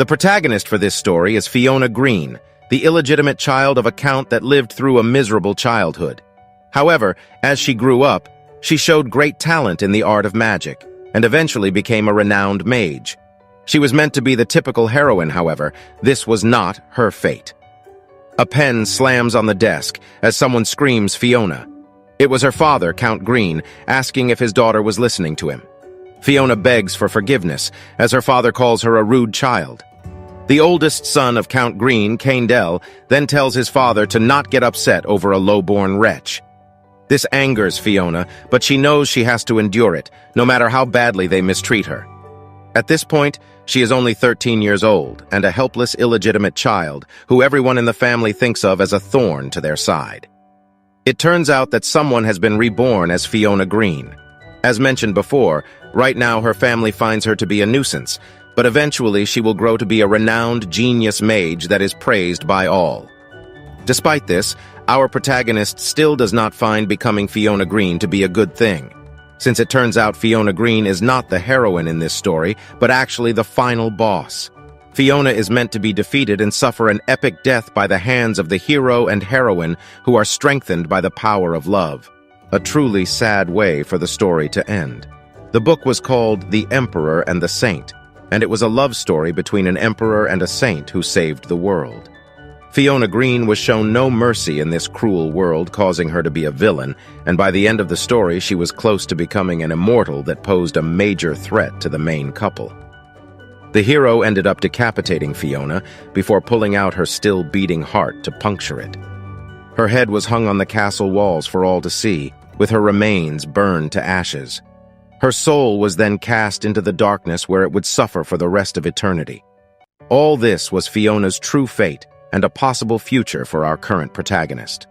The protagonist for this story is Fiona Green, the illegitimate child of a count that lived through a miserable childhood. However, as she grew up, she showed great talent in the art of magic, and eventually became a renowned mage. She was meant to be the typical heroine, however. This was not her fate. A pen slams on the desk as someone screams Fiona. It was her father, Count Green, asking if his daughter was listening to him. Fiona begs for forgiveness, as her father calls her a rude child. The oldest son of Count Green, Caindel, then tells his father to not get upset over a low-born wretch. This angers Fiona, but she knows she has to endure it, no matter how badly they mistreat her. At this point, she is only 13 years old and a helpless, illegitimate child who everyone in the family thinks of as a thorn to their side. It turns out that someone has been reborn as Fiona Green. As mentioned before, right now her family finds her to be a nuisance, but eventually she will grow to be a renowned genius mage that is praised by all. Despite this, our protagonist still does not find becoming Fiona Green to be a good thing, since it turns out Fiona Green is not the heroine in this story, but actually the final boss. Fiona is meant to be defeated and suffer an epic death by the hands of the hero and heroine who are strengthened by the power of love. A truly sad way for the story to end. The book was called The Emperor and the Saint, and it was a love story between an emperor and a saint who saved the world. Fiona Green was shown no mercy in this cruel world, causing her to be a villain, and by the end of the story she was close to becoming an immortal that posed a major threat to the main couple. The hero ended up decapitating Fiona before pulling out her still-beating heart to puncture it. Her head was hung on the castle walls for all to see, with her remains burned to ashes. Her soul was then cast into the darkness where it would suffer for the rest of eternity. All this was Fiona's true fate, and a possible future for our current protagonist.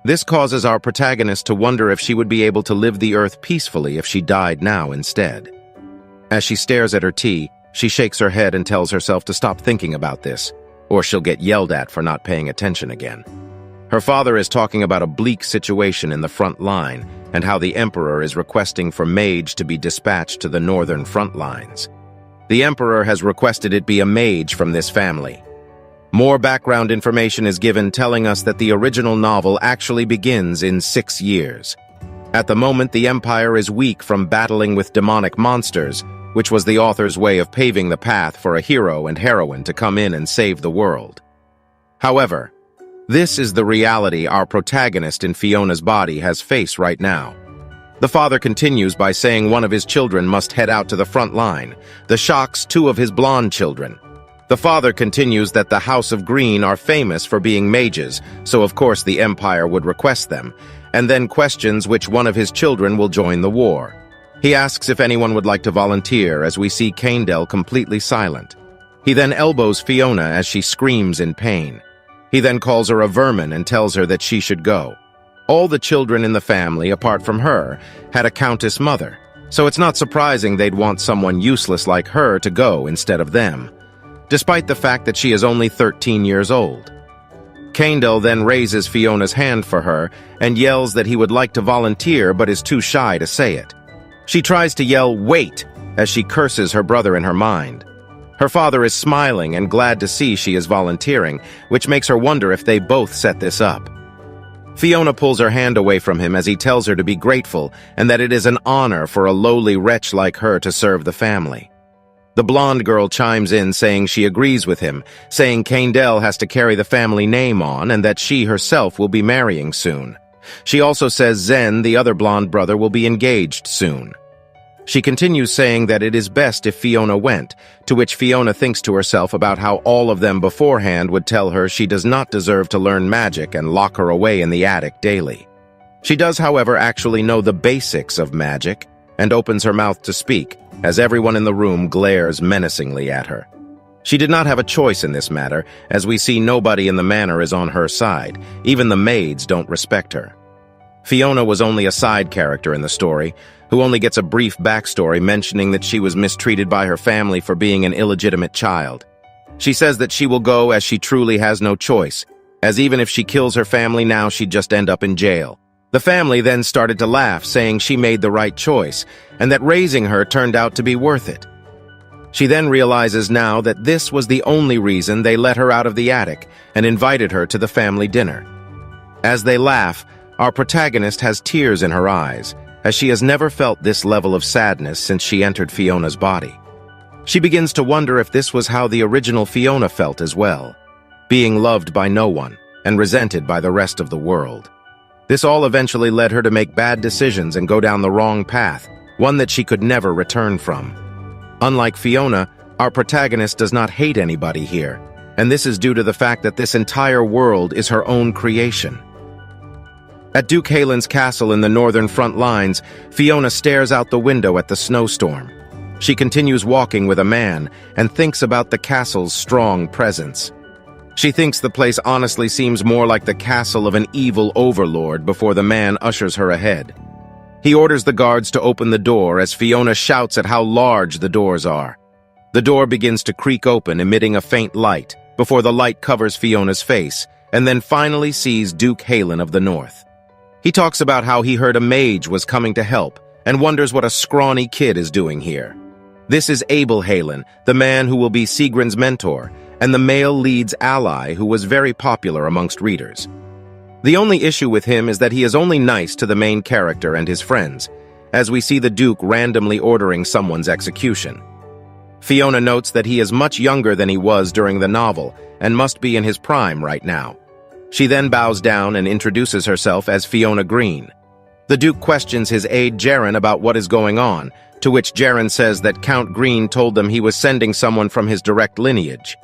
This causes our protagonist to wonder if she would be able to live the earth peacefully if she died now instead. As she stares at her tea, she shakes her head and tells herself to stop thinking about this, or she'll get yelled at for not paying attention again. Her father is talking about a bleak situation in the front line, and how the Emperor is requesting for Mage to be dispatched to the northern front lines. The Emperor has requested it be a mage from this family. More background information is given telling us that the original novel actually begins in 6 years. At the moment, the Empire is weak from battling with demonic monsters, which was the author's way of paving the path for a hero and heroine to come in and save the world. However, this is the reality our protagonist in Fiona's body has faced right now. The father continues by saying one of his children must head out to the front line. This shocks 2 of his blonde children. The father continues that the House of Green are famous for being mages, so of course the Empire would request them, and then questions which one of his children will join the war. He asks if anyone would like to volunteer, as we see Caindel completely silent. He then elbows Fiona as she screams in pain. He then calls her a vermin and tells her that she should go. All the children in the family, apart from her, had a countess mother, so it's not surprising they'd want someone useless like her to go instead of them, despite the fact that she is only 13 years old. Caindel then raises Fiona's hand for her and yells that he would like to volunteer but is too shy to say it. She tries to yell, "Wait!" as she curses her brother in her mind. Her father is smiling and glad to see she is volunteering, which makes her wonder if they both set this up. Fiona pulls her hand away from him as he tells her to be grateful and that it is an honor for a lowly wretch like her to serve the family. The blonde girl chimes in saying she agrees with him, saying Caindel has to carry the family name on and that she herself will be marrying soon. She also says Zen, the other blonde brother, will be engaged soon. She continues saying that it is best if Fiona went, to which Fiona thinks to herself about how all of them beforehand would tell her she does not deserve to learn magic and lock her away in the attic daily. She does, however, actually know the basics of magic and opens her mouth to speak, as everyone in the room glares menacingly at her. She did not have a choice in this matter, as we see nobody in the manor is on her side. Even the maids don't respect her. Fiona was only a side character in the story, who only gets a brief backstory mentioning that she was mistreated by her family for being an illegitimate child. She says that she will go as she truly has no choice, as even if she kills her family now, she'd just end up in jail. The family then started to laugh, saying she made the right choice, and that raising her turned out to be worth it. She then realizes now that this was the only reason they let her out of the attic and invited her to the family dinner. As they laugh, our protagonist has tears in her eyes, as she has never felt this level of sadness since she entered Fiona's body. She begins to wonder if this was how the original Fiona felt as well, being loved by no one and resented by the rest of the world. This all eventually led her to make bad decisions and go down the wrong path, one that she could never return from. Unlike Fiona, our protagonist does not hate anybody here, and this is due to the fact that this entire world is her own creation. At Duke Halen's castle in the northern front lines, Fiona stares out the window at the snowstorm. She continues walking with a man and thinks about the castle's strong presence. She thinks the place honestly seems more like the castle of an evil overlord before the man ushers her ahead. He orders the guards to open the door as Fiona shouts at how large the doors are. The door begins to creak open, emitting a faint light, before the light covers Fiona's face, and then finally sees Duke Halen of the North. He talks about how he heard a mage was coming to help, and wonders what a scrawny kid is doing here. This is Abel Halen, the man who will be Sigrun's mentor, and the male lead's ally who was very popular amongst readers. The only issue with him is that he is only nice to the main character and his friends, as we see the Duke randomly ordering someone's execution. Fiona notes that he is much younger than he was during the novel, and must be in his prime right now. She then bows down and introduces herself as Fiona Green. The Duke questions his aide Jaren about what is going on, to which Jaren says that Count Green told them he was sending someone from his direct lineage.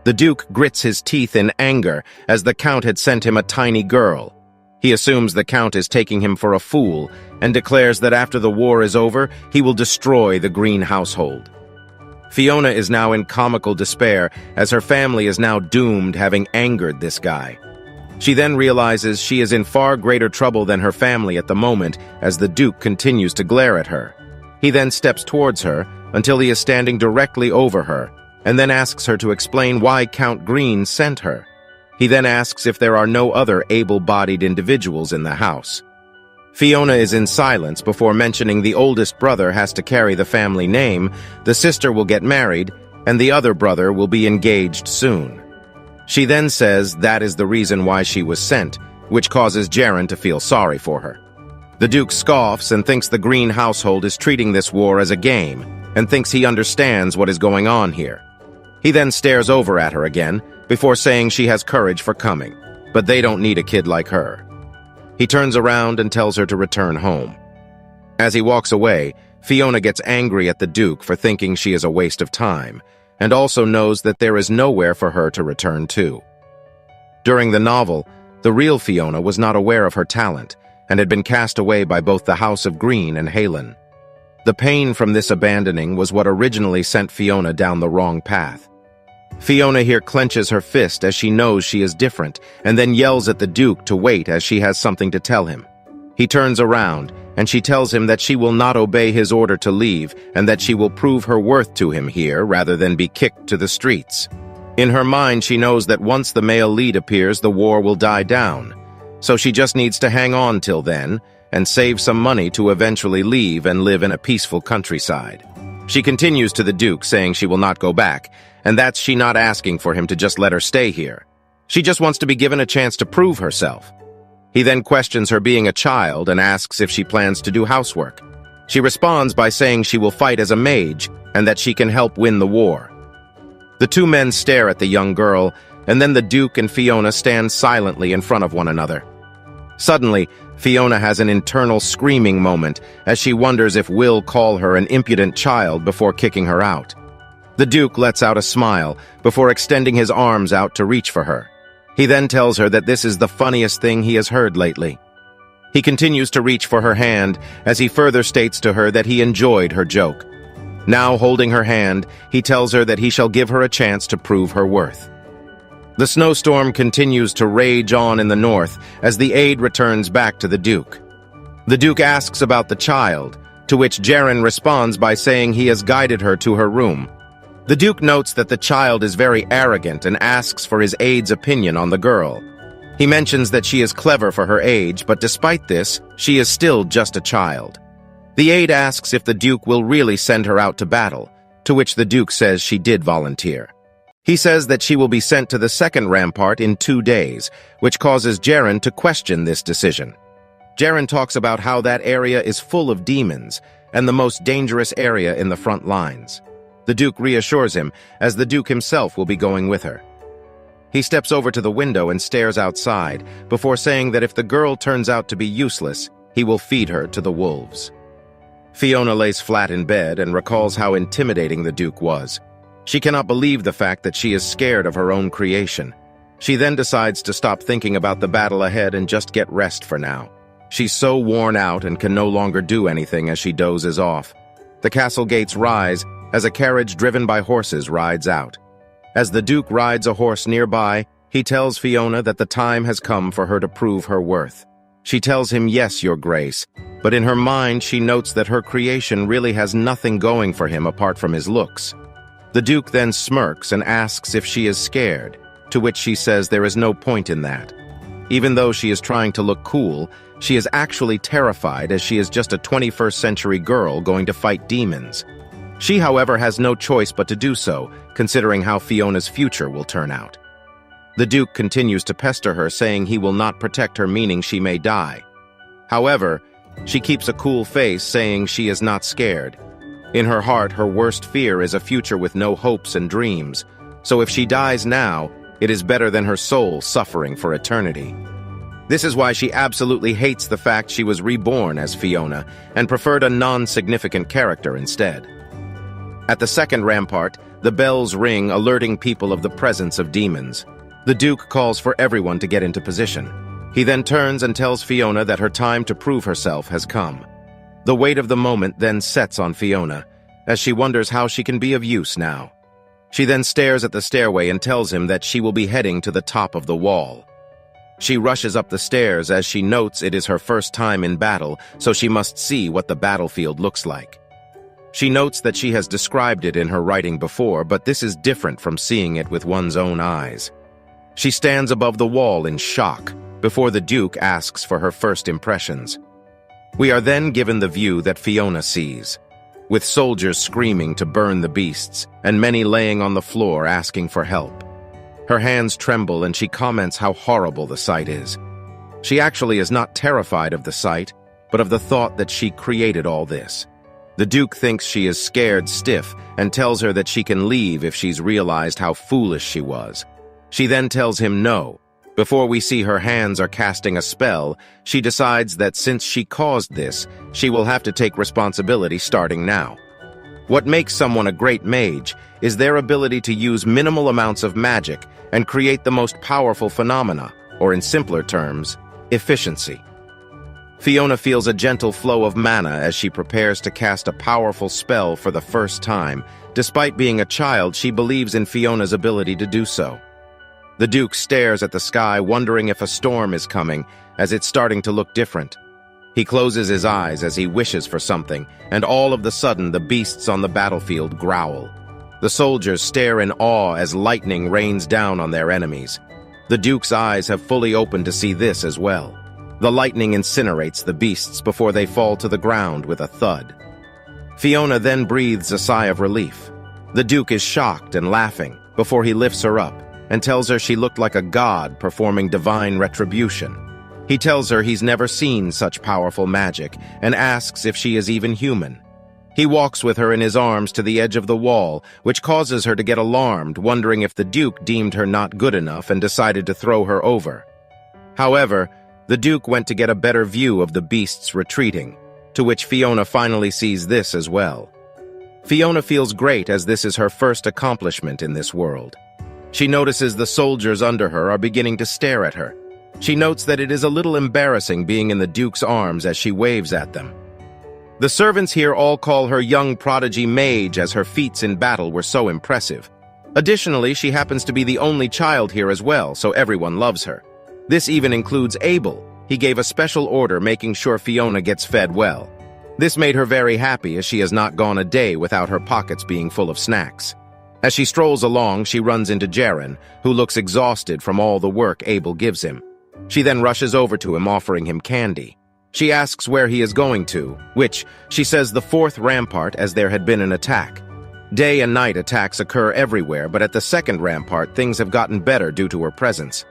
The Duke grits his teeth in anger, as the Count had sent him a tiny girl. He assumes the Count is taking him for a fool, and declares that after the war is over, he will destroy the Green household. Fiona is now in comical despair, as her family is now doomed, having angered this guy. She then realizes she is in far greater trouble than her family at the moment, as the Duke continues to glare at her. He then steps towards her, until he is standing directly over her, and then asks her to explain why Count Green sent her. He then asks if there are no other able-bodied individuals in the house. Fiona is in silence before mentioning the oldest brother has to carry the family name, the sister will get married, and the other brother will be engaged soon. She then says that is the reason why she was sent, which causes Jaren to feel sorry for her. The Duke scoffs and thinks the Green household is treating this war as a game, and thinks he understands what is going on here. He then stares over at her again, before saying she has courage for coming, but they don't need a kid like her. He turns around and tells her to return home. As he walks away, Fiona gets angry at the Duke for thinking she is a waste of time, and also knows that there is nowhere for her to return to. During the novel, the real Fiona was not aware of her talent, and had been cast away by both the House of Green and Halen. The pain from this abandoning was what originally sent Fiona down the wrong path. Fiona here clenches her fist as she knows she is different, and then yells at the Duke to wait as she has something to tell him. He turns around, and she tells him that she will not obey his order to leave, and that she will prove her worth to him here rather than be kicked to the streets. In her mind, she knows that once the male lead appears, the war will die down. So she just needs to hang on till then, and save some money to eventually leave and live in a peaceful countryside. She continues to the Duke, saying she will not go back, and that's she not asking for him to just let her stay here. She just wants to be given a chance to prove herself. He then questions her being a child and asks if she plans to do housework. She responds by saying she will fight as a mage and that she can help win the war. The two men stare at the young girl, and then the Duke and Fiona stand silently in front of one another. Suddenly, Fiona has an internal screaming moment as she wonders if Will call her an impudent child before kicking her out. The Duke lets out a smile before extending his arms out to reach for her. He then tells her that this is the funniest thing he has heard lately. He continues to reach for her hand as he further states to her that he enjoyed her joke. Now holding her hand, he tells her that he shall give her a chance to prove her worth. The snowstorm continues to rage on in the north as the aide returns back to the Duke. The Duke asks about the child, to which Jaren responds by saying he has guided her to her room. The Duke notes that the child is very arrogant and asks for his aide's opinion on the girl. He mentions that she is clever for her age, but despite this, she is still just a child. The aide asks if the Duke will really send her out to battle, to which the Duke says she did volunteer. He says that she will be sent to the second rampart in 2 days, which causes Jaren to question this decision. Jaren talks about how that area is full of demons and the most dangerous area in the front lines. The Duke reassures him, as the Duke himself will be going with her. He steps over to the window and stares outside, before saying that if the girl turns out to be useless, he will feed her to the wolves. Fiona lays flat in bed and recalls how intimidating the Duke was. She cannot believe the fact that she is scared of her own creation. She then decides to stop thinking about the battle ahead and just get rest for now. She's so worn out and can no longer do anything as she dozes off. The castle gates rise as a carriage driven by horses rides out. As the Duke rides a horse nearby, he tells Fiona that the time has come for her to prove her worth. She tells him, "Yes, Your Grace," but in her mind she notes that her creation really has nothing going for him apart from his looks. The Duke then smirks and asks if she is scared, to which she says there is no point in that. Even though she is trying to look cool, she is actually terrified as she is just a 21st century girl going to fight demons. She, however, has no choice but to do so, considering how Fiona's future will turn out. The Duke continues to pester her, saying he will not protect her, meaning she may die. However, she keeps a cool face, saying she is not scared. In her heart, her worst fear is a future with no hopes and dreams, so if she dies now, it is better than her soul suffering for eternity. This is why she absolutely hates the fact she was reborn as Fiona and preferred a non-significant character instead. At the second rampart, the bells ring, alerting people of the presence of demons. The Duke calls for everyone to get into position. He then turns and tells Fiona that her time to prove herself has come. The weight of the moment then sets on Fiona, as she wonders how she can be of use now. She then stares at the stairway and tells him that she will be heading to the top of the wall. She rushes up the stairs as she notes it is her first time in battle, so she must see what the battlefield looks like. She notes that she has described it in her writing before, but this is different from seeing it with one's own eyes. She stands above the wall in shock, before the Duke asks for her first impressions. We are then given the view that Fiona sees, with soldiers screaming to burn the beasts, and many laying on the floor asking for help. Her hands tremble and she comments how horrible the sight is. She actually is not terrified of the sight, but of the thought that she created all this. The Duke thinks she is scared stiff and tells her that she can leave if she's realized how foolish she was. She then tells him no. Before we see her hands are casting a spell, she decides that since she caused this, she will have to take responsibility starting now. What makes someone a great mage is their ability to use minimal amounts of magic and create the most powerful phenomena, or in simpler terms, efficiency. Fiona feels a gentle flow of mana as she prepares to cast a powerful spell for the first time. Despite being a child, she believes in Fiona's ability to do so. The Duke stares at the sky, wondering if a storm is coming, as it's starting to look different. He closes his eyes as he wishes for something, and all of the sudden the beasts on the battlefield growl. The soldiers stare in awe as lightning rains down on their enemies. The Duke's eyes have fully opened to see this as well. The lightning incinerates the beasts before they fall to the ground with a thud. Fiona then breathes a sigh of relief. The Duke is shocked and laughing before he lifts her up and tells her she looked like a god performing divine retribution. He tells her he's never seen such powerful magic and asks if she is even human. He walks with her in his arms to the edge of the wall, which causes her to get alarmed, wondering if the Duke deemed her not good enough and decided to throw her over. However, the Duke went to get a better view of the beasts retreating, to which Fiona finally sees this as well. Fiona feels great as this is her first accomplishment in this world. She notices the soldiers under her are beginning to stare at her. She notes that it is a little embarrassing being in the Duke's arms as she waves at them. The servants here all call her young prodigy Mage as her feats in battle were so impressive. Additionally, she happens to be the only child here as well, so everyone loves her. This even includes Abel. He gave a special order making sure Fiona gets fed well. This made her very happy as she has not gone a day without her pockets being full of snacks. As she strolls along, she runs into Jaren, who looks exhausted from all the work Abel gives him. She then rushes over to him, offering him candy. She asks where he is going to, which, she says, the fourth rampart as there had been an attack. Day and night attacks occur everywhere, but at the second rampart, things have gotten better due to her presence.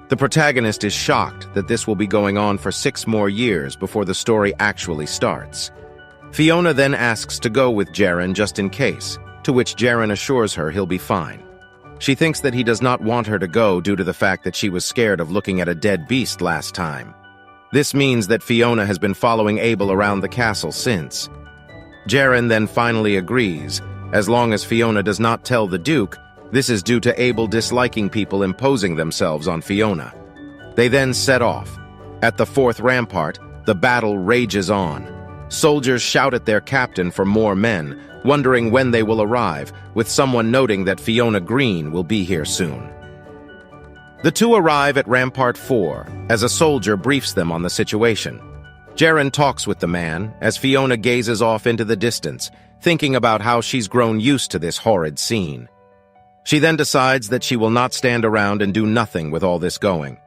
The protagonist is shocked that this will be going on for 6 more years before the story actually starts. Fiona then asks to go with Jaren just in case, to which Jaren assures her he'll be fine. She thinks that he does not want her to go due to the fact that she was scared of looking at a dead beast last time. This means that Fiona has been following Abel around the castle since. Jaren then finally agrees, as long as Fiona does not tell the Duke. This is due to Abel disliking people imposing themselves on Fiona. They then set off. At the 4th rampart, the battle rages on. Soldiers shout at their captain for more men, wondering when they will arrive, with someone noting that Fiona Green will be here soon. The two arrive at Rampart 4, as a soldier briefs them on the situation. Jaren talks with the man, as Fiona gazes off into the distance, thinking about how she's grown used to this horrid scene. She then decides that she will not stand around and do nothing with all this going.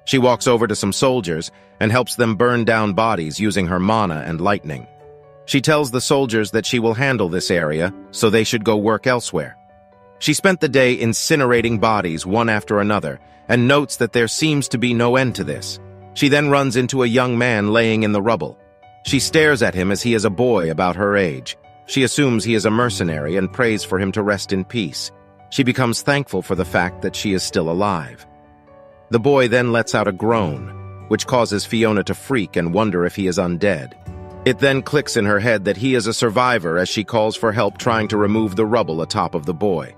She walks over to some soldiers and helps them burn down bodies using her mana and lightning. She tells the soldiers that she will handle this area, so they should go work elsewhere. She spent the day incinerating bodies one after another, and notes that there seems to be no end to this. She then runs into a young man laying in the rubble. She stares at him as he is a boy about her age. She assumes he is a mercenary and prays for him to rest in peace. She becomes thankful for the fact that she is still alive. The boy then lets out a groan, which causes Fiona to freak and wonder if he is undead. It then clicks in her head that he is a survivor as she calls for help trying to remove the rubble atop of the boy.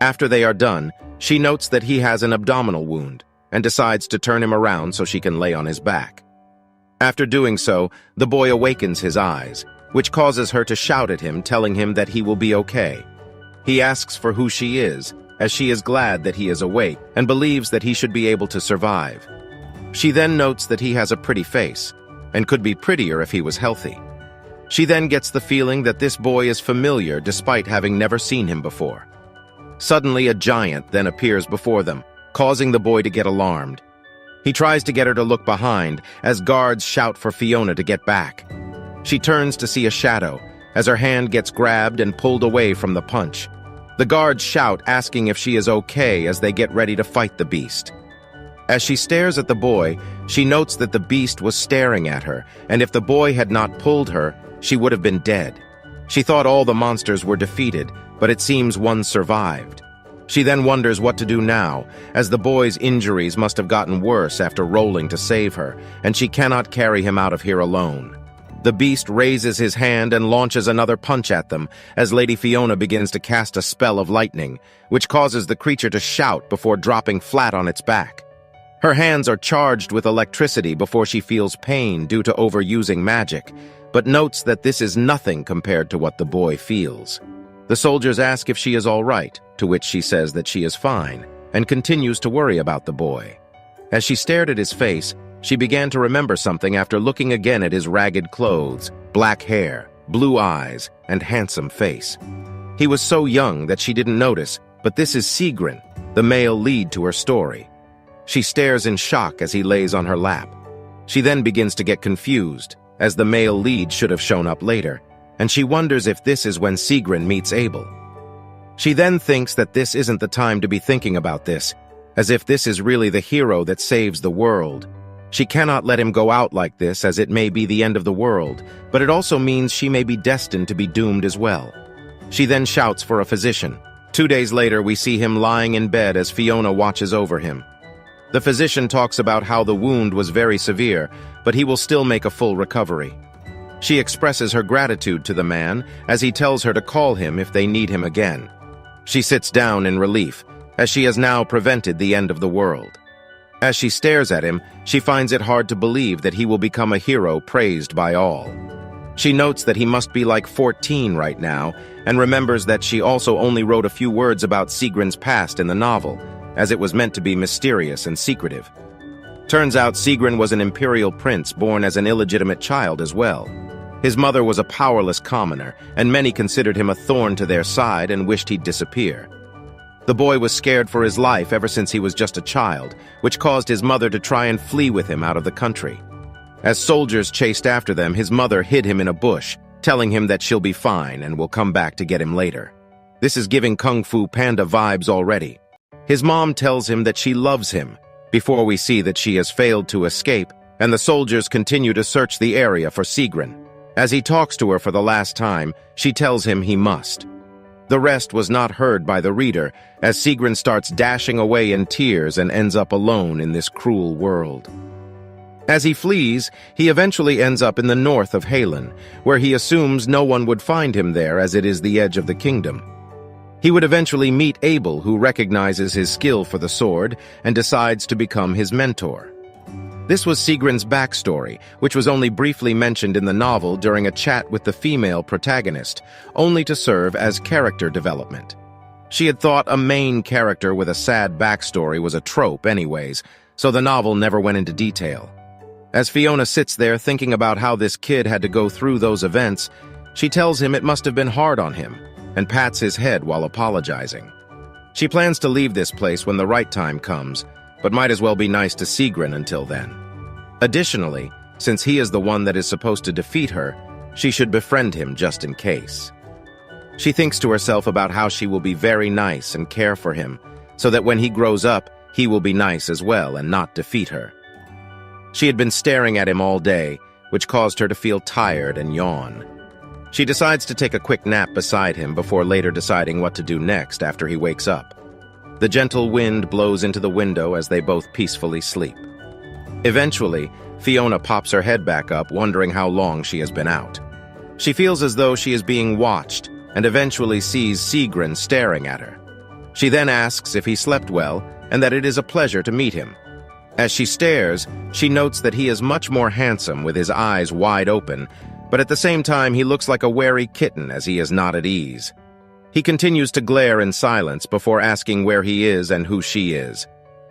After they are done, she notes that he has an abdominal wound and decides to turn him around so she can lay on his back. After doing so, the boy awakens his eyes, which causes her to shout at him, telling him that he will be okay. He asks for who she is, as she is glad that he is awake and believes that he should be able to survive. She then notes that he has a pretty face, and could be prettier if he was healthy. She then gets the feeling that this boy is familiar despite having never seen him before. Suddenly, a giant then appears before them, causing the boy to get alarmed. He tries to get her to look behind, as guards shout for Fiona to get back. She turns to see a shadow, as her hand gets grabbed and pulled away from the punch. The guards shout, asking if she is okay as they get ready to fight the beast. As she stares at the boy, she notes that the beast was staring at her, and if the boy had not pulled her, she would have been dead. She thought all the monsters were defeated, but it seems one survived. She then wonders what to do now, as the boy's injuries must have gotten worse after rolling to save her, and she cannot carry him out of here alone. The beast raises his hand and launches another punch at them, as Lady Fiona begins to cast a spell of lightning, which causes the creature to shout before dropping flat on its back. Her hands are charged with electricity before she feels pain due to overusing magic, but notes that this is nothing compared to what the boy feels. The soldiers ask if she is all right, to which she says that she is fine, and continues to worry about the boy. As she stared at his face, she began to remember something after looking again at his ragged clothes, black hair, blue eyes, and handsome face. He was so young that she didn't notice, but this is Sigrun, the male lead to her story. She stares in shock as he lays on her lap. She then begins to get confused, as the male lead should have shown up later, and she wonders if this is when Sigrun meets Abel. She then thinks that this isn't the time to be thinking about this, as if this is really the hero that saves the world. She cannot let him go out like this, as it may be the end of the world, but it also means she may be destined to be doomed as well. She then shouts for a physician. 2 days later, we see him lying in bed as Fiona watches over him. The physician talks about how the wound was very severe, but he will still make a full recovery. She expresses her gratitude to the man, as he tells her to call him if they need him again. She sits down in relief, as she has now prevented the end of the world. As she stares at him, she finds it hard to believe that he will become a hero praised by all. She notes that he must be like 14 right now, and remembers that she also only wrote a few words about Sigrun's past in the novel, as it was meant to be mysterious and secretive. Turns out Sigrun was an imperial prince born as an illegitimate child as well. His mother was a powerless commoner, and many considered him a thorn to their side and wished he'd disappear. The boy was scared for his life ever since he was just a child, which caused his mother to try and flee with him out of the country. As soldiers chased after them, his mother hid him in a bush, telling him that she'll be fine and will come back to get him later. This is giving Kung Fu Panda vibes already. His mom tells him that she loves him, before we see that she has failed to escape, and the soldiers continue to search the area for Sigrun. As he talks to her for the last time, she tells him he must. The rest was not heard by the reader, as Sigrun starts dashing away in tears and ends up alone in this cruel world. As he flees, he eventually ends up in the north of Halen, where he assumes no one would find him there as it is the edge of the kingdom. He would eventually meet Abel, who recognizes his skill for the sword and decides to become his mentor. This was Sigrun's backstory, which was only briefly mentioned in the novel during a chat with the female protagonist, only to serve as character development. She had thought a main character with a sad backstory was a trope anyways, so the novel never went into detail. As Fiona sits there thinking about how this kid had to go through those events, she tells him it must have been hard on him, and pats his head while apologizing. She plans to leave this place when the right time comes, but might as well be nice to Sigrun until then. Additionally, since he is the one that is supposed to defeat her, she should befriend him just in case. She thinks to herself about how she will be very nice and care for him, so that when he grows up, he will be nice as well and not defeat her. She had been staring at him all day, which caused her to feel tired and yawn. She decides to take a quick nap beside him before later deciding what to do next after he wakes up. The gentle wind blows into the window as they both peacefully sleep. Eventually, Fiona pops her head back up, wondering how long she has been out. She feels as though she is being watched and eventually sees Sigrun staring at her. She then asks if he slept well and that it is a pleasure to meet him. As she stares, she notes that he is much more handsome with his eyes wide open, but at the same time he looks like a wary kitten as he is not at ease. He continues to glare in silence before asking where he is and who she is.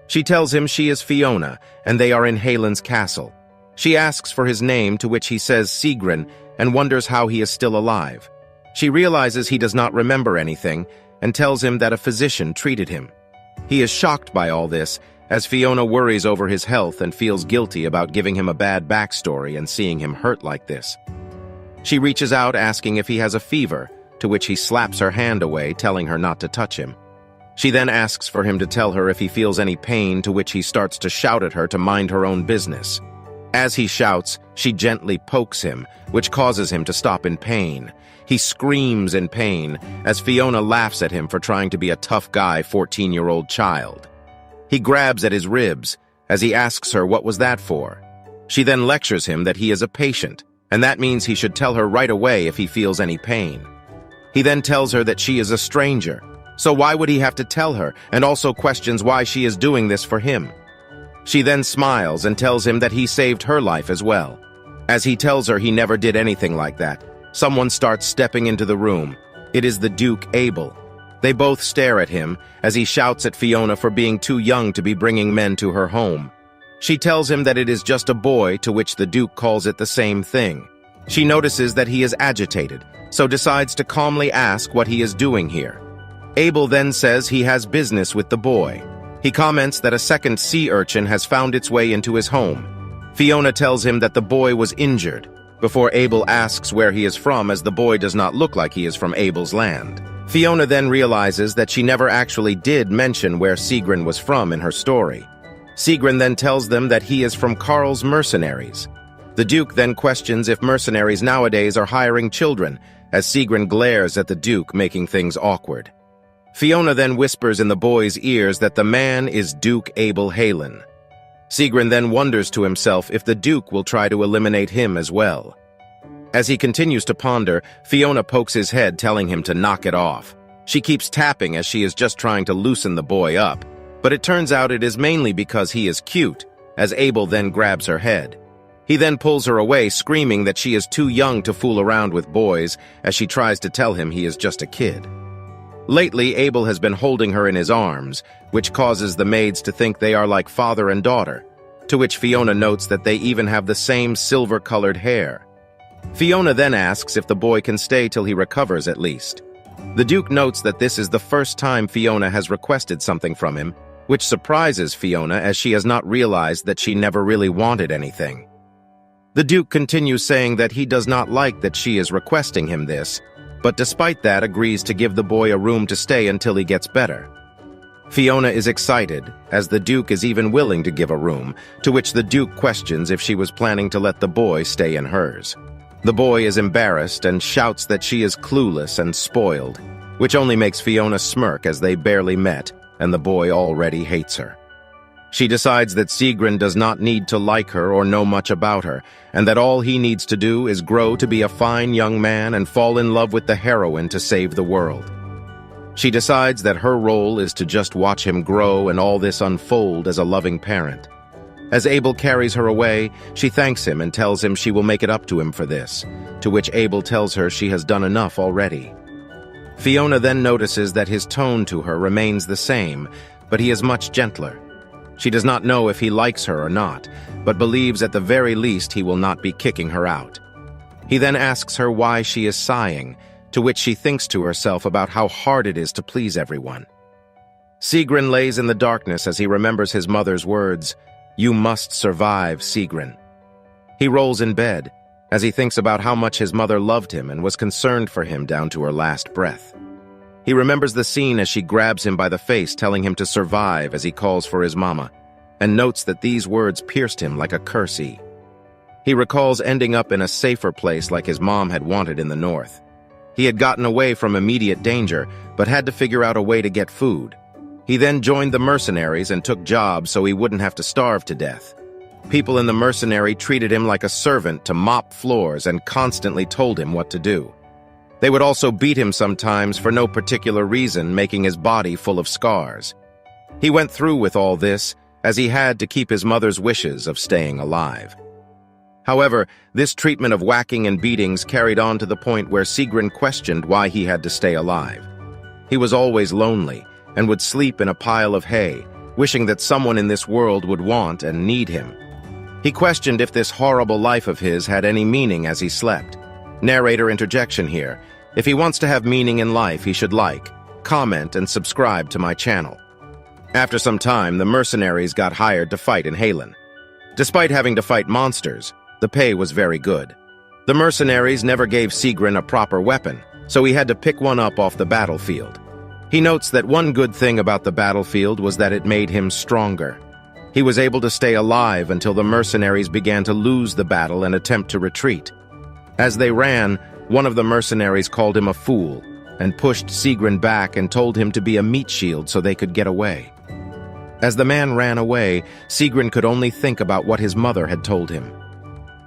She tells him she is Fiona, and they are in Halen's castle. She asks for his name, to which he says Sigrun, and wonders how he is still alive. She realizes he does not remember anything, and tells him that a physician treated him. He is shocked by all this, as Fiona worries over his health and feels guilty about giving him a bad backstory and seeing him hurt like this. She reaches out asking if he has a fever, to which he slaps her hand away, telling her not to touch him. She then asks for him to tell her if he feels any pain, to which he starts to shout at her to mind her own business. As he shouts, she gently pokes him, which causes him to stop in pain. He screams in pain, as Fiona laughs at him for trying to be a tough guy 14-year-old child. He grabs at his ribs, as he asks her what was that for. She then lectures him that he is a patient, and that means he should tell her right away if he feels any pain. He then tells her that she is a stranger, so why would he have to tell her, and also questions why she is doing this for him. She then smiles and tells him that he saved her life as well. As he tells her he never did anything like that, someone starts stepping into the room. It is the Duke, Abel. They both stare at him, as he shouts at Fiona for being too young to be bringing men to her home. She tells him that it is just a boy, to which the Duke calls it the same thing. She notices that he is agitated, so decides to calmly ask what he is doing here. Abel then says he has business with the boy. He comments that a second sea urchin has found its way into his home. Fiona tells him that the boy was injured, before Abel asks where he is from, as the boy does not look like he is from Abel's land. Fiona then realizes that she never actually did mention where Sigrun was from in her story. Sigrun then tells them that he is from Karl's mercenaries. The Duke then questions if mercenaries nowadays are hiring children, as Sigrun glares at the Duke, making things awkward. Fiona then whispers in the boy's ears that the man is Duke Abel Halen. Sigrun then wonders to himself if the Duke will try to eliminate him as well. As he continues to ponder, Fiona pokes his head, telling him to knock it off. She keeps tapping as she is just trying to loosen the boy up, but it turns out it is mainly because he is cute, as Abel then grabs her head. He then pulls her away, screaming that she is too young to fool around with boys, as she tries to tell him he is just a kid. Lately, Abel has been holding her in his arms, which causes the maids to think they are like father and daughter, to which Fiona notes that they even have the same silver-colored hair. Fiona then asks if the boy can stay till he recovers at least. The Duke notes that this is the first time Fiona has requested something from him, which surprises Fiona as she has not realized that she never really wanted anything. The Duke continues saying that he does not like that she is requesting him this, but despite that agrees to give the boy a room to stay until he gets better. Fiona is excited, as the Duke is even willing to give a room, to which the Duke questions if she was planning to let the boy stay in hers. The boy is embarrassed and shouts that she is clueless and spoiled, which only makes Fiona smirk as they barely met, and the boy already hates her. She decides that Sigrun does not need to like her or know much about her, and that all he needs to do is grow to be a fine young man and fall in love with the heroine to save the world. She decides that her role is to just watch him grow and all this unfold as a loving parent. As Abel carries her away, she thanks him and tells him she will make it up to him for this, to which Abel tells her she has done enough already. Fiona then notices that his tone to her remains the same, but he is much gentler. She does not know if he likes her or not, but believes at the very least he will not be kicking her out. He then asks her why she is sighing, to which she thinks to herself about how hard it is to please everyone. Sigrun lays in the darkness as he remembers his mother's words, "You must survive, Sigrun." He rolls in bed, as he thinks about how much his mother loved him and was concerned for him down to her last breath. He remembers the scene as she grabs him by the face, telling him to survive as he calls for his mama, and notes that these words pierced him like a curse. He recalls ending up in a safer place like his mom had wanted in the north. He had gotten away from immediate danger, but had to figure out a way to get food. He then joined the mercenaries and took jobs so he wouldn't have to starve to death. People in the mercenary treated him like a servant to mop floors and constantly told him what to do. They would also beat him sometimes for no particular reason, making his body full of scars. He went through with all this, as he had to keep his mother's wishes of staying alive. However, this treatment of whacking and beatings carried on to the point where Sigrun questioned why he had to stay alive. He was always lonely, and would sleep in a pile of hay, wishing that someone in this world would want and need him. He questioned if this horrible life of his had any meaning as he slept. Narrator interjection here. If he wants to have meaning in life, he should like, comment, and subscribe to my channel. After some time, the mercenaries got hired to fight in Halen. Despite having to fight monsters, the pay was very good. The mercenaries never gave Sigrun a proper weapon, so he had to pick one up off the battlefield. He notes that one good thing about the battlefield was that it made him stronger. He was able to stay alive until the mercenaries began to lose the battle and attempt to retreat. As they ran, one of the mercenaries called him a fool and pushed Sigrun back and told him to be a meat shield so they could get away. As the man ran away, Sigrun could only think about what his mother had told him.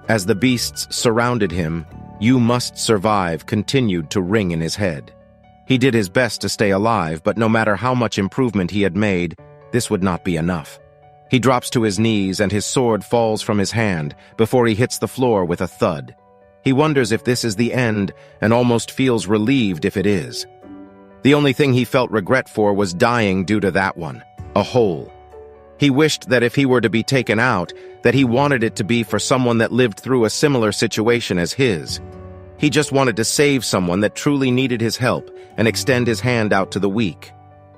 As the beasts surrounded him, "You must survive" continued to ring in his head. He did his best to stay alive, but no matter how much improvement he had made, this would not be enough. He drops to his knees and his sword falls from his hand before he hits the floor with a thud. He wonders if this is the end and almost feels relieved if it is. The only thing he felt regret for was dying due to that one, a hole. He wished that if he were to be taken out, that he wanted it to be for someone that lived through a similar situation as his. He just wanted to save someone that truly needed his help and extend his hand out to the weak.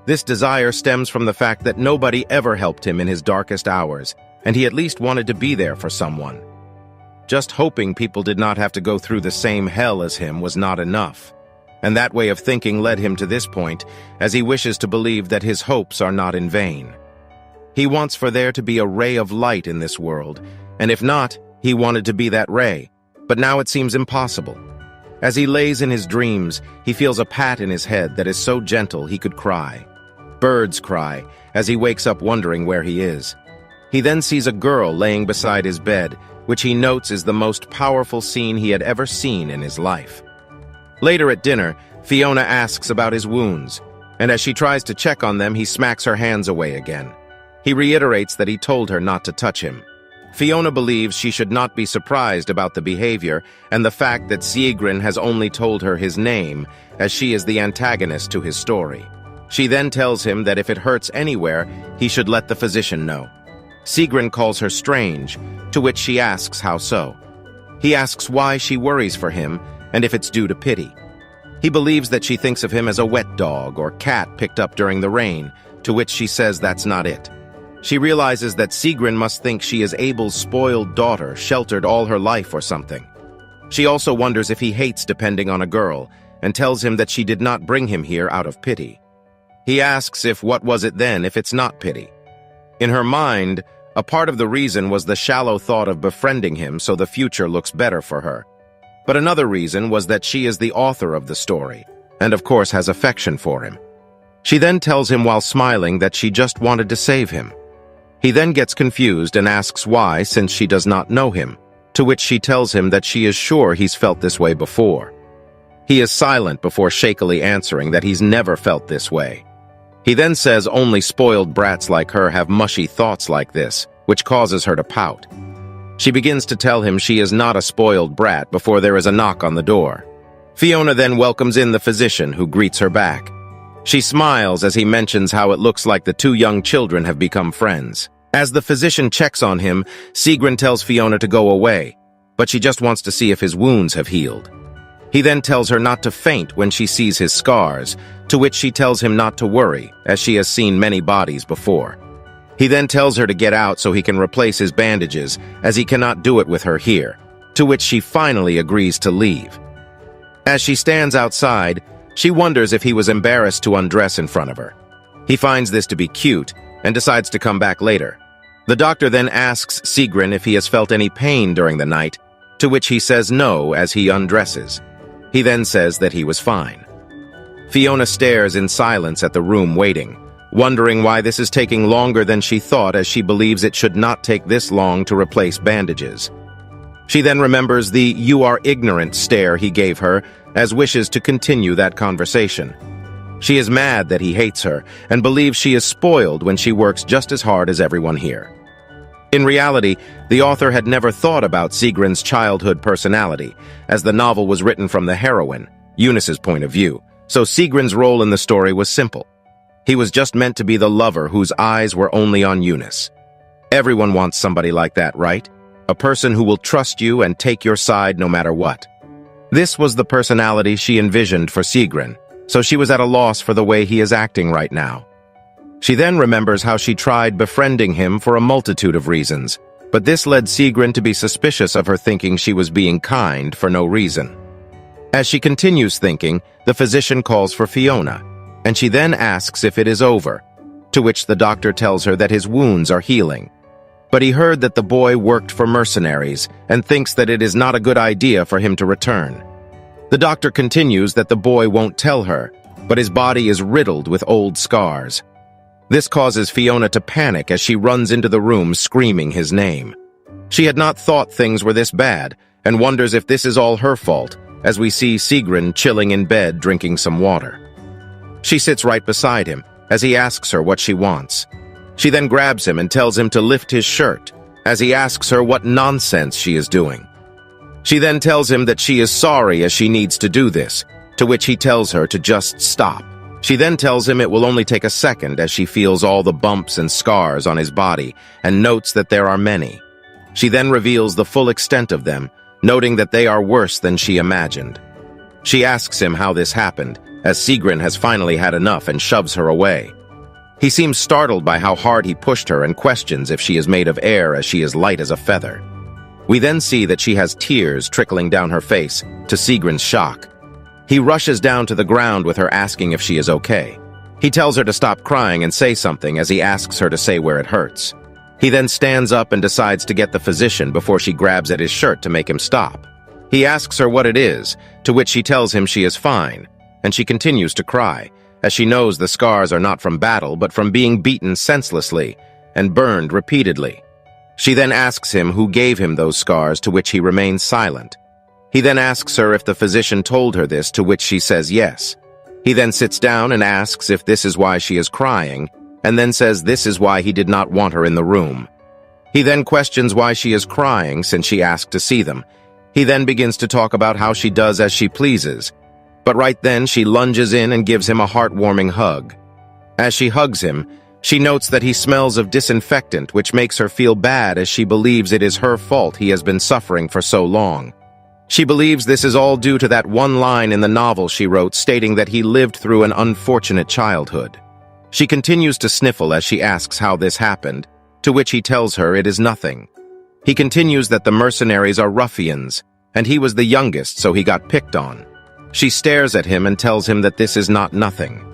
This desire stems from the fact that nobody ever helped him in his darkest hours, and he at least wanted to be there for someone. Just hoping people did not have to go through the same hell as him was not enough. And that way of thinking led him to this point, as he wishes to believe that his hopes are not in vain. He wants for there to be a ray of light in this world, and if not, he wanted to be that ray, but now it seems impossible. As he lays in his dreams, he feels a pat in his head that is so gentle he could cry. Birds cry, as he wakes up wondering where he is. He then sees a girl laying beside his bed, which he notes is the most powerful scene he had ever seen in his life. Later at dinner, Fiona asks about his wounds, and as she tries to check on them, he smacks her hands away again. He reiterates that he told her not to touch him. Fiona believes she should not be surprised about the behavior and the fact that Sigrun has only told her his name, as she is the antagonist to his story. She then tells him that if it hurts anywhere, he should let the physician know. Sigrun calls her strange, to which she asks how so. He asks why she worries for him and if it's due to pity. He believes that she thinks of him as a wet dog or cat picked up during the rain, to which she says that's not it. She realizes that Sigrun must think she is Abel's spoiled daughter, sheltered all her life or something. She also wonders if he hates depending on a girl, and tells him that she did not bring him here out of pity. He asks if what was it then if it's not pity. In her mind, a part of the reason was the shallow thought of befriending him so the future looks better for her. But another reason was that she is the author of the story, and of course has affection for him. She then tells him while smiling that she just wanted to save him. He then gets confused and asks why, since she does not know him, to which she tells him that she is sure he's felt this way before. He is silent before shakily answering that he's never felt this way. He then says only spoiled brats like her have mushy thoughts like this, which causes her to pout. She begins to tell him she is not a spoiled brat before there is a knock on the door. Fiona then welcomes in the physician, who greets her back. She smiles as he mentions how it looks like the two young children have become friends. As the physician checks on him, Sigrun tells Fiona to go away, but she just wants to see if his wounds have healed. He then tells her not to faint when she sees his scars, to which she tells him not to worry, as she has seen many bodies before. He then tells her to get out so he can replace his bandages, as he cannot do it with her here, to which she finally agrees to leave. As she stands outside, she wonders if he was embarrassed to undress in front of her. He finds this to be cute, and decides to come back later. The doctor then asks Sigrun if he has felt any pain during the night, to which he says no as he undresses. He then says that he was fine. Fiona stares in silence at the room waiting, wondering why this is taking longer than she thought, as she believes it should not take this long to replace bandages. She then remembers the "you are ignorant" stare he gave her, as wishes to continue that conversation. She is mad that he hates her, and believes she is spoiled when she works just as hard as everyone here. In reality, the author had never thought about Sigrun's childhood personality, as the novel was written from the heroine, Eunice's point of view, so Sigrun's role in the story was simple. He was just meant to be the lover whose eyes were only on Eunice. Everyone wants somebody like that, right? A person who will trust you and take your side no matter what. This was the personality she envisioned for Sigrun, so she was at a loss for the way he is acting right now. She then remembers how she tried befriending him for a multitude of reasons, but this led Sigrun to be suspicious of her, thinking she was being kind for no reason. As she continues thinking, the physician calls for Fiona, and she then asks if it is over, to which the doctor tells her that his wounds are healing. But he heard that the boy worked for mercenaries and thinks that it is not a good idea for him to return. The doctor continues that the boy won't tell her, but his body is riddled with old scars. This causes Fiona to panic as she runs into the room screaming his name. She had not thought things were this bad, and wonders if this is all her fault, as we see Sigrun chilling in bed drinking some water. She sits right beside him, as he asks her what she wants. She then grabs him and tells him to lift his shirt, as he asks her what nonsense she is doing. She then tells him that she is sorry as she needs to do this, to which he tells her to just stop. She then tells him it will only take a second, as she feels all the bumps and scars on his body and notes that there are many. She then reveals the full extent of them, noting that they are worse than she imagined. She asks him how this happened, as Sigrun has finally had enough and shoves her away. He seems startled by how hard he pushed her and questions if she is made of air, as she is light as a feather. We then see that she has tears trickling down her face, to Sigrun's shock. He rushes down to the ground with her, asking if she is okay. He tells her to stop crying and say something, as he asks her to say where it hurts. He then stands up and decides to get the physician before she grabs at his shirt to make him stop. He asks her what it is, to which she tells him she is fine, and she continues to cry, as she knows the scars are not from battle but from being beaten senselessly and burned repeatedly. She then asks him who gave him those scars, to which he remains silent. He then asks her if the physician told her this, to which she says yes. He then sits down and asks if this is why she is crying, and then says this is why he did not want her in the room. He then questions why she is crying, since she asked to see them. He then begins to talk about how she does as she pleases, but right then she lunges in and gives him a heartwarming hug. As she hugs him, she notes that he smells of disinfectant, which makes her feel bad, as she believes it is her fault he has been suffering for so long. She believes this is all due to that one line in the novel she wrote stating that he lived through an unfortunate childhood. She continues to sniffle as she asks how this happened, to which he tells her it is nothing. He continues that the mercenaries are ruffians, and he was the youngest, so he got picked on. She stares at him and tells him that this is not nothing.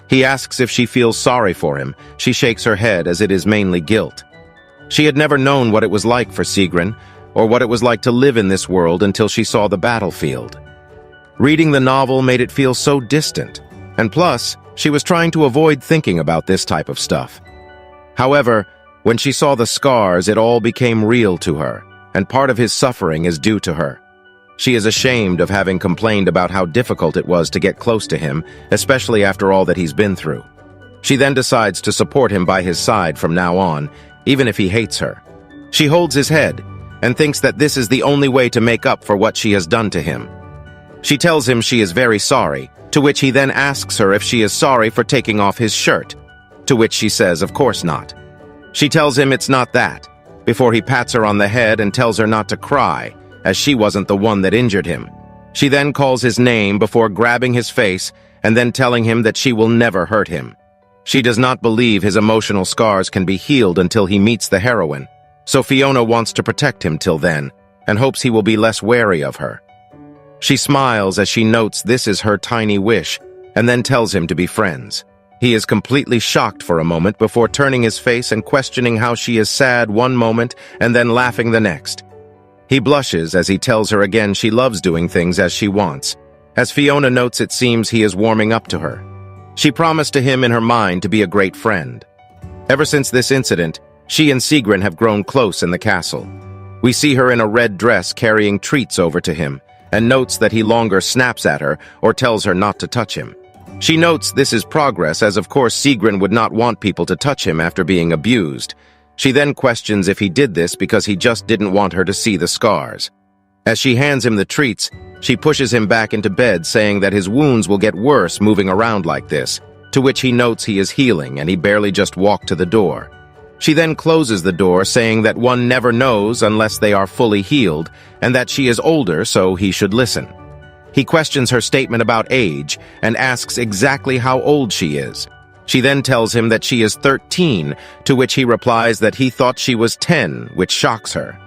He asks if she feels sorry for him. She shakes her head as it is mainly guilt. She had never known what it was like for Sigrun, or what it was like to live in this world until she saw the battlefield. Reading the novel made it feel so distant, and plus, she was trying to avoid thinking about this type of stuff. However, when she saw the scars, it all became real to her, and part of his suffering is due to her. She is ashamed of having complained about how difficult it was to get close to him, especially after all that he's been through. She then decides to support him by his side from now on, even if he hates her. She holds his head and thinks that this is the only way to make up for what she has done to him. She tells him she is very sorry, to which he then asks her if she is sorry for taking off his shirt, to which she says of course not. She tells him it's not that, before he pats her on the head and tells her not to cry, as she wasn't the one that injured him. She then calls his name before grabbing his face and then telling him that she will never hurt him. She does not believe his emotional scars can be healed until he meets the heroine, so Fiona wants to protect him till then, and hopes he will be less wary of her. She smiles as she notes this is her tiny wish, and then tells him to be friends. He is completely shocked for a moment before turning his face and questioning how she is sad one moment and then laughing the next. He blushes as he tells her again she loves doing things as she wants. As Fiona notes, it seems he is warming up to her. She promised to him in her mind to be a great friend. Ever since this incident, she and Sigrun have grown close in the castle. We see her in a red dress carrying treats over to him, and notes that he longer snaps at her or tells her not to touch him. She notes this is progress, as of course Sigrun would not want people to touch him after being abused. She then questions if he did this because he just didn't want her to see the scars. As she hands him the treats, she pushes him back into bed, saying that his wounds will get worse moving around like this, to which he notes he is healing and he barely just walked to the door. She then closes the door, saying that one never knows unless they are fully healed, and that she is older, so he should listen. He questions her statement about age and asks exactly how old she is. She then tells him that she is 13, to which he replies that he thought she was 10, which shocks her.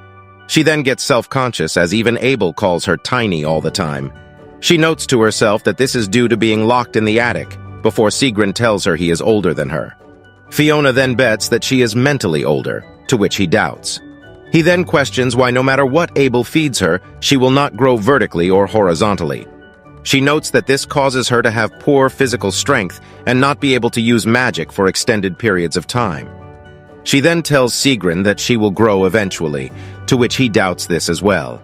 She then gets self-conscious as even Abel calls her tiny all the time. She notes to herself that this is due to being locked in the attic, before Sigrun tells her he is older than her. Fiona then bets that she is mentally older, to which he doubts. He then questions why no matter what Abel feeds her, she will not grow vertically or horizontally. She notes that this causes her to have poor physical strength and not be able to use magic for extended periods of time. She then tells Sigrun that she will grow eventually, to which he doubts this as well.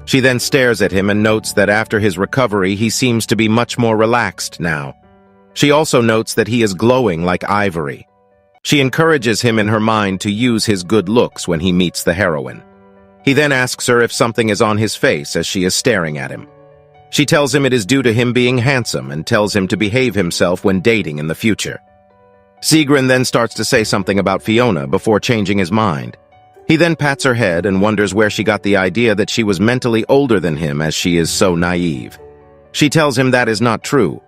She then stares at him and notes that after his recovery he seems to be much more relaxed now. She also notes that he is glowing like ivory. She encourages him in her mind to use his good looks when he meets the heroine. He then asks her if something is on his face as she is staring at him. She tells him it is due to him being handsome and tells him to behave himself when dating in the future. Sigrun then starts to say something about Fiona before changing his mind. He then pats her head and wonders where she got the idea that she was mentally older than him as she is so naive. She tells him that is not true,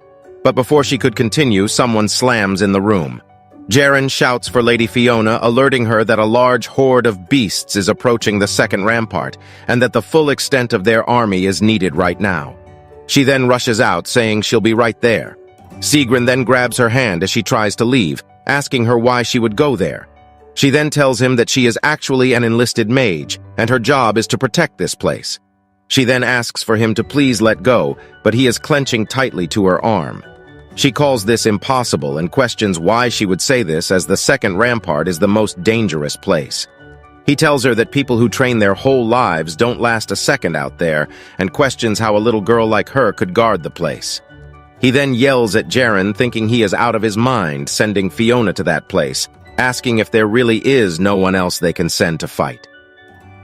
but before she could continue, someone slams in the room. Jaren shouts for Lady Fiona, alerting her that a large horde of beasts is approaching the second rampart, and that the full extent of their army is needed right now. She then rushes out, saying she'll be right there. Sigrun then grabs her hand as she tries to leave, asking her why she would go there. She then tells him that she is actually an enlisted mage, and her job is to protect this place. She then asks for him to please let go, but he is clenching tightly to her arm. She calls this impossible and questions why she would say this, as the second rampart is the most dangerous place. He tells her that people who train their whole lives don't last a second out there, and questions how a little girl like her could guard the place. He then yells at Jaren, thinking he is out of his mind, sending Fiona to that place, asking if there really is no one else they can send to fight.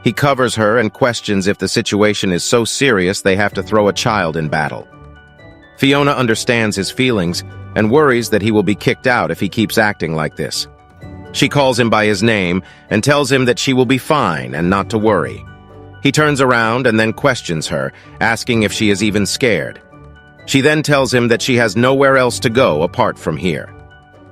He covers her and questions if the situation is so serious they have to throw a child in battle. Fiona understands his feelings and worries that he will be kicked out if he keeps acting like this. She calls him by his name and tells him that she will be fine and not to worry. He turns around and then questions her, asking if she is even scared. She then tells him that she has nowhere else to go apart from here.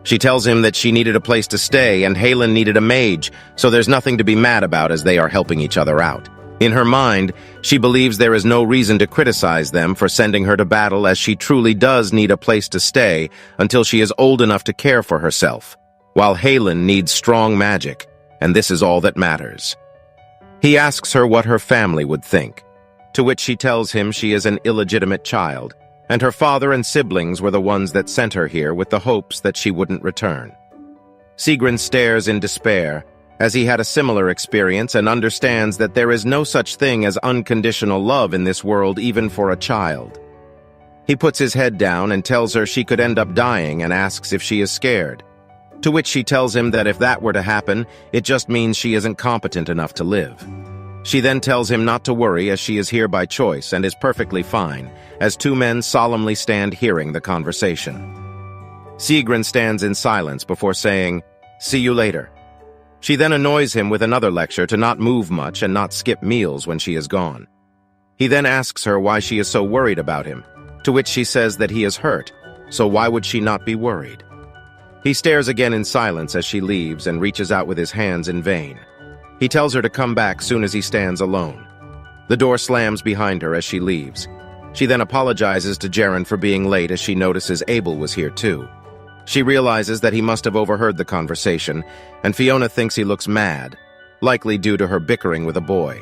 She tells him that she needed a place to stay and Halen needed a mage, so there's nothing to be mad about as they are helping each other out. In her mind, she believes there is no reason to criticize them for sending her to battle, as she truly does need a place to stay until she is old enough to care for herself, while Halen needs strong magic, and this is all that matters. He asks her what her family would think, to which she tells him she is an illegitimate child, and her father and siblings were the ones that sent her here with the hopes that she wouldn't return. Sigrun stares in despair, as he had a similar experience and understands that there is no such thing as unconditional love in this world, even for a child. He puts his head down and tells her she could end up dying and asks if she is scared, to which she tells him that if that were to happen, it just means she isn't competent enough to live. She then tells him not to worry, as she is here by choice and is perfectly fine, as two men solemnly stand hearing the conversation. Sigrun stands in silence before saying, "See you later." She then annoys him with another lecture to not move much and not skip meals when she is gone. He then asks her why she is so worried about him, to which she says that he is hurt, so why would she not be worried? He stares again in silence as she leaves and reaches out with his hands in vain. He tells her to come back soon as he stands alone. The door slams behind her as she leaves. She then apologizes to Jaren for being late, as she notices Abel was here too. She realizes that he must have overheard the conversation, and Fiona thinks he looks mad, likely due to her bickering with a boy.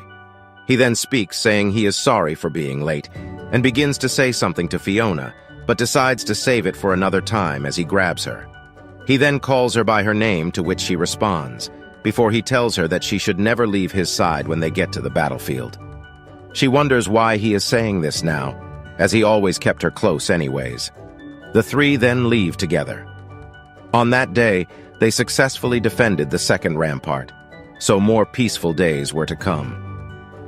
He then speaks, saying he is sorry for being late, and begins to say something to Fiona, but decides to save it for another time as he grabs her. He then calls her by her name, to which she responds, before he tells her that she should never leave his side when they get to the battlefield. She wonders why he is saying this now, as he always kept her close anyways. The three then leave together. On that day, they successfully defended the second rampart, so more peaceful days were to come.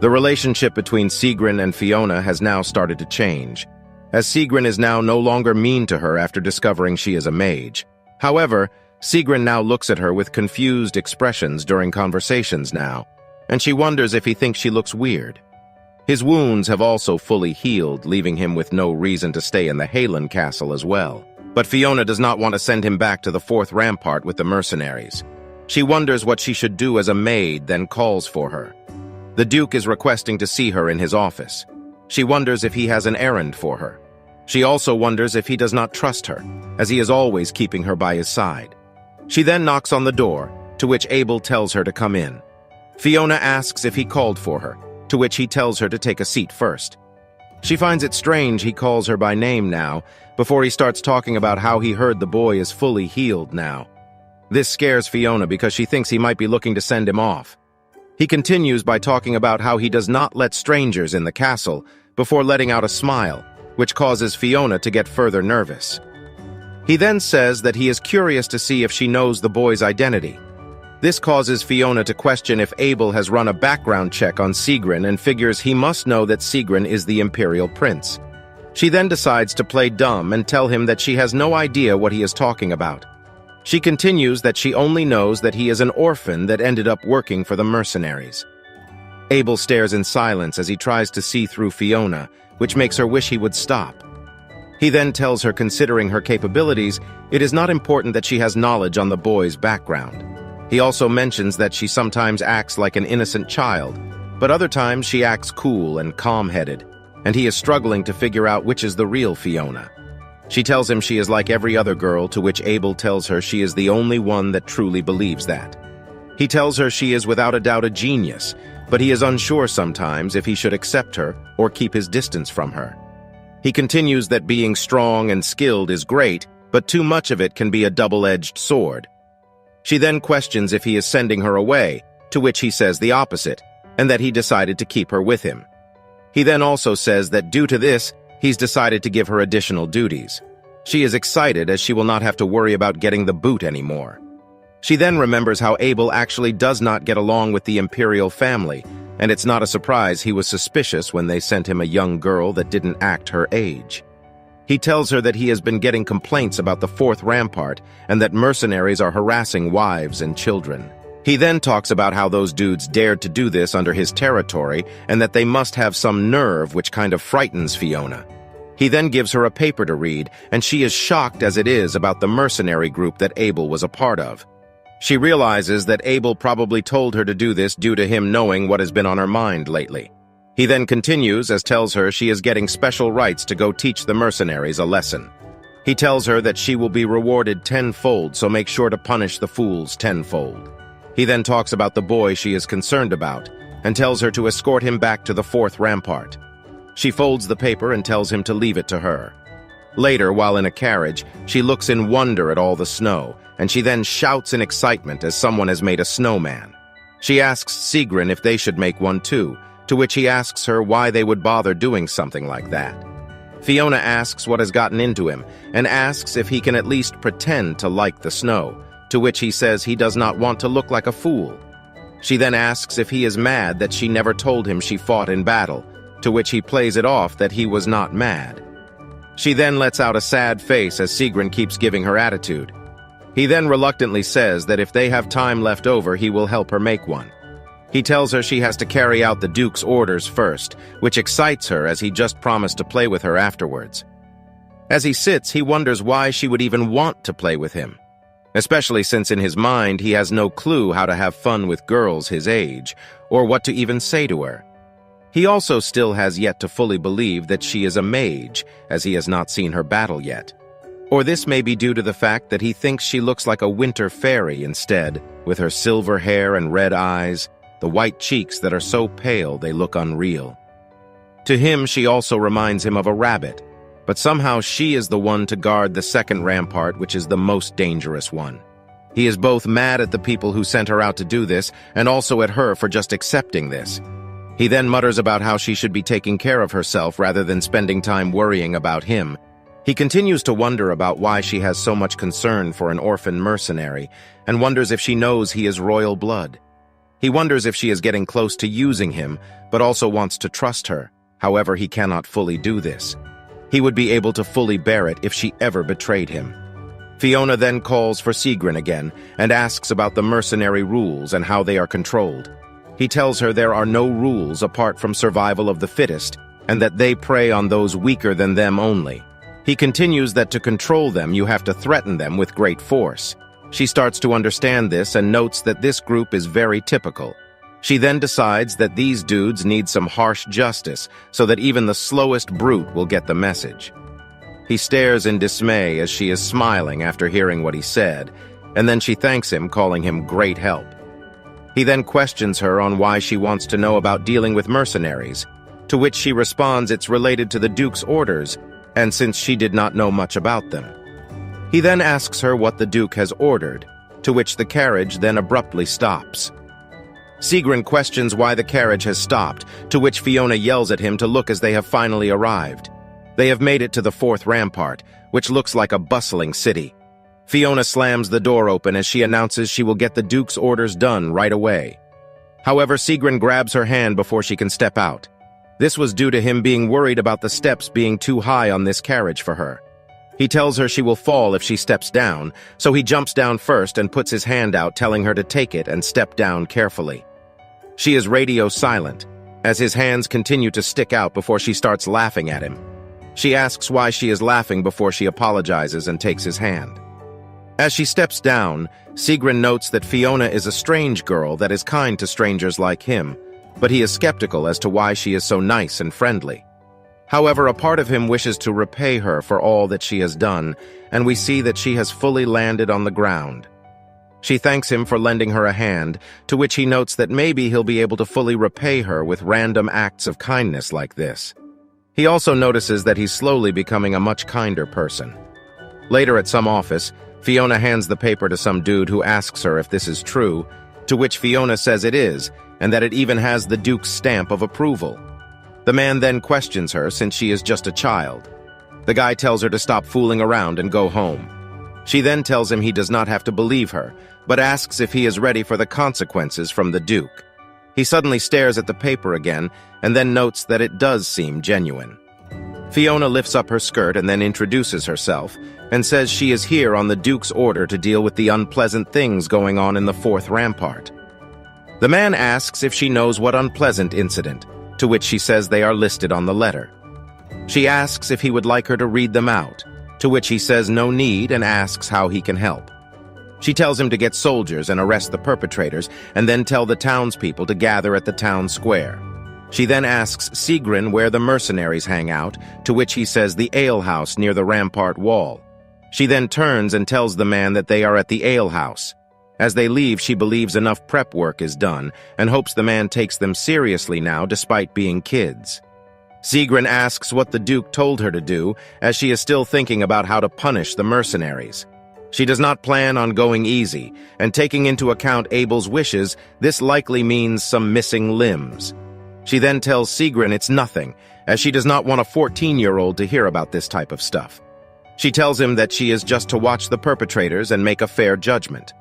The relationship between Sigrun and Fiona has now started to change, as Sigrun is now no longer mean to her after discovering she is a mage. However, Sigrun now looks at her with confused expressions during conversations now, and she wonders if he thinks she looks weird. His wounds have also fully healed, leaving him with no reason to stay in the Halen castle as well. But Fiona does not want to send him back to the fourth rampart with the mercenaries. She wonders what she should do as a maid, then calls for her. The Duke is requesting to see her in his office. She wonders if he has an errand for her. She also wonders if he does not trust her, as he is always keeping her by his side. She then knocks on the door, to which Abel tells her to come in. Fiona asks if he called for her, to which he tells her to take a seat first. She finds it strange he calls her by name now, before he starts talking about how he heard the boy is fully healed now. This scares Fiona because she thinks he might be looking to send him off. He continues by talking about how he does not let strangers in the castle, before letting out a smile, which causes Fiona to get further nervous. He then says that he is curious to see if she knows the boy's identity. This causes Fiona to question if Abel has run a background check on Sigrun and figures he must know that Sigrun is the Imperial Prince. She then decides to play dumb and tell him that she has no idea what he is talking about. She continues that she only knows that he is an orphan that ended up working for the mercenaries. Abel stares in silence as he tries to see through Fiona, which makes her wish he would stop. He then tells her, considering her capabilities, it is not important that she has knowledge on the boy's background. He also mentions that she sometimes acts like an innocent child, but other times she acts cool and calm-headed, and he is struggling to figure out which is the real Fiona. She tells him she is like every other girl, to which Abel tells her she is the only one that truly believes that. He tells her she is without a doubt a genius, but he is unsure sometimes if he should accept her or keep his distance from her. He continues that being strong and skilled is great, but too much of it can be a double-edged sword. She then questions if he is sending her away, to which he says the opposite, and that he decided to keep her with him. He then also says that due to this, he's decided to give her additional duties. She is excited as she will not have to worry about getting the boot anymore. She then remembers how Abel actually does not get along with the Imperial family, and it's not a surprise he was suspicious when they sent him a young girl that didn't act her age. He tells her that he has been getting complaints about the fourth rampart and that mercenaries are harassing wives and children. He then talks about how those dudes dared to do this under his territory and that they must have some nerve, which kind of frightens Fiona. He then gives her a paper to read, and she is shocked as it is about the mercenary group that Abel was a part of. She realizes that Abel probably told her to do this due to him knowing what has been on her mind lately. He then continues as tells her she is getting special rights to go teach the mercenaries a lesson. He tells her that she will be rewarded tenfold, so make sure to punish the fools tenfold. He then talks about the boy she is concerned about and tells her to escort him back to the fourth rampart. She folds the paper and tells him to leave it to her. Later, while in a carriage, she looks in wonder at all the snow, and she then shouts in excitement as someone has made a snowman. She asks Sigrun if they should make one too, to which he asks her why they would bother doing something like that. Fiona asks what has gotten into him, and asks if he can at least pretend to like the snow, to which he says he does not want to look like a fool. She then asks if he is mad that she never told him she fought in battle, to which he plays it off that he was not mad. She then lets out a sad face as Sigrun keeps giving her attitude. He then reluctantly says that if they have time left over, he will help her make one. He tells her she has to carry out the Duke's orders first, which excites her as he just promised to play with her afterwards. As he sits, he wonders why she would even want to play with him, especially since in his mind he has no clue how to have fun with girls his age, or what to even say to her. He also still has yet to fully believe that she is a mage, as he has not seen her battle yet. Or this may be due to the fact that he thinks she looks like a winter fairy instead, with her silver hair and red eyes, the white cheeks that are so pale they look unreal. To him, she also reminds him of a rabbit, but somehow she is the one to guard the second rampart, which is the most dangerous one. He is both mad at the people who sent her out to do this, and also at her for just accepting this. He then mutters about how she should be taking care of herself rather than spending time worrying about him. He continues to wonder about why she has so much concern for an orphan mercenary, and wonders if she knows he is royal blood. He wonders if she is getting close to using him, but also wants to trust her. However, he cannot fully do this. He would be able to fully bear it if she ever betrayed him. Fiona then calls for Sigrun again and asks about the mercenary rules and how they are controlled. He tells her there are no rules apart from survival of the fittest, and that they prey on those weaker than them only. He continues that to control them, you have to threaten them with great force. She starts to understand this and notes that this group is very typical. She then decides that these dudes need some harsh justice so that even the slowest brute will get the message. He stares in dismay as she is smiling after hearing what he said, and then she thanks him, calling him great help. He then questions her on why she wants to know about dealing with mercenaries, to which she responds it's related to the Duke's orders, and since she did not know much about them. He then asks her what the Duke has ordered, to which the carriage then abruptly stops. Sigrun questions why the carriage has stopped, to which Fiona yells at him to look as they have finally arrived. They have made it to the fourth rampart, which looks like a bustling city. Fiona slams the door open as she announces she will get the Duke's orders done right away. However, Sigrun grabs her hand before she can step out. This was due to him being worried about the steps being too high on this carriage for her. He tells her she will fall if she steps down, so he jumps down first and puts his hand out, telling her to take it and step down carefully. She is radio silent, as his hands continue to stick out before she starts laughing at him. She asks why she is laughing before she apologizes and takes his hand. As she steps down, Sigrun notes that Fiona is a strange girl that is kind to strangers like him, but he is skeptical as to why she is so nice and friendly. However, a part of him wishes to repay her for all that she has done, and we see that she has fully landed on the ground. She thanks him for lending her a hand, to which he notes that maybe he'll be able to fully repay her with random acts of kindness like this. He also notices that he's slowly becoming a much kinder person. Later at some office, Fiona hands the paper to some dude who asks her if this is true, to which Fiona says it is, and that it even has the Duke's stamp of approval. The man then questions her since she is just a child. The guy tells her to stop fooling around and go home. She then tells him he does not have to believe her, but asks if he is ready for the consequences from the Duke. He suddenly stares at the paper again, and then notes that it does seem genuine. Fiona lifts up her skirt and then introduces herself, and says she is here on the Duke's order to deal with the unpleasant things going on in the fourth rampart. The man asks if she knows what unpleasant incident, to which she says they are listed on the letter. She asks if he would like her to read them out, to which he says no need and asks how he can help. She tells him to get soldiers and arrest the perpetrators, and then tell the townspeople to gather at the town square. She then asks Sigrun where the mercenaries hang out, to which he says the alehouse near the rampart wall. She then turns and tells the man that they are at the alehouse. As they leave, she believes enough prep work is done, and hopes the man takes them seriously now despite being kids. Sigrun asks what the Duke told her to do, as she is still thinking about how to punish the mercenaries. She does not plan on going easy, and taking into account Abel's wishes, this likely means some missing limbs. She then tells Sigrun it's nothing, as she does not want a 14-year-old to hear about this type of stuff. She tells him that she is just to watch the perpetrators and make a fair judgment.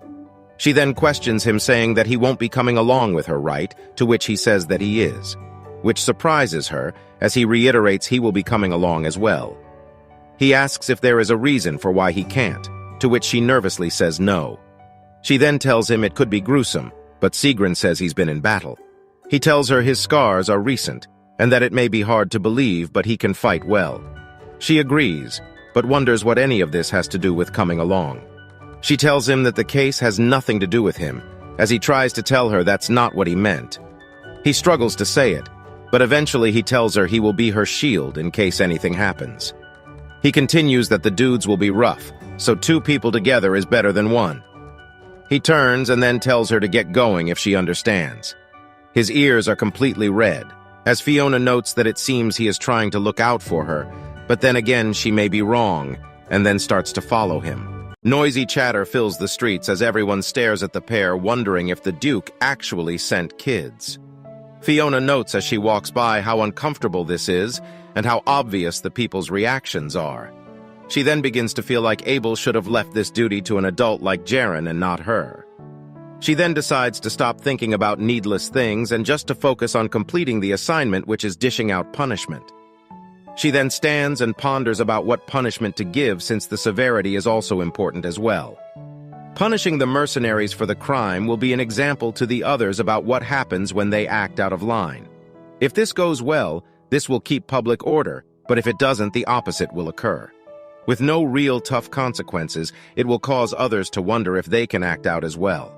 She then questions him, saying that he won't be coming along with her, right? To which he says that he is, which surprises her, as he reiterates he will be coming along as well. He asks if there is a reason for why he can't, to which she nervously says no. She then tells him it could be gruesome, but Sigrun says he's been in battle. He tells her his scars are recent, and that it may be hard to believe, but he can fight well. She agrees, but wonders what any of this has to do with coming along. She tells him that the case has nothing to do with him, as he tries to tell her that's not what he meant. He struggles to say it, but eventually he tells her he will be her shield in case anything happens. He continues that the dudes will be rough, so 2 people together is better than 1. He turns and then tells her to get going if she understands. His ears are completely red, as Fiona notes that it seems he is trying to look out for her, but then again she may be wrong, and then starts to follow him. Noisy chatter fills the streets as everyone stares at the pair, wondering if the Duke actually sent kids. Fiona notes as she walks by how uncomfortable this is, and how obvious the people's reactions are. She then begins to feel like Abel should have left this duty to an adult like Jaren and not her. She then decides to stop thinking about needless things and just to focus on completing the assignment, which is dishing out punishment. She then stands and ponders about what punishment to give, since the severity is also important as well. Punishing the mercenaries for the crime will be an example to the others about what happens when they act out of line. If this goes well, this will keep public order, but if it doesn't, the opposite will occur. With no real tough consequences, it will cause others to wonder if they can act out as well.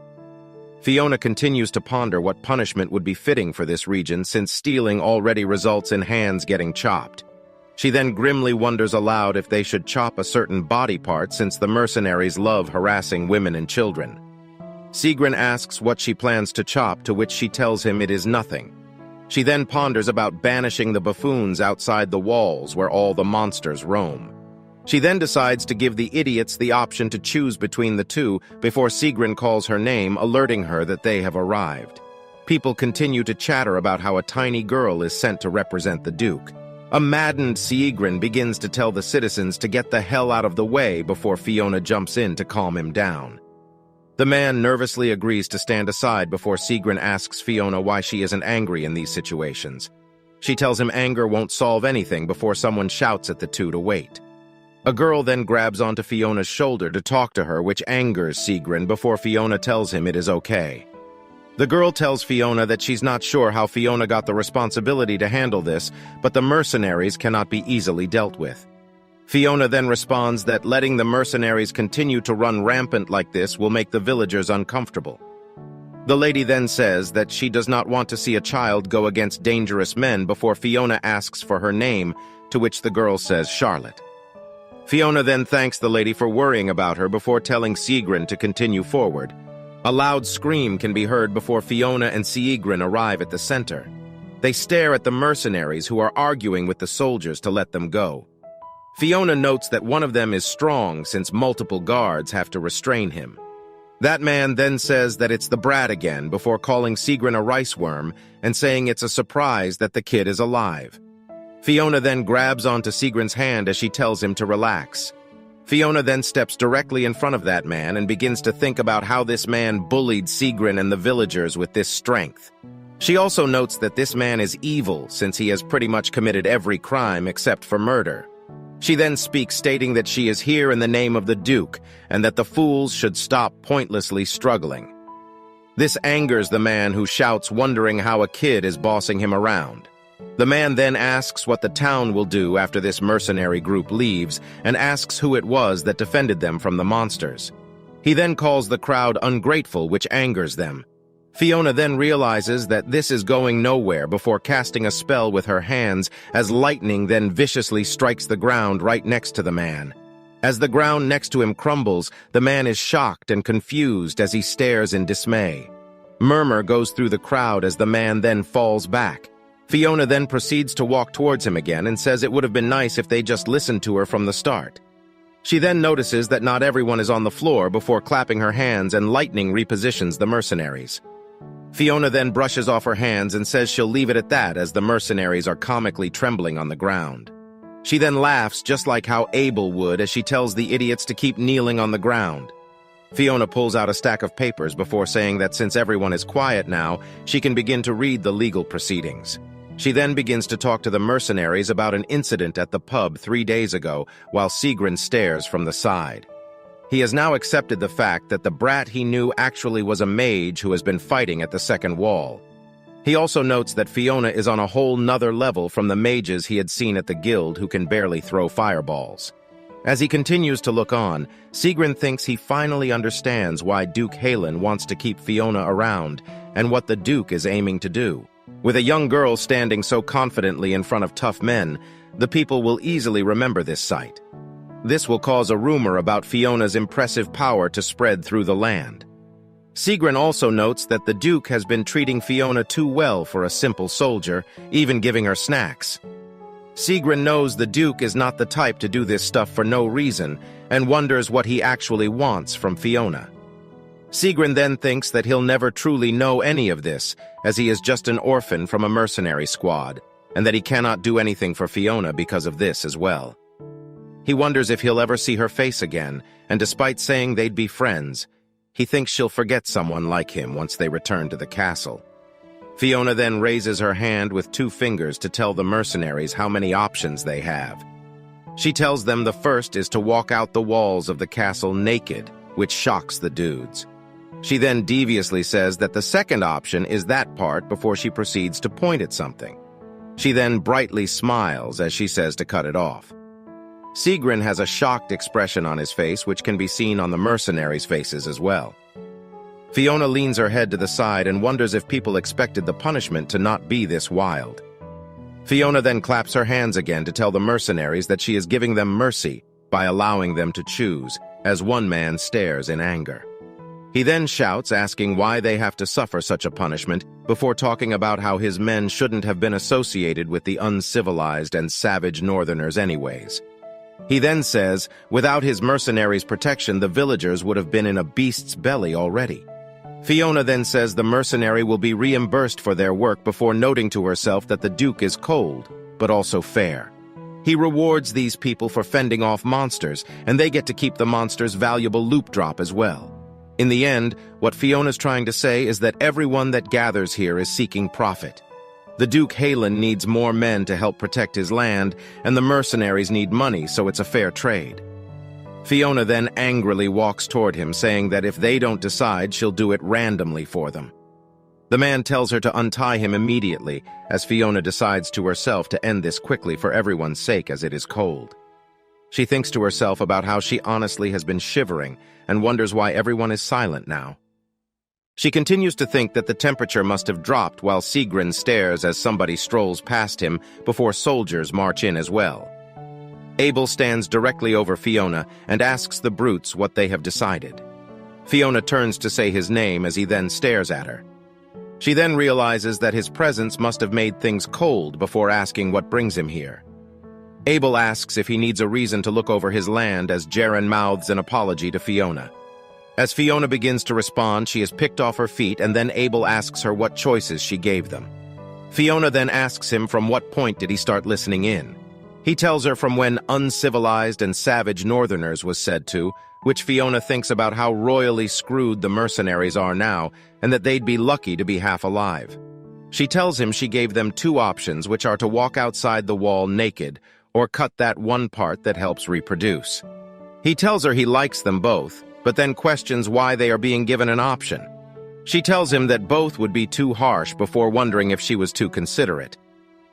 Fiona continues to ponder what punishment would be fitting for this region, since stealing already results in hands getting chopped. She then grimly wonders aloud if they should chop a certain body part, since the mercenaries love harassing women and children. Sigrun asks what she plans to chop, to which she tells him it is nothing. She then ponders about banishing the buffoons outside the walls where all the monsters roam. She then decides to give the idiots the option to choose between the two before Sigrun calls her name, alerting her that they have arrived. People continue to chatter about how a tiny girl is sent to represent the Duke. A maddened Sigrun begins to tell the citizens to get the hell out of the way before Fiona jumps in to calm him down. The man nervously agrees to stand aside before Sigrun asks Fiona why she isn't angry in these situations. She tells him anger won't solve anything before someone shouts at the two to wait. A girl then grabs onto Fiona's shoulder to talk to her, which angers Sigrun before Fiona tells him it is okay. The girl tells Fiona that she's not sure how Fiona got the responsibility to handle this, but the mercenaries cannot be easily dealt with. Fiona then responds that letting the mercenaries continue to run rampant like this will make the villagers uncomfortable. The lady then says that she does not want to see a child go against dangerous men before Fiona asks for her name, to which the girl says Charlotte. Fiona then thanks the lady for worrying about her before telling Sigrun to continue forward. A loud scream can be heard before Fiona and Sigrun arrive at the center. They stare at the mercenaries who are arguing with the soldiers to let them go. Fiona notes that one of them is strong since multiple guards have to restrain him. That man then says that it's the brat again before calling Sigrun a rice worm and saying it's a surprise that the kid is alive. Fiona then grabs onto Sigrun's hand as she tells him to relax. Fiona then steps directly in front of that man and begins to think about how this man bullied Sigrun and the villagers with this strength. She also notes that this man is evil since he has pretty much committed every crime except for murder. She then speaks, stating that she is here in the name of the Duke and that the fools should stop pointlessly struggling. This angers the man, who shouts, wondering how a kid is bossing him around. The man then asks what the town will do after this mercenary group leaves and asks who it was that defended them from the monsters. He then calls the crowd ungrateful, which angers them. Fiona then realizes that this is going nowhere before casting a spell with her hands as lightning then viciously strikes the ground right next to the man. As the ground next to him crumbles, the man is shocked and confused as he stares in dismay. Murmur goes through the crowd as the man then falls back. Fiona then proceeds to walk towards him again and says it would have been nice if they just listened to her from the start. She then notices that not everyone is on the floor before clapping her hands, and lightning repositions the mercenaries. Fiona then brushes off her hands and says she'll leave it at that as the mercenaries are comically trembling on the ground. She then laughs just like how Abel would as she tells the idiots to keep kneeling on the ground. Fiona pulls out a stack of papers before saying that since everyone is quiet now, she can begin to read the legal proceedings. She then begins to talk to the mercenaries about an incident at the pub 3 days ago while Sigrun stares from the side. He has now accepted the fact that the brat he knew actually was a mage who has been fighting at the second wall. He also notes that Fiona is on a whole nother level from the mages he had seen at the guild who can barely throw fireballs. As he continues to look on, Sigrun thinks he finally understands why Duke Halen wants to keep Fiona around and what the Duke is aiming to do. With a young girl standing so confidently in front of tough men, the people will easily remember this sight. This will cause a rumor about Fiona's impressive power to spread through the land. Sigrun also notes that the Duke has been treating Fiona too well for a simple soldier, even giving her snacks. Sigrun knows the Duke is not the type to do this stuff for no reason, and wonders what he actually wants from Fiona. Sigrun then thinks that he'll never truly know any of this, as he is just an orphan from a mercenary squad, and that he cannot do anything for Fiona because of this as well. He wonders if he'll ever see her face again, and despite saying they'd be friends, he thinks she'll forget someone like him once they return to the castle. Fiona then raises her hand with 2 fingers to tell the mercenaries how many options they have. She tells them the first is to walk out the walls of the castle naked, which shocks the dudes. She then deviously says that the second option is that part before she proceeds to point at something. She then brightly smiles as she says to cut it off. Sigrun has a shocked expression on his face, which can be seen on the mercenaries' faces as well. Fiona leans her head to the side and wonders if people expected the punishment to not be this wild. Fiona then claps her hands again to tell the mercenaries that she is giving them mercy by allowing them to choose, as one man stares in anger. He then shouts, asking why they have to suffer such a punishment, before talking about how his men shouldn't have been associated with the uncivilized and savage northerners anyways. He then says, without his mercenaries' protection, the villagers would have been in a beast's belly already. Fiona then says the mercenary will be reimbursed for their work before noting to herself that the Duke is cold, but also fair. He rewards these people for fending off monsters, and they get to keep the monster's valuable loop drop as well. In the end, what Fiona's trying to say is that everyone that gathers here is seeking profit. The Duke Halen needs more men to help protect his land, and the mercenaries need money, so it's a fair trade. Fiona then angrily walks toward him, saying that if they don't decide, she'll do it randomly for them. The man tells her to untie him immediately, as Fiona decides to herself to end this quickly for everyone's sake as it is cold. She thinks to herself about how she honestly has been shivering and wonders why everyone is silent now. She continues to think that the temperature must have dropped while Sigrun stares as somebody strolls past him before soldiers march in as well. Abel stands directly over Fiona and asks the brutes what they have decided. Fiona turns to say his name as he then stares at her. She then realizes that his presence must have made things cold before asking what brings him here. Abel asks if he needs a reason to look over his land as Jaren mouths an apology to Fiona. As Fiona begins to respond, she is picked off her feet, and then Abel asks her what choices she gave them. Fiona then asks him from what point did he start listening in. He tells her from when uncivilized and savage northerners was said to, which Fiona thinks about how royally screwed the mercenaries are now, and that they'd be lucky to be half alive. She tells him she gave them 2 options, which are to walk outside the wall naked, or cut that one part that helps reproduce. He tells her he likes them both, but then questions why they are being given an option. She tells him that both would be too harsh before wondering if she was too considerate.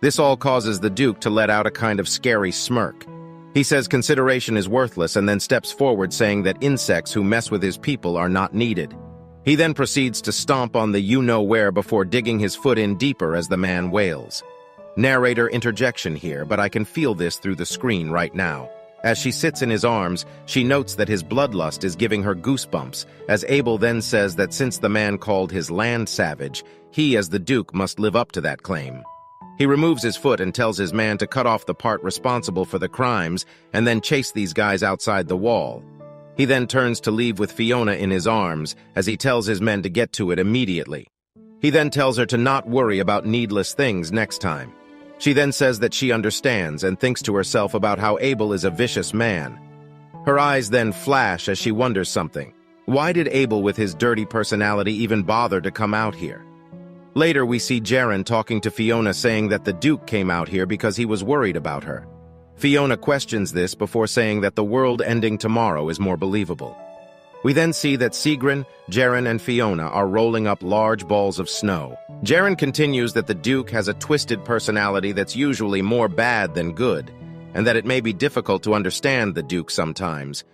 This all causes the Duke to let out a kind of scary smirk. He says consideration is worthless and then steps forward saying that insects who mess with his people are not needed. He then proceeds to stomp on the you-know-where before digging his foot in deeper as the man wails. Narrator interjection here, but I can feel this through the screen right now. As she sits in his arms, she notes that his bloodlust is giving her goosebumps, as Abel then says that since the man called his land savage, he as the Duke must live up to that claim. He removes his foot and tells his man to cut off the part responsible for the crimes and then chase these guys outside the wall. He then turns to leave with Fiona in his arms as he tells his men to get to it immediately. He then tells her to not worry about needless things next time. She then says that she understands and thinks to herself about how Abel is a vicious man. Her eyes then flash as she wonders something. Why did Abel with his dirty personality even bother to come out here? Later we see Jaren talking to Fiona saying that the Duke came out here because he was worried about her. Fiona questions this before saying that the world ending tomorrow is more believable. We then see that Sigrun, Jaren, and Fiona are rolling up large balls of snow. Jaren continues that the Duke has a twisted personality that's usually more bad than good, and that it may be difficult to understand the Duke sometimes.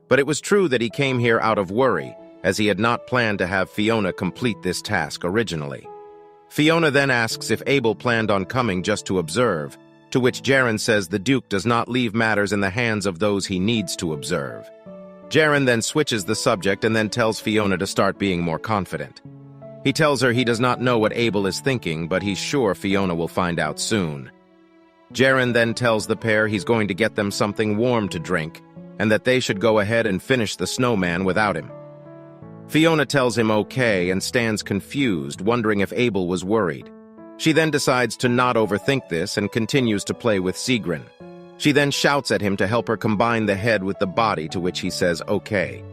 But it was true that he came here out of worry, as he had not planned to have Fiona complete this task originally. Fiona then asks if Abel planned on coming just to observe, to which Jaren says the Duke does not leave matters in the hands of those he needs to observe. Jaren then switches the subject and then tells Fiona to start being more confident. He tells her he does not know what Abel is thinking, but he's sure Fiona will find out soon. Jaren then tells the pair he's going to get them something warm to drink, and that they should go ahead and finish the snowman without him. Fiona tells him okay and stands confused, wondering if Abel was worried. She then decides to not overthink this and continues to play with Sigrun. She then shouts at him to help her combine the head with the body, to which he says okay.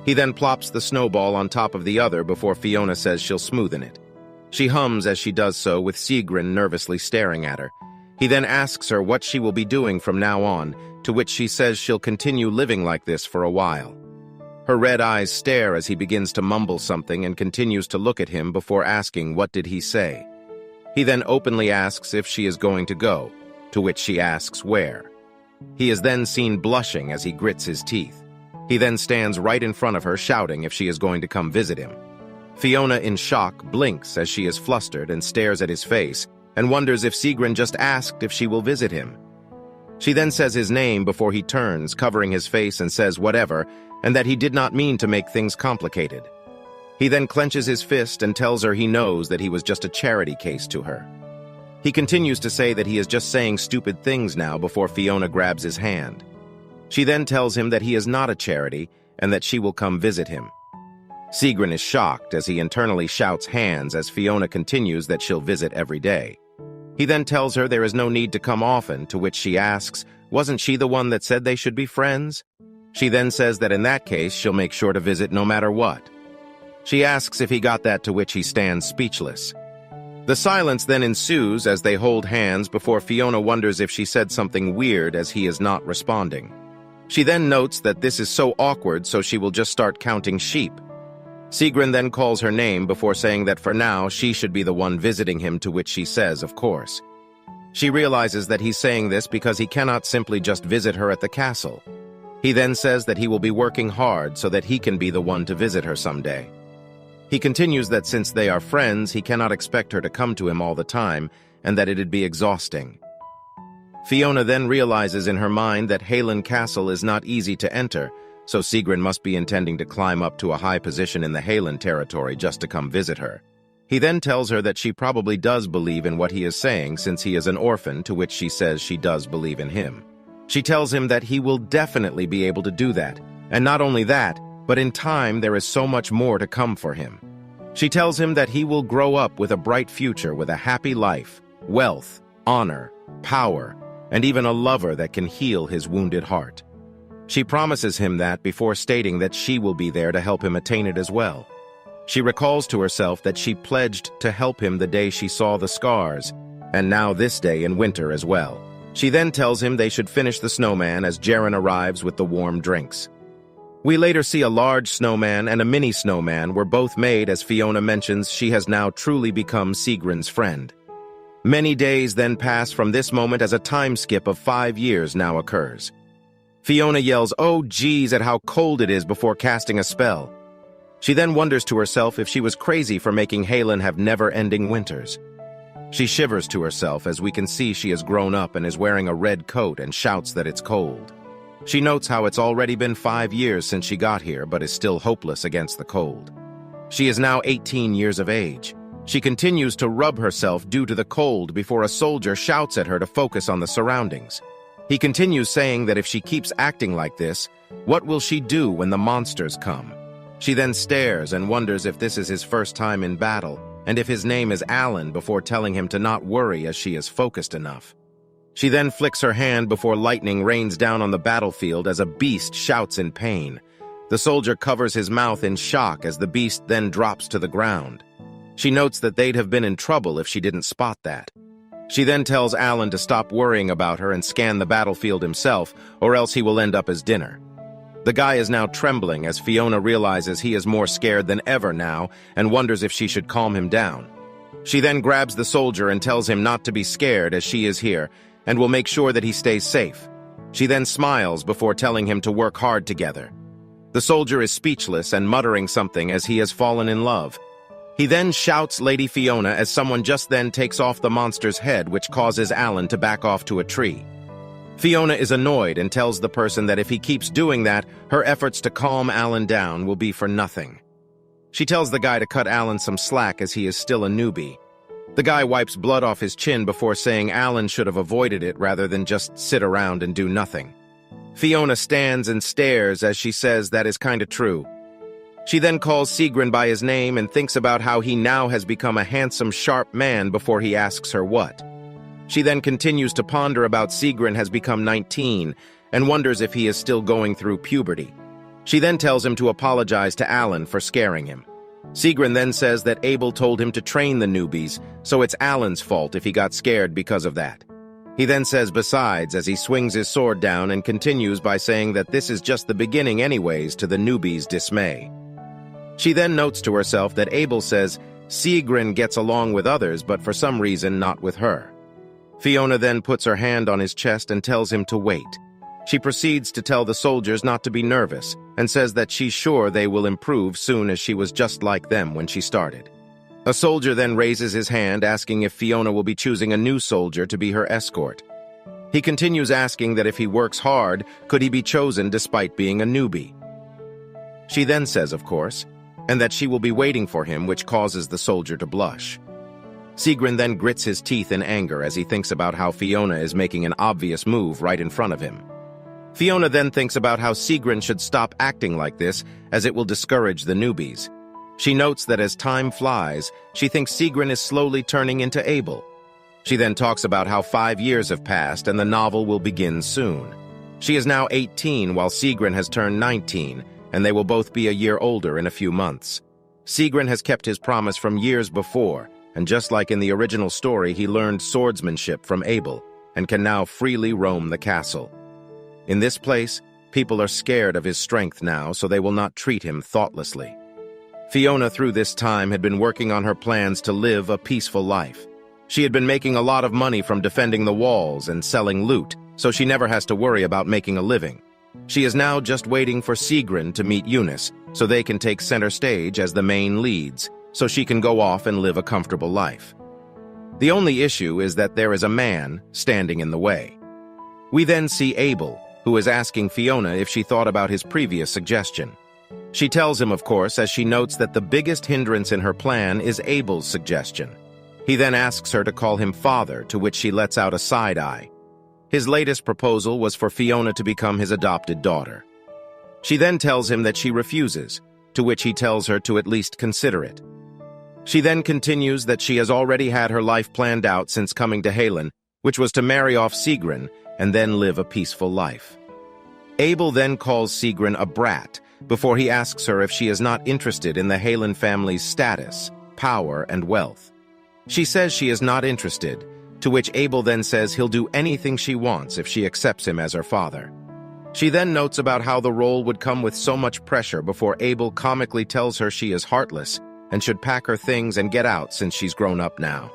He then plops the snowball on top of the other before Fiona says she'll smoothen it. She hums as she does so, with Sigrun nervously staring at her. He then asks her what she will be doing from now on, to which she says she'll continue living like this for a while. Her red eyes stare as he begins to mumble something and continues to look at him before asking what did he say. He then openly asks if she is going to go, to which she asks where. He is then seen blushing as he grits his teeth. He then stands right in front of her shouting if she is going to come visit him. Fiona, in shock, blinks as she is flustered and stares at his face and wonders if Sigrun just asked if she will visit him. She then says his name before he turns, covering his face, and says whatever, and that he did not mean to make things complicated. He then clenches his fist and tells her he knows that he was just a charity case to her. He continues to say that he is just saying stupid things now before Fiona grabs his hand. She then tells him that he is not a charity and that she will come visit him. Sigrun is shocked as he internally shouts hands as Fiona continues that she'll visit every day. He then tells her there is no need to come often, to which she asks, wasn't she the one that said they should be friends? She then says that in that case she'll make sure to visit no matter what. She asks if he got that, to which he stands speechless. The silence then ensues as they hold hands before Fiona wonders if she said something weird as he is not responding. She then notes that this is so awkward, so she will just start counting sheep. Sigrun then calls her name before saying that for now she should be the one visiting him, to which she says, of course. She realizes that he's saying this because he cannot simply just visit her at the castle. He then says that he will be working hard so that he can be the one to visit her someday. He continues that since they are friends, he cannot expect her to come to him all the time, and that it'd be exhausting. Fiona then realizes in her mind that Halen Castle is not easy to enter, so Sigrun must be intending to climb up to a high position in the Halen territory just to come visit her. He then tells her that she probably does believe in what he is saying since he is an orphan, to which she says she does believe in him. She tells him that he will definitely be able to do that, and not only that, but in time there is so much more to come for him. She tells him that he will grow up with a bright future with a happy life, wealth, honor, power, and even a lover that can heal his wounded heart. She promises him that before stating that she will be there to help him attain it as well. She recalls to herself that she pledged to help him the day she saw the scars, and now this day in winter as well. She then tells him they should finish the snowman as Jaren arrives with the warm drinks. We later see a large snowman and a mini snowman were both made as Fiona mentions she has now truly become Sigrun's friend. Many days then pass from this moment as a time skip of 5 years now occurs. Fiona yells, "Oh geez," at how cold it is before casting a spell. She then wonders to herself if she was crazy for making Halen have never-ending winters. She shivers to herself as we can see she has grown up and is wearing a red coat and shouts that it's cold. She notes how it's already been 5 years since she got here but is still hopeless against the cold. She is now 18 years of age. She continues to rub herself due to the cold before a soldier shouts at her to focus on the surroundings. He continues saying that if she keeps acting like this, what will she do when the monsters come? She then stares and wonders if this is his first time in battle, and if his name is Alan before telling him to not worry as she is focused enough. She then flicks her hand before lightning rains down on the battlefield as a beast shouts in pain. The soldier covers his mouth in shock as the beast then drops to the ground. She notes that they'd have been in trouble if she didn't spot that. She then tells Alan to stop worrying about her and scan the battlefield himself, or else he will end up as dinner. The guy is now trembling as Fiona realizes he is more scared than ever now and wonders if she should calm him down. She then grabs the soldier and tells him not to be scared as she is here and will make sure that he stays safe. She then smiles before telling him to work hard together. The soldier is speechless and muttering something as he has fallen in love. He then shouts Lady Fiona as someone just then takes off the monster's head, which causes Alan to back off to a tree. Fiona is annoyed and tells the person that if he keeps doing that, her efforts to calm Alan down will be for nothing. She tells the guy to cut Alan some slack as he is still a newbie. The guy wipes blood off his chin before saying Alan should have avoided it rather than just sit around and do nothing. Fiona stands and stares as she says that is kinda true. She then calls Sigrun by his name and thinks about how he now has become a handsome, sharp man before he asks her what. She then continues to ponder about Sigrun has become 19 and wonders if he is still going through puberty. She then tells him to apologize to Alan for scaring him. Sigrun then says that Abel told him to train the newbies, so it's Alan's fault if he got scared because of that. He then says besides as he swings his sword down and continues by saying that this is just the beginning anyways to the newbies' dismay. She then notes to herself that Abel says Sigrun gets along with others but for some reason not with her. Fiona then puts her hand on his chest and tells him to wait. She proceeds to tell the soldiers not to be nervous and says that she's sure they will improve soon as she was just like them when she started. A soldier then raises his hand asking if Fiona will be choosing a new soldier to be her escort. He continues asking that if he works hard, could he be chosen despite being a newbie. She then says, of course, and that she will be waiting for him, which causes the soldier to blush. Sigrun then grits his teeth in anger as he thinks about how Fiona is making an obvious move right in front of him. Fiona then thinks about how Sigrun should stop acting like this as it will discourage the newbies. She notes that as time flies, she thinks Sigrun is slowly turning into Abel. She then talks about how 5 years have passed and the novel will begin soon. She is now 18 while Sigrun has turned 19, and they will both be a year older in a few months. Sigrun has kept his promise from years before, and just like in the original story, he learned swordsmanship from Abel and can now freely roam the castle. In this place, people are scared of his strength now, so they will not treat him thoughtlessly. Fiona through this time had been working on her plans to live a peaceful life. She had been making a lot of money from defending the walls and selling loot, so she never has to worry about making a living. She is now just waiting for Sigrun to meet Eunice, so they can take center stage as the main leads, so she can go off and live a comfortable life. The only issue is that there is a man standing in the way. We then see Abel, who is asking Fiona if she thought about his previous suggestion. She tells him, of course, as she notes that the biggest hindrance in her plan is Abel's suggestion. He then asks her to call him father, to which she lets out a side eye. His latest proposal was for Fiona to become his adopted daughter. She then tells him that she refuses, to which he tells her to at least consider it. She then continues that she has already had her life planned out since coming to Halen, which was to marry off Sigrun and then live a peaceful life. Abel then calls Sigrun a brat before he asks her if she is not interested in the Halen family's status, power, and wealth. She says she is not interested, to which Abel then says he'll do anything she wants if she accepts him as her father. She then notes about how the role would come with so much pressure before Abel comically tells her she is heartless and should pack her things and get out since she's grown up now.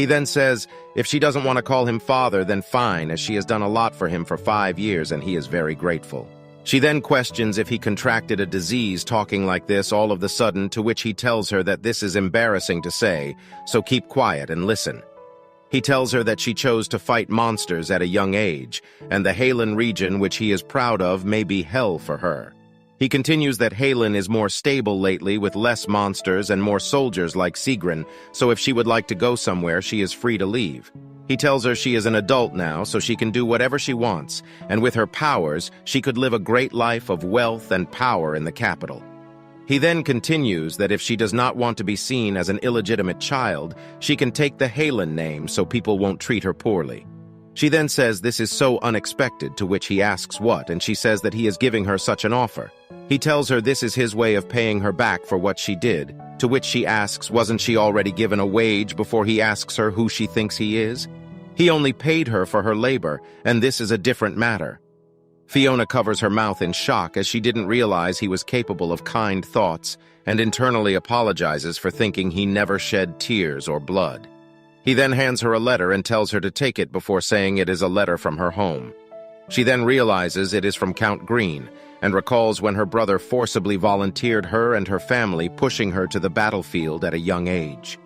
He then says if she doesn't want to call him father, then fine, as she has done a lot for him for 5 years and he is very grateful. She then questions if he contracted a disease talking like this all of the sudden, to which he tells her that this is embarrassing to say, so keep quiet and listen. He tells her that she chose to fight monsters at a young age, and the Halen region, which he is proud of, may be hell for her. He continues that Halen is more stable lately with less monsters and more soldiers like Sigrun, so if she would like to go somewhere, she is free to leave. He tells her she is an adult now, so she can do whatever she wants, and with her powers, she could live a great life of wealth and power in the capital. He then continues that if she does not want to be seen as an illegitimate child, she can take the Halen name so people won't treat her poorly. She then says this is so unexpected, to which he asks what, and she says that he is giving her such an offer. He tells her this is his way of paying her back for what she did, to which she asks wasn't she already given a wage, before he asks her who she thinks he is. He only paid her for her labor, and this is a different matter. Fiona covers her mouth in shock as she didn't realize he was capable of kind thoughts, and internally apologizes for thinking he never shed tears or blood. He then hands her a letter and tells her to take it before saying it is a letter from her home. She then realizes it is from Count Green, and recalls when her brother forcibly volunteered her and her family, pushing her to the battlefield at a young age.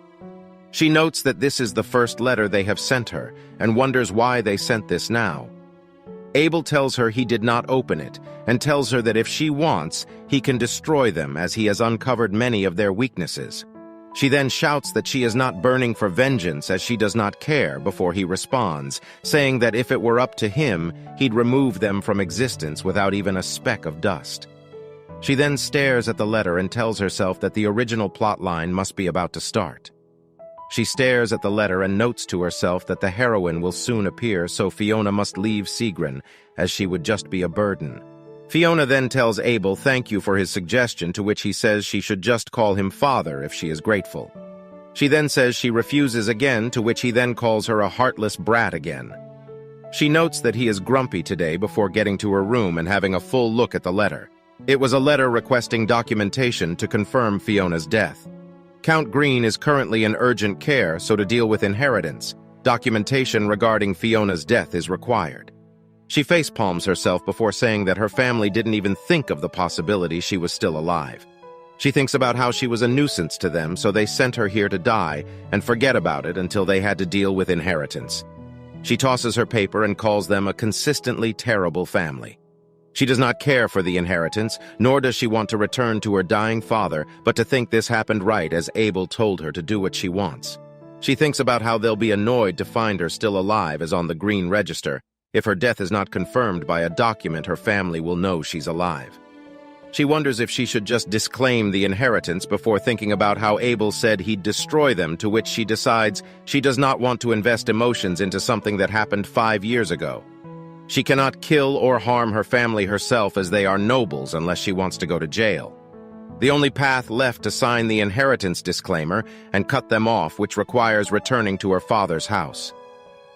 She notes that this is the first letter they have sent her, and wonders why they sent this now. Abel tells her he did not open it, and tells her that if she wants, he can destroy them, as he has uncovered many of their weaknesses. She then shouts that she is not burning for vengeance, as she does not care, before he responds, saying that if it were up to him, he'd remove them from existence without even a speck of dust. She then stares at the letter and tells herself that the original plotline must be about to start. She stares at the letter and notes to herself that the heroine will soon appear, so Fiona must leave Sigrun, as she would just be a burden. Fiona then tells Abel thank you for his suggestion, to which he says she should just call him father if she is grateful. She then says she refuses again, to which he then calls her a heartless brat again. She notes that he is grumpy today before getting to her room and having a full look at the letter. It was a letter requesting documentation to confirm Fiona's death. Count Green is currently in urgent care, so to deal with inheritance, documentation regarding Fiona's death is required. She facepalms herself before saying that her family didn't even think of the possibility she was still alive. She thinks about how she was a nuisance to them, so they sent her here to die and forget about it until they had to deal with inheritance. She tosses her paper and calls them a consistently terrible family. She does not care for the inheritance, nor does she want to return to her dying father, but to think this happened right, as Abel told her to do what she wants. She thinks about how they'll be annoyed to find her still alive as on the green register. If her death is not confirmed by a document, her family will know she's alive. She wonders if she should just disclaim the inheritance before thinking about how Abel said he'd destroy them, to which she decides she does not want to invest emotions into something that happened 5 years ago. She cannot kill or harm her family herself, as they are nobles, unless she wants to go to jail. The only path left to sign the inheritance disclaimer and cut them off, which requires returning to her father's house.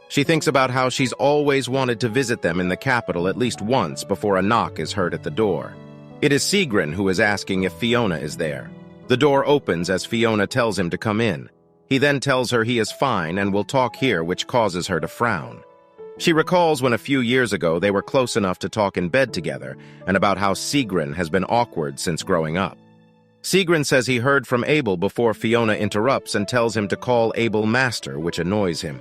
She thinks about how she's always wanted to visit them in the capital at least once before a knock is heard at the door. It is Sigrun who is asking if Fiona is there. The door opens as Fiona tells him to come in. He then tells her he is fine and will talk here, which causes her to frown. She recalls when a few years ago they were close enough to talk in bed together, and about how Sigrun has been awkward since growing up. Sigrun says he heard from Abel before Fiona interrupts and tells him to call Abel master, which annoys him.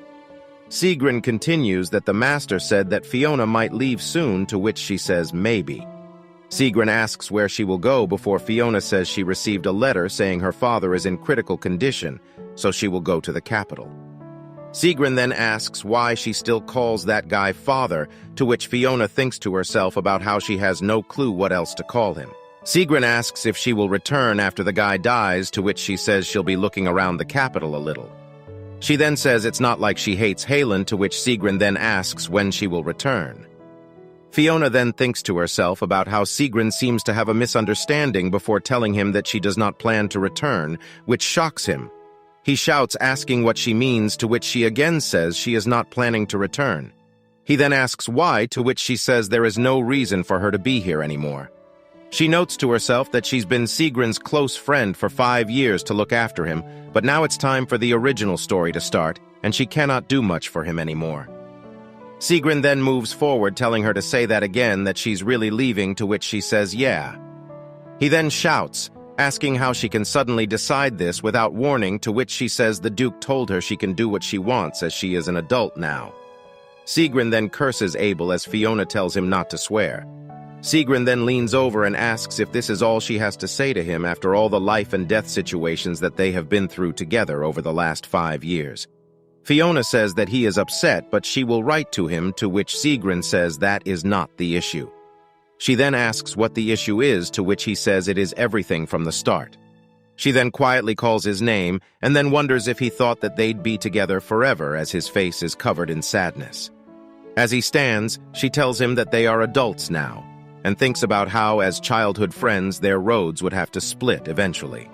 Sigrun continues that the master said that Fiona might leave soon, to which she says maybe. Sigrun asks where she will go before Fiona says she received a letter saying her father is in critical condition, so she will go to the capital. Sigrun then asks why she still calls that guy father, to which Fiona thinks to herself about how she has no clue what else to call him. Sigrun asks if she will return after the guy dies, to which she says she'll be looking around the capital a little. She then says it's not like she hates Halen, to which Sigrun then asks when she will return. Fiona then thinks to herself about how Sigrun seems to have a misunderstanding before telling him that she does not plan to return, which shocks him. He shouts asking what she means, to which she again says she is not planning to return. He then asks why, to which she says there is no reason for her to be here anymore. She notes to herself that she's been Sigrun's close friend for 5 years to look after him, but now it's time for the original story to start, and she cannot do much for him anymore. Sigrun then moves forward, telling her to say that again, that she's really leaving, to which she says yeah. He then shouts, asking how she can suddenly decide this without warning, to which she says the Duke told her she can do what she wants as she is an adult now. Sigrun then curses Abel as Fiona tells him not to swear. Sigrun then leans over and asks if this is all she has to say to him after all the life and death situations that they have been through together over the last 5 years. Fiona says that he is upset, but she will write to him, to which Sigrun says that is not the issue. She then asks what the issue is, to which he says it is everything from the start. She then quietly calls his name and then wonders if he thought that they'd be together forever, as his face is covered in sadness. As he stands, she tells him that they are adults now, and thinks about how, as childhood friends, their roads would have to split eventually.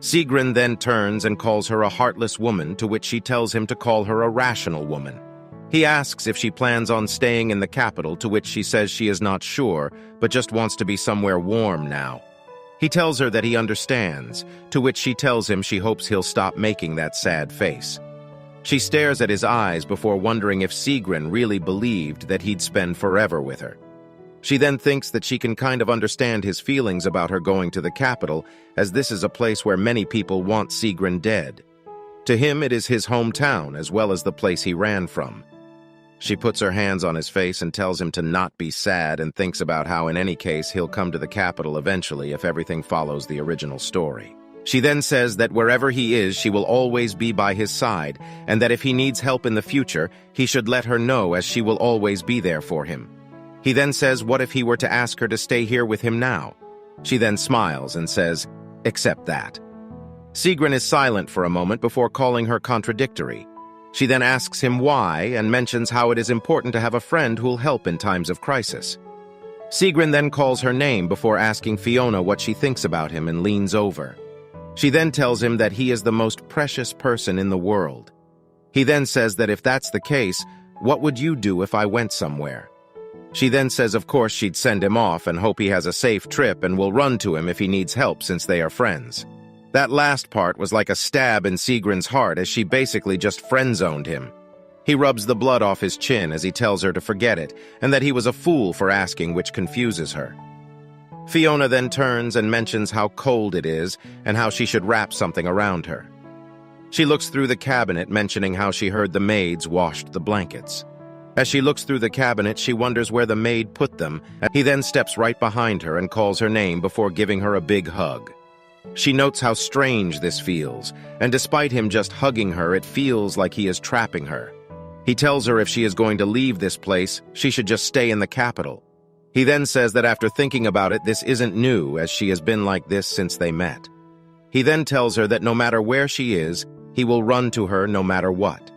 Sigrun then turns and calls her a heartless woman, to which she tells him to call her a rational woman. He asks if she plans on staying in the capital, to which she says she is not sure, but just wants to be somewhere warm now. He tells her that he understands, to which she tells him she hopes he'll stop making that sad face. She stares at his eyes before wondering if Sigrun really believed that he'd spend forever with her. She then thinks that she can kind of understand his feelings about her going to the capital, as this is a place where many people want Sigrun dead. To him, it is his hometown as well as the place he ran from. She puts her hands on his face and tells him to not be sad, and thinks about how in any case he'll come to the capital eventually if everything follows the original story. She then says that wherever he is, she will always be by his side, and that if he needs help in the future, he should let her know, as she will always be there for him. He then says what if he were to ask her to stay here with him now? She then smiles and says, "Accept that." Sigrun is silent for a moment before calling her contradictory. She then asks him why and mentions how it is important to have a friend who'll help in times of crisis. Sigrun then calls her name before asking Fiona what she thinks about him and leans over. She then tells him that he is the most precious person in the world. He then says that if that's the case, what would you do if I went somewhere? She then says of course she'd send him off and hope he has a safe trip and will run to him if he needs help since they are friends. That last part was like a stab in Sigrun's heart, as she basically just friend-zoned him. He rubs the blood off his chin as he tells her to forget it and that he was a fool for asking, which confuses her. Fiona then turns and mentions how cold it is and how she should wrap something around her. She looks through the cabinet, mentioning how she heard the maids washed the blankets. As she looks through the cabinet, she wonders where the maid put them, and he then steps right behind her and calls her name before giving her a big hug. She notes how strange this feels, and despite him just hugging her, it feels like he is trapping her. He tells her if she is going to leave this place, she should just stay in the capital. He then says that after thinking about it, this isn't new, as she has been like this since they met. He then tells her that no matter where she is, he will run to her no matter what.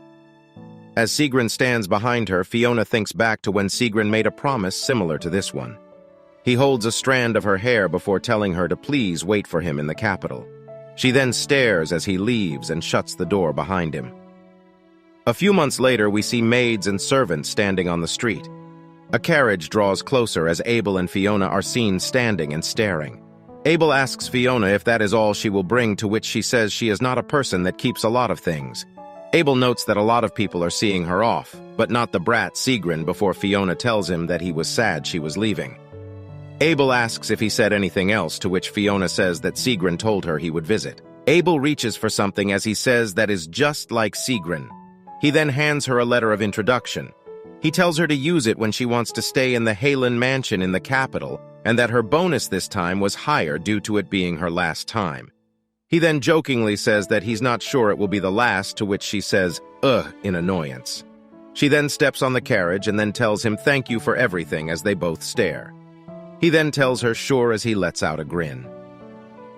As Sigrun stands behind her, Fiona thinks back to when Sigrun made a promise similar to this one. He holds a strand of her hair before telling her to please wait for him in the capital. She then stares as he leaves and shuts the door behind him. A few months later, we see maids and servants standing on the street. A carriage draws closer as Abel and Fiona are seen standing and staring. Abel asks Fiona if that is all she will bring, to which she says she is not a person that keeps a lot of things. Abel notes that a lot of people are seeing her off, but not the brat Sigrun, before Fiona tells him that he was sad she was leaving. Abel asks if he said anything else, to which Fiona says that Sigrun told her he would visit. Abel reaches for something as he says that is just like Sigrun. He then hands her a letter of introduction. He tells her to use it when she wants to stay in the Halen mansion in the capital, and that her bonus this time was higher due to it being her last time. He then jokingly says that he's not sure it will be the last, to which she says, "Ugh," in annoyance. She then steps on the carriage and then tells him thank you for everything as they both stare. He then tells her sure as he lets out a grin.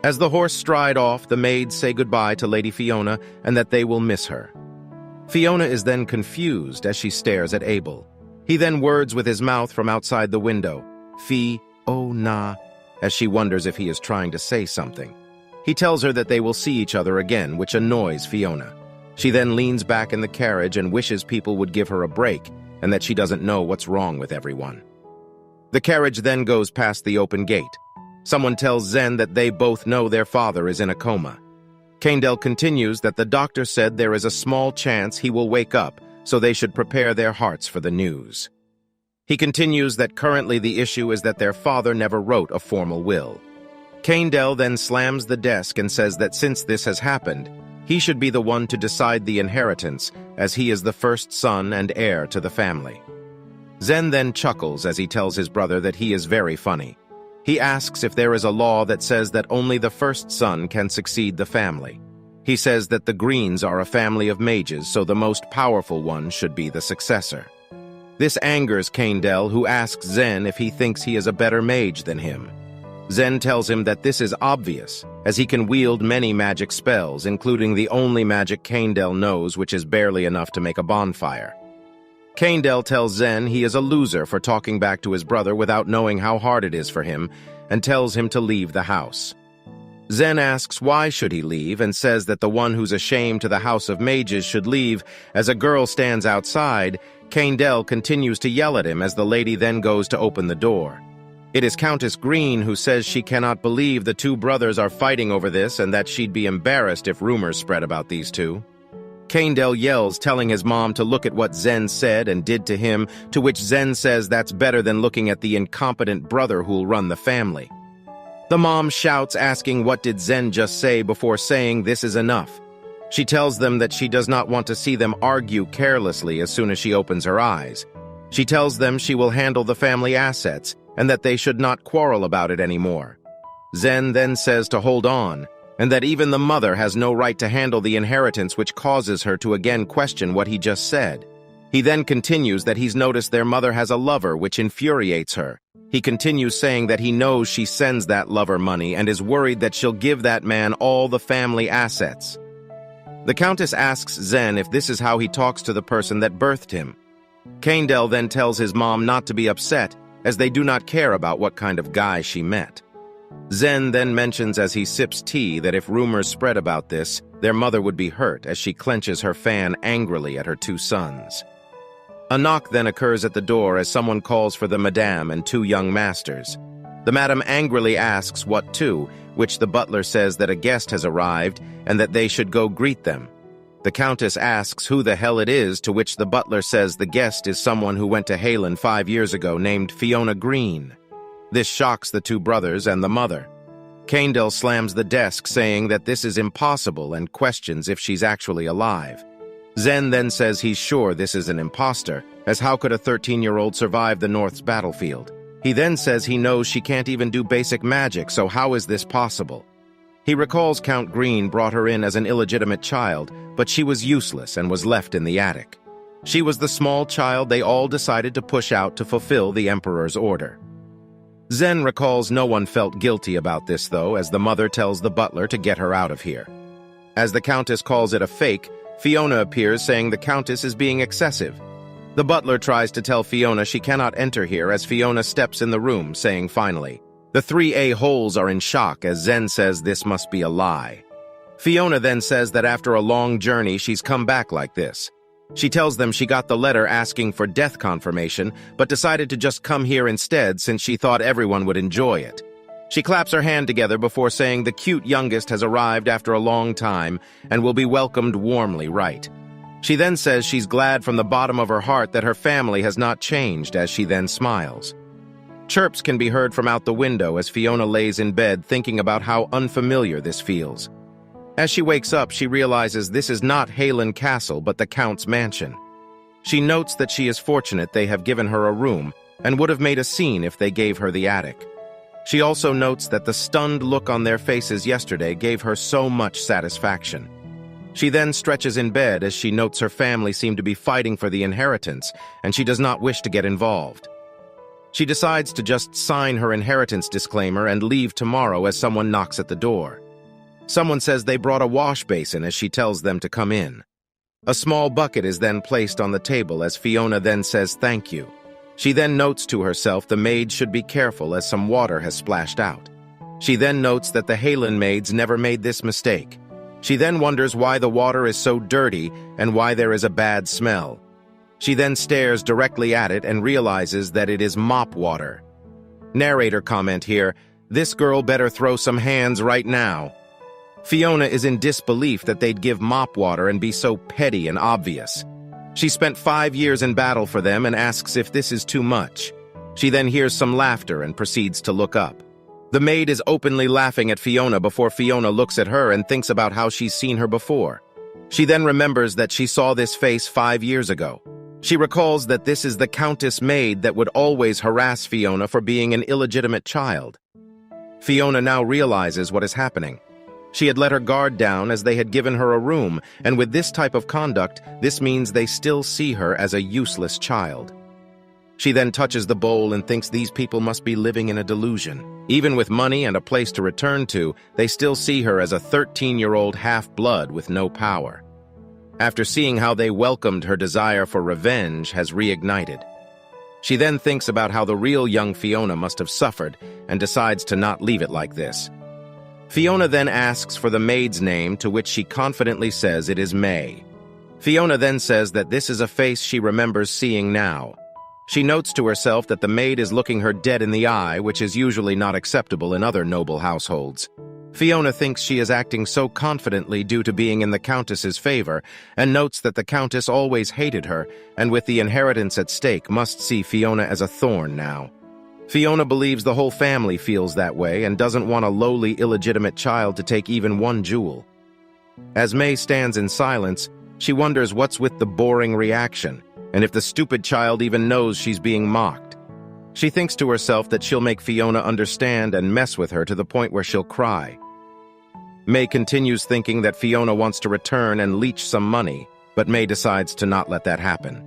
As the horse stride off, the maids say goodbye to Lady Fiona and that they will miss her. Fiona is then confused as she stares at Abel. He then words with his mouth from outside the window, "Fi-o-na," as she wonders if he is trying to say something. He tells her that they will see each other again, which annoys Fiona. She then leans back in the carriage and wishes people would give her a break and that she doesn't know what's wrong with everyone. The carriage then goes past the open gate. Someone tells Zen that they both know their father is in a coma. Kaindel continues that the doctor said there is a small chance he will wake up, so they should prepare their hearts for the news. He continues that currently the issue is that their father never wrote a formal will. Kaindel then slams the desk and says that since this has happened, he should be the one to decide the inheritance, as he is the first son and heir to the family. Zen then chuckles as he tells his brother that he is very funny. He asks if there is a law that says that only the first son can succeed the family. He says that the Greens are a family of mages, so the most powerful one should be the successor. This angers Kaindel, who asks Zen if he thinks he is a better mage than him. Zen tells him that this is obvious, as he can wield many magic spells, including the only magic Kaindel knows, which is barely enough to make a bonfire. Kaindel tells Zen he is a loser for talking back to his brother without knowing how hard it is for him, and tells him to leave the house. Zen asks why should he leave, and says that the one who's a shame to the House of Mages should leave. As a girl stands outside, Kaindel continues to yell at him as the lady then goes to open the door. It is Countess Green who says she cannot believe the two brothers are fighting over this and that she'd be embarrassed if rumors spread about these two. Kaindel yells, telling his mom to look at what Zen said and did to him, to which Zen says that's better than looking at the incompetent brother who'll run the family. The mom shouts, asking what did Zen just say before saying this is enough. She tells them that she does not want to see them argue carelessly as soon as she opens her eyes. She tells them she will handle the family assets and that they should not quarrel about it anymore. Zen then says to hold on, and that even the mother has no right to handle the inheritance, which causes her to again question what he just said. He then continues that he's noticed their mother has a lover, which infuriates her. He continues saying that he knows she sends that lover money and is worried that she'll give that man all the family assets. The Countess asks Zen if this is how he talks to the person that birthed him. Kaindel then tells his mom not to be upset, as they do not care about what kind of guy she met. Zen then mentions as he sips tea that if rumors spread about this, their mother would be hurt, as she clenches her fan angrily at her two sons. A knock then occurs at the door as someone calls for the madame and two young masters. The madam angrily asks what to, which the butler says that a guest has arrived and that they should go greet them. The Countess asks who the hell it is, to which the butler says the guest is someone who went to Halen 5 years ago named Fiona Green. This shocks the two brothers and the mother. Kaindel slams the desk, saying that this is impossible and questions if she's actually alive. Zen then says he's sure this is an imposter, as how could a 13-year-old survive the North's battlefield? He then says he knows she can't even do basic magic, so how is this possible? He recalls Count Green brought her in as an illegitimate child, but she was useless and was left in the attic. She was the small child they all decided to push out to fulfill the Emperor's order. Zen recalls no one felt guilty about this, though, as the mother tells the butler to get her out of here. As the Countess calls it a fake, Fiona appears, saying the Countess is being excessive. The butler tries to tell Fiona she cannot enter here, as Fiona steps in the room, saying finally. The three a-holes are in shock, as Zen says this must be a lie. Fiona then says that after a long journey she's come back like this. She tells them she got the letter asking for death confirmation, but decided to just come here instead since she thought everyone would enjoy it. She claps her hand together before saying the cute youngest has arrived after a long time and will be welcomed warmly, right? She then says she's glad from the bottom of her heart that her family has not changed, as she then smiles. Chirps can be heard from out the window as Fiona lays in bed thinking about how unfamiliar this feels. As she wakes up, she realizes this is not Halen Castle, but the Count's mansion. She notes that she is fortunate they have given her a room, and would have made a scene if they gave her the attic. She also notes that the stunned look on their faces yesterday gave her so much satisfaction. She then stretches in bed as she notes her family seem to be fighting for the inheritance, and she does not wish to get involved. She decides to just sign her inheritance disclaimer and leave tomorrow as someone knocks at the door. Someone says they brought a wash basin as she tells them to come in. A small bucket is then placed on the table as Fiona then says thank you. She then notes to herself the maid should be careful as some water has splashed out. She then notes that the Halen maids never made this mistake. She then wonders why the water is so dirty and why there is a bad smell. She then stares directly at it and realizes that it is mop water. Narrator comment here, This girl better throw some hands right now. Fiona is in disbelief that they'd give mop water and be so petty and obvious. She spent 5 years in battle for them and asks if this is too much. She then hears some laughter and proceeds to look up. The maid is openly laughing at Fiona before Fiona looks at her and thinks about how she's seen her before. She then remembers that she saw this face 5 years ago. She recalls that this is the Countess maid that would always harass Fiona for being an illegitimate child. Fiona now realizes what is happening. She had let her guard down as they had given her a room, and with this type of conduct, this means they still see her as a useless child. She then touches the bowl and thinks these people must be living in a delusion. Even with money and a place to return to, they still see her as a 13-year-old half-blood with no power. After seeing how they welcomed her desire for revenge has reignited. She then thinks about how the real young Fiona must have suffered and decides to not leave it like this. Fiona then asks for the maid's name, to which she confidently says it is May. Fiona then says that this is a face she remembers seeing now. She notes to herself that the maid is looking her dead in the eye, which is usually not acceptable in other noble households. Fiona thinks she is acting so confidently due to being in the Countess's favor, and notes that the Countess always hated her, and with the inheritance at stake must see Fiona as a thorn now. Fiona believes the whole family feels that way and doesn't want a lowly, illegitimate child to take even one jewel. As May stands in silence, she wonders what's with the boring reaction, and if the stupid child even knows she's being mocked. She thinks to herself that she'll make Fiona understand and mess with her to the point where she'll cry. May continues thinking that Fiona wants to return and leech some money, but May decides to not let that happen.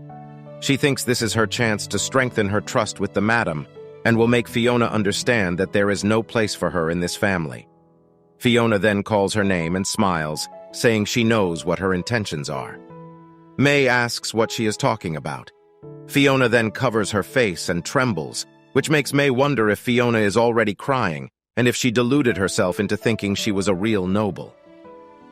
She thinks this is her chance to strengthen her trust with the madam, and will make Fiona understand that there is no place for her in this family. Fiona then calls her name and smiles, saying she knows what her intentions are. May asks what she is talking about. Fiona then covers her face and trembles, which makes May wonder if Fiona is already crying, and if she deluded herself into thinking she was a real noble.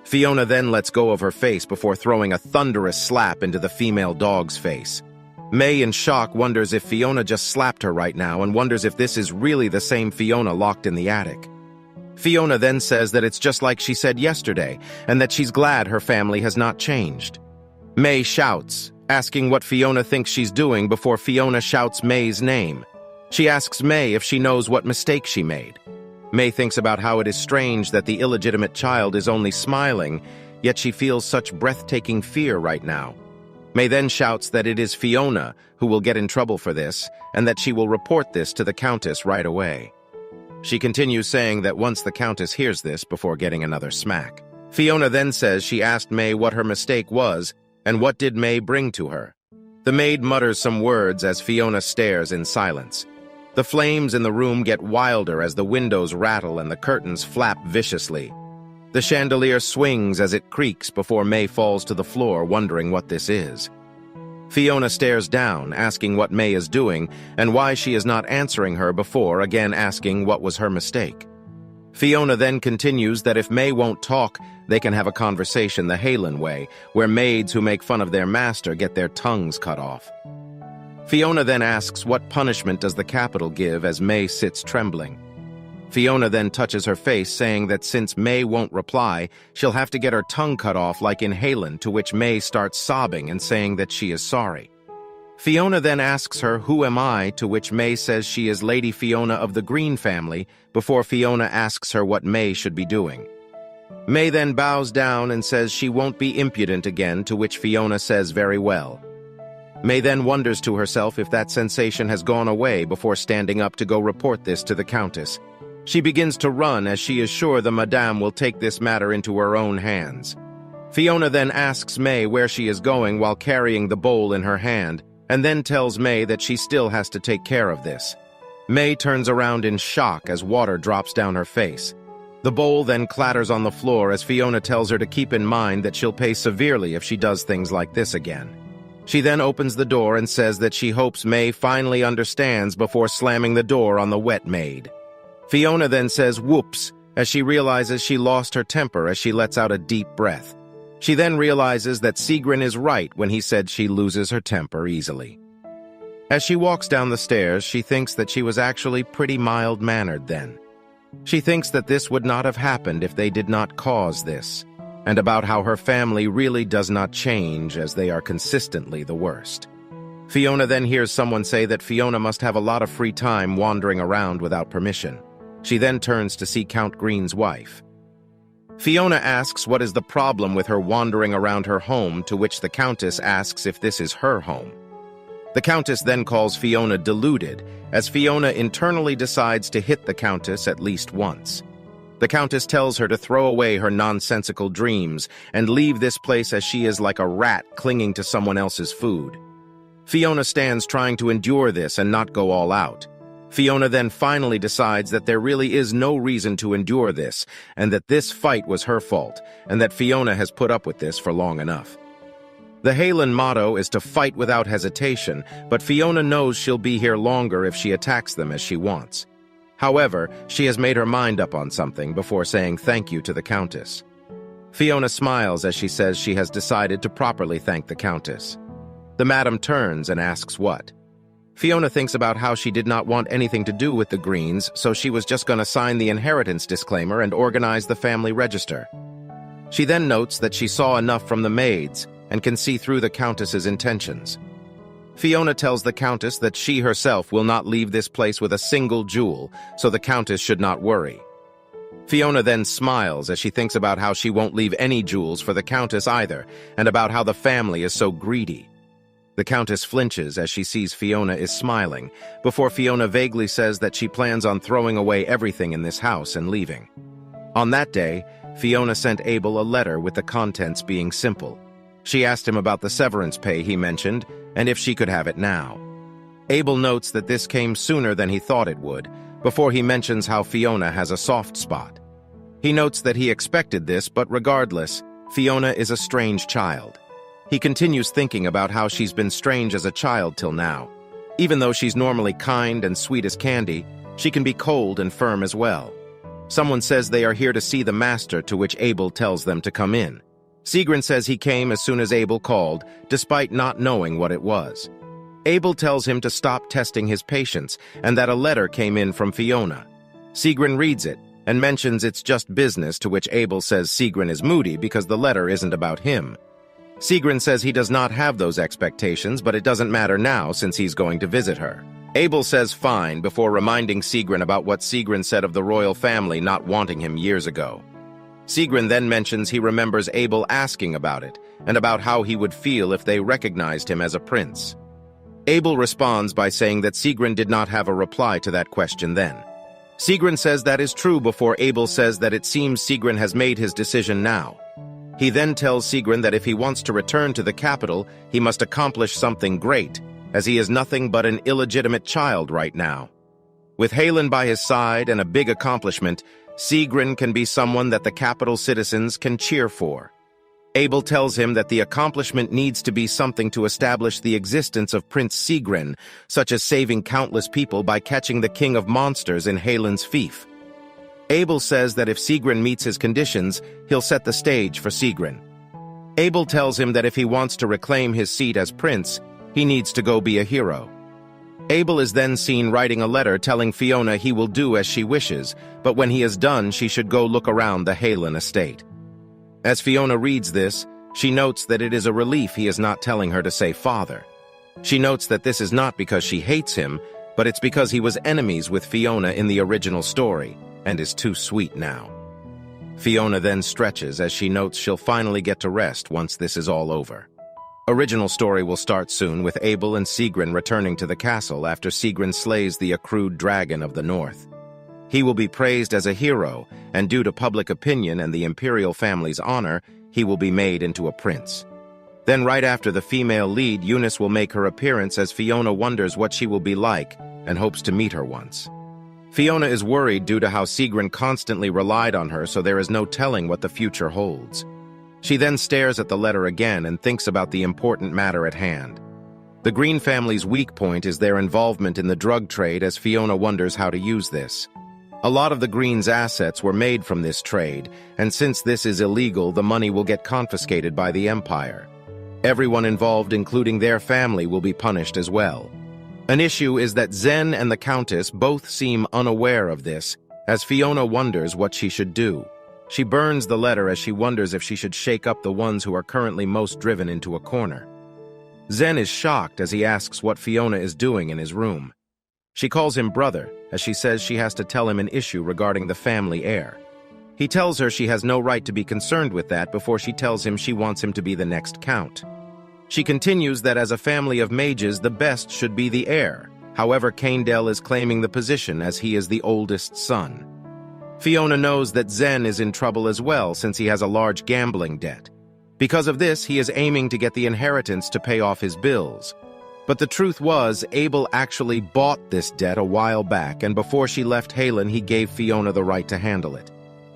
Fiona then lets go of her face before throwing a thunderous slap into the female dog's face. May, in shock, wonders if Fiona just slapped her right now and wonders if this is really the same Fiona locked in the attic. Fiona then says that it's just like she said yesterday, and that she's glad her family has not changed. May shouts, asking what Fiona thinks she's doing before Fiona shouts May's name. She asks May if she knows what mistake she made. May thinks about how it is strange that the illegitimate child is only smiling, yet she feels such breathtaking fear right now. May then shouts that it is Fiona who will get in trouble for this, and that she will report this to the Countess right away. She continues saying that once the Countess hears this before getting another smack. Fiona then says she asked May what her mistake was, and what did May bring to her. The maid mutters some words as Fiona stares in silence. The flames in the room get wilder as the windows rattle and the curtains flap viciously. The chandelier swings as it creaks before May falls to the floor, wondering what this is. Fiona stares down, asking what May is doing and why she is not answering her before again asking what was her mistake. Fiona then continues that if May won't talk, they can have a conversation the Halen way, where maids who make fun of their master get their tongues cut off. Fiona then asks what punishment does the capital give as May sits trembling. Fiona then touches her face, saying that since May won't reply, she'll have to get her tongue cut off like in Halen, to which May starts sobbing and saying that she is sorry. Fiona then asks her, "Who am I?" to which May says she is Lady Fiona of the Green family, before Fiona asks her what May should be doing. May then bows down and says she won't be impudent again, to which Fiona says very well. May then wonders to herself if that sensation has gone away before standing up to go report this to the Countess. She begins to run as she is sure the Madame will take this matter into her own hands. Fiona then asks May where she is going while carrying the bowl in her hand, and then tells May that she still has to take care of this. May turns around in shock as water drops down her face. The bowl then clatters on the floor as Fiona tells her to keep in mind that she'll pay severely if she does things like this again. She then opens the door and says that she hopes May finally understands before slamming the door on the wet maid. Fiona then says whoops as she realizes she lost her temper as she lets out a deep breath. She then realizes that Sigrin is right when he said she loses her temper easily. As she walks down the stairs, she thinks that she was actually pretty mild-mannered then. She thinks that this would not have happened if they did not cause this, and about how her family really does not change as they are consistently the worst. Fiona then hears someone say that Fiona must have a lot of free time wandering around without permission. She then turns to see Count Green's wife. Fiona asks what is the problem with her wandering around her home, to which the Countess asks if this is her home. The Countess then calls Fiona deluded, as Fiona internally decides to hit the Countess at least once. The Countess tells her to throw away her nonsensical dreams and leave this place, as she is like a rat clinging to someone else's food. Fiona stands trying to endure this and not go all out. Fiona then finally decides that there really is no reason to endure this, and that this fight was her fault, and that Fiona has put up with this for long enough. The Halen motto is to fight without hesitation, but Fiona knows she'll be here longer if she attacks them as she wants. However, she has made her mind up on something before saying thank you to the Countess. Fiona smiles as she says she has decided to properly thank the Countess. The madam turns and asks what. Fiona thinks about how she did not want anything to do with the Greens, so she was just going to sign the inheritance disclaimer and organize the family register. She then notes that she saw enough from the maids and can see through the Countess's intentions. Fiona tells the Countess that she herself will not leave this place with a single jewel, so the Countess should not worry. Fiona then smiles as she thinks about how she won't leave any jewels for the Countess either, and about how the family is so greedy. The Countess flinches as she sees Fiona is smiling, before Fiona vaguely says that she plans on throwing away everything in this house and leaving. On that day, Fiona sent Abel a letter with the contents being simple. She asked him about the severance pay he mentioned, and if she could have it now. Abel notes that this came sooner than he thought it would, before he mentions how Fiona has a soft spot. He notes that he expected this, but regardless, Fiona is a strange child. He continues thinking about how she's been strange as a child till now. Even though she's normally kind and sweet as candy, she can be cold and firm as well. Someone says they are here to see the master, to which Abel tells them to come in. Sigrun says he came as soon as Abel called, despite not knowing what it was. Abel tells him to stop testing his patience, and that a letter came in from Fiona. Sigrun reads it, and mentions it's just business, to which Abel says Sigrun is moody because the letter isn't about him. Sigrun says he does not have those expectations, but it doesn't matter now since he's going to visit her. Abel says fine, before reminding Sigrun about what Sigrun said of the royal family not wanting him years ago. Sigrun then mentions he remembers Abel asking about it, and about how he would feel if they recognized him as a prince. Abel responds by saying that Sigrun did not have a reply to that question then. Sigrun says that is true, before Abel says that it seems Sigrun has made his decision now. He then tells Sigrun that if he wants to return to the capital, he must accomplish something great, as he is nothing but an illegitimate child right now. With Halen by his side and a big accomplishment, Sigrun can be someone that the capital citizens can cheer for. Abel tells him that the accomplishment needs to be something to establish the existence of Prince Sigrun, such as saving countless people by catching the king of monsters in Halen's fief. Abel says that if Sigrun meets his conditions, he'll set the stage for Sigrun. Abel tells him that if he wants to reclaim his seat as prince, he needs to go be a hero. Abel is then seen writing a letter telling Fiona he will do as she wishes, but when he is done, she should go look around the Halen estate. As Fiona reads this, she notes that it is a relief he is not telling her to say father. She notes that this is not because she hates him, but it's because he was enemies with Fiona in the original story, and is too sweet now. Fiona then stretches as she notes she'll finally get to rest once this is all over. Original story will start soon, with Abel and Sigrun returning to the castle after Sigrun slays the accrued dragon of the north. He will be praised as a hero, and due to public opinion and the imperial family's honor, he will be made into a prince. Then right after the female lead, Eunice will make her appearance as Fiona wonders what she will be like and hopes to meet her once. Fiona is worried due to how Sigrun constantly relied on her, so there is no telling what the future holds. She then stares at the letter again and thinks about the important matter at hand. The Green family's weak point is their involvement in the drug trade, as Fiona wonders how to use this. A lot of the Greens' assets were made from this trade, and since this is illegal, the money will get confiscated by the Empire. Everyone involved, including their family, will be punished as well. An issue is that Zen and the Countess both seem unaware of this, as Fiona wonders what she should do. She burns the letter as she wonders if she should shake up the ones who are currently most driven into a corner. Zen is shocked as he asks what Fiona is doing in his room. She calls him brother, as she says she has to tell him an issue regarding the family heir. He tells her she has no right to be concerned with that before she tells him she wants him to be the next count. She continues that as a family of mages, the best should be the heir. However, Kaindel is claiming the position as he is the oldest son. Fiona knows that Zen is in trouble as well since he has a large gambling debt. Because of this, he is aiming to get the inheritance to pay off his bills. But the truth was, Abel actually bought this debt a while back, and before she left Halen, he gave Fiona the right to handle it.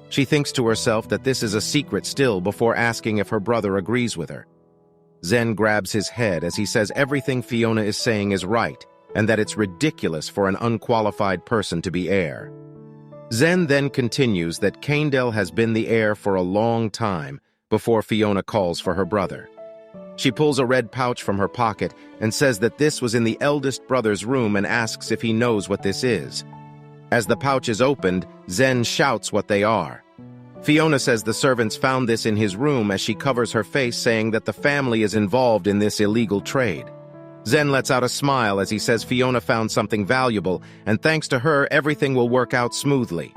She thinks to herself that this is a secret still before asking if her brother agrees with her. Zen grabs his head as he says everything Fiona is saying is right, and that it's ridiculous for an unqualified person to be heir. Zen then continues that Kaindel has been the heir for a long time before Fiona calls for her brother. She pulls a red pouch from her pocket and says that this was in the eldest brother's room and asks if he knows what this is. As the pouch is opened, Zen shouts what they are. Fiona says the servants found this in his room as she covers her face, saying that the family is involved in this illegal trade. Zen lets out a smile as he says Fiona found something valuable, and thanks to her, everything will work out smoothly.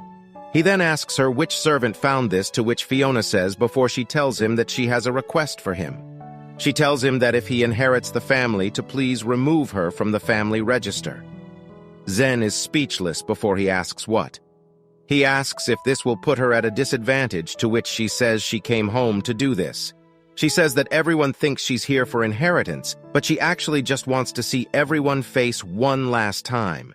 He then asks her which servant found this, to which Fiona says before she tells him that she has a request for him. She tells him that if he inherits the family, to please remove her from the family register. Zen is speechless before he asks what. He asks if this will put her at a disadvantage, to which she says she came home to do this. She says that everyone thinks she's here for inheritance, but she actually just wants to see everyone face one last time.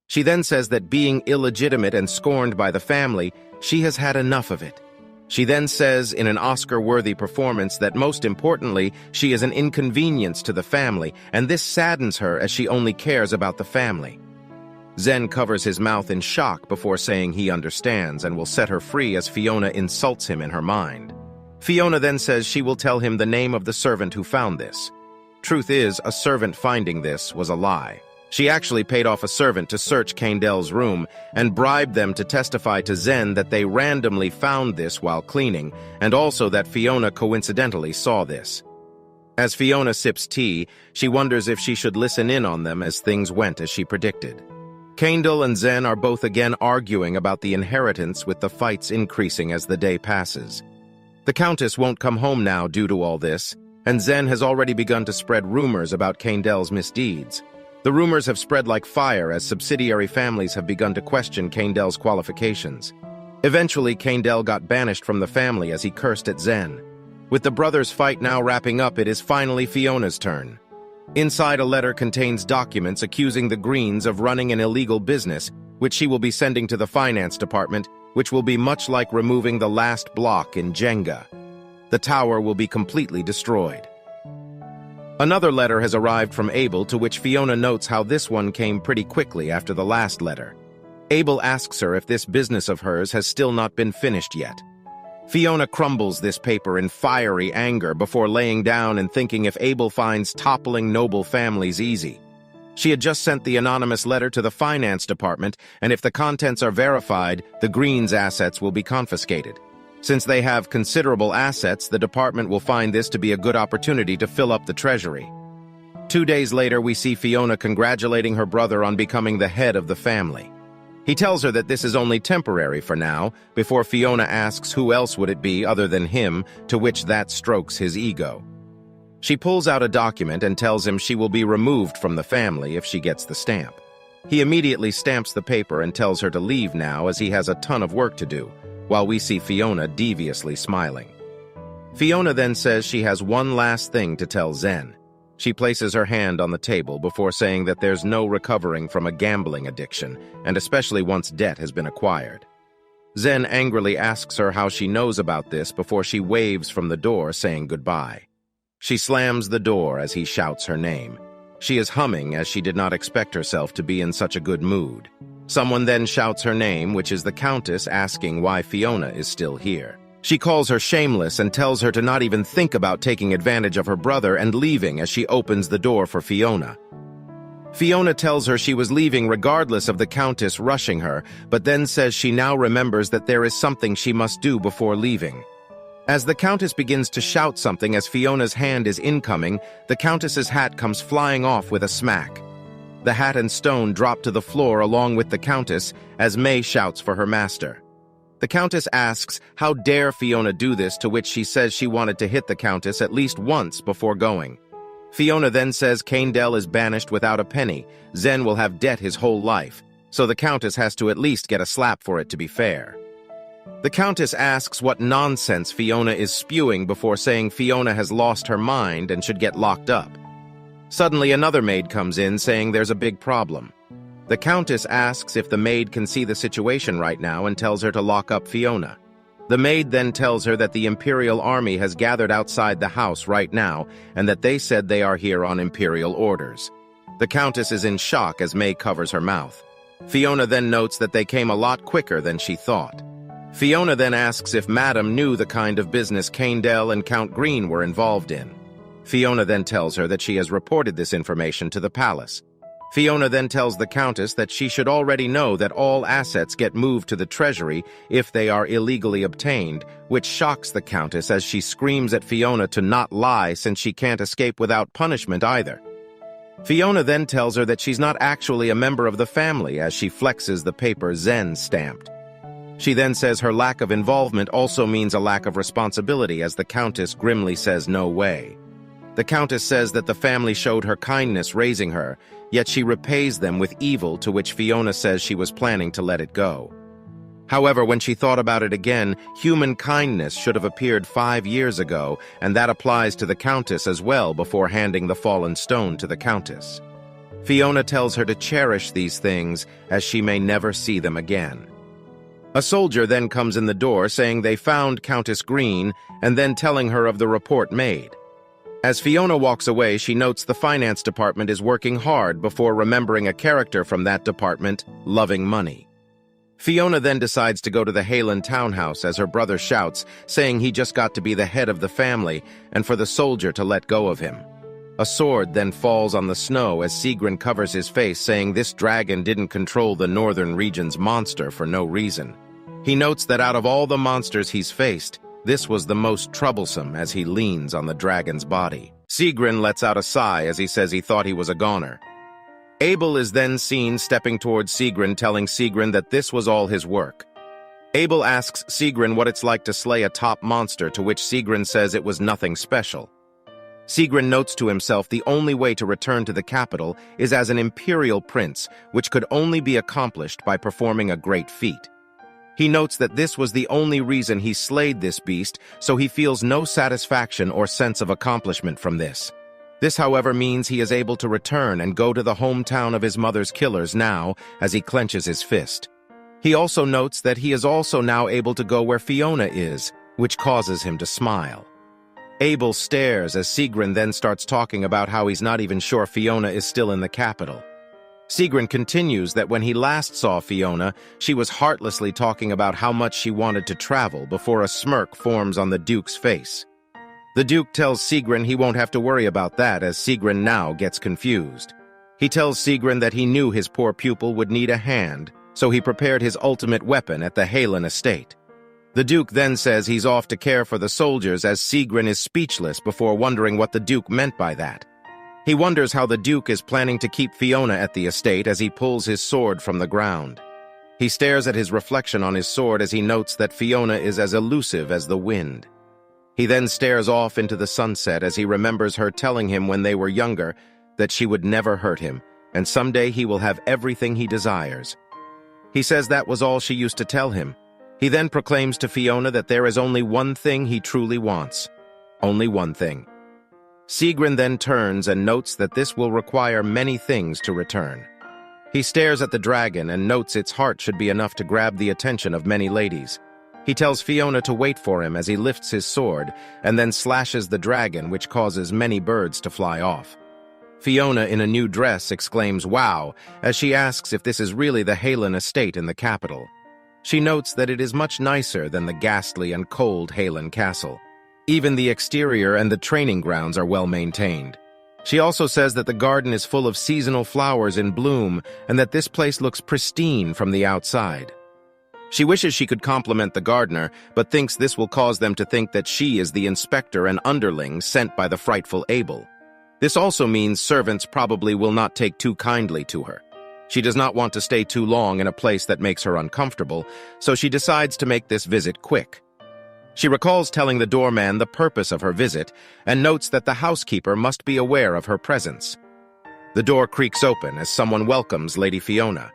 She then says that being illegitimate and scorned by the family, she has had enough of it. She then says in an Oscar-worthy performance that most importantly, she is an inconvenience to the family, and this saddens her as she only cares about the family. Zen covers his mouth in shock before saying he understands and will set her free as Fiona insults him in her mind. Fiona then says she will tell him the name of the servant who found this. Truth is, a servant finding this was a lie. She actually paid off a servant to search Kaindel's room and bribed them to testify to Zen that they randomly found this while cleaning, and also that Fiona coincidentally saw this. As Fiona sips tea, she wonders if she should listen in on them as things went as she predicted. Kaindel and Zen are both again arguing about the inheritance, with the fights increasing as the day passes. The Countess won't come home now due to all this, and Zen has already begun to spread rumors about Kaindel's misdeeds. The rumors have spread like fire as subsidiary families have begun to question Kaindel's qualifications. Eventually, Kaindel got banished from the family as he cursed at Zen. With the brothers' fight now wrapping up, it is finally Fiona's turn. Inside, a letter contains documents accusing the Greens of running an illegal business, which she will be sending to the finance department, which will be much like removing the last block in Jenga. The tower will be completely destroyed. Another letter has arrived from Abel, to which Fiona notes how this one came pretty quickly after the last letter. Abel asks her if this business of hers has still not been finished yet. Fiona crumbles this paper in fiery anger before laying down and thinking if Abel finds toppling noble families easy. She had just sent the anonymous letter to the finance department, and if the contents are verified, the Greens' assets will be confiscated. Since they have considerable assets, the department will find this to be a good opportunity to fill up the treasury. 2 days later, we see Fiona congratulating her brother on becoming the head of the family. He tells her that this is only temporary for now, before Fiona asks who else would it be other than him, to which that strokes his ego. She pulls out a document and tells him she will be removed from the family if she gets the stamp. He immediately stamps the paper and tells her to leave now as he has a ton of work to do, while we see Fiona deviously smiling. Fiona then says she has one last thing to tell Zen. She places her hand on the table before saying that there's no recovering from a gambling addiction, and especially once debt has been acquired. Zen angrily asks her how she knows about this before she waves from the door saying goodbye. She slams the door as he shouts her name. She is humming as she did not expect herself to be in such a good mood. Someone then shouts her name, which is the Countess, asking why Fiona is still here. She calls her shameless and tells her to not even think about taking advantage of her brother and leaving as she opens the door for Fiona. Fiona tells her she was leaving regardless of the Countess rushing her, but then says she now remembers that there is something she must do before leaving. As the Countess begins to shout something as Fiona's hand is incoming, the Countess's hat comes flying off with a smack. The hat and stone drop to the floor along with the Countess as May shouts for her master. The Countess asks how dare Fiona do this, to which she says she wanted to hit the Countess at least once before going. Fiona then says Caindel is banished without a penny, Zen will have debt his whole life, so the Countess has to at least get a slap for it to be fair. The Countess asks what nonsense Fiona is spewing before saying Fiona has lost her mind and should get locked up. Suddenly another maid comes in saying there's a big problem. The Countess asks if the maid can see the situation right now and tells her to lock up Fiona. The maid then tells her that the Imperial Army has gathered outside the house right now and that they said they are here on Imperial orders. The Countess is in shock as May covers her mouth. Fiona then notes that they came a lot quicker than she thought. Fiona then asks if Madame knew the kind of business Caindel and Count Green were involved in. Fiona then tells her that she has reported this information to the palace. Fiona then tells the Countess that she should already know that all assets get moved to the treasury if they are illegally obtained, which shocks the Countess as she screams at Fiona to not lie since she can't escape without punishment either. Fiona then tells her that she's not actually a member of the family as she flexes the paper Zen stamped. She then says her lack of involvement also means a lack of responsibility as the Countess grimly says no way. The Countess says that the family showed her kindness raising her, yet she repays them with evil, to which Fiona says she was planning to let it go. However, when she thought about it again, human kindness should have appeared 5 years ago, and that applies to the Countess as well before handing the fallen stone to the Countess. Fiona tells her to cherish these things as she may never see them again. A soldier then comes in the door saying they found Countess Green and then telling her of the report made. As Fiona walks away, she notes the finance department is working hard before remembering a character from that department, loving money. Fiona then decides to go to the Halen townhouse as her brother shouts, saying he just got to be the head of the family and for the soldier to let go of him. A sword then falls on the snow as Sigrun covers his face, saying this dragon didn't control the northern region's monster for no reason. He notes that out of all the monsters he's faced, this was the most troublesome as he leans on the dragon's body. Sigrun lets out a sigh as he says he thought he was a goner. Abel is then seen stepping towards Sigrun, telling Sigrun that this was all his work. Abel asks Sigrun what it's like to slay a top monster, to which Sigrun says it was nothing special. Sigrun notes to himself the only way to return to the capital is as an imperial prince, which could only be accomplished by performing a great feat. He notes that this was the only reason he slayed this beast, so he feels no satisfaction or sense of accomplishment from this. This, however, means he is able to return and go to the hometown of his mother's killers now, as he clenches his fist. He also notes that he is also now able to go where Fiona is, which causes him to smile. Abel stares as Sigrun then starts talking about how he's not even sure Fiona is still in the capital. Sigrun continues that when he last saw Fiona, she was heartlessly talking about how much she wanted to travel before a smirk forms on the Duke's face. The Duke tells Sigrun he won't have to worry about that as Sigrun now gets confused. He tells Sigrun that he knew his poor pupil would need a hand, so he prepared his ultimate weapon at the Halen estate. The Duke then says he's off to care for the soldiers as Sigrun is speechless before wondering what the Duke meant by that. He wonders how the Duke is planning to keep Fiona at the estate as he pulls his sword from the ground. He stares at his reflection on his sword as he notes that Fiona is as elusive as the wind. He then stares off into the sunset as he remembers her telling him when they were younger that she would never hurt him, and someday he will have everything he desires. He says that was all she used to tell him. He then proclaims to Fiona that there is only one thing he truly wants. Only one thing. Sigrun then turns and notes that this will require many things to return. He stares at the dragon and notes its heart should be enough to grab the attention of many ladies. He tells Fiona to wait for him as he lifts his sword and then slashes the dragon, which causes many birds to fly off. Fiona, in a new dress, exclaims, "Wow," as she asks if this is really the Halen estate in the capital. She notes that it is much nicer than the ghastly and cold Halen castle. Even the exterior and the training grounds are well maintained. She also says that the garden is full of seasonal flowers in bloom and that this place looks pristine from the outside. She wishes she could compliment the gardener, but thinks this will cause them to think that she is the inspector and underling sent by the frightful Abel. This also means servants probably will not take too kindly to her. She does not want to stay too long in a place that makes her uncomfortable, so she decides to make this visit quick. She recalls telling the doorman the purpose of her visit and notes that the housekeeper must be aware of her presence. The door creaks open as someone welcomes Lady Fiona.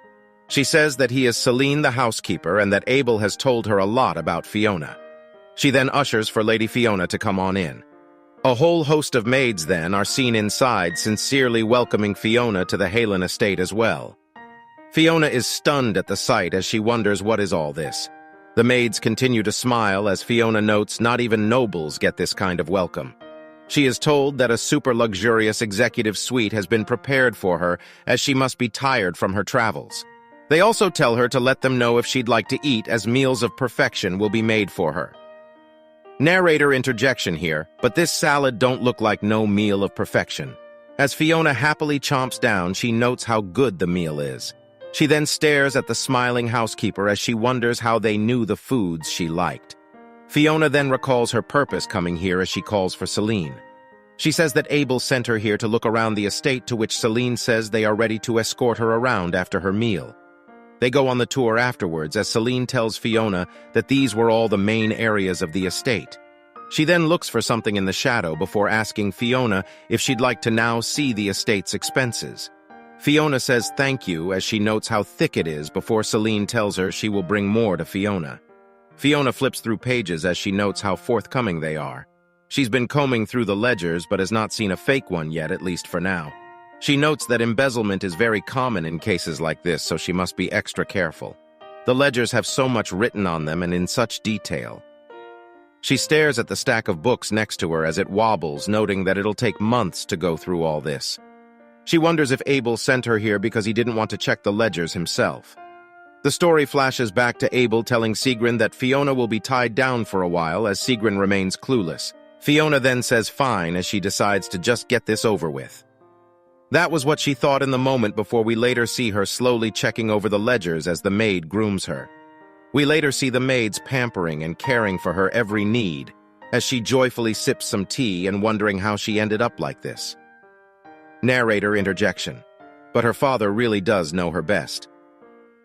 She says that he is Celine the housekeeper and that Abel has told her a lot about Fiona. She then ushers for Lady Fiona to come on in. A whole host of maids then are seen inside sincerely welcoming Fiona to the Halen estate as well. Fiona is stunned at the sight as she wonders what is all this. The maids continue to smile as Fiona notes not even nobles get this kind of welcome. She is told that a super luxurious executive suite has been prepared for her as she must be tired from her travels. They also tell her to let them know if she'd like to eat as meals of perfection will be made for her. Narrator interjection here, but this salad don't look like no meal of perfection. As Fiona happily chomps down, she notes how good the meal is. She then stares at the smiling housekeeper as she wonders how they knew the foods she liked. Fiona then recalls her purpose coming here as she calls for Celine. She says that Abel sent her here to look around the estate, to which Celine says they are ready to escort her around after her meal. They go on the tour afterwards as Celine tells Fiona that these were all the main areas of the estate. She then looks for something in the shadow before asking Fiona if she'd like to now see the estate's expenses. Fiona says thank you as she notes how thick it is before Celine tells her she will bring more to Fiona. Fiona flips through pages as she notes how forthcoming they are. She's been combing through the ledgers but has not seen a fake one yet, at least for now. She notes that embezzlement is very common in cases like this, so she must be extra careful. The ledgers have so much written on them and in such detail. She stares at the stack of books next to her as it wobbles, noting that it'll take months to go through all this. She wonders if Abel sent her here because he didn't want to check the ledgers himself. The story flashes back to Abel telling Sigrun that Fiona will be tied down for a while as Sigrun remains clueless. Fiona then says fine as she decides to just get this over with. That was what she thought in the moment before we later see her slowly checking over the ledgers as the maid grooms her. We later see the maids pampering and caring for her every need as she joyfully sips some tea and wondering how she ended up like this. Narrator interjection. But her father really does know her best.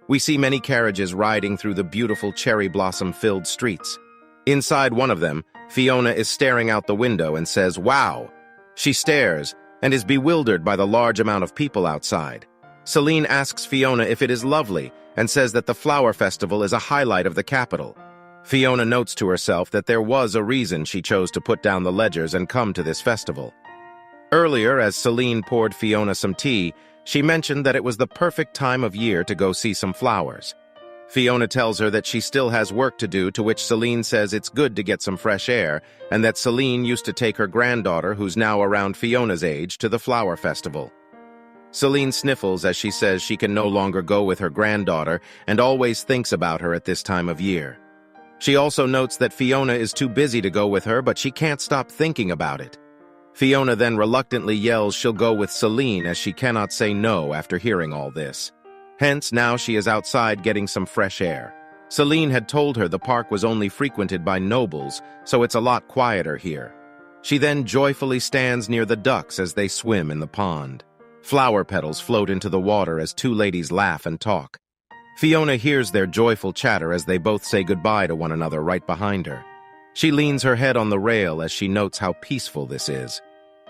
We see many carriages riding through the beautiful cherry blossom-filled streets. Inside one of them, Fiona is staring out the window and says, "Wow!" She stares and is bewildered by the large amount of people outside. Celine asks Fiona if it is lovely and says that the flower festival is a highlight of the capital. Fiona notes to herself that there was a reason she chose to put down the ledgers and come to this festival. Earlier, as Celine poured Fiona some tea, she mentioned that it was the perfect time of year to go see some flowers. Fiona tells her that she still has work to do, to which Celine says it's good to get some fresh air, and that Celine used to take her granddaughter, who's now around Fiona's age, to the flower festival. Celine sniffles as she says she can no longer go with her granddaughter and always thinks about her at this time of year. She also notes that Fiona is too busy to go with her, but she can't stop thinking about it. Fiona then reluctantly yells she'll go with Celine as she cannot say no after hearing all this. Hence, now she is outside getting some fresh air. Celine had told her the park was only frequented by nobles, so it's a lot quieter here. She then joyfully stands near the ducks as they swim in the pond. Flower petals float into the water as two ladies laugh and talk. Fiona hears their joyful chatter as they both say goodbye to one another right behind her. She leans her head on the rail as she notes how peaceful this is.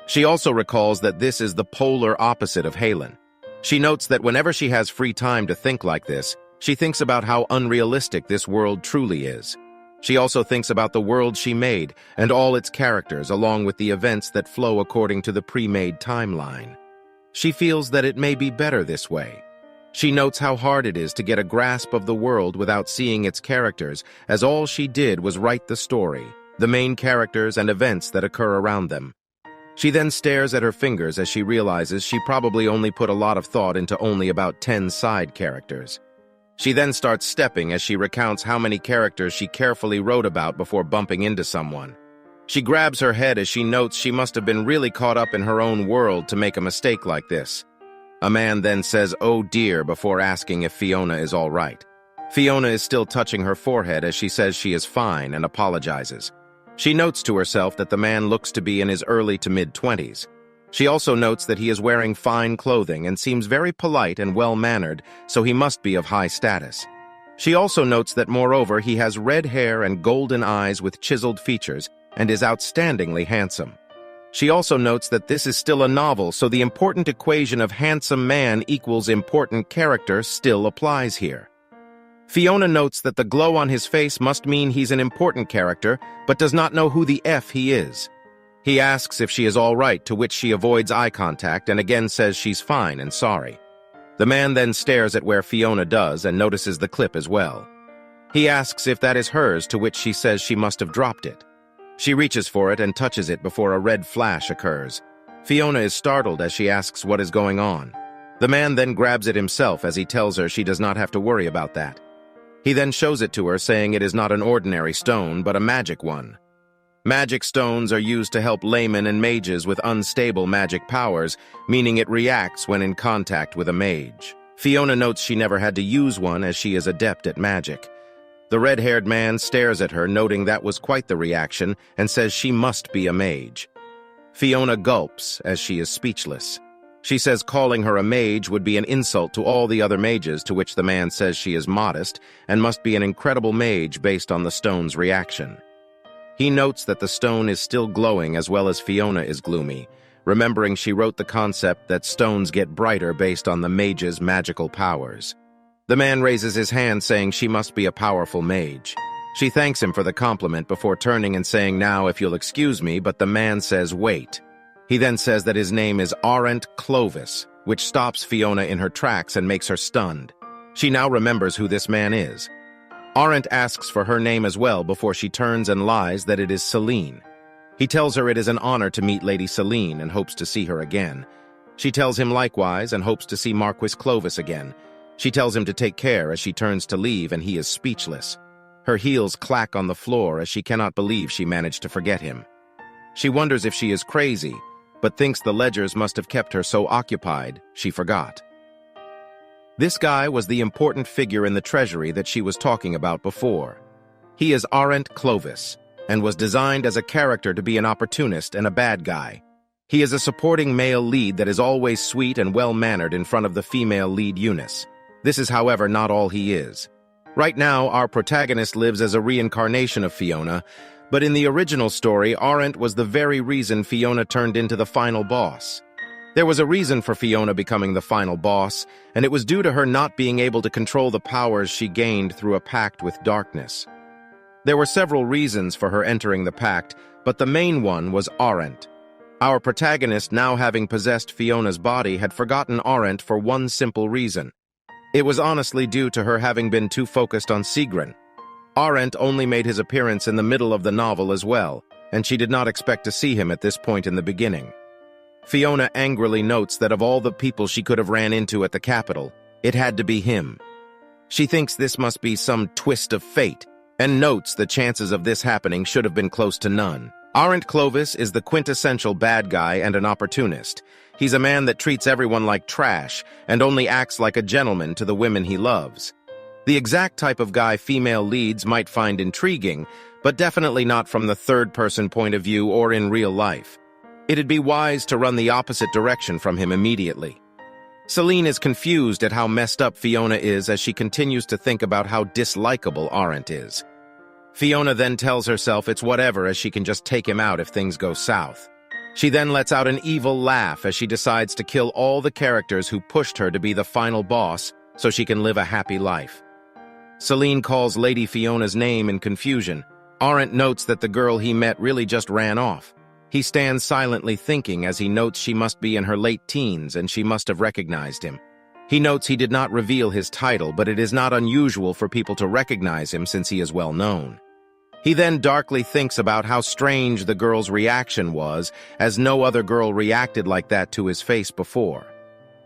She also recalls that this is the polar opposite of Halen. She notes that whenever she has free time to think like this, she thinks about how unrealistic this world truly is. She also thinks about the world she made and all its characters, along with the events that flow according to the pre-made timeline. She feels that it may be better this way. She notes how hard it is to get a grasp of the world without seeing its characters, as all she did was write the story, the main characters and events that occur around them. She then stares at her fingers as she realizes she probably only put a lot of thought into only about 10 side characters. She then starts stepping as she recounts how many characters she carefully wrote about before bumping into someone. She grabs her head as she notes she must have been really caught up in her own world to make a mistake like this. A man then says, "Oh dear," before asking if Fiona is all right. Fiona is still touching her forehead as she says she is fine and apologizes. She notes to herself that the man looks to be in his early to mid-20s. She also notes that he is wearing fine clothing and seems very polite and well-mannered, so he must be of high status. She also notes that, moreover, he has red hair and golden eyes with chiseled features and is outstandingly handsome. She also notes that this is still a novel, so the important equation of handsome man equals important character still applies here. Fiona notes that the glow on his face must mean he's an important character, but does not know who the F he is. He asks if she is all right, to which she avoids eye contact and again says she's fine and sorry. The man then stares at where Fiona does and notices the clip as well. He asks if that is hers, to which she says she must have dropped it. She reaches for it and touches it before a red flash occurs. Fiona is startled as she asks what is going on. The man then grabs it himself as he tells her she does not have to worry about that. He then shows it to her, saying it is not an ordinary stone, but a magic one. Magic stones are used to help laymen and mages with unstable magic powers, meaning it reacts when in contact with a mage. Fiona notes she never had to use one as she is adept at magic. The red-haired man stares at her, noting that was quite the reaction, and says she must be a mage. Fiona gulps as she is speechless. She says calling her a mage would be an insult to all the other mages, to which the man says she is modest and must be an incredible mage based on the stone's reaction. He notes that the stone is still glowing as well as Fiona is gloomy, remembering she wrote the concept that stones get brighter based on the mage's magical powers. The man raises his hand, saying she must be a powerful mage. She thanks him for the compliment before turning and saying, "Now, if you'll excuse me," but the man says, "Wait." He then says that his name is Arendt Clovis, which stops Fiona in her tracks and makes her stunned. She now remembers who this man is. Arendt asks for her name as well before she turns and lies that it is Celine. He tells her it is an honor to meet Lady Celine and hopes to see her again. She tells him likewise and hopes to see Marquis Clovis again. She tells him to take care as she turns to leave, and he is speechless. Her heels clack on the floor as she cannot believe she managed to forget him. She wonders if she is crazy, but thinks the ledgers must have kept her so occupied she forgot. This guy was the important figure in the treasury that she was talking about before. He is Arendt Clovis, and was designed as a character to be an opportunist and a bad guy. He is a supporting male lead that is always sweet and well-mannered in front of the female lead Eunice. This is, however, not all he is. Right now, our protagonist lives as a reincarnation of Fiona, but in the original story, Arendt was the very reason Fiona turned into the final boss. There was a reason for Fiona becoming the final boss, and it was due to her not being able to control the powers she gained through a pact with darkness. There were several reasons for her entering the pact, but the main one was Arendt. Our protagonist, now having possessed Fiona's body, had forgotten Arendt for one simple reason. It was honestly due to her having been too focused on Sigrun. Arendt only made his appearance in the middle of the novel as well, and she did not expect to see him at this point in the beginning. Fiona angrily notes that of all the people she could have ran into at the capital, it had to be him. She thinks this must be some twist of fate, and notes the chances of this happening should have been close to none. Arendt Clovis is the quintessential bad guy and an opportunist. He's a man that treats everyone like trash and only acts like a gentleman to the women he loves. The exact type of guy female leads might find intriguing, but definitely not from the third-person point of view or in real life. It'd be wise to run the opposite direction from him immediately. Celine is confused at how messed up Fiona is as she continues to think about how dislikable Arendt is. Fiona then tells herself it's whatever, as she can just take him out if things go south. She then lets out an evil laugh as she decides to kill all the characters who pushed her to be the final boss so she can live a happy life. Celine calls Lady Fiona's name in confusion. Arendt notes that the girl he met really just ran off. He stands silently thinking as he notes she must be in her late teens and she must have recognized him. He notes he did not reveal his title, but it is not unusual for people to recognize him since he is well known. He then darkly thinks about how strange the girl's reaction was, as no other girl reacted like that to his face before.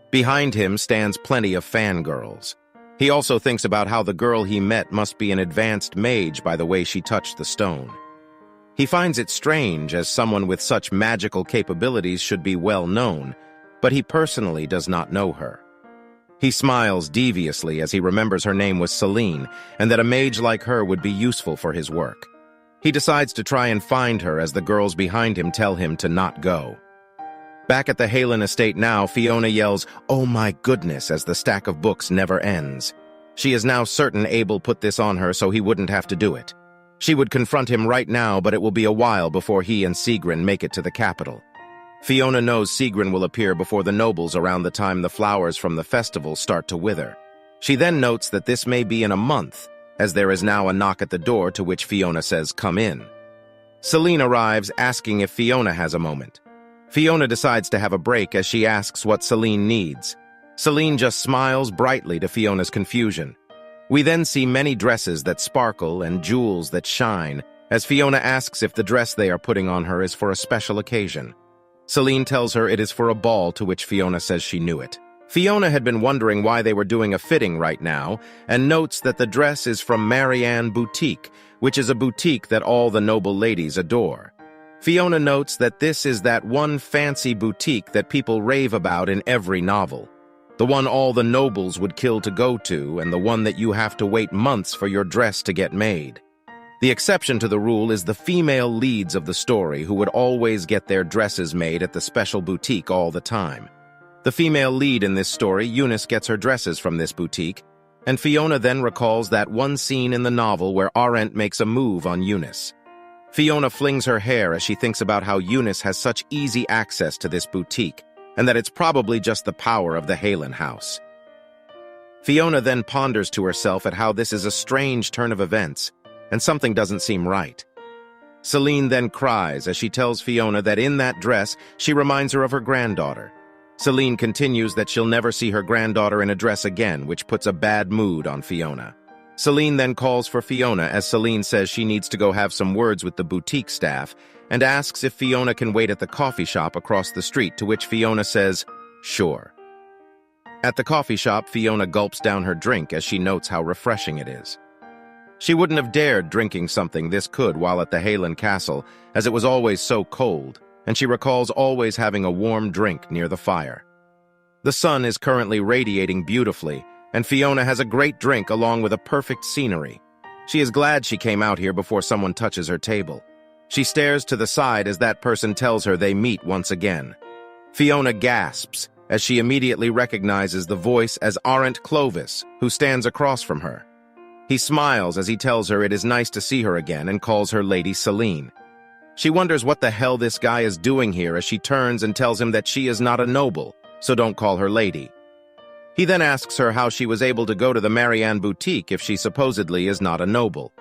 Behind him stands plenty of fangirls. He also thinks about how the girl he met must be an advanced mage by the way she touched the stone. He finds it strange, as someone with such magical capabilities should be well known, but he personally does not know her. He smiles deviously as he remembers her name was Celine, and that a mage like her would be useful for his work. He decides to try and find her as the girls behind him tell him to not go. Back at the Halen estate now, Fiona yells, "Oh my goodness," as the stack of books never ends. She is now certain Abel put this on her so he wouldn't have to do it. She would confront him right now, but it will be a while before he and Sigrun make it to the capital. Fiona knows Sigrun will appear before the nobles around the time the flowers from the festival start to wither. She then notes that this may be in a month, as there is now a knock at the door, to which Fiona says, "Come in." Celine arrives, asking if Fiona has a moment. Fiona decides to have a break as she asks what Celine needs. Celine just smiles brightly to Fiona's confusion. We then see many dresses that sparkle and jewels that shine, as Fiona asks if the dress they are putting on her is for a special occasion. Celine tells her it is for a ball, to which Fiona says she knew it. Fiona had been wondering why they were doing a fitting right now, and notes that the dress is from Marianne Boutique, which is a boutique that all the noble ladies adore. Fiona notes that this is that one fancy boutique that people rave about in every novel. The one all the nobles would kill to go to, and the one that you have to wait months for your dress to get made. The exception to the rule is the female leads of the story, who would always get their dresses made at the special boutique all the time. The female lead in this story, Eunice, gets her dresses from this boutique, and Fiona then recalls that one scene in the novel where Arendt makes a move on Eunice. Fiona flings her hair as she thinks about how Eunice has such easy access to this boutique, and that it's probably just the power of the Halen house. Fiona then ponders to herself at how this is a strange turn of events, and something doesn't seem right. Celine then cries as she tells Fiona that in that dress she reminds her of her granddaughter. Celine continues that she'll never see her granddaughter in a dress again, which puts a bad mood on Fiona. Celine then calls for Fiona as Celine says she needs to go have some words with the boutique staff, and asks if Fiona can wait at the coffee shop across the street, to which Fiona says, "Sure." At the coffee shop, Fiona gulps down her drink as she notes how refreshing it is. She wouldn't have dared drinking something this good while at the Halen Castle, as it was always so cold, and she recalls always having a warm drink near the fire. The sun is currently radiating beautifully, and Fiona has a great drink along with a perfect scenery. She is glad she came out here before someone touches her table. She stares to the side as that person tells her they meet once again. Fiona gasps as she immediately recognizes the voice as Arendt Clovis, who stands across from her. He smiles as he tells her it is nice to see her again and calls her Lady Celine. She wonders what the hell this guy is doing here as she turns and tells him that she is not a noble, so don't call her lady. He then asks her how she was able to go to the Marianne Boutique if she supposedly is not a noble.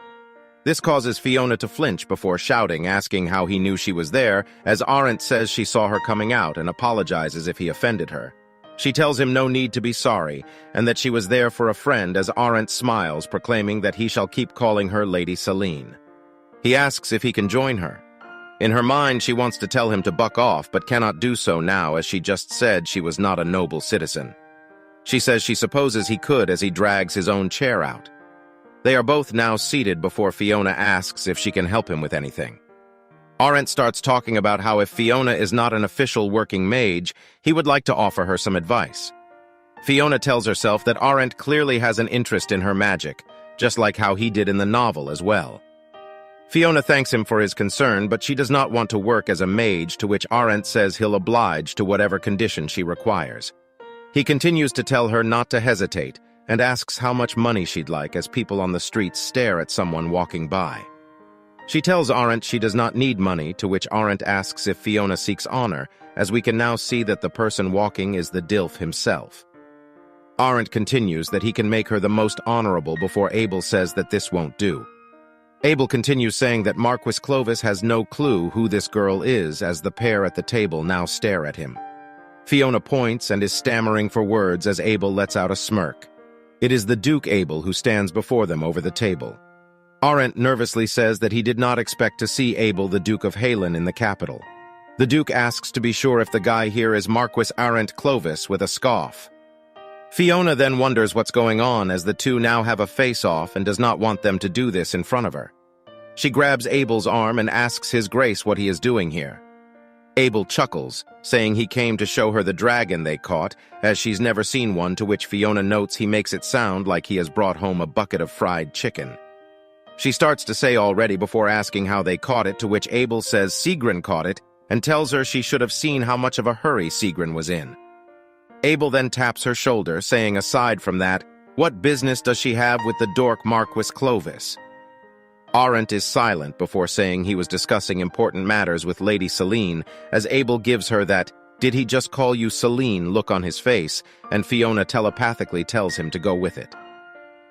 This causes Fiona to flinch before shouting, asking how he knew she was there, as Arendt says she saw her coming out and apologizes if he offended her. She tells him no need to be sorry, and that she was there for a friend, as Arendt smiles, proclaiming that he shall keep calling her Lady Celine. He asks if he can join her. In her mind, she wants to tell him to buck off, but cannot do so now, as she just said she was not a noble citizen. She says she supposes he could as he drags his own chair out. They are both now seated before Fiona asks if she can help him with anything. Arendt starts talking about how if Fiona is not an official working mage, he would like to offer her some advice. Fiona tells herself that Arendt clearly has an interest in her magic, just like how he did in the novel as well. Fiona thanks him for his concern, but she does not want to work as a mage, to which Arendt says he'll oblige to whatever condition she requires. He continues to tell her not to hesitate, and asks how much money she'd like as people on the streets stare at someone walking by. She tells Arendt she does not need money, to which Arendt asks if Fiona seeks honor, as we can now see that the person walking is the Dilf himself. Arendt continues that he can make her the most honorable before Abel says that this won't do. Abel continues saying that Marquis Clovis has no clue who this girl is, as the pair at the table now stare at him. Fiona points and is stammering for words as Abel lets out a smirk. It is the Duke Abel who stands before them over the table. Arendt nervously says that he did not expect to see Abel, the Duke of Halen, in the capital. The Duke asks to be sure if the guy here is Marquis Arendt Clovis with a scoff. Fiona then wonders what's going on, as the two now have a face-off and does not want them to do this in front of her. She grabs Abel's arm and asks His Grace what he is doing here. Abel chuckles, saying he came to show her the dragon they caught, as she's never seen one, to which Fiona notes he makes it sound like he has brought home a bucket of fried chicken. She starts to say already before asking how they caught it, to which Abel says Sigrun caught it and tells her she should have seen how much of a hurry Sigrun was in. Abel then taps her shoulder, saying aside from that, what business does she have with the dork Marquis Clovis? Arendt is silent before saying he was discussing important matters with Lady Selene, as Abel gives her that, did he just call you Selene look on his face, and Fiona telepathically tells him to go with it.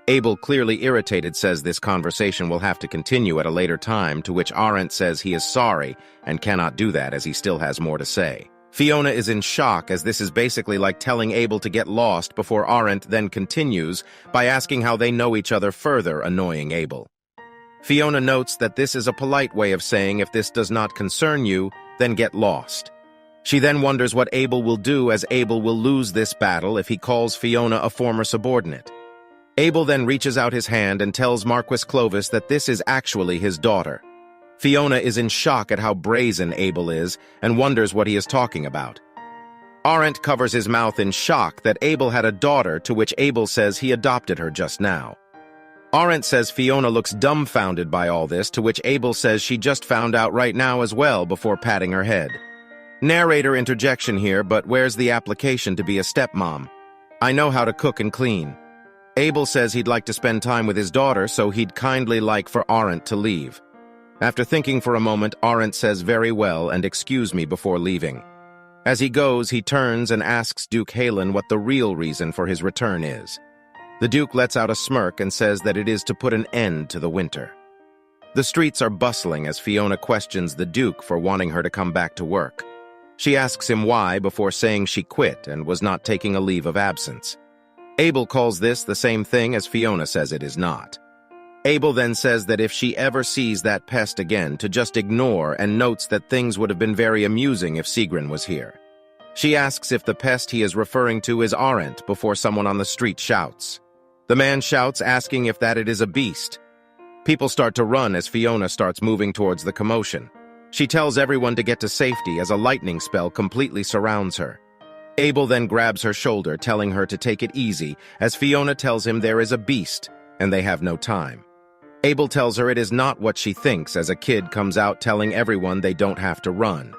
Abel, clearly irritated, says this conversation will have to continue at a later time, to which Arendt says he is sorry and cannot do that as he still has more to say. Fiona is in shock, as this is basically like telling Abel to get lost, before Arendt then continues by asking how they know each other, further annoying Abel. Fiona notes that this is a polite way of saying if this does not concern you, then get lost. She then wonders what Abel will do, as Abel will lose this battle if he calls Fiona a former subordinate. Abel then reaches out his hand and tells Marquis Clovis that this is actually his daughter. Fiona is in shock at how brazen Abel is and wonders what he is talking about. Arendt covers his mouth in shock that Abel had a daughter, to which Abel says he adopted her just now. Arendt says Fiona looks dumbfounded by all this, to which Abel says she just found out right now as well, before patting her head. Narrator interjection here, but where's the application to be a stepmom? I know how to cook and clean. Abel says he'd like to spend time with his daughter, so he'd kindly like for Arendt to leave. After thinking for a moment, Arendt says very well and excuse me before leaving. As he goes, he turns and asks Duke Halen what the real reason for his return is. The Duke lets out a smirk and says that it is to put an end to the winter. The streets are bustling as Fiona questions the Duke for wanting her to come back to work. She asks him why before saying she quit and was not taking a leave of absence. Abel calls this the same thing as Fiona says it is not. Abel then says that if she ever sees that pest again, to just ignore, and notes that things would have been very amusing if Sigrun was here. She asks if the pest he is referring to is Arendt before someone on the street shouts. The man shouts, asking if that it is a beast. People start to run as Fiona starts moving towards the commotion. She tells everyone to get to safety as a lightning spell completely surrounds her. Abel then grabs her shoulder, telling her to take it easy, as Fiona tells him there is a beast, and they have no time. Abel tells her it is not what she thinks, as a kid comes out telling everyone they don't have to run.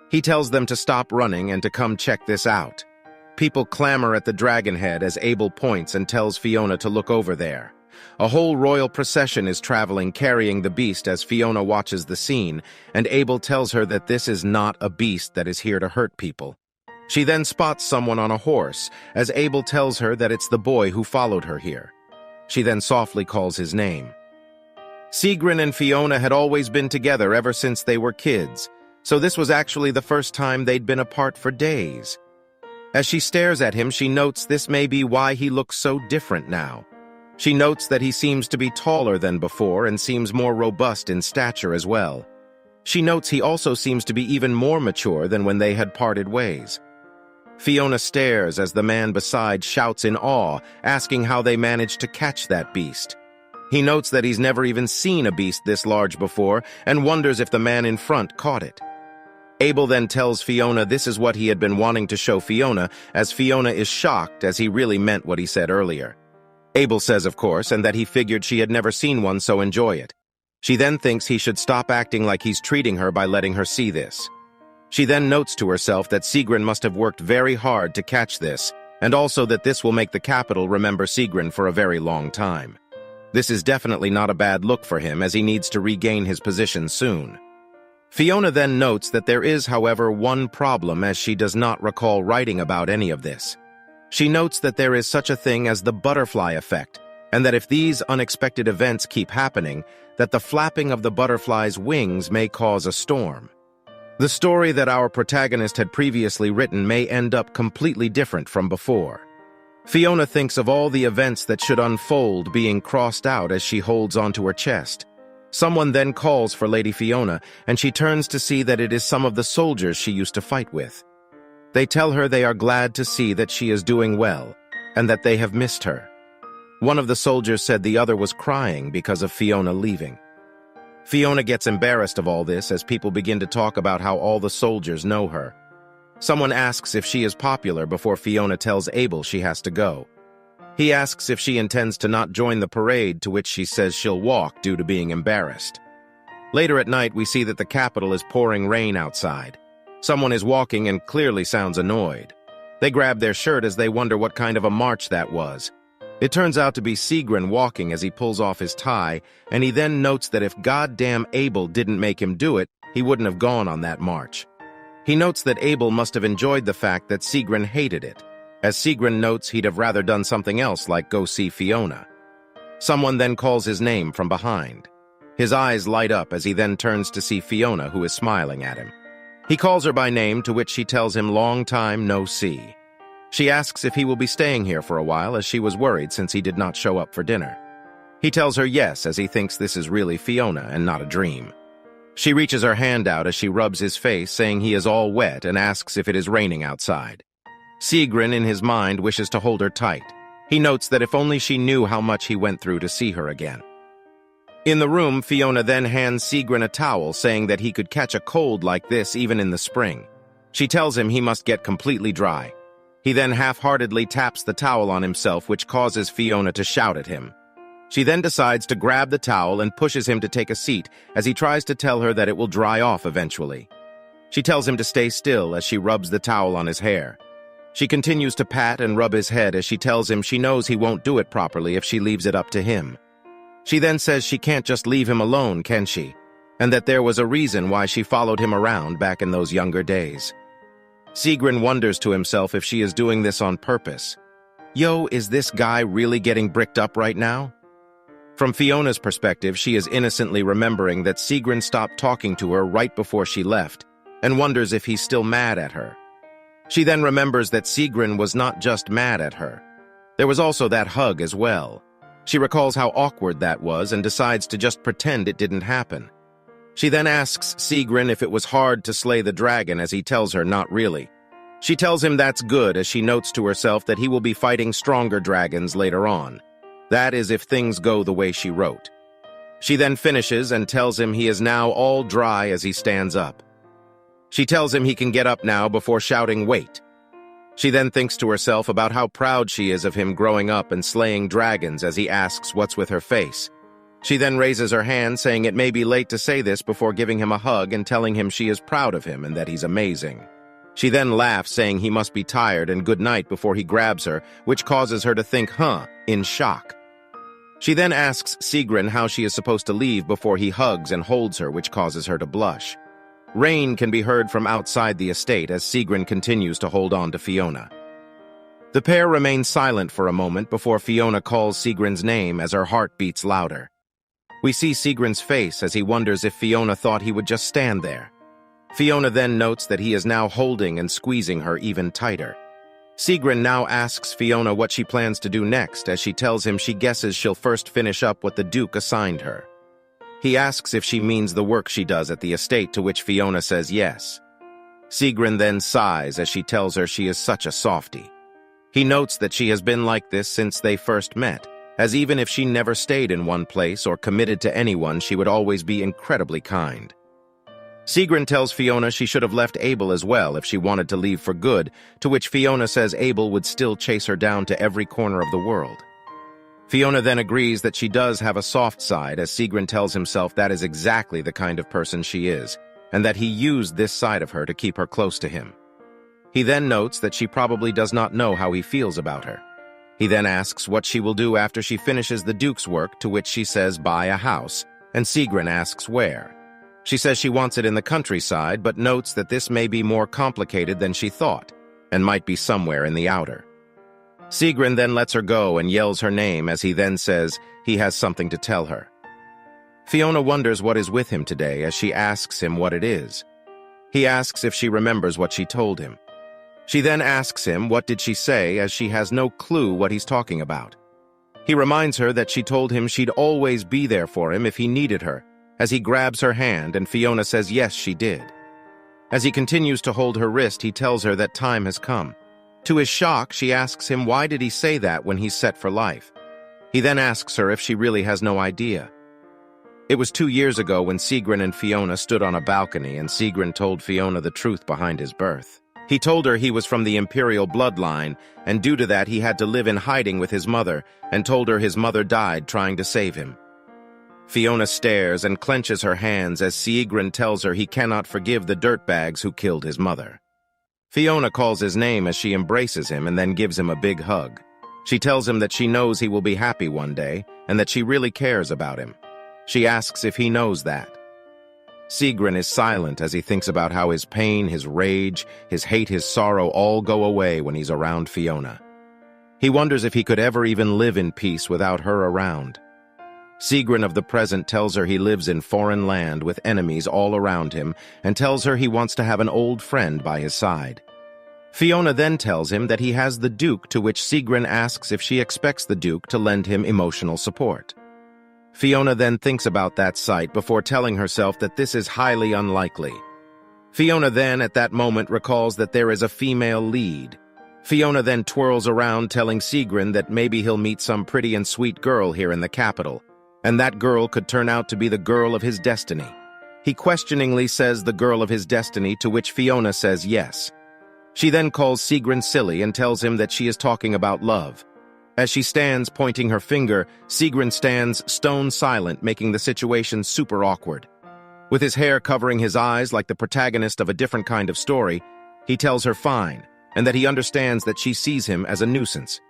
He tells them to stop running and to come check this out. People clamor at the dragon head as Abel points and tells Fiona to look over there. A whole royal procession is traveling carrying the beast as Fiona watches the scene, and Abel tells her that this is not a beast that is here to hurt people. She then spots someone on a horse, as Abel tells her that it's the boy who followed her here. She then softly calls his name. Sigrun and Fiona had always been together ever since they were kids, so this was actually the first time they'd been apart for days. As she stares at him, she notes this may be why he looks so different now. She notes that he seems to be taller than before and seems more robust in stature as well. She notes he also seems to be even more mature than when they had parted ways. Fiona stares as the man beside shouts in awe, asking how they managed to catch that beast. He notes that he's never even seen a beast this large before and wonders if the man in front caught it. Abel then tells Fiona this is what he had been wanting to show Fiona, as Fiona is shocked as he really meant what he said earlier. Abel says, of course, and that he figured she had never seen one, so enjoy it. She then thinks he should stop acting like he's treating her by letting her see this. She then notes to herself that Sigrun must have worked very hard to catch this, and also that this will make the capital remember Sigrun for a very long time. This is definitely not a bad look for him, as he needs to regain his position soon. Fiona then notes that there is, however, one problem, as she does not recall writing about any of this. She notes that there is such a thing as the butterfly effect, and that if these unexpected events keep happening, that the flapping of the butterfly's wings may cause a storm. The story that our protagonist had previously written may end up completely different from before. Fiona thinks of all the events that should unfold being crossed out as she holds onto her chest. Someone then calls for Lady Fiona, and she turns to see that it is some of the soldiers she used to fight with. They tell her they are glad to see that she is doing well, and that they have missed her. One of the soldiers said the other was crying because of Fiona leaving. Fiona gets embarrassed of all this as people begin to talk about how all the soldiers know her. Someone asks if she is popular before Fiona tells Abel she has to go. He asks if she intends to not join the parade, to which she says she'll walk due to being embarrassed. Later at night, we see that the capital is pouring rain outside. Someone is walking and clearly sounds annoyed. They grab their shirt as they wonder what kind of a march that was. It turns out to be Sigrun walking as he pulls off his tie, and he then notes that if goddamn Abel didn't make him do it, he wouldn't have gone on that march. He notes that Abel must have enjoyed the fact that Sigrun hated it. As Sigrun notes, he'd have rather done something else like go see Fiona. Someone then calls his name from behind. His eyes light up as he then turns to see Fiona, who is smiling at him. He calls her by name, to which she tells him long time no see. She asks if he will be staying here for a while, as she was worried since he did not show up for dinner. He tells her yes, as he thinks this is really Fiona and not a dream. She reaches her hand out as she rubs his face, saying he is all wet, and asks if it is raining outside. Sigrun, in his mind, wishes to hold her tight. He notes that if only she knew how much he went through to see her again. In the room, Fiona then hands Sigrun a towel, saying that he could catch a cold like this even in the spring. She tells him he must get completely dry. He then half-heartedly taps the towel on himself, which causes Fiona to shout at him. She then decides to grab the towel and pushes him to take a seat as he tries to tell her that it will dry off eventually. She tells him to stay still as she rubs the towel on his hair. She continues to pat and rub his head as she tells him she knows he won't do it properly if she leaves it up to him. She then says she can't just leave him alone, can she? And that there was a reason why she followed him around back in those younger days. Sigrun wonders to himself if she is doing this on purpose. Yo, is this guy really getting bricked up right now? From Fiona's perspective, she is innocently remembering that Sigrun stopped talking to her right before she left, and wonders if he's still mad at her. She then remembers that Sigrun was not just mad at her. There was also that hug as well. She recalls how awkward that was and decides to just pretend it didn't happen. She then asks Sigrun if it was hard to slay the dragon, as he tells her not really. She tells him that's good, as she notes to herself that he will be fighting stronger dragons later on. That is if things go the way she wrote. She then finishes and tells him he is now all dry as he stands up. She tells him he can get up now before shouting, "Wait." She then thinks to herself about how proud she is of him growing up and slaying dragons as he asks what's with her face. She then raises her hand, saying it may be late to say this, before giving him a hug and telling him she is proud of him and that he's amazing. She then laughs, saying he must be tired and good night before he grabs her, which causes her to think, in shock. She then asks Sigrun how she is supposed to leave before he hugs and holds her, which causes her to blush. Rain can be heard from outside the estate as Sigrun continues to hold on to Fiona. The pair remain silent for a moment before Fiona calls Sigrun's name as her heart beats louder. We see Sigrun's face as he wonders if Fiona thought he would just stand there. Fiona then notes that he is now holding and squeezing her even tighter. Sigrun now asks Fiona what she plans to do next, as she tells him she guesses she'll first finish up what the Duke assigned her. He asks if she means the work she does at the estate, to which Fiona says yes. Sigrun then sighs as she tells her she is such a softie. He notes that she has been like this since they first met, as even if she never stayed in one place or committed to anyone, she would always be incredibly kind. Sigrun tells Fiona she should have left Abel as well if she wanted to leave for good, to which Fiona says Abel would still chase her down to every corner of the world. Fiona then agrees that she does have a soft side, as Sigrun tells himself that is exactly the kind of person she is, and that he used this side of her to keep her close to him. He then notes that she probably does not know how he feels about her. He then asks what she will do after she finishes the Duke's work, to which she says buy a house, and Sigrun asks where. She says she wants it in the countryside, but notes that this may be more complicated than she thought, and might be somewhere in the outer. Sigrun then lets her go and yells her name, as he then says he has something to tell her. Fiona wonders what is with him today as she asks him what it is. He asks if she remembers what she told him. She then asks him what did she say, as she has no clue what he's talking about. He reminds her that she told him she'd always be there for him if he needed her, as he grabs her hand, and Fiona says yes, she did. As he continues to hold her wrist, he tells her that time has come. To his shock, she asks him why did he say that when he's set for life. He then asks her if she really has no idea. It was 2 years ago when Sigrun and Fiona stood on a balcony and Sigrun told Fiona the truth behind his birth. He told her he was from the imperial bloodline, and due to that he had to live in hiding with his mother, and told her his mother died trying to save him. Fiona stares and clenches her hands as Sigrun tells her he cannot forgive the dirtbags who killed his mother. Fiona calls his name as she embraces him and then gives him a big hug. She tells him that she knows he will be happy one day, and that she really cares about him. She asks if he knows that. Sigrun is silent as he thinks about how his pain, his rage, his hate, his sorrow all go away when he's around Fiona. He wonders if he could ever even live in peace without her around. Sigrun of the present tells her he lives in foreign land with enemies all around him and tells her he wants to have an old friend by his side. Fiona then tells him that he has the Duke, to which Sigrun asks if she expects the Duke to lend him emotional support. Fiona then thinks about that sight before telling herself that this is highly unlikely. Fiona then, at that moment, recalls that there is a female lead. Fiona then twirls around telling Sigrun that maybe he'll meet some pretty and sweet girl here in the capital, and that girl could turn out to be the girl of his destiny. He questioningly says the girl of his destiny, to which Fiona says yes. She then calls Sigrun silly and tells him that she is talking about love. As she stands pointing her finger, Sigrun stands stone silent, making the situation super awkward. With his hair covering his eyes like the protagonist of a different kind of story, he tells her fine, and that he understands that she sees him as a nuisance.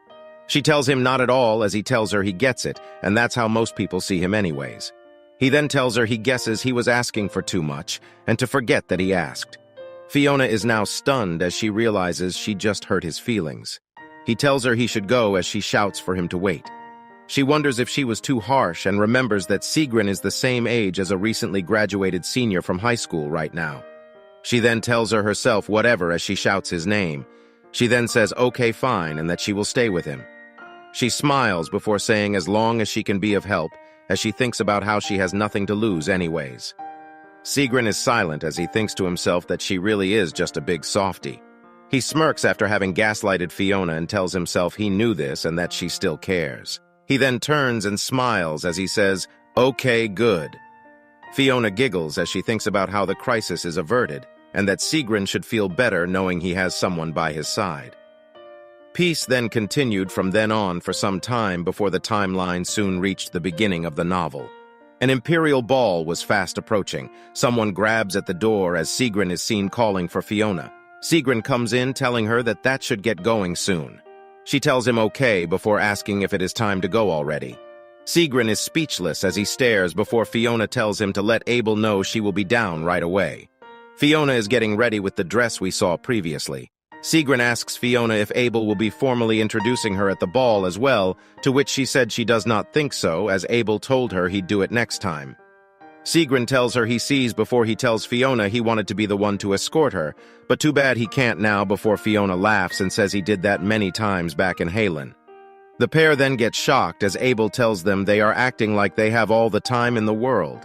She tells him not at all, as he tells her he gets it, and that's how most people see him anyways. He then tells her he guesses he was asking for too much, and to forget that he asked. Fiona is now stunned as she realizes she just hurt his feelings. He tells her he should go as she shouts for him to wait. She wonders if she was too harsh and remembers that Sigrun is the same age as a recently graduated senior from high school right now. She then tells her herself whatever as she shouts his name. She then says okay fine and that she will stay with him. She smiles before saying as long as she can be of help, as she thinks about how she has nothing to lose anyways. Sigrun is silent as he thinks to himself that she really is just a big softie. He smirks after having gaslighted Fiona and tells himself he knew this and that she still cares. He then turns and smiles as he says, okay, good. Fiona giggles as she thinks about how the crisis is averted and that Sigrun should feel better knowing he has someone by his side. Peace then continued from then on for some time before the timeline soon reached the beginning of the novel. An imperial ball was fast approaching. Someone grabs at the door as Sigrun is seen calling for Fiona. Sigrun comes in telling her that should get going soon. She tells him okay before asking if it is time to go already. Sigrun is speechless as he stares before Fiona tells him to let Abel know she will be down right away. Fiona is getting ready with the dress we saw previously. Sigrun asks Fiona if Abel will be formally introducing her at the ball as well, to which she said she does not think so, as Abel told her he'd do it next time. Sigrun tells her he sees before he tells Fiona he wanted to be the one to escort her, but too bad he can't now before Fiona laughs and says he did that many times back in Halen. The pair then get shocked as Abel tells them they are acting like they have all the time in the world.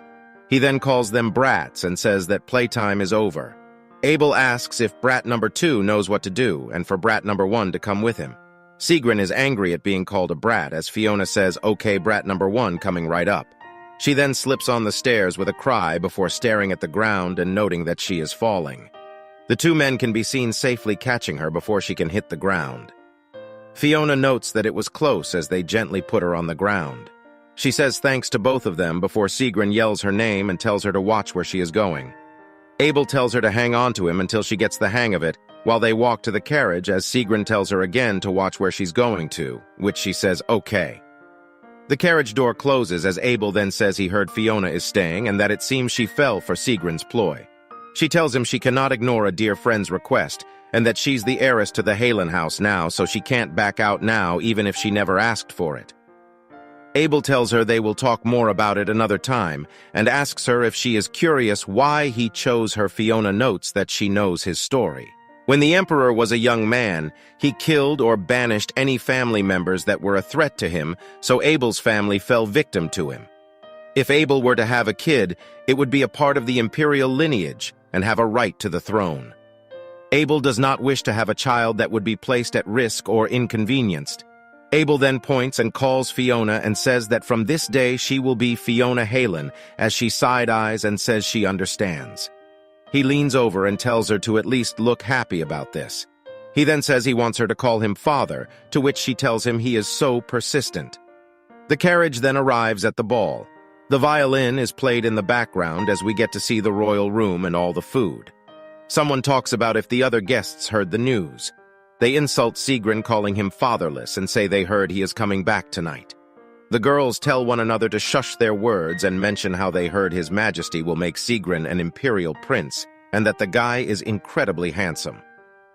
He then calls them brats and says that playtime is over. Abel asks if brat number 2 knows what to do and for brat number 1 to come with him. Sigrun is angry at being called a brat as Fiona says okay brat number 1 coming right up. She then slips on the stairs with a cry before staring at the ground and noting that she is falling. The two men can be seen safely catching her before she can hit the ground. Fiona notes that it was close as they gently put her on the ground. She says thanks to both of them before Sigrun yells her name and tells her to watch where she is going. Abel tells her to hang on to him until she gets the hang of it, while they walk to the carriage as Sigrun tells her again to watch where she's going to, which she says okay. The carriage door closes as Abel then says he heard Fiona is staying and that it seems she fell for Sigrun's ploy. She tells him she cannot ignore a dear friend's request and that she's the heiress to the Halen house now, so she can't back out now even if she never asked for it. Abel tells her they will talk more about it another time and asks her if she is curious why he chose her. Fiona notes that she knows his story. When the Emperor was a young man, he killed or banished any family members that were a threat to him, so Abel's family fell victim to him. If Abel were to have a kid, it would be a part of the imperial lineage and have a right to the throne. Abel does not wish to have a child that would be placed at risk or inconvenienced. Abel then points and calls Fiona and says that from this day she will be Fiona Halen, as she side-eyes and says she understands. He leans over and tells her to at least look happy about this. He then says he wants her to call him father, to which she tells him he is so persistent. The carriage then arrives at the ball. The violin is played in the background as we get to see the royal room and all the food. Someone talks about if the other guests heard the news. They insult Sigrun, calling him fatherless, and say they heard he is coming back tonight. The girls tell one another to shush their words and mention how they heard His Majesty will make Sigrun an imperial prince, and that the guy is incredibly handsome.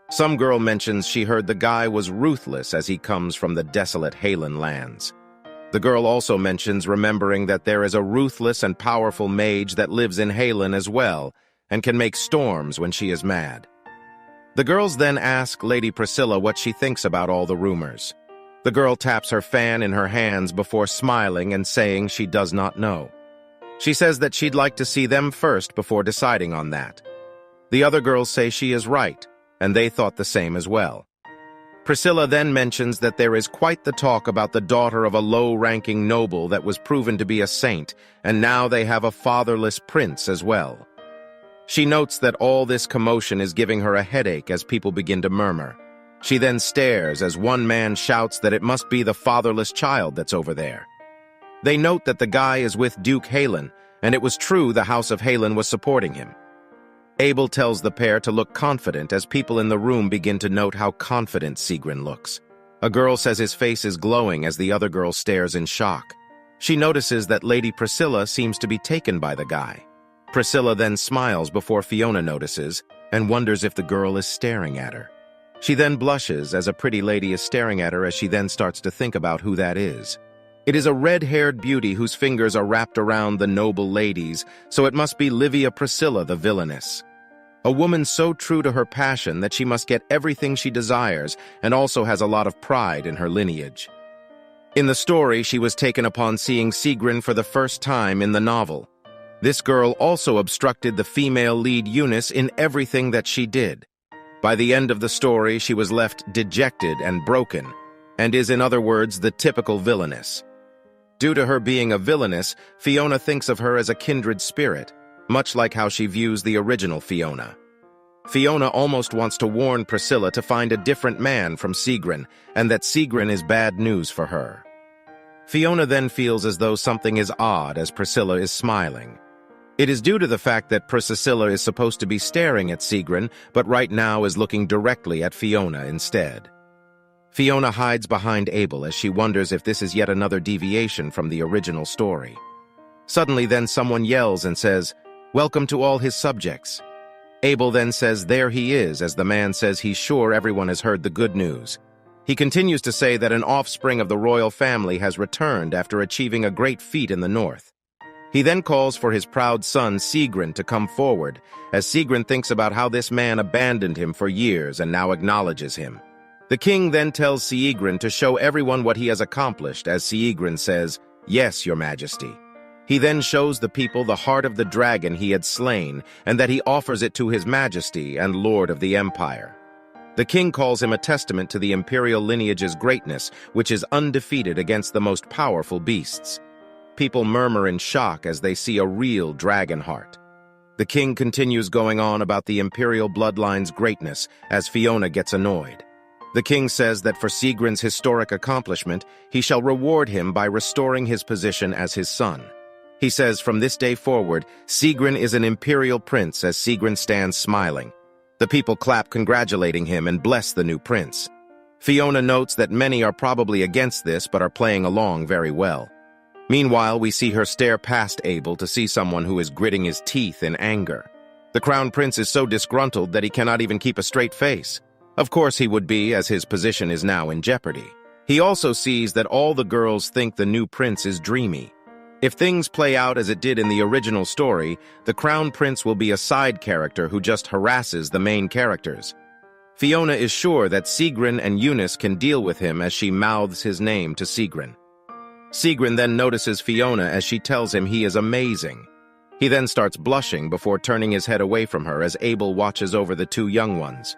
Some girl mentions she heard the guy was ruthless as he comes from the desolate Halen lands. The girl also mentions remembering that there is a ruthless and powerful mage that lives in Halen as well, and can make storms when she is mad. The girls then ask Lady Priscilla what she thinks about all the rumors. The girl taps her fan in her hands before smiling and saying she does not know. She says that she'd like to see them first before deciding on that. The other girls say she is right, and they thought the same as well. Priscilla then mentions that there is quite the talk about the daughter of a low-ranking noble that was proven to be a saint, and now they have a fatherless prince as well. She notes that all this commotion is giving her a headache as people begin to murmur. She then stares as one man shouts that it must be the fatherless child that's over there. They note that the guy is with Duke Halen, and it was true the House of Halen was supporting him. Abel tells the pair to look confident as people in the room begin to note how confident Sigrun looks. A girl says his face is glowing as the other girl stares in shock. She notices that Lady Priscilla seems to be taken by the guy. Priscilla then smiles before Fiona notices and wonders if the girl is staring at her. She then blushes as a pretty lady is staring at her as she then starts to think about who that is. It is a red-haired beauty whose fingers are wrapped around the noble ladies, so it must be Livia Priscilla the villainess. A woman so true to her passion that she must get everything she desires and also has a lot of pride in her lineage. In the story, she was taken upon seeing Sigrun for the first time in the novel. This girl also obstructed the female lead Eunice in everything that she did. By the end of the story, she was left dejected and broken, and is, in other words, the typical villainess. Due to her being a villainess, Fiona thinks of her as a kindred spirit, much like how she views the original Fiona. Fiona almost wants to warn Priscilla to find a different man from Sigrun, and that Sigrun is bad news for her. Fiona then feels as though something is odd as Priscilla is smiling. It is due to the fact that Priscilla is supposed to be staring at Sigrun, but right now is looking directly at Fiona instead. Fiona hides behind Abel as she wonders if this is yet another deviation from the original story. Suddenly then someone yells and says, "Welcome to all his subjects." Abel then says there he is as the man says he's sure everyone has heard the good news. He continues to say that an offspring of the royal family has returned after achieving a great feat in the north. He then calls for his proud son Sigrun to come forward, as Sigrun thinks about how this man abandoned him for years and now acknowledges him. The king then tells Sigrun to show everyone what he has accomplished, as Sigrun says, "Yes, your majesty." He then shows the people the heart of the dragon he had slain, and that he offers it to his majesty and lord of the empire. The king calls him a testament to the imperial lineage's greatness, which is undefeated against the most powerful beasts. People murmur in shock as they see a real dragon heart. The king continues going on about the imperial bloodline's greatness as Fiona gets annoyed. The king says that for Sigrun's historic accomplishment, he shall reward him by restoring his position as his son. He says from this day forward, Sigrun is an imperial prince as Sigrun stands smiling. The people clap congratulating him and bless the new prince. Fiona notes that many are probably against this but are playing along very well. Meanwhile, we see her stare past Abel to see someone who is gritting his teeth in anger. The crown prince is so disgruntled that he cannot even keep a straight face. Of course he would be, as his position is now in jeopardy. He also sees that all the girls think the new prince is dreamy. If things play out as it did in the original story, the crown prince will be a side character who just harasses the main characters. Fiona is sure that Sigrun and Eunice can deal with him as she mouths his name to Sigrun. Sigrun then notices Fiona as she tells him he is amazing. He then starts blushing before turning his head away from her as Abel watches over the two young ones.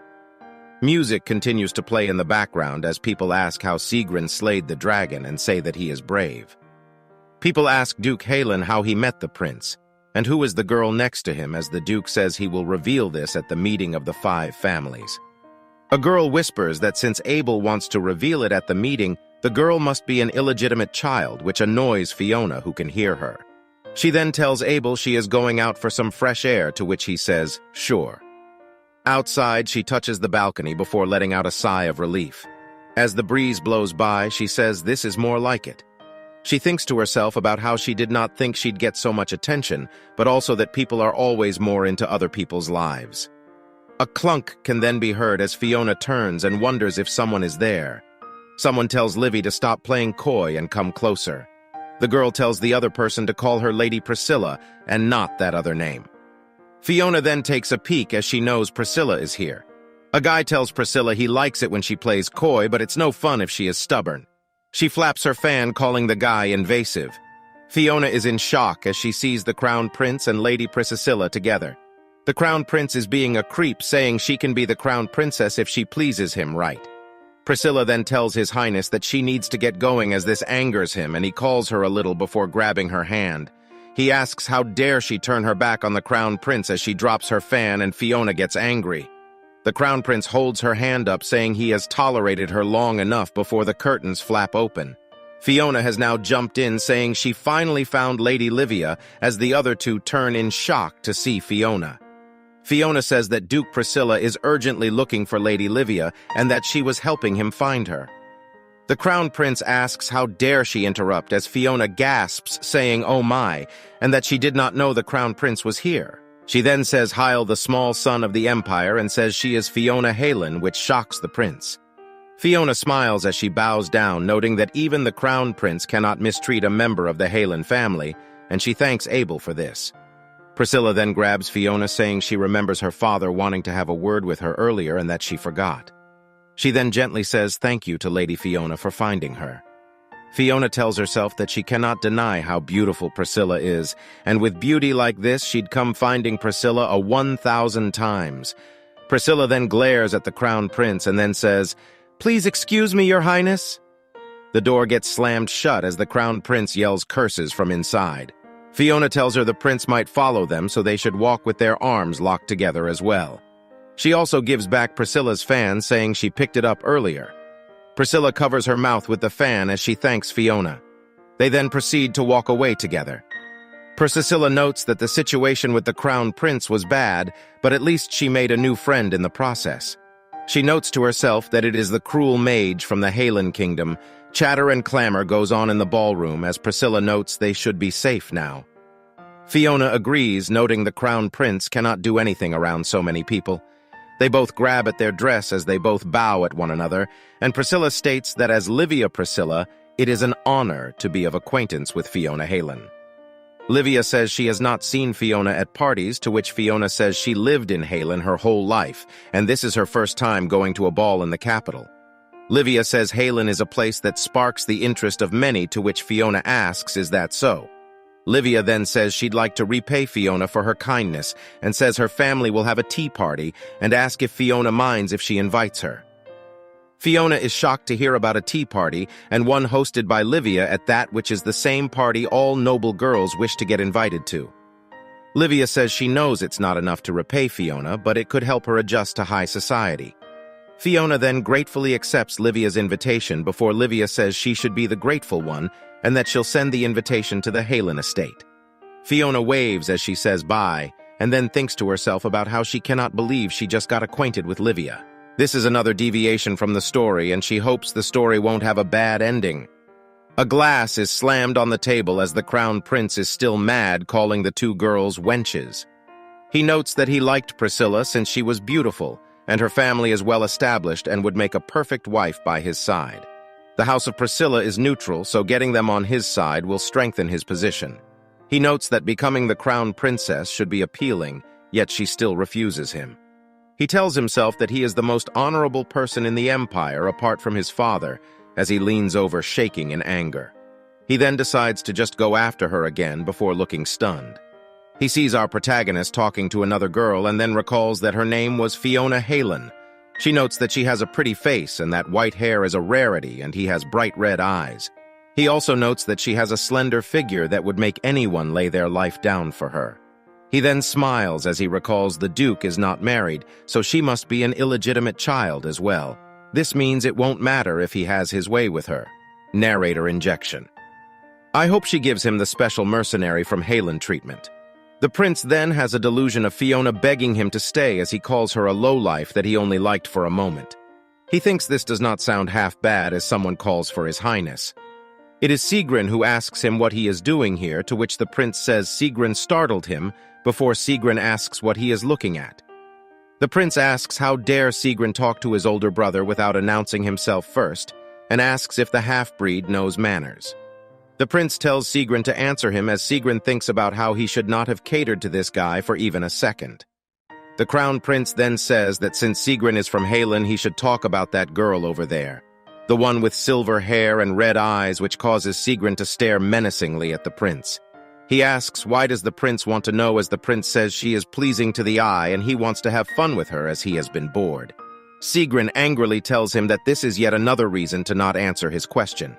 Music continues to play in the background as people ask how Sigrun slayed the dragon and say that he is brave. People ask Duke Halen how he met the prince, and who is the girl next to him, as the Duke says he will reveal this at the meeting of the 5 families. A girl whispers that since Abel wants to reveal it at the meeting, the girl must be an illegitimate child, which annoys Fiona, who can hear her. She then tells Abel she is going out for some fresh air, to which he says, sure. Outside, she touches the balcony before letting out a sigh of relief. As the breeze blows by, she says this is more like it. She thinks to herself about how she did not think she'd get so much attention, but also that people are always more into other people's lives. A clunk can then be heard as Fiona turns and wonders if someone is there. Someone tells Livy to stop playing coy and come closer. The girl tells the other person to call her Lady Priscilla and not that other name. Fiona then takes a peek as she knows Priscilla is here. A guy tells Priscilla he likes it when she plays coy, but it's no fun if she is stubborn. She flaps her fan, calling the guy invasive. Fiona is in shock as she sees the Crown Prince and Lady Priscilla together. The Crown Prince is being a creep, saying she can be the Crown Princess if she pleases him right. Priscilla then tells His Highness that she needs to get going as this angers him, and he calls her a little before grabbing her hand. He asks how dare she turn her back on the Crown Prince as she drops her fan, and Fiona gets angry. The Crown Prince holds her hand up, saying he has tolerated her long enough before the curtains flap open. Fiona has now jumped in, saying she finally found Lady Livia, as the other two turn in shock to see Fiona. Fiona says that Duke Priscilla is urgently looking for Lady Livia and that she was helping him find her. The Crown Prince asks how dare she interrupt as Fiona gasps, saying oh my, and that she did not know the Crown Prince was here. She then says Heil, the small son of the Empire, and says she is Fiona Halen, which shocks the prince. Fiona smiles as she bows down, noting that even the Crown Prince cannot mistreat a member of the Halen family, and she thanks Abel for this. Priscilla then grabs Fiona, saying she remembers her father wanting to have a word with her earlier and that she forgot. She then gently says thank you to Lady Fiona for finding her. Fiona tells herself that she cannot deny how beautiful Priscilla is, and with beauty like this, she'd come finding Priscilla 1,000 times. Priscilla then glares at the Crown Prince and then says, "Please excuse me, Your Highness." The door gets slammed shut as the Crown Prince yells curses from inside. Fiona tells her the prince might follow them, so they should walk with their arms locked together as well. She also gives back Priscilla's fan, saying she picked it up earlier. Priscilla covers her mouth with the fan as she thanks Fiona. They then proceed to walk away together. Priscilla notes that the situation with the Crown Prince was bad, but at least she made a new friend in the process. She notes to herself that it is the cruel mage from the Halen Kingdom. Chatter and clamor goes on in the ballroom as Priscilla notes they should be safe now. Fiona agrees, noting the Crown Prince cannot do anything around so many people. They both grab at their dress as they both bow at one another, and Priscilla states that as Livia Priscilla, it is an honor to be of acquaintance with Fiona Halen. Livia says she has not seen Fiona at parties, to which Fiona says she lived in Halen her whole life, and this is her first time going to a ball in the capital. Livia says Halen is a place that sparks the interest of many, to which Fiona asks, is that so? Livia then says she'd like to repay Fiona for her kindness and says her family will have a tea party and ask if Fiona minds if she invites her. Fiona is shocked to hear about a tea party and one hosted by Livia at that which is the same party all noble girls wish to get invited to. Livia says she knows it's not enough to repay Fiona, but it could help her adjust to high society. Fiona then gratefully accepts Livia's invitation before Livia says she should be the grateful one and that she'll send the invitation to the Halen estate. Fiona waves as she says bye, and then thinks to herself about how she cannot believe she just got acquainted with Livia. This is another deviation from the story, and she hopes the story won't have a bad ending. A glass is slammed on the table as the Crown Prince is still mad, calling the two girls wenches. He notes that he liked Priscilla since she was beautiful, and her family is well established and would make a perfect wife by his side. The house of Priscilla is neutral, so getting them on his side will strengthen his position. He notes that becoming the Crown Princess should be appealing, yet she still refuses him. He tells himself that he is the most honorable person in the Empire apart from his father, as he leans over shaking in anger. He then decides to just go after her again before looking stunned. He sees our protagonist talking to another girl and then recalls that her name was Fiona Halen. She notes that she has a pretty face and that white hair is a rarity and he has bright red eyes. He also notes that she has a slender figure that would make anyone lay their life down for her. He then smiles as he recalls the Duke is not married, so she must be an illegitimate child as well. This means it won't matter if he has his way with her. Narrator injection. I hope she gives him the special mercenary from Halen treatment. The prince then has a delusion of Fiona begging him to stay as he calls her a lowlife that he only liked for a moment. He thinks this does not sound half bad as someone calls for his highness. It is Sigrun who asks him what he is doing here, to which the prince says Sigrun startled him before Sigrun asks what he is looking at. The prince asks how dare Sigrun talk to his older brother without announcing himself first, and asks if the half-breed knows manners. The prince tells Sigrun to answer him as Sigrun thinks about how he should not have catered to this guy for even a second. The crown prince then says that since Sigrun is from Halen, he should talk about that girl over there, the one with silver hair and red eyes, which causes Sigrun to stare menacingly at the prince. He asks why does the prince want to know, as the prince says she is pleasing to the eye and he wants to have fun with her as he has been bored. Sigrun angrily tells him that this is yet another reason to not answer his question.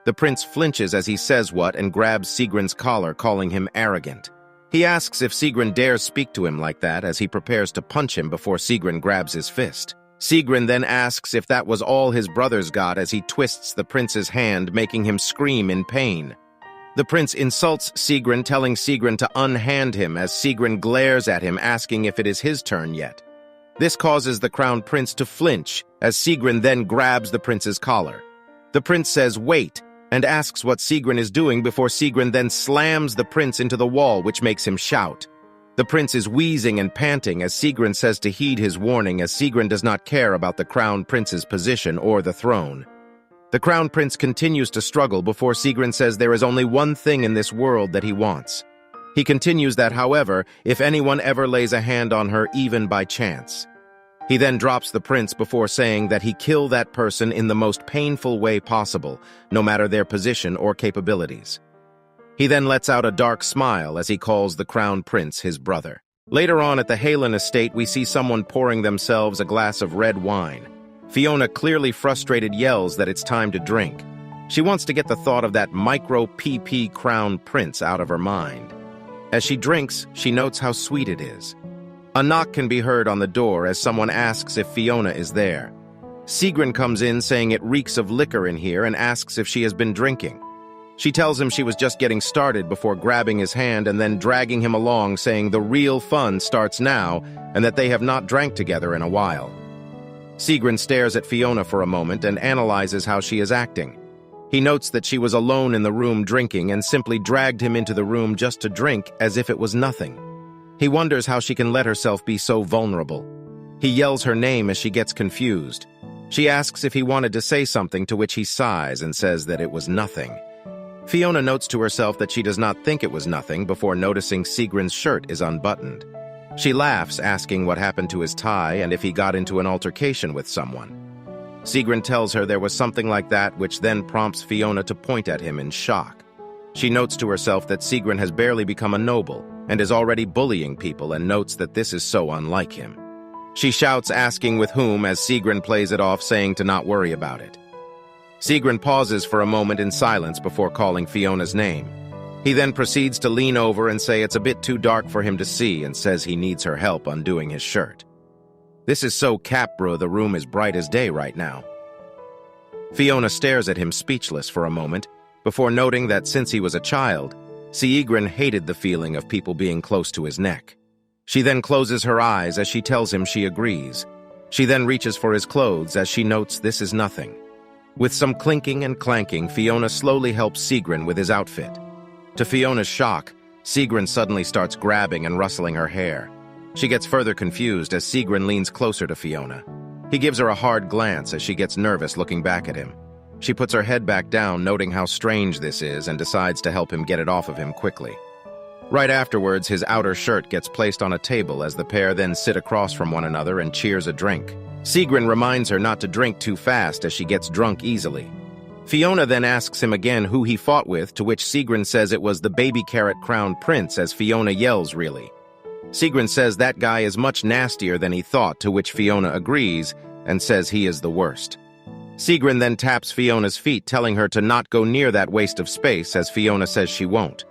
The prince flinches as he says what and grabs Sigrun's collar, calling him arrogant. He asks if Sigrun dares speak to him like that as he prepares to punch him before Sigrun grabs his fist. Sigrun then asks if that was all his brothers got as he twists the prince's hand, making him scream in pain. The prince insults Sigrun, telling Sigrun to unhand him as Sigrun glares at him, asking if it is his turn yet. This causes the crown prince to flinch as Sigrun then grabs the prince's collar. The prince says wait and asks what Sigrun is doing before Sigrun then slams the prince into the wall, which makes him shout. The prince is wheezing and panting as Sigrun says to heed his warning, as Sigrun does not care about the crown prince's position or the throne. The crown prince continues to struggle before Sigrun says there is only one thing in this world that he wants. He continues that, however, if anyone ever lays a hand on her even by chance. He then drops the prince before saying that he kill that person in the most painful way possible, no matter their position or capabilities. He then lets out a dark smile as he calls the crown prince his brother. Later on at the Halen estate, we see someone pouring themselves a glass of red wine. Fiona, clearly frustrated, yells that it's time to drink. She wants to get the thought of that micro-PP crown prince out of her mind. As she drinks, she notes how sweet it is. A knock can be heard on the door as someone asks if Fiona is there. Sigrun comes in saying it reeks of liquor in here and asks if she has been drinking. She tells him she was just getting started before grabbing his hand and then dragging him along, saying the real fun starts now and that they have not drank together in a while. Sigrun stares at Fiona for a moment and analyzes how she is acting. He notes that she was alone in the room drinking and simply dragged him into the room just to drink as if it was nothing. He wonders how she can let herself be so vulnerable. He yells her name as she gets confused. She asks if he wanted to say something, to which he sighs and says that it was nothing. Fiona notes to herself that she does not think it was nothing before noticing Sigrun's shirt is unbuttoned. She laughs, asking what happened to his tie and if he got into an altercation with someone. Sigrun tells her there was something like that, which then prompts Fiona to point at him in shock. She notes to herself that Sigrun has barely become a noble and is already bullying people, and notes that this is so unlike him. She shouts, asking with whom, as Sigrun plays it off, saying to not worry about it. Sigrun pauses for a moment in silence before calling Fiona's name. He then proceeds to lean over and say it's a bit too dark for him to see and says he needs her help undoing his shirt. This is so Capra, the room is bright as day right now. Fiona stares at him speechless for a moment before noting that since he was a child, Sigrun hated the feeling of people being close to his neck. She then closes her eyes as she tells him she agrees. She then reaches for his clothes as she notes this is nothing. With some clinking and clanking, Fiona slowly helps Sigrun with his outfit. To Fiona's shock, Sigrun suddenly starts grabbing and rustling her hair. She gets further confused as Sigrun leans closer to Fiona. He gives her a hard glance as she gets nervous looking back at him. She puts her head back down, noting how strange this is, and decides to help him get it off of him quickly. Right afterwards, his outer shirt gets placed on a table as the pair then sit across from one another and cheers a drink. Sigrun reminds her not to drink too fast as she gets drunk easily. Fiona then asks him again who he fought with, to which Sigrun says it was the baby carrot crown prince, as Fiona yells, really. Sigrun says that guy is much nastier than he thought, to which Fiona agrees, and says he is the worst. Sigrun then taps Fiona's feet, telling her to not go near that waste of space, as Fiona says she won't.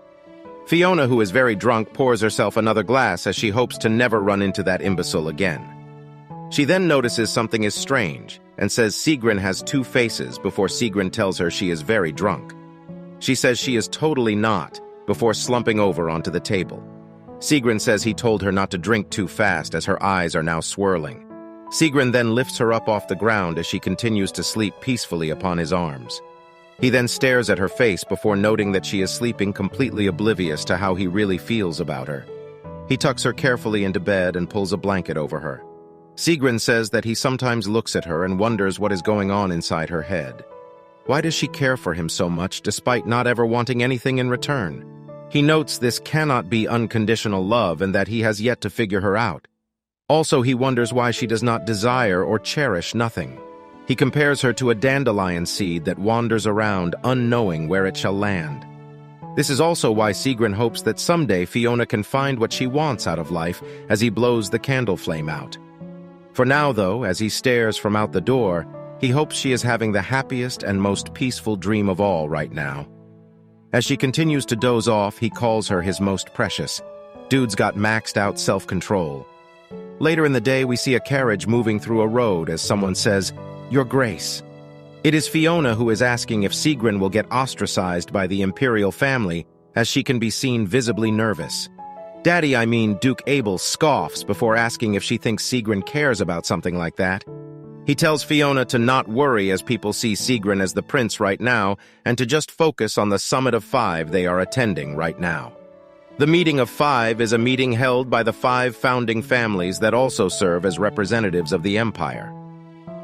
Fiona, who is very drunk, pours herself another glass as she hopes to never run into that imbecile again. She then notices something is strange and says Sigrun has two faces before Sigrun tells her she is very drunk. She says she is totally not before slumping over onto the table. Sigrun says he told her not to drink too fast as her eyes are now swirling. Sigrun then lifts her up off the ground as she continues to sleep peacefully upon his arms. He then stares at her face before noting that she is sleeping completely oblivious to how he really feels about her. He tucks her carefully into bed and pulls a blanket over her. Sigrun says that he sometimes looks at her and wonders what is going on inside her head. Why does she care for him so much despite not ever wanting anything in return? He notes this cannot be unconditional love and that he has yet to figure her out. Also, he wonders why she does not desire or cherish nothing. He compares her to a dandelion seed that wanders around, unknowing where it shall land. This is also why Sigrun hopes that someday Fiona can find what she wants out of life as he blows the candle flame out. For now, though, as he stares from out the door, he hopes she is having the happiest and most peaceful dream of all right now. As she continues to doze off, he calls her his most precious. Dude's got maxed out self-control. Later in the day, we see a carriage moving through a road as someone says, "Your Grace." It is Fiona who is asking if Sigrun will get ostracized by the imperial family, as she can be seen visibly nervous. Duke Abel scoffs before asking if she thinks Sigrun cares about something like that. He tells Fiona to not worry as people see Sigrun as the prince right now and to just focus on the Summit of Five they are attending right now. The Meeting of Five is a meeting held by the 5 founding families that also serve as representatives of the empire.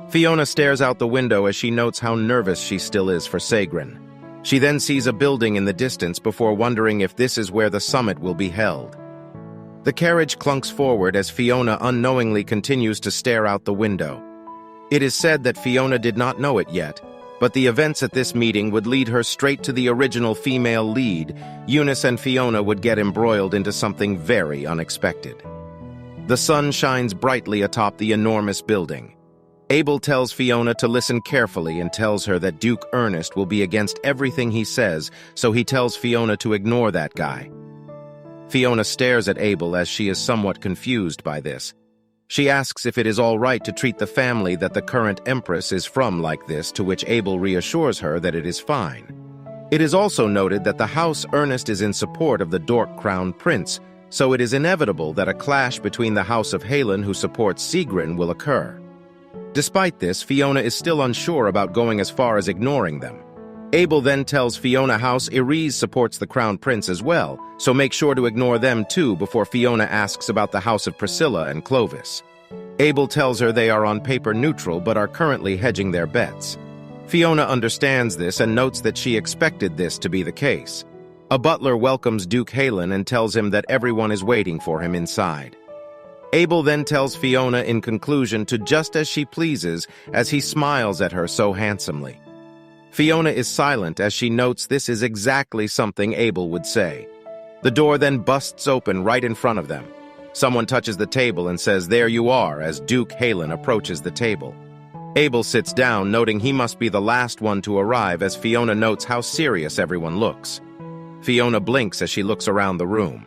Fiona stares out the window as she notes how nervous she still is for Sigrun. She then sees a building in the distance before wondering if this is where the summit will be held. The carriage clunks forward as Fiona unknowingly continues to stare out the window. It is said that Fiona did not know it yet, but the events at this meeting would lead her straight to the original female lead. Eunice and Fiona would get embroiled into something very unexpected. The sun shines brightly atop the enormous building. Abel tells Fiona to listen carefully and tells her that Duke Ernest will be against everything he says, so he tells Fiona to ignore that guy. Fiona stares at Abel as she is somewhat confused by this. She asks if it is all right to treat the family that the current empress is from like this, to which Abel reassures her that it is fine. It is also noted that the house Ernest is in support of the Dork Crown Prince, so it is inevitable that a clash between the house of Halen, who supports Sigrun, will occur. Despite this, Fiona is still unsure about going as far as ignoring them. Abel then tells Fiona House Erise supports the Crown Prince as well, so make sure to ignore them too before Fiona asks about the house of Priscilla and Clovis. Abel tells her they are on paper neutral but are currently hedging their bets. Fiona understands this and notes that she expected this to be the case. A butler welcomes Duke Halen and tells him that everyone is waiting for him inside. Abel then tells Fiona in conclusion to just as she pleases as he smiles at her so handsomely. Fiona is silent as she notes this is exactly something Abel would say. The door then busts open right in front of them. Someone touches the table and says, "There you are," as Duke Halen approaches the table. Abel sits down, noting he must be the last one to arrive as Fiona notes how serious everyone looks. Fiona blinks as she looks around the room.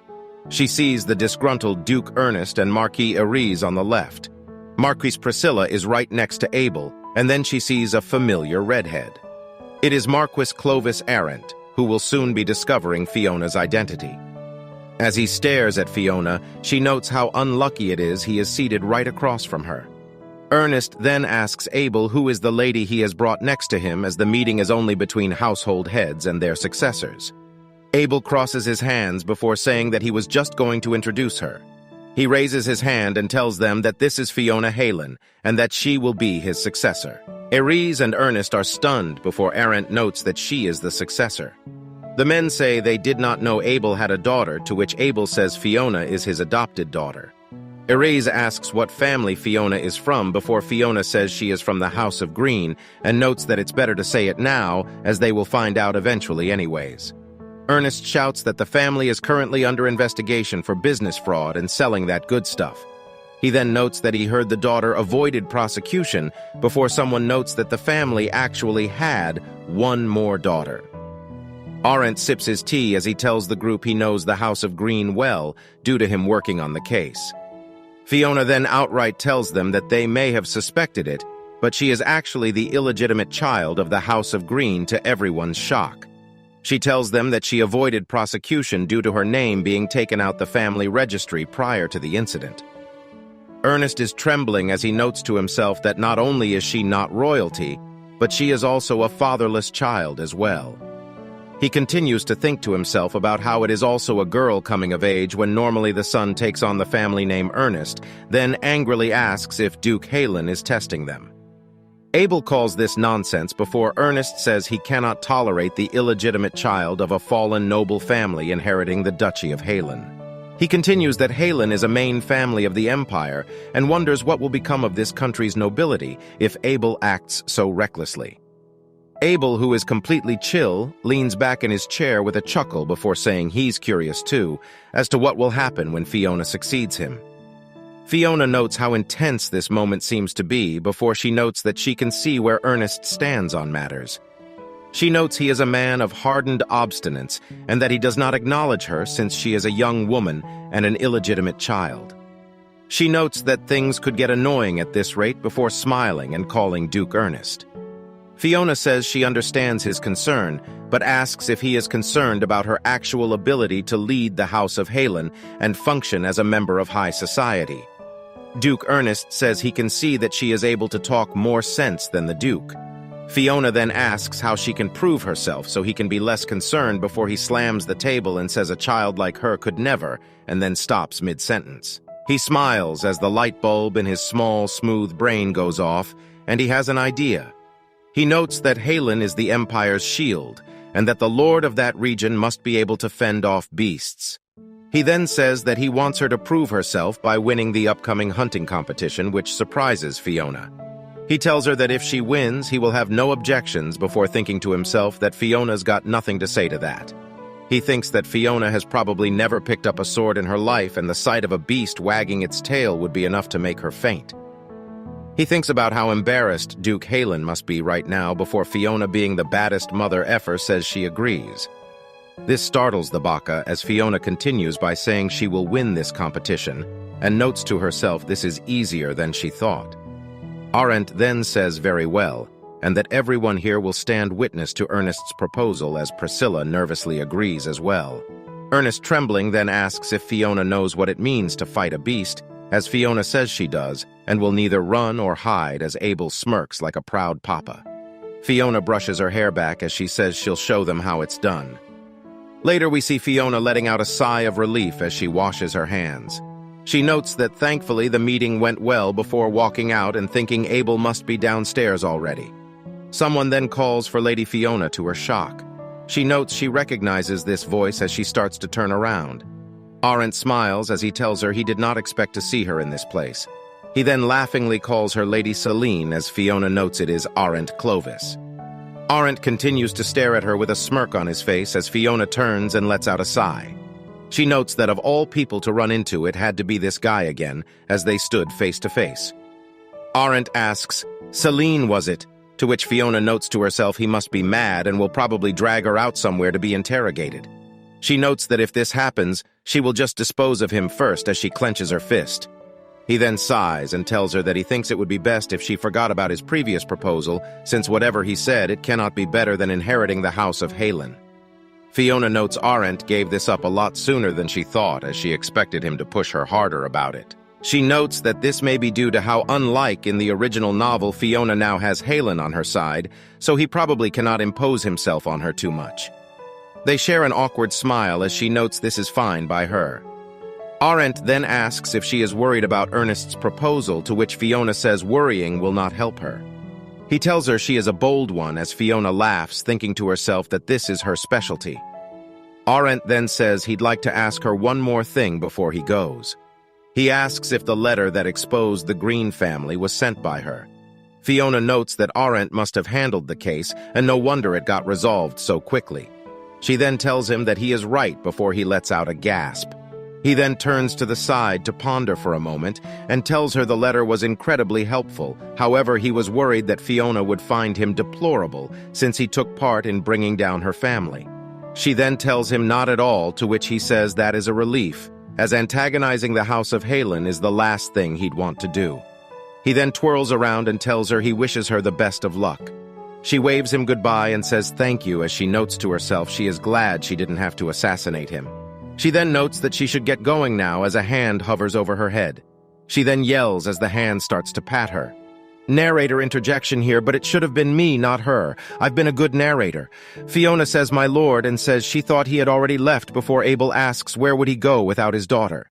She sees the disgruntled Duke Ernest and Marquis Erise on the left. Marquise Priscilla is right next to Abel, and then she sees a familiar redhead. It is Marquis Clovis Arendt, who will soon be discovering Fiona's identity. As he stares at Fiona, she notes how unlucky it is he is seated right across from her. Ernest then asks Abel who is the lady he has brought next to him, as the meeting is only between household heads and their successors. Abel crosses his hands before saying that he was just going to introduce her. He raises his hand and tells them that this is Fiona Halen and that she will be his successor. Erise and Ernest are stunned before Arendt notes that she is the successor. The men say they did not know Abel had a daughter, to which Abel says Fiona is his adopted daughter. Erise asks what family Fiona is from before Fiona says she is from the House of Green and notes that it's better to say it now, as they will find out eventually anyways. Ernest shouts that the family is currently under investigation for business fraud and selling that good stuff. He then notes that he heard the daughter avoided prosecution before someone notes that the family actually had one more daughter. Arendt sips his tea as he tells the group he knows the House of Green well due to him working on the case. Fiona then outright tells them that they may have suspected it, but she is actually the illegitimate child of the House of Green to everyone's shock. She tells them that she avoided prosecution due to her name being taken out the family registry prior to the incident. Ernest is trembling as he notes to himself that not only is she not royalty, but she is also a fatherless child as well. He continues to think to himself about how it is also a girl coming of age when normally the son takes on the family name Ernest, then angrily asks if Duke Halen is testing them. Abel calls this nonsense before Ernest says he cannot tolerate the illegitimate child of a fallen noble family inheriting the Duchy of Halen. He continues that Halen is a main family of the empire and wonders what will become of this country's nobility if Abel acts so recklessly. Abel, who is completely chill, leans back in his chair with a chuckle before saying he's curious too as to what will happen when Fiona succeeds him. Fiona notes how intense this moment seems to be before she notes that she can see where Ernest stands on matters. She notes he is a man of hardened obstinance and that he does not acknowledge her since she is a young woman and an illegitimate child. She notes that things could get annoying at this rate before smiling and calling Duke Ernest. Fiona says she understands his concern, but asks if he is concerned about her actual ability to lead the House of Halen and function as a member of high society. Duke Ernest says he can see that she is able to talk more sense than the Duke. Fiona then asks how she can prove herself so he can be less concerned before he slams the table and says a child like her could never, and then stops mid-sentence. He smiles as the light bulb in his small, smooth brain goes off, and he has an idea. He notes that Halen is the Empire's shield, and that the lord of that region must be able to fend off beasts. He then says that he wants her to prove herself by winning the upcoming hunting competition, which surprises Fiona. He tells her that if she wins, he will have no objections before thinking to himself that Fiona's got nothing to say to that. He thinks that Fiona has probably never picked up a sword in her life and the sight of a beast wagging its tail would be enough to make her faint. He thinks about how embarrassed Duke Halen must be right now before Fiona, being the baddest mother ever, says she agrees. This startles the Baka as Fiona continues by saying she will win this competition and notes to herself this is easier than she thought. Arendt then says very well, and that everyone here will stand witness to Ernest's proposal as Priscilla nervously agrees as well. Ernest, trembling, then asks if Fiona knows what it means to fight a beast, as Fiona says she does, and will neither run or hide as Abel smirks like a proud papa. Fiona brushes her hair back as she says she'll show them how it's done. Later we see Fiona letting out a sigh of relief as she washes her hands. She notes that thankfully the meeting went well before walking out and thinking Abel must be downstairs already. Someone then calls for Lady Fiona to her shock. She notes she recognizes this voice as she starts to turn around. Arendt smiles as he tells her he did not expect to see her in this place. He then laughingly calls her Lady Celine as Fiona notes it is Arendt Clovis. Arendt continues to stare at her with a smirk on his face as Fiona turns and lets out a sigh. She notes that of all people to run into, it had to be this guy again, as they stood face to face. Arendt asks, "Celine, was it?" To which Fiona notes to herself he must be mad and will probably drag her out somewhere to be interrogated. She notes that if this happens, she will just dispose of him first as she clenches her fist. He then sighs and tells her that he thinks it would be best if she forgot about his previous proposal, since whatever he said, it cannot be better than inheriting the House of Halen. Fiona notes Arendt gave this up a lot sooner than she thought, as she expected him to push her harder about it. She notes that this may be due to how, unlike in the original novel, Fiona now has Halen on her side, so he probably cannot impose himself on her too much. They share an awkward smile as she notes this is fine by her. Arendt then asks if she is worried about Ernest's proposal, to which Fiona says worrying will not help her. He tells her she is a bold one as Fiona laughs, thinking to herself that this is her specialty. Arendt then says he'd like to ask her one more thing before he goes. He asks if the letter that exposed the Green family was sent by her. Fiona notes that Arendt must have handled the case, and no wonder it got resolved so quickly. She then tells him that he is right before he lets out a gasp. He then turns to the side to ponder for a moment and tells her the letter was incredibly helpful. However, he was worried that Fiona would find him deplorable since he took part in bringing down her family. She then tells him not at all, to which he says that is a relief, as antagonizing the House of Halen is the last thing he'd want to do. He then twirls around and tells her he wishes her the best of luck. She waves him goodbye and says thank you as she notes to herself she is glad she didn't have to assassinate him. She then notes that she should get going now as a hand hovers over her head. She then yells as the hand starts to pat her. Narrator interjection here, but it should have been me, not her. I've been a good narrator. Fiona says my lord and says she thought he had already left before Abel asks where would he go without his daughter.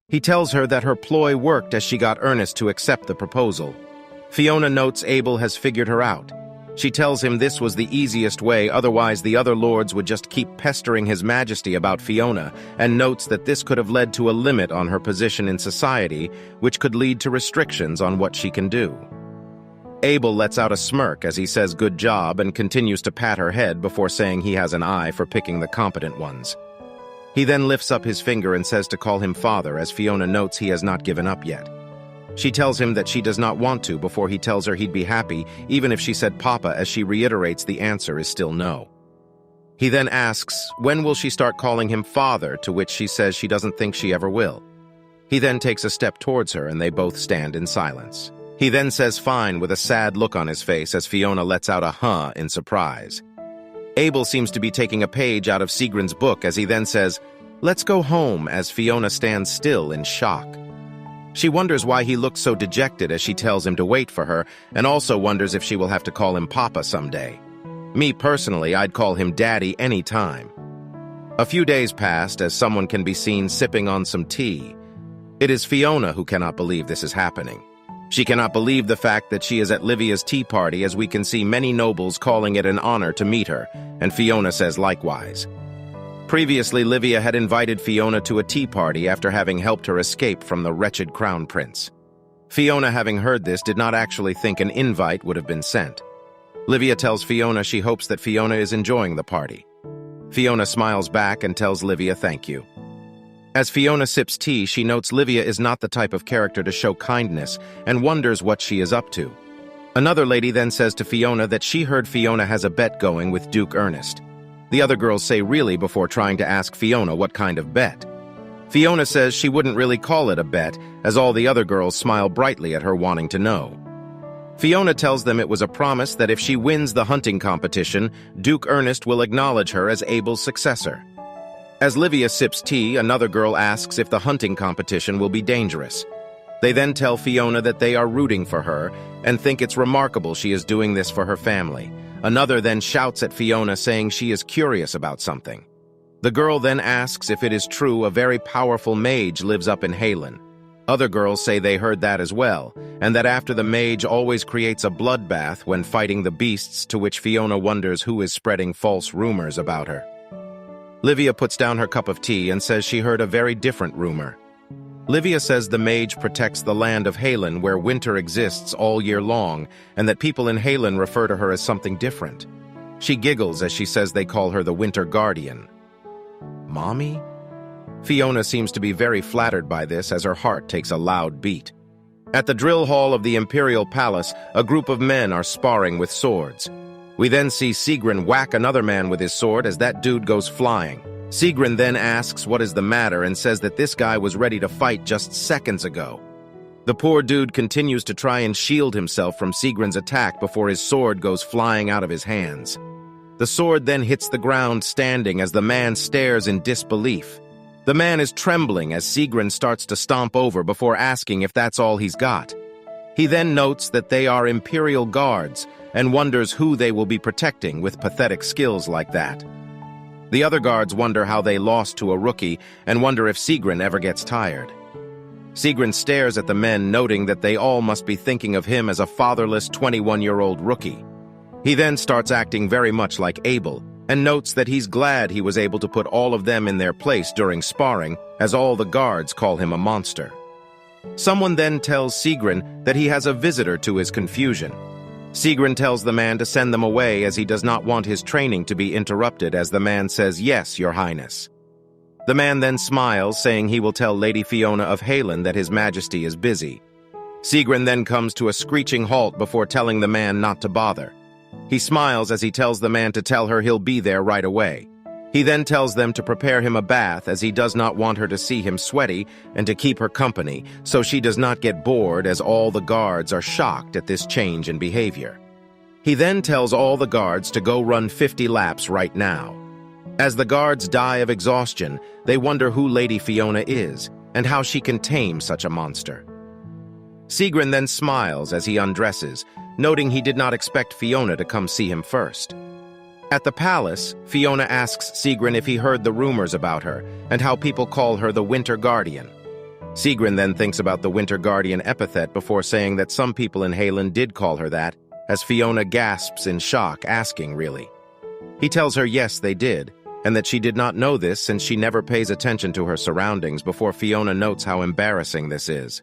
He tells her that her ploy worked as she got Ernest to accept the proposal. Fiona notes Abel has figured her out. She tells him this was the easiest way, otherwise the other lords would just keep pestering His Majesty about Fiona, and notes that this could have led to a limit on her position in society, which could lead to restrictions on what she can do. Abel lets out a smirk as he says good job and continues to pat her head before saying he has an eye for picking the competent ones. He then lifts up his finger and says to call him father, as Fiona notes he has not given up yet. She tells him that she does not want to before he tells her he'd be happy even if she said papa, as she reiterates the answer is still no. He then asks when will she start calling him father, to which she says she doesn't think she ever will. He then takes a step towards her and they both stand in silence. He then says fine with a sad look on his face as Fiona lets out a huh in surprise. Abel seems to be taking a page out of Sigrun's book as he then says, let's go home, as Fiona stands still in shock. She wonders why he looks so dejected as she tells him to wait for her, and also wonders if she will have to call him Papa someday. Me personally, I'd call him Daddy any time. A few days passed as someone can be seen sipping on some tea. It is Fiona who cannot believe this is happening. She cannot believe the fact that she is at Livia's tea party, as we can see many nobles calling it an honor to meet her, and Fiona says likewise. Previously, Livia had invited Fiona to a tea party after having helped her escape from the wretched crown prince. Fiona, having heard this, did not actually think an invite would have been sent. Livia tells Fiona she hopes that Fiona is enjoying the party. Fiona smiles back and tells Livia thank you. As Fiona sips tea, she notes Livia is not the type of character to show kindness and wonders what she is up to. Another lady then says to Fiona that she heard Fiona has a bet going with Duke Ernest. The other girls say really before trying to ask Fiona what kind of bet. Fiona says she wouldn't really call it a bet, as all the other girls smile brightly at her wanting to know. Fiona tells them it was a promise that if she wins the hunting competition, Duke Ernest will acknowledge her as Abel's successor. As Livia sips tea, another girl asks if the hunting competition will be dangerous. They then tell Fiona that they are rooting for her and think it's remarkable she is doing this for her family. Another then shouts at Fiona saying she is curious about something. The girl then asks if it is true a very powerful mage lives up in Halen. Other girls say they heard that as well, and that after the mage always creates a bloodbath when fighting the beasts, to which Fiona wonders who is spreading false rumors about her. Livia puts down her cup of tea and says she heard a very different rumor. Livia says the mage protects the land of Halen, where winter exists all year long, and that people in Halen refer to her as something different. She giggles as she says they call her the Winter Guardian. Mommy? Fiona seems to be very flattered by this as her heart takes a loud beat. At the drill hall of the Imperial Palace, a group of men are sparring with swords. We then see Sigrun whack another man with his sword as that dude goes flying. Sigrun then asks what is the matter and says that this guy was ready to fight just seconds ago. The poor dude continues to try and shield himself from Sigrun's attack before his sword goes flying out of his hands. The sword then hits the ground standing as the man stares in disbelief. The man is trembling as Sigrun starts to stomp over before asking if that's all he's got. He then notes that they are Imperial guards and wonders who they will be protecting with pathetic skills like that. The other guards wonder how they lost to a rookie and wonder if Sigrun ever gets tired. Sigrun stares at the men, noting that they all must be thinking of him as a fatherless 21-year-old rookie. He then starts acting very much like Abel, and notes that he's glad he was able to put all of them in their place during sparring, as all the guards call him a monster. Someone then tells Sigrun that he has a visitor to his confusion. Sigrun tells the man to send them away as he does not want his training to be interrupted, as the man says, "Yes, Your Highness." The man then smiles, saying he will tell Lady Fiona of Halen that His Majesty is busy. Sigrun then comes to a screeching halt before telling the man not to bother. He smiles as he tells the man to tell her he'll be there right away. He then tells them to prepare him a bath as he does not want her to see him sweaty and to keep her company so she does not get bored, as all the guards are shocked at this change in behavior. He then tells all the guards to go run 50 laps right now. As the guards die of exhaustion, they wonder who Lady Fiona is and how she can tame such a monster. Sigrun then smiles as he undresses, noting he did not expect Fiona to come see him first. At the palace, Fiona asks Sigrun if he heard the rumors about her and how people call her the Winter Guardian. Sigrun then thinks about the Winter Guardian epithet before saying that some people in Halen did call her that, as Fiona gasps in shock, asking, really? He tells her yes, they did, and that she did not know this since she never pays attention to her surroundings before Fiona notes how embarrassing this is.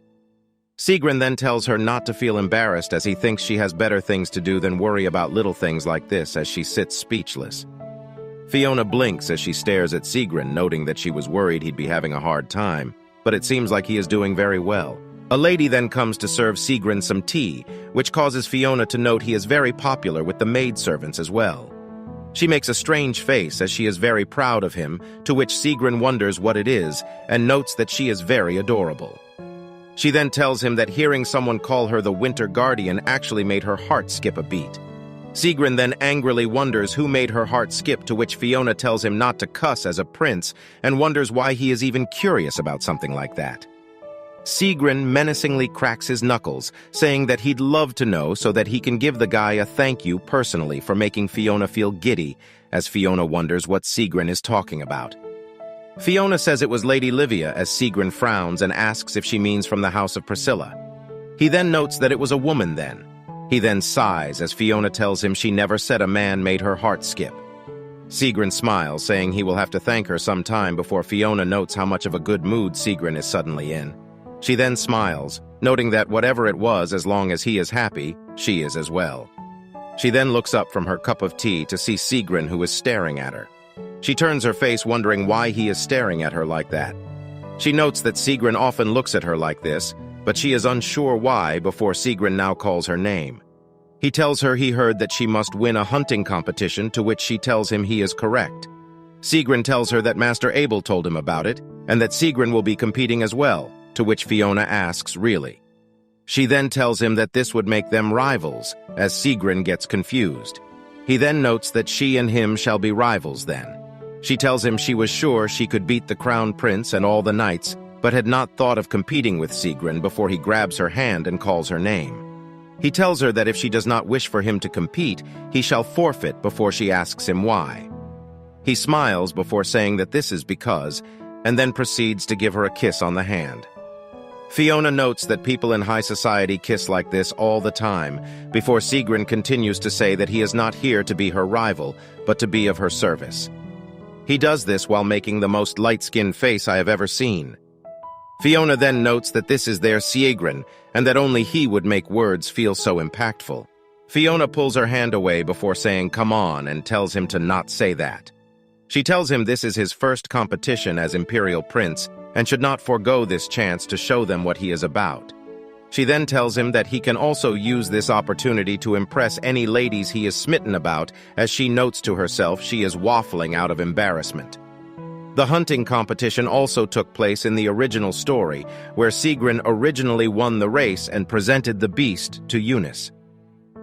Sigrun then tells her not to feel embarrassed as he thinks she has better things to do than worry about little things like this as she sits speechless. Fiona blinks as she stares at Sigrun, noting that she was worried he'd be having a hard time, but it seems like he is doing very well. A lady then comes to serve Sigrun some tea, which causes Fiona to note he is very popular with the maidservants as well. She makes a strange face as she is very proud of him, to which Sigrun wonders what it is and notes that she is very adorable. She then tells him that hearing someone call her the Winter Guardian actually made her heart skip a beat. Sigrun then angrily wonders who made her heart skip, to which Fiona tells him not to cuss as a prince and wonders why he is even curious about something like that. Sigrun menacingly cracks his knuckles, saying that he'd love to know so that he can give the guy a thank you personally for making Fiona feel giddy, as Fiona wonders what Sigrun is talking about. Fiona says it was Lady Livia as Sigrun frowns and asks if she means from the house of Priscilla. He then notes that it was a woman then. He then sighs as Fiona tells him she never said a man made her heart skip. Sigrun smiles, saying he will have to thank her some time before Fiona notes how much of a good mood Sigrun is suddenly in. She then smiles, noting that whatever it was, as long as he is happy, she is as well. She then looks up from her cup of tea to see Sigrun, who is staring at her. She turns her face, wondering why he is staring at her like that. She notes that Sigrun often looks at her like this, but she is unsure why before Sigrun now calls her name. He tells her he heard that she must win a hunting competition, to which she tells him he is correct. Sigrun tells her that Master Abel told him about it, and that Sigrun will be competing as well, to which Fiona asks, really? She then tells him that this would make them rivals, as Sigrun gets confused. He then notes that she and him shall be rivals then. She tells him she was sure she could beat the crown prince and all the knights, but had not thought of competing with Sigrun before he grabs her hand and calls her name. He tells her that if she does not wish for him to compete, he shall forfeit before she asks him why. He smiles before saying that this is because, and then proceeds to give her a kiss on the hand. Fiona notes that people in high society kiss like this all the time, before Sigrun continues to say that he is not here to be her rival, but to be of her service. He does this while making the most light-skinned face I have ever seen. Fiona then notes that this is their Sigrun, and that only he would make words feel so impactful. Fiona pulls her hand away before saying come on and tells him to not say that. She tells him this is his first competition as Imperial Prince and should not forego this chance to show them what he is about. She then tells him that he can also use this opportunity to impress any ladies he is smitten about, as she notes to herself she is waffling out of embarrassment. The hunting competition also took place in the original story, where Sigrun originally won the race and presented the beast to Eunice.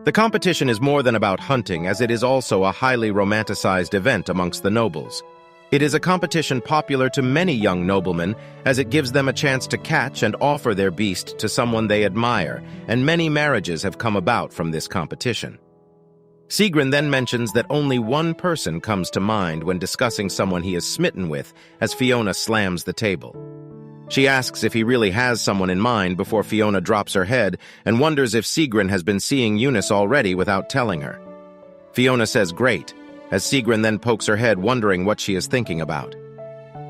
The competition is more than about hunting, as it is also a highly romanticized event amongst the nobles. It is a competition popular to many young noblemen, as it gives them a chance to catch and offer their beast to someone they admire, and many marriages have come about from this competition. Sigrun then mentions that only one person comes to mind when discussing someone he is smitten with, as Fiona slams the table. She asks if he really has someone in mind before Fiona drops her head and wonders if Sigrun has been seeing Eunice already without telling her. Fiona says great, as Sigrun then pokes her head, wondering what she is thinking about.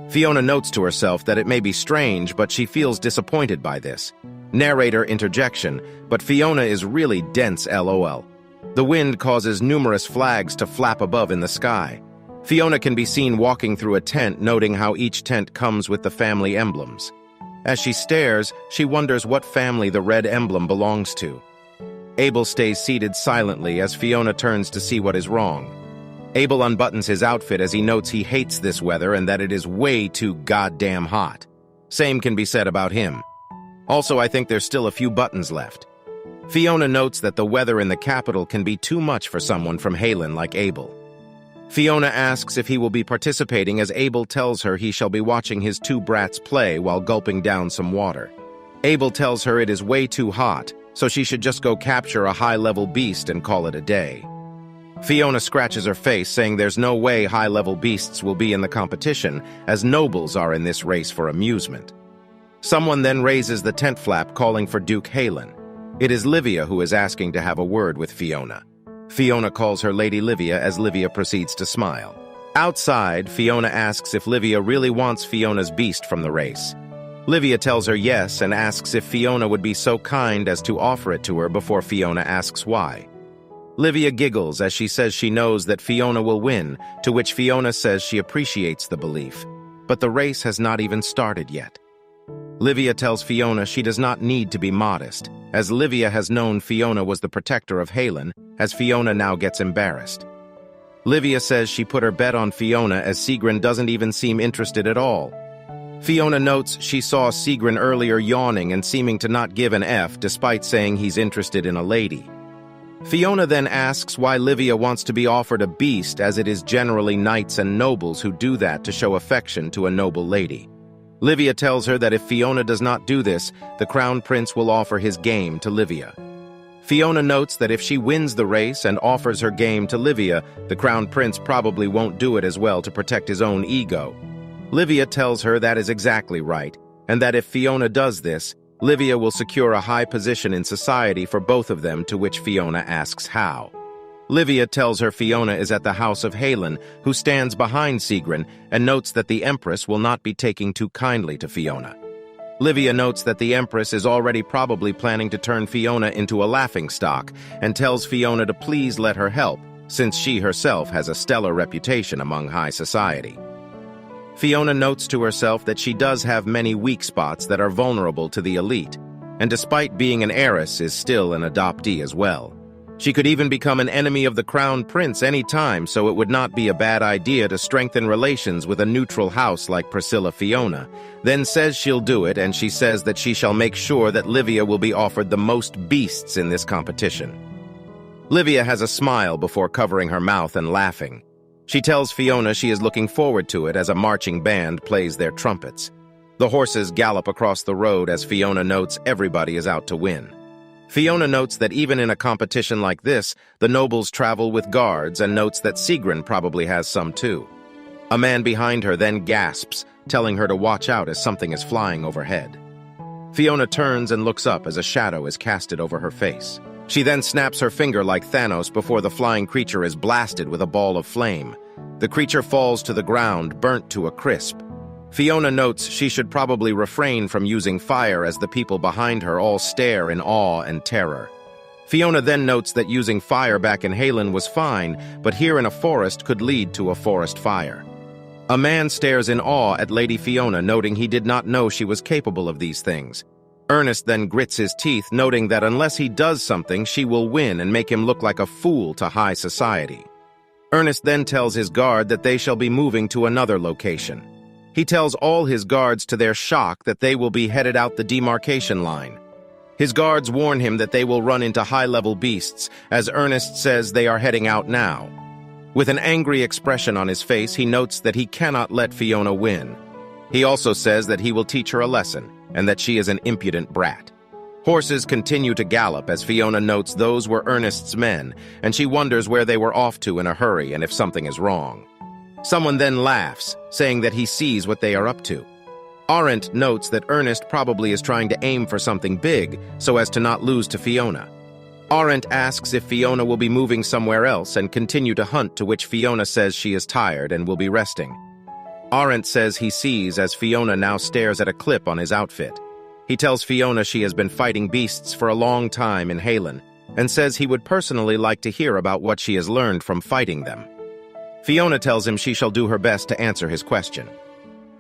Fiona notes to herself that it may be strange, but she feels disappointed by this. Narrator interjection, but Fiona is really dense LOL. The wind causes numerous flags to flap above in the sky. Fiona can be seen walking through a tent, noting how each tent comes with the family emblems. As she stares, she wonders what family the red emblem belongs to. Abel stays seated silently as Fiona turns to see what is wrong. Abel unbuttons his outfit as he notes he hates this weather and that it is way too goddamn hot. Same can be said about him. Also, I think there's still a few buttons left. Fiona notes that the weather in the capital can be too much for someone from Halen like Abel. Fiona asks if he will be participating as Abel tells her he shall be watching his two brats play while gulping down some water. Abel tells her it is way too hot, so she should just go capture a high-level beast and call it a day. Fiona scratches her face, saying there's no way high-level beasts will be in the competition, as nobles are in this race for amusement. Someone then raises the tent flap, calling for Duke Halen. It is Livia who is asking to have a word with Fiona. Fiona calls her Lady Livia as Livia proceeds to smile. Outside, Fiona asks if Livia really wants Fiona's beast from the race. Livia tells her yes and asks if Fiona would be so kind as to offer it to her before Fiona asks why. Livia giggles as she says she knows that Fiona will win, to which Fiona says she appreciates the belief. But the race has not even started yet. Livia tells Fiona she does not need to be modest, as Livia has known Fiona was the protector of Halen, as Fiona now gets embarrassed. Livia says she put her bet on Fiona as Sigrun doesn't even seem interested at all. Fiona notes she saw Sigrun earlier yawning and seeming to not give an F despite saying he's interested in a lady. Fiona then asks why Livia wants to be offered a beast, as it is generally knights and nobles who do that to show affection to a noble lady. Livia tells her that if Fiona does not do this, the Crown Prince will offer his game to Livia. Fiona notes that if she wins the race and offers her game to Livia, the Crown Prince probably won't do it as well to protect his own ego. Livia tells her that is exactly right, and that if Fiona does this, Livia will secure a high position in society for both of them, to which Fiona asks how. Livia tells her Fiona is at the house of Halen, who stands behind Sigrun, and notes that the Empress will not be taking too kindly to Fiona. Livia notes that the Empress is already probably planning to turn Fiona into a laughingstock, and tells Fiona to please let her help, since she herself has a stellar reputation among high society. Fiona notes to herself that she does have many weak spots that are vulnerable to the elite, and despite being an heiress is still an adoptee as well. She could even become an enemy of the Crown Prince any time, so it would not be a bad idea to strengthen relations with a neutral house like Priscilla Fiona. Then says she'll do it, and she says that she shall make sure that Livia will be offered the most beasts in this competition. Livia has a smile before covering her mouth and laughing. She tells Fiona she is looking forward to it as a marching band plays their trumpets. The horses gallop across the road as Fiona notes everybody is out to win. Fiona notes that even in a competition like this, the nobles travel with guards, and notes that Sigrun probably has some too. A man behind her then gasps, telling her to watch out as something is flying overhead. Fiona turns and looks up as a shadow is casted over her face. She then snaps her finger like Thanos before the flying creature is blasted with a ball of flame. The creature falls to the ground, burnt to a crisp. Fiona notes she should probably refrain from using fire as the people behind her all stare in awe and terror. Fiona then notes that using fire back in Halen was fine, but here in a forest could lead to a forest fire. A man stares in awe at Lady Fiona, noting he did not know she was capable of these things. Ernest then grits his teeth, noting that unless he does something, she will win and make him look like a fool to high society. Ernest then tells his guard that they shall be moving to another location. He tells all his guards to their shock that they will be headed out the demarcation line. His guards warn him that they will run into high-level beasts, as Ernest says they are heading out now. With an angry expression on his face, he notes that he cannot let Fiona win. He also says that he will teach her a lesson, and that she is an impudent brat. Horses continue to gallop as Fiona notes those were Ernest's men, and she wonders where they were off to in a hurry and if something is wrong. Someone then laughs, saying that he sees what they are up to. Arendt notes that Ernest probably is trying to aim for something big, so as to not lose to Fiona. Arendt asks if Fiona will be moving somewhere else and continue to hunt, to which Fiona says she is tired and will be resting. Arendt says he sees as Fiona now stares at a clip on his outfit. He tells Fiona she has been fighting beasts for a long time in Halen, and says he would personally like to hear about what she has learned from fighting them. Fiona tells him she shall do her best to answer his question.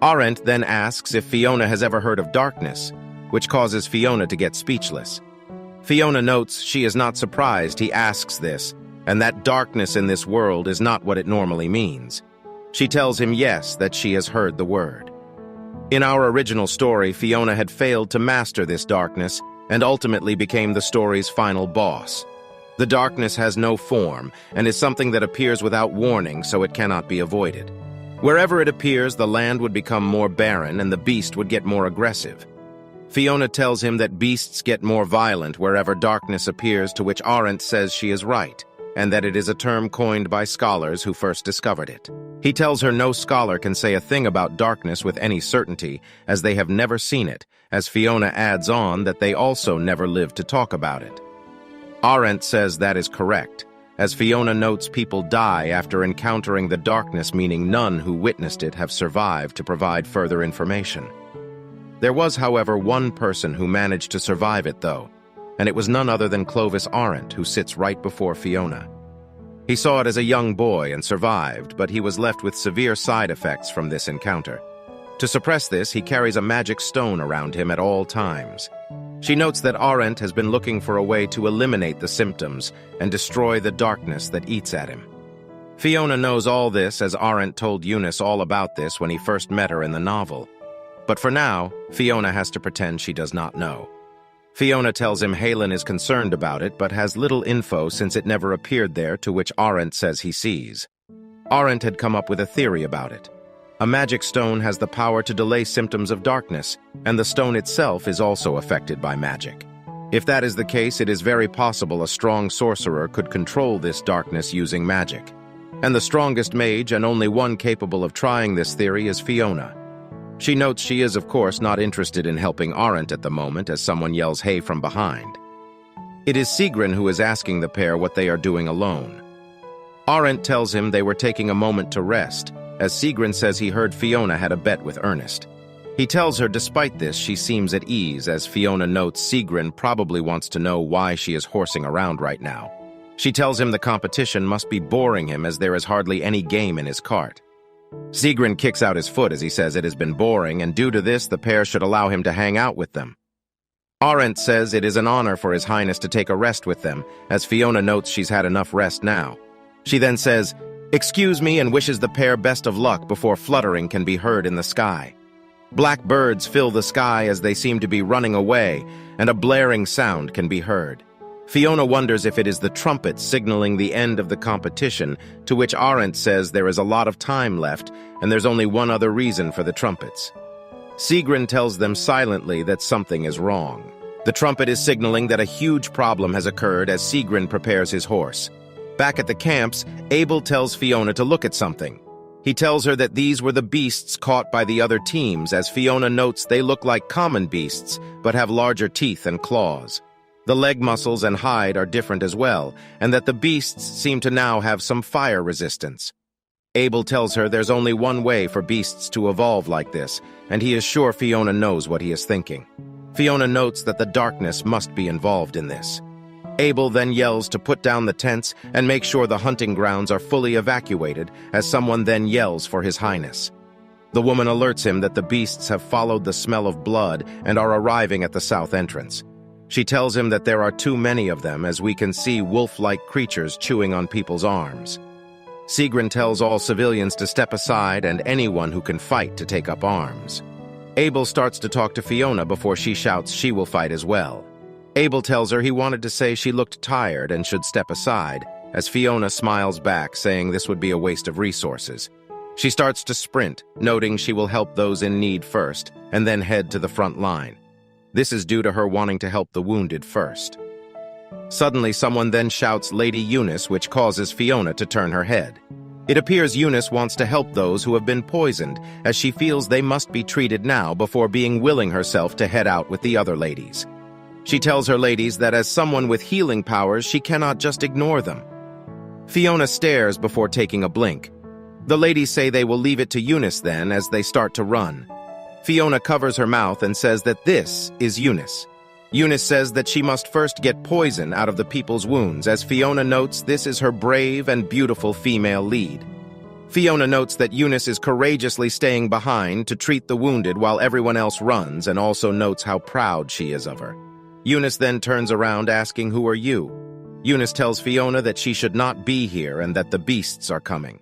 Arendt then asks if Fiona has ever heard of darkness, which causes Fiona to get speechless. Fiona notes she is not surprised he asks this, and that darkness in this world is not what it normally means. She tells him yes, that she has heard the word. In our original story, Fiona had failed to master this darkness and ultimately became the story's final boss. The darkness has no form and is something that appears without warning, so it cannot be avoided. Wherever it appears, the land would become more barren and the beast would get more aggressive. Fiona tells him that beasts get more violent wherever darkness appears, to which Arendt says she is right, and that it is a term coined by scholars who first discovered it. He tells her no scholar can say a thing about darkness with any certainty, as they have never seen it, as Fiona adds on that they also never lived to talk about it. Arendt says that is correct, as Fiona notes people die after encountering the darkness, meaning none who witnessed it have survived to provide further information. There was, however, one person who managed to survive it, though, and it was none other than Clovis Arendt, who sits right before Fiona. He saw it as a young boy and survived, but he was left with severe side effects from this encounter. To suppress this, he carries a magic stone around him at all times. She notes that Arendt has been looking for a way to eliminate the symptoms and destroy the darkness that eats at him. Fiona knows all this, as Arendt told Eunice all about this when he first met her in the novel. But for now, Fiona has to pretend she does not know. Fiona tells him Halen is concerned about it, but has little info since it never appeared there, to which Arendt says he sees. Arendt had come up with a theory about it. A magic stone has the power to delay symptoms of darkness, and the stone itself is also affected by magic. If that is the case, it is very possible a strong sorcerer could control this darkness using magic. And the strongest mage, and only one capable of trying this theory, is Fiona. She notes she is, of course, not interested in helping Arendt at the moment, as someone yells "Hey" from behind. It is Sigrun who is asking the pair what they are doing alone. Arendt tells him they were taking a moment to rest, as Sigrun says he heard Fiona had a bet with Ernest. He tells her despite this she seems at ease, as Fiona notes Sigrun probably wants to know why she is horsing around right now. She tells him the competition must be boring him, as there is hardly any game in his cart. Sigrun kicks out his foot as he says it has been boring, and due to this the pair should allow him to hang out with them. Arendt says it is an honor for His Highness to take a rest with them, as Fiona notes she's had enough rest now. She then says, "Excuse me," and wishes the pair best of luck before fluttering can be heard in the sky. Black birds fill the sky as they seem to be running away, and a blaring sound can be heard. Fiona wonders if it is the trumpet signaling the end of the competition, to which Arendt says there is a lot of time left, and there's only one other reason for the trumpets. Sigrun tells them silently that something is wrong. The trumpet is signaling that a huge problem has occurred as Sigrun prepares his horse. Back at the camps, Abel tells Fiona to look at something. He tells her that these were the beasts caught by the other teams, as Fiona notes they look like common beasts, but have larger teeth and claws. The leg muscles and hide are different as well, and that the beasts seem to now have some fire resistance. Abel tells her there's only one way for beasts to evolve like this, and he is sure Fiona knows what he is thinking. Fiona notes that the darkness must be involved in this. Abel then yells to put down the tents and make sure the hunting grounds are fully evacuated, as someone then yells for His Highness. The woman alerts him that the beasts have followed the smell of blood and are arriving at the south entrance. She tells him that there are too many of them, as we can see wolf-like creatures chewing on people's arms. Sigrun tells all civilians to step aside and anyone who can fight to take up arms. Abel starts to talk to Fiona before she shouts she will fight as well. Abel tells her he wanted to say she looked tired and should step aside, as Fiona smiles back, saying this would be a waste of resources. She starts to sprint, noting she will help those in need first, and then head to the front line. This is due to her wanting to help the wounded first. Suddenly, someone then shouts Lady Eunice, which causes Fiona to turn her head. It appears Eunice wants to help those who have been poisoned, as she feels they must be treated now before being willing herself to head out with the other ladies. She tells her ladies that as someone with healing powers, she cannot just ignore them. Fiona stares before taking a blink. The ladies say they will leave it to Eunice then, as they start to run. Fiona covers her mouth and says that this is Eunice. Eunice says that she must first get poison out of the people's wounds, as Fiona notes this is her brave and beautiful female lead. Fiona notes that Eunice is courageously staying behind to treat the wounded while everyone else runs, and also notes how proud she is of her. Eunice then turns around asking, "Who are you?" Eunice tells Fiona that she should not be here and that the beasts are coming.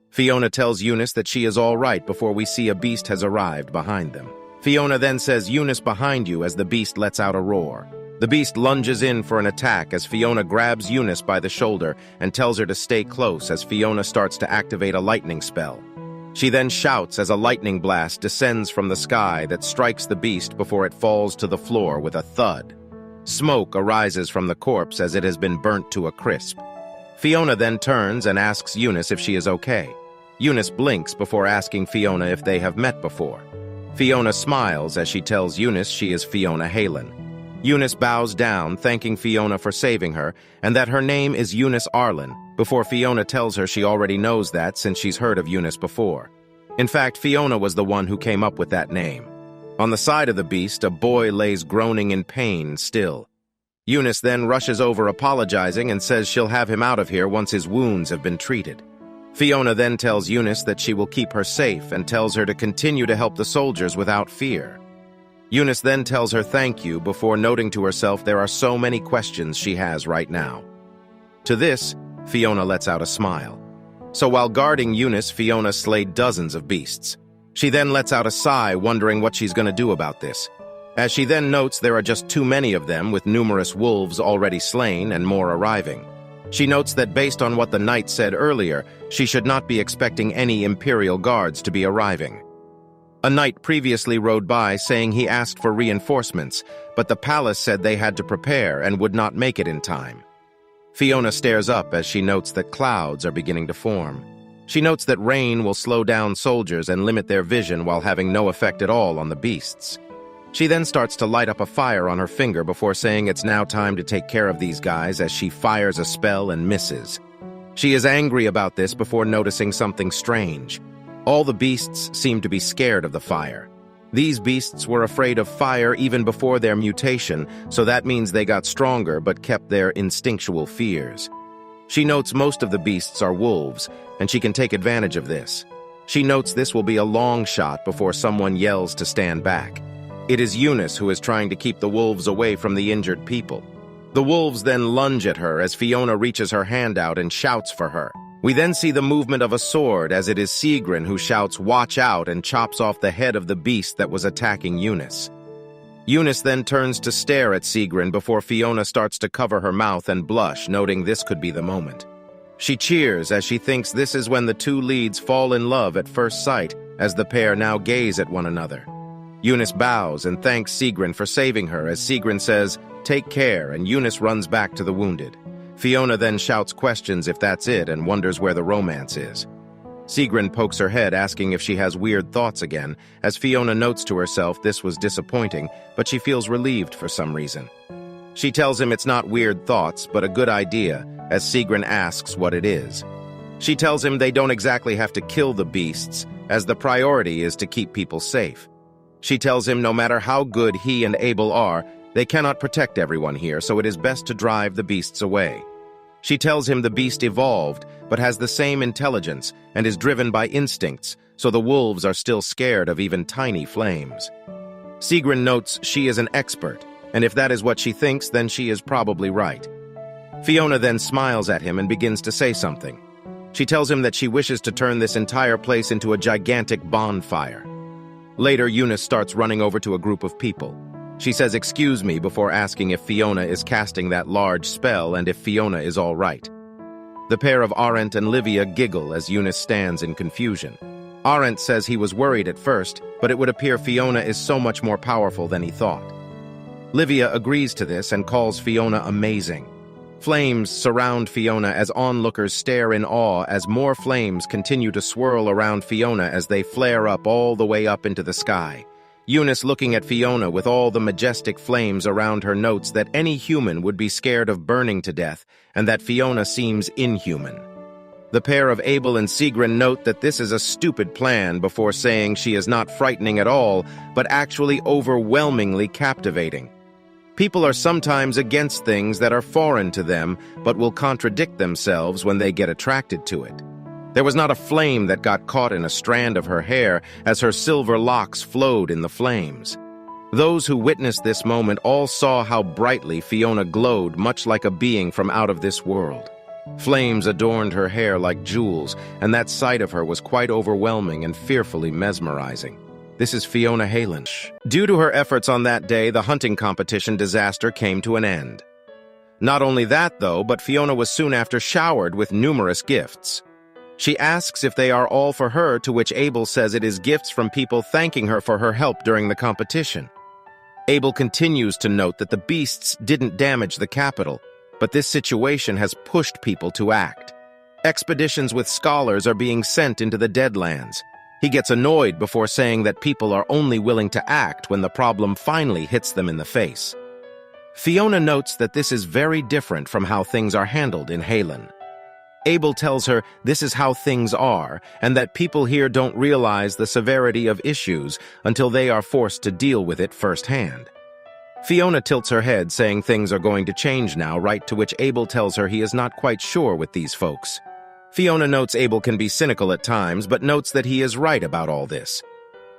Fiona tells Eunice that she is all right before we see a beast has arrived behind them. Fiona then says, "Eunice, behind you," as the beast lets out a roar. The beast lunges in for an attack as Fiona grabs Eunice by the shoulder and tells her to stay close as Fiona starts to activate a lightning spell. She then shouts as a lightning blast descends from the sky that strikes the beast before it falls to the floor with a thud. Smoke arises from the corpse as it has been burnt to a crisp. Fiona then turns and asks Eunice if she is okay. Eunice blinks before asking Fiona if they have met before. Fiona smiles as she tells Eunice she is Fiona Halen. Eunice bows down, thanking Fiona for saving her, and that her name is Eunice Arlen, before Fiona tells her she already knows that since she's heard of Eunice before. In fact, Fiona was the one who came up with that name. On the side of the beast, a boy lays groaning in pain still. Eunice then rushes over apologizing and says she'll have him out of here once his wounds have been treated. Fiona then tells Eunice that she will keep her safe and tells her to continue to help the soldiers without fear. Eunice then tells her thank you before noting to herself there are so many questions she has right now. To this, Fiona lets out a smile. So while guarding Eunice, Fiona slayed dozens of beasts. She then lets out a sigh, wondering what she's going to do about this. As she then notes there are just too many of them, with numerous wolves already slain and more arriving. She notes that based on what the knight said earlier, she should not be expecting any Imperial guards to be arriving. A knight previously rode by saying he asked for reinforcements, but the palace said they had to prepare and would not make it in time. Fiona stares up as she notes that clouds are beginning to form. She notes that rain will slow down soldiers and limit their vision while having no effect at all on the beasts. She then starts to light up a fire on her finger before saying it's now time to take care of these guys as she fires a spell and misses. She is angry about this before noticing something strange. All the beasts seem to be scared of the fire. These beasts were afraid of fire even before their mutation, so that means they got stronger but kept their instinctual fears. She notes most of the beasts are wolves, and she can take advantage of this. She notes this will be a long shot before someone yells to stand back. It is Eunice who is trying to keep the wolves away from the injured people. The wolves then lunge at her as Fiona reaches her hand out and shouts for her. We then see the movement of a sword as it is Sigrun who shouts, "Watch out," and chops off the head of the beast that was attacking Eunice. Eunice then turns to stare at Sigrun before Fiona starts to cover her mouth and blush, noting this could be the moment. She cheers as she thinks this is when the two leads fall in love at first sight as the pair now gaze at one another. Eunice bows and thanks Sigrun for saving her as Sigrun says, "Take care," and Eunice runs back to the wounded. Fiona then shouts questions if that's it and wonders where the romance is. Sigrun pokes her head asking if she has weird thoughts again, as Fiona notes to herself this was disappointing, but she feels relieved for some reason. She tells him it's not weird thoughts, but a good idea, as Sigrun asks what it is. She tells him they don't exactly have to kill the beasts, as the priority is to keep people safe. She tells him no matter how good he and Abel are, they cannot protect everyone here, so it is best to drive the beasts away. She tells him the beast evolved, but has the same intelligence and is driven by instincts, so the wolves are still scared of even tiny flames. Sigrun notes she is an expert, and if that is what she thinks, then she is probably right. Fiona then smiles at him and begins to say something. She tells him that she wishes to turn this entire place into a gigantic bonfire. Later, Eunice starts running over to a group of people. She says excuse me before asking if Fiona is casting that large spell and if Fiona is all right. The pair of Arendt and Livia giggle as Eunice stands in confusion. Arendt says he was worried at first, but it would appear Fiona is so much more powerful than he thought. Livia agrees to this and calls Fiona amazing. Flames surround Fiona as onlookers stare in awe as more flames continue to swirl around Fiona as they flare up all the way up into the sky. Eunice, looking at Fiona with all the majestic flames around her, notes that any human would be scared of burning to death and that Fiona seems inhuman. The pair of Abel and Sigrun note that this is a stupid plan before saying she is not frightening at all, but actually overwhelmingly captivating. People are sometimes against things that are foreign to them, but will contradict themselves when they get attracted to it. There was not a flame that got caught in a strand of her hair as her silver locks flowed in the flames. Those who witnessed this moment all saw how brightly Fiona glowed, much like a being from out of this world. Flames adorned her hair like jewels, and that sight of her was quite overwhelming and fearfully mesmerizing. This is Fiona Halen. Due to her efforts on that day, the hunting competition disaster came to an end. Not only that, though, but Fiona was soon after showered with numerous gifts. She asks if they are all for her, to which Abel says it is gifts from people thanking her for her help during the competition. Abel continues to note that the beasts didn't damage the capital, but this situation has pushed people to act. Expeditions with scholars are being sent into the Deadlands. He gets annoyed before saying that people are only willing to act when the problem finally hits them in the face. Fiona notes that this is very different from how things are handled in Halen. Abel tells her this is how things are, and that people here don't realize the severity of issues until they are forced to deal with it firsthand. Fiona tilts her head, saying things are going to change now, right to which Abel tells her he is not quite sure with these folks. Fiona notes Abel can be cynical at times, but notes that he is right about all this.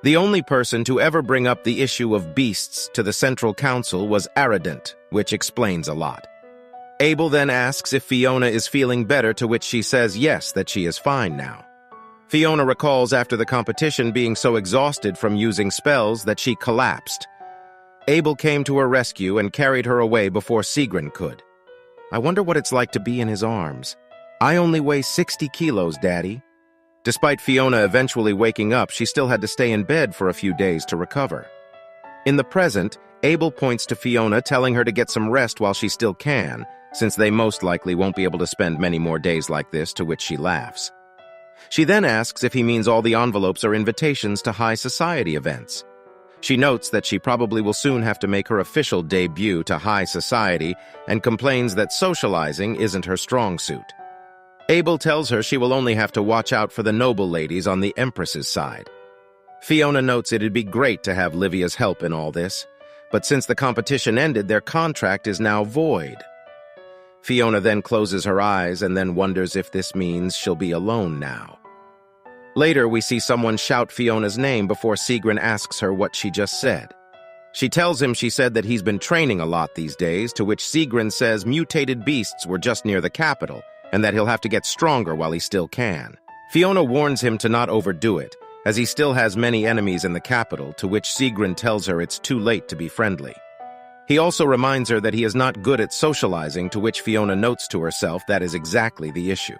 The only person to ever bring up the issue of beasts to the Central Council was Arrogant, which explains a lot. Abel then asks if Fiona is feeling better, to which she says yes, that she is fine now. Fiona recalls after the competition being so exhausted from using spells that she collapsed. Abel came to her rescue and carried her away before Sigrun could. I wonder what it's like to be in his arms. I only weigh 60 kilos, Daddy. Despite Fiona eventually waking up, she still had to stay in bed for a few days to recover. In the present, Abel points to Fiona, telling her to get some rest while she still can, since they most likely won't be able to spend many more days like this, to which she laughs. She then asks if he means all the envelopes are invitations to high society events. She notes that she probably will soon have to make her official debut to high society and complains that socializing isn't her strong suit. Abel tells her she will only have to watch out for the noble ladies on the Empress's side. Fiona notes it'd be great to have Livia's help in all this, but since the competition ended, their contract is now void. Fiona then closes her eyes and then wonders if this means she'll be alone now. Later, we see someone shout Fiona's name before Sigrun asks her what she just said. She tells him she said that he's been training a lot these days, to which Sigrun says mutated beasts were just near the capital, and that he'll have to get stronger while he still can. Fiona warns him to not overdo it, as he still has many enemies in the capital, to which Sigrun tells her it's too late to be friendly. He also reminds her that he is not good at socializing, to which Fiona notes to herself that is exactly the issue.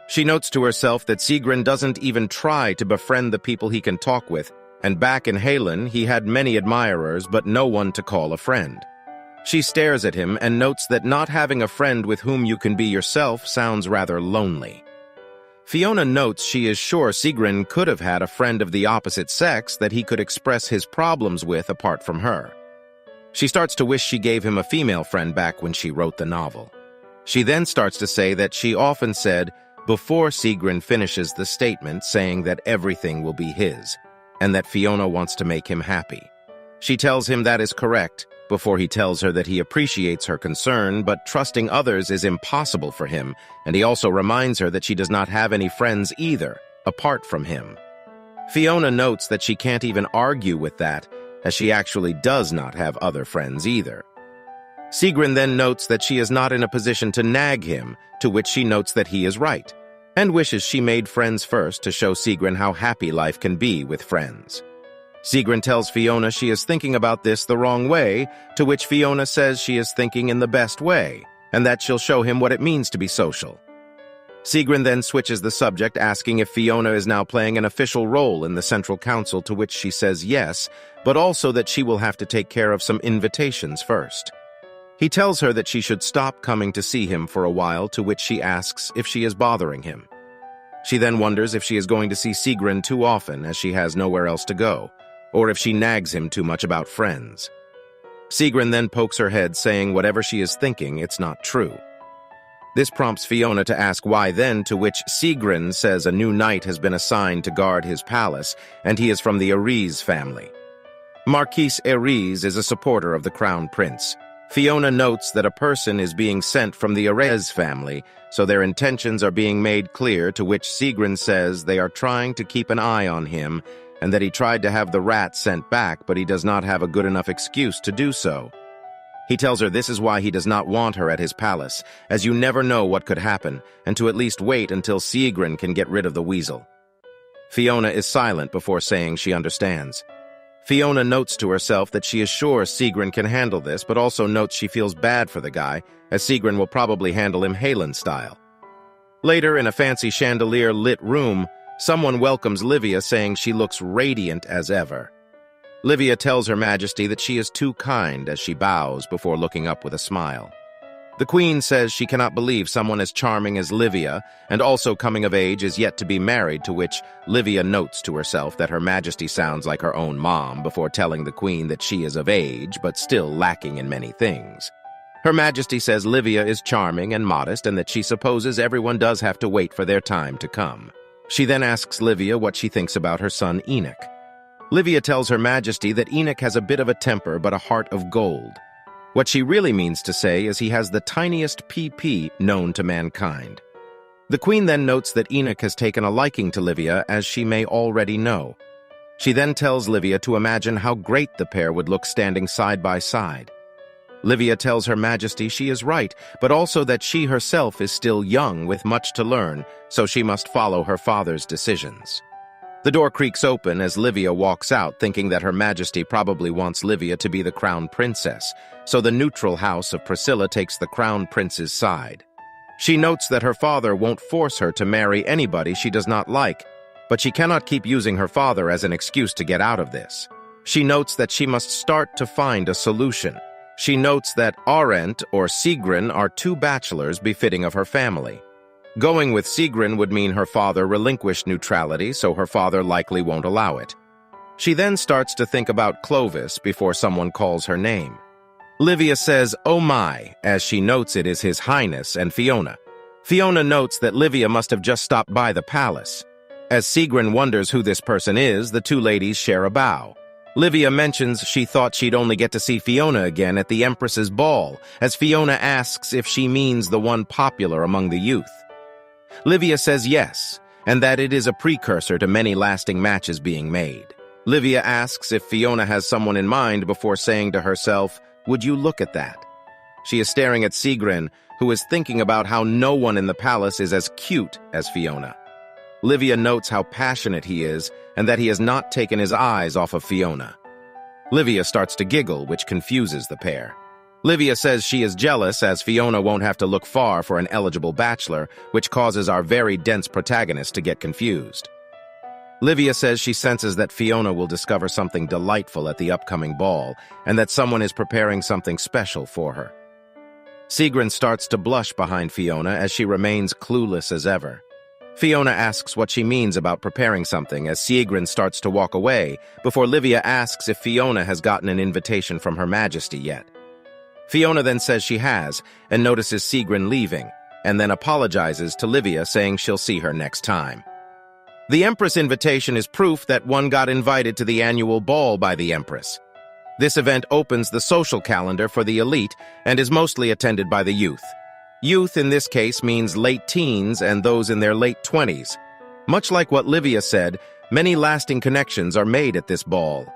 She notes to herself that Sigrun doesn't even try to befriend the people he can talk with, and back in Halen, he had many admirers but no one to call a friend. She stares at him and notes that not having a friend with whom you can be yourself sounds rather lonely. Fiona notes she is sure Sigrun could have had a friend of the opposite sex that he could express his problems with apart from her. She starts to wish she gave him a female friend back when she wrote the novel. She then starts to say that she often said, before Sigrun finishes the statement saying that everything will be his, and that Fiona wants to make him happy. She tells him that is correct, before he tells her that he appreciates her concern, but trusting others is impossible for him, and he also reminds her that she does not have any friends either, apart from him. Fiona notes that she can't even argue with that, as she actually does not have other friends either. Sigrun then notes that she is not in a position to nag him, to which she notes that he is right, and wishes she made friends first to show Sigrun how happy life can be with friends. Sigrun tells Fiona she is thinking about this the wrong way, to which Fiona says she is thinking in the best way, and that she'll show him what it means to be social. Sigrun then switches the subject, asking if Fiona is now playing an official role in the Central Council, to which she says yes, but also that she will have to take care of some invitations first. He tells her that she should stop coming to see him for a while, to which she asks if she is bothering him. She then wonders if she is going to see Sigrun too often as she has nowhere else to go, or if she nags him too much about friends. Sigrun then pokes her head, saying whatever she is thinking, it's not true. This prompts Fiona to ask why then, to which Sigrun says a new knight has been assigned to guard his palace, and he is from the Ares family. Marquis Ares is a supporter of the Crown Prince. Fiona notes that a person is being sent from the Arez family, so their intentions are being made clear, to which Sigrun says they are trying to keep an eye on him and that he tried to have the rat sent back, but he does not have a good enough excuse to do so. He tells her this is why he does not want her at his palace, as you never know what could happen, and to at least wait until Sigrun can get rid of the weasel. Fiona is silent before saying she understands. Fiona notes to herself that she is sure Sigrun can handle this, but also notes she feels bad for the guy, as Sigrun will probably handle him Halen style. Later, in a fancy chandelier-lit room, someone welcomes Livia, saying she looks radiant as ever. Livia tells Her Majesty that she is too kind as she bows before looking up with a smile. The Queen says she cannot believe someone as charming as Livia, and also coming of age, is yet to be married, to which Livia notes to herself that Her Majesty sounds like her own mom before telling the Queen that she is of age, but still lacking in many things. Her Majesty says Livia is charming and modest and that she supposes everyone does have to wait for their time to come. She then asks Livia what she thinks about her son Enoch. Livia tells Her Majesty that Enoch has a bit of a temper but a heart of gold. What she really means to say is he has the tiniest PP known to mankind. The Queen then notes that Enoch has taken a liking to Livia, as she may already know. She then tells Livia to imagine how great the pair would look standing side by side. Livia tells Her Majesty she is right, but also that she herself is still young with much to learn, so she must follow her father's decisions. The door creaks open as Livia walks out, thinking that Her Majesty probably wants Livia to be the crown princess, so the neutral house of Priscilla takes the crown prince's side. She notes that her father won't force her to marry anybody she does not like, but she cannot keep using her father as an excuse to get out of this. She notes that she must start to find a solution. She notes that Arendt or Sigrun are two bachelors befitting of her family. Going with Sigrun would mean her father relinquished neutrality, so her father likely won't allow it. She then starts to think about Clovis before someone calls her name. Livia says, "Oh my," as she notes it is His Highness and Fiona. Fiona notes that Livia must have just stopped by the palace. As Sigrun wonders who this person is, the two ladies share a bow. Livia mentions she thought she'd only get to see Fiona again at the Empress's ball, as Fiona asks if she means the one popular among the youth. Livia says yes, and that it is a precursor to many lasting matches being made. Livia asks if Fiona has someone in mind before saying to herself, "Would you look at that?" She is staring at Sigrun, who is thinking about how no one in the palace is as cute as Fiona. Livia notes how passionate he is and that he has not taken his eyes off of Fiona. Livia starts to giggle, which confuses the pair. Livia says she is jealous as Fiona won't have to look far for an eligible bachelor, which causes our very dense protagonist to get confused. Livia says she senses that Fiona will discover something delightful at the upcoming ball and that someone is preparing something special for her. Sigrun starts to blush behind Fiona as she remains clueless as ever. Fiona asks what she means about preparing something as Sigrun starts to walk away before Livia asks if Fiona has gotten an invitation from Her Majesty yet. Fiona then says she has, and notices Sigrun leaving, and then apologizes to Livia, saying she'll see her next time. The Empress invitation is proof that one got invited to the annual ball by the Empress. This event opens the social calendar for the elite and is mostly attended by the youth. Youth in this case means late teens and those in their late 20s. Much like what Livia said, many lasting connections are made at this ball.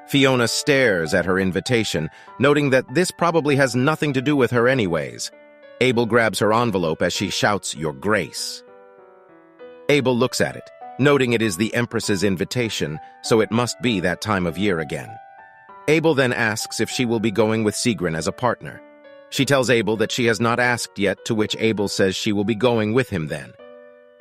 Fiona stares at her invitation, noting that this probably has nothing to do with her anyways. Abel grabs her envelope as she shouts, "Your Grace." Abel looks at it, noting it is the Empress's invitation, so it must be that time of year again. Abel then asks if she will be going with Sigrun as a partner. She tells Abel that she has not asked yet, to which Abel says she will be going with him then.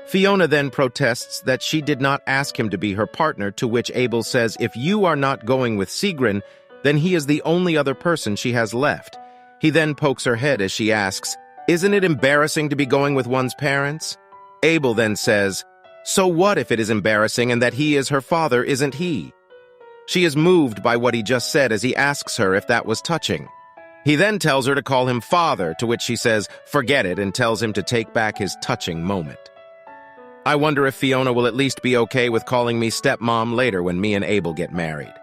Fiona then protests that she did not ask him to be her partner, to which Abel says if you are not going with Sigrun, then he is the only other person she has left. He then pokes her head as she asks, "Isn't it embarrassing to be going with one's parents?" Abel then says, "So what if it is embarrassing and that he is her father, isn't he?" She is moved by what he just said as he asks her if that was touching. He then tells her to call him father, to which she says, "Forget it," and tells him to take back his touching moment. I wonder if Fiona will at least be okay with calling me stepmom later when me and Abel get married.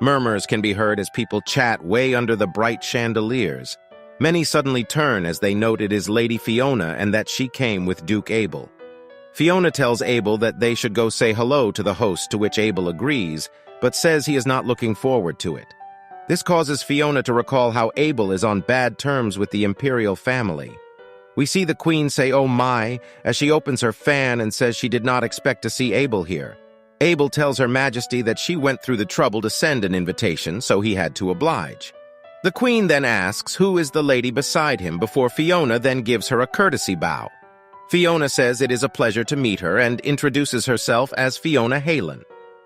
Murmurs can be heard as people chat way under the bright chandeliers. Many suddenly turn as they note it is Lady Fiona and that she came with Duke Abel. Fiona tells Abel that they should go say hello to the host, to which Abel agrees, but says he is not looking forward to it. This causes Fiona to recall how Abel is on bad terms with the imperial family. We see the queen say, "Oh my," as she opens her fan and says she did not expect to see Abel here. Abel tells Her Majesty that she went through the trouble to send an invitation, so he had to oblige. The queen then asks who is the lady beside him before Fiona then gives her a courtesy bow. Fiona says it is a pleasure to meet her and introduces herself as Fiona Halen.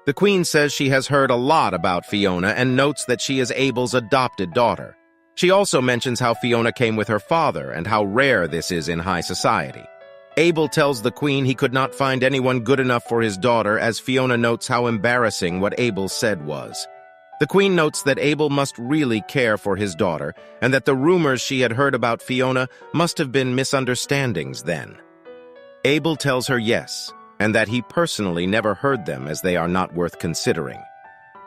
The queen says she has heard a lot about Fiona and notes that she is Abel's adopted daughter. She also mentions how Fiona came with her father and how rare this is in high society. Abel tells the queen he could not find anyone good enough for his daughter, as Fiona notes how embarrassing what Abel said was. The queen notes that Abel must really care for his daughter and that the rumors she had heard about Fiona must have been misunderstandings then. Abel tells her yes, and that he personally never heard them as they are not worth considering.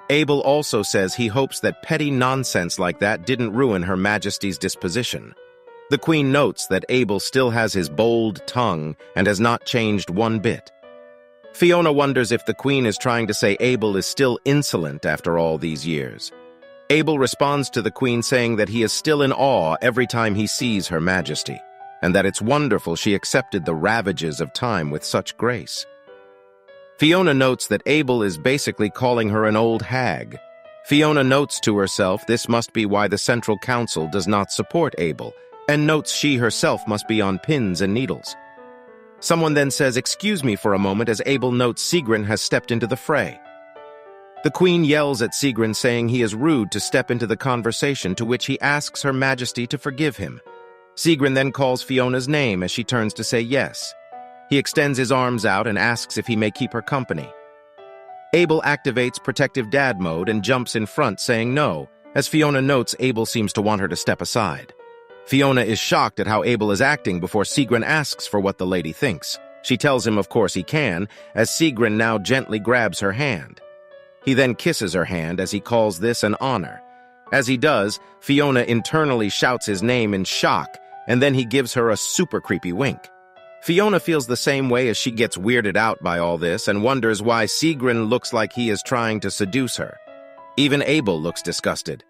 Abel also says he hopes that petty nonsense like that didn't ruin Her Majesty's disposition. The queen notes that Abel still has his bold tongue and has not changed one bit. Fiona wonders if the queen is trying to say Abel is still insolent after all these years. Abel responds to the queen saying that he is still in awe every time he sees Her Majesty, and that it's wonderful she accepted the ravages of time with such grace. Fiona notes that Abel is basically calling her an old hag. Fiona notes to herself this must be why the Central Council does not support Abel, and notes she herself must be on pins and needles. Someone then says, "Excuse me for a moment," as Abel notes Sigrun has stepped into the fray. The queen yells at Sigrun saying he is rude to step into the conversation, to which he asks Her Majesty to forgive him. Sigrun then calls Fiona's name as she turns to say yes. He extends his arms out and asks if he may keep her company. Abel activates protective dad mode and jumps in front saying no, as Fiona notes Abel seems to want her to step aside. Fiona is shocked at how Abel is acting before Sigrun asks for what the lady thinks. She tells him of course he can, as Sigrun now gently grabs her hand. He then kisses her hand as he calls this an honor. As he does, Fiona internally shouts his name in shock, and then he gives her a super creepy wink. Fiona feels the same way as she gets weirded out by all this and wonders why Sigrun looks like he is trying to seduce her. Even Abel looks disgusted.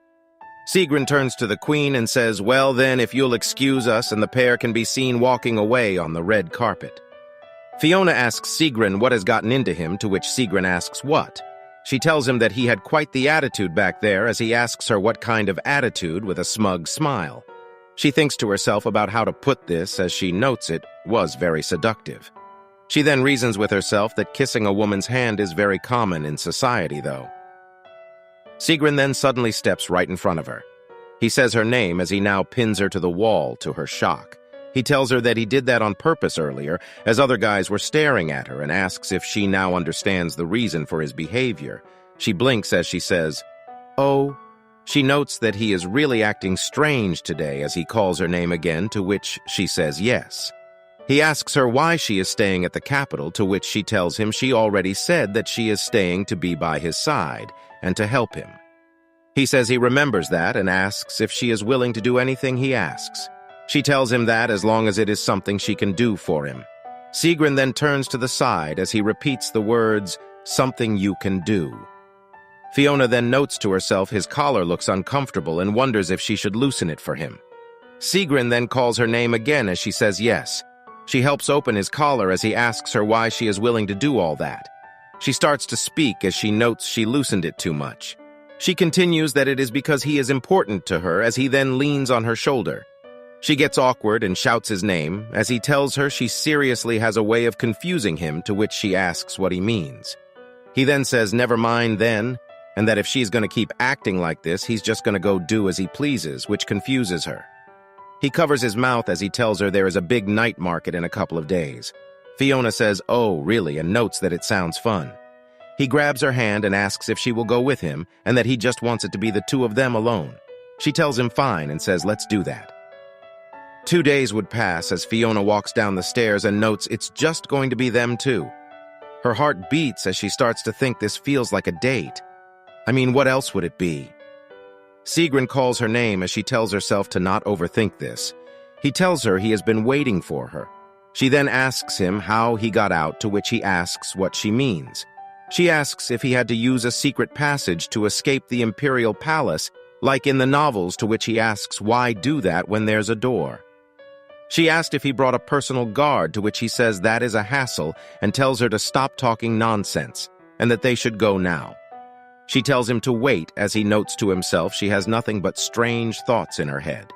Sigrun turns to the queen and says, "Well then, if you'll excuse us," and the pair can be seen walking away on the red carpet. Fiona asks Sigrun what has gotten into him, to which Sigrun asks what. She tells him that he had quite the attitude back there, as he asks her what kind of attitude with a smug smile. She thinks to herself about how to put this, as she notes it was very seductive. She then reasons with herself that kissing a woman's hand is very common in society, though. Sigrun then suddenly steps right in front of her. He says her name as he now pins her to the wall, to her shock. He tells her that he did that on purpose earlier, as other guys were staring at her, and asks if she now understands the reason for his behavior. She blinks as she says, "Oh." She notes that he is really acting strange today as he calls her name again, to which she says yes. He asks her why she is staying at the capital, to which she tells him she already said that she is staying to be by his side and to help him. He says he remembers that and asks if she is willing to do anything he asks. She tells him that as long as it is something she can do for him. Sigrun then turns to the side as he repeats the words, "Something you can do." Fiona then notes to herself his collar looks uncomfortable and wonders if she should loosen it for him. Sigrun then calls her name again as she says yes. She helps open his collar as he asks her why she is willing to do all that. She starts to speak as she notes she loosened it too much. She continues that it is because he is important to her, as he then leans on her shoulder. She gets awkward and shouts his name as he tells her she seriously has a way of confusing him, to which she asks what he means. He then says never mind then, and that if she's going to keep acting like this, he's just going to go do as he pleases, which confuses her. He covers his mouth as he tells her there is a big night market in a couple of days. Fiona says, "Oh, really?" and notes that it sounds fun. He grabs her hand and asks if she will go with him, and that he just wants it to be the two of them alone. She tells him fine and says, "Let's do that." 2 days would pass as Fiona walks down the stairs and notes it's just going to be them two. Her heart beats as she starts to think this feels like a date. I mean, what else would it be? Sigrun calls her name as she tells herself to not overthink this. He tells her he has been waiting for her. She then asks him how he got out, to which he asks what she means. She asks if he had to use a secret passage to escape the imperial palace, like in the novels, to which he asks why do that when there's a door. She asked if he brought a personal guard, to which he says that is a hassle and tells her to stop talking nonsense and that they should go now. She tells him to wait as he notes to himself she has nothing but strange thoughts in her head.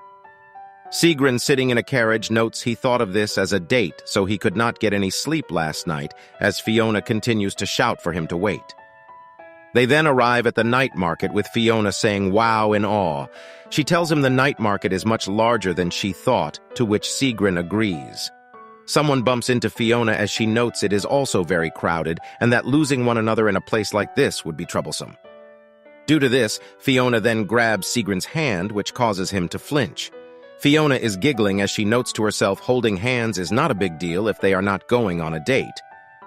Sigrun, sitting in a carriage, notes he thought of this as a date so he could not get any sleep last night as Fiona continues to shout for him to wait. They then arrive at the night market with Fiona saying wow in awe. She tells him the night market is much larger than she thought, to which Sigrun agrees. Someone bumps into Fiona as she notes it is also very crowded and that losing one another in a place like this would be troublesome. Due to this, Fiona then grabs Sigrun's hand, which causes him to flinch. Fiona is giggling as she notes to herself holding hands is not a big deal if they are not going on a date.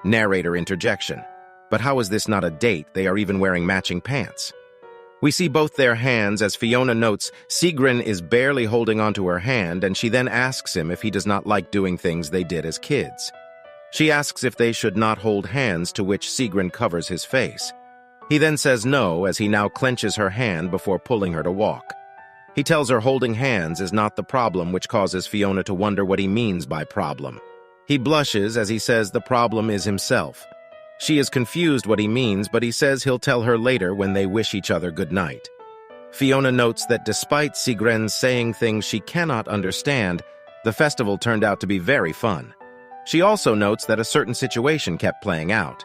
Narrator interjection. But how is this not a date? They are even wearing matching pants. We see both their hands as Fiona notes Sigrun is barely holding onto her hand, and she then asks him if he does not like doing things they did as kids. She asks if they should not hold hands, to which Sigrun covers his face. He then says no as he now clenches her hand before pulling her to walk. He tells her holding hands is not the problem, which causes Fiona to wonder what he means by problem. He blushes as he says the problem is himself. She is confused what he means, but he says he'll tell her later when they wish each other good night. Fiona notes that despite Sigrun saying things she cannot understand, the festival turned out to be very fun. She also notes that a certain situation kept playing out.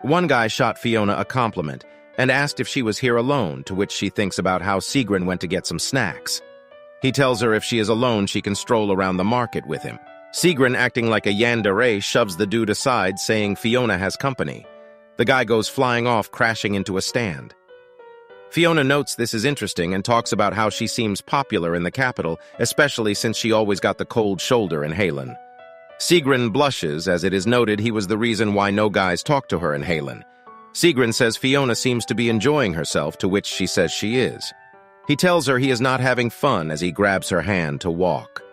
One guy shot Fiona a compliment and asked if she was here alone, to which she thinks about how Sigrun went to get some snacks. He tells her if she is alone, she can stroll around the market with him. Sigrun, acting like a yandere, shoves the dude aside, saying Fiona has company. The guy goes flying off, crashing into a stand. Fiona notes this is interesting and talks about how she seems popular in the capital, especially since she always got the cold shoulder in Halen. Sigrun blushes, as it is noted he was the reason why no guys talk to her in Halen. Sigrun says Fiona seems to be enjoying herself, to which she says she is. He tells her he is not having fun as he grabs her hand to walk.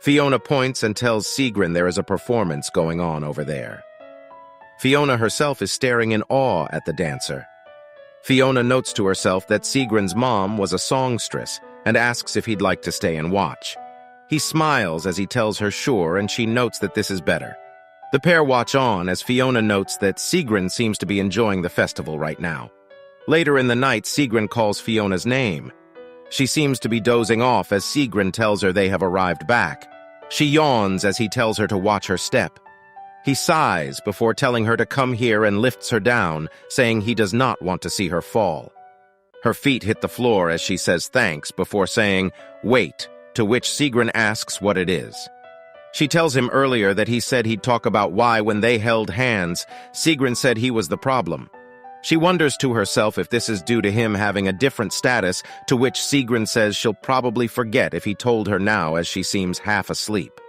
Fiona points and tells Sigrun there is a performance going on over there. Fiona herself is staring in awe at the dancer. Fiona notes to herself that Sigrun's mom was a songstress and asks if he'd like to stay and watch. He smiles as he tells her sure, and she notes that this is better. The pair watch on as Fiona notes that Sigrun seems to be enjoying the festival right now. Later in the night, Sigrun calls Fiona's name. She seems to be dozing off as Sigrun tells her they have arrived back. She yawns as he tells her to watch her step. He sighs before telling her to come here and lifts her down, saying he does not want to see her fall. Her feet hit the floor as she says thanks before saying, wait, to which Sigrun asks what it is. She tells him earlier that he said he'd talk about why when they held hands, Sigrun said he was the problem. She wonders to herself if this is due to him having a different status, to which Sigrun says she'll probably forget if he told her now as she seems half asleep.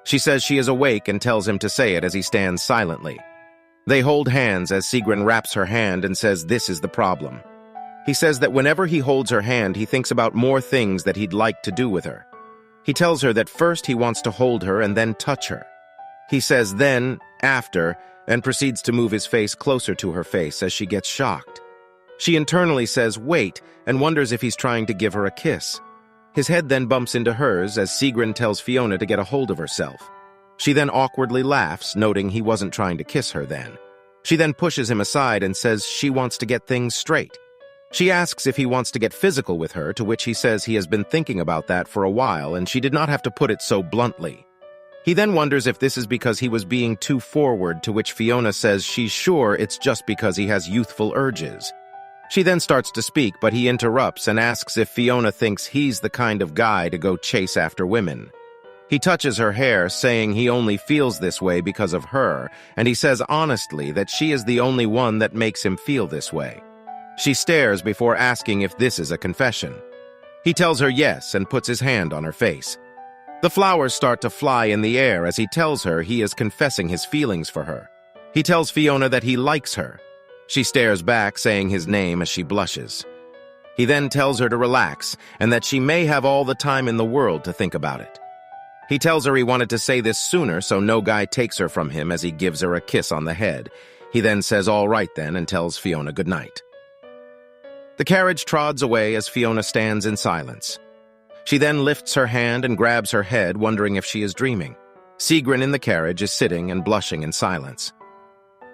She says she is awake and tells him to say it as he stands silently. They hold hands as Sigrun wraps her hand and says this is the problem. He says that whenever he holds her hand, he thinks about more things that he'd like to do with her. He tells her that first he wants to hold her and then touch her. He says then, after, and proceeds to move his face closer to her face as she gets shocked. She internally says, wait, and wonders if he's trying to give her a kiss. His head then bumps into hers as Sigrun tells Fiona to get a hold of herself. She then awkwardly laughs, noting he wasn't trying to kiss her then. She then pushes him aside and says she wants to get things straight. She asks if he wants to get physical with her, to which he says he has been thinking about that for a while and she did not have to put it so bluntly. He then wonders if this is because he was being too forward, to which Fiona says she's sure it's just because he has youthful urges. She then starts to speak, but he interrupts and asks if Fiona thinks he's the kind of guy to go chase after women. He touches her hair, saying he only feels this way because of her, and he says honestly that she is the only one that makes him feel this way. She stares before asking if this is a confession. He tells her yes and puts his hand on her face. The flowers start to fly in the air as he tells her he is confessing his feelings for her. He tells Fiona that he likes her. She stares back, saying his name as she blushes. He then tells her to relax and that she may have all the time in the world to think about it. He tells her he wanted to say this sooner so no guy takes her from him as he gives her a kiss on the head. He then says all right then and tells Fiona goodnight. The carriage trods away as Fiona stands in silence. She then lifts her hand and grabs her head, wondering if she is dreaming. Sigrun in the carriage is sitting and blushing in silence.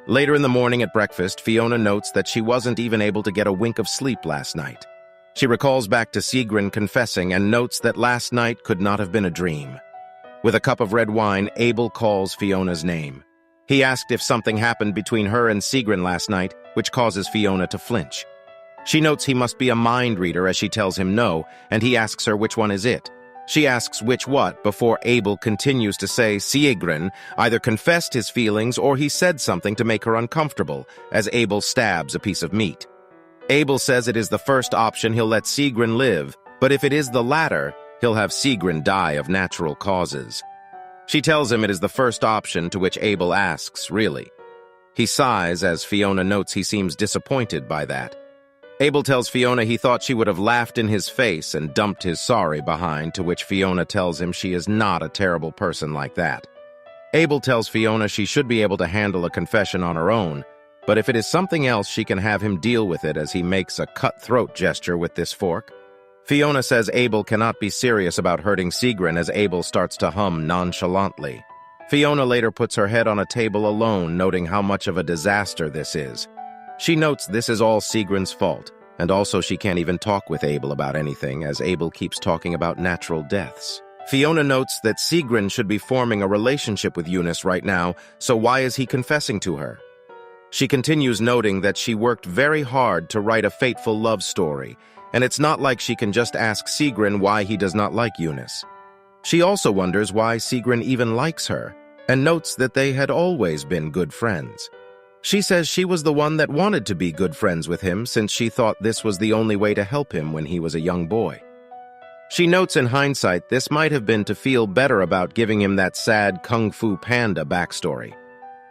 Later in the morning at breakfast, Fiona notes that she wasn't even able to get a wink of sleep last night. She recalls back to Sigrun confessing and notes that last night could not have been a dream. With a cup of red wine, Abel calls Fiona's name. He asked if something happened between her and Sigrun last night, which causes Fiona to flinch. She notes he must be a mind reader as she tells him no, and he asks her which one is it. She asks which what before Abel continues to say Sigrun either confessed his feelings or he said something to make her uncomfortable, as Abel stabs a piece of meat. Abel says it is the first option he'll let Sigrun live, but if it is the latter, he'll have Sigrun die of natural causes. She tells him it is the first option, to which Abel asks, really? He sighs as Fiona notes he seems disappointed by that. Abel tells Fiona he thought she would have laughed in his face and dumped his sorry behind, to which Fiona tells him she is not a terrible person like that. Abel tells Fiona she should be able to handle a confession on her own, but if it is something else she can have him deal with it, as he makes a cutthroat gesture with this fork. Fiona says Abel cannot be serious about hurting Sigrun as Abel starts to hum nonchalantly. Fiona later puts her head on a table alone, noting how much of a disaster this is. She notes this is all Sigrun's fault, and also she can't even talk with Abel about anything as Abel keeps talking about natural deaths. Fiona notes that Sigrun should be forming a relationship with Eunice right now, so why is he confessing to her? She continues noting that she worked very hard to write a fateful love story, and it's not like she can just ask Sigrun why he does not like Eunice. She also wonders why Sigrun even likes her, and notes that they had always been good friends. She says she was the one that wanted to be good friends with him since she thought this was the only way to help him when he was a young boy. She notes in hindsight this might have been to feel better about giving him that sad Kung Fu Panda backstory.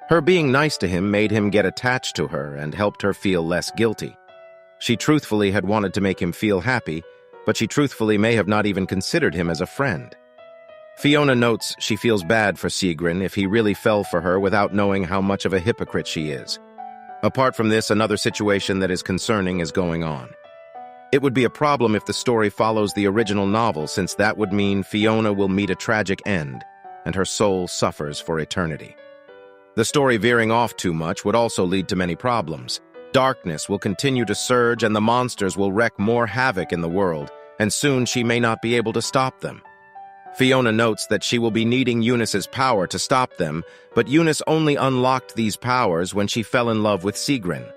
Her being nice to him made him get attached to her and helped her feel less guilty. She truthfully had wanted to make him feel happy, but she truthfully may have not even considered him as a friend. Fiona notes she feels bad for Sigrun if he really fell for her without knowing how much of a hypocrite she is. Apart from this, another situation that is concerning is going on. It would be a problem if the story follows the original novel, since that would mean Fiona will meet a tragic end, and her soul suffers for eternity. The story veering off too much would also lead to many problems. Darkness will continue to surge and the monsters will wreak more havoc in the world, and soon she may not be able to stop them. Fiona notes that she will be needing Eunice's power to stop them, but Eunice only unlocked these powers when she fell in love with Sigrun.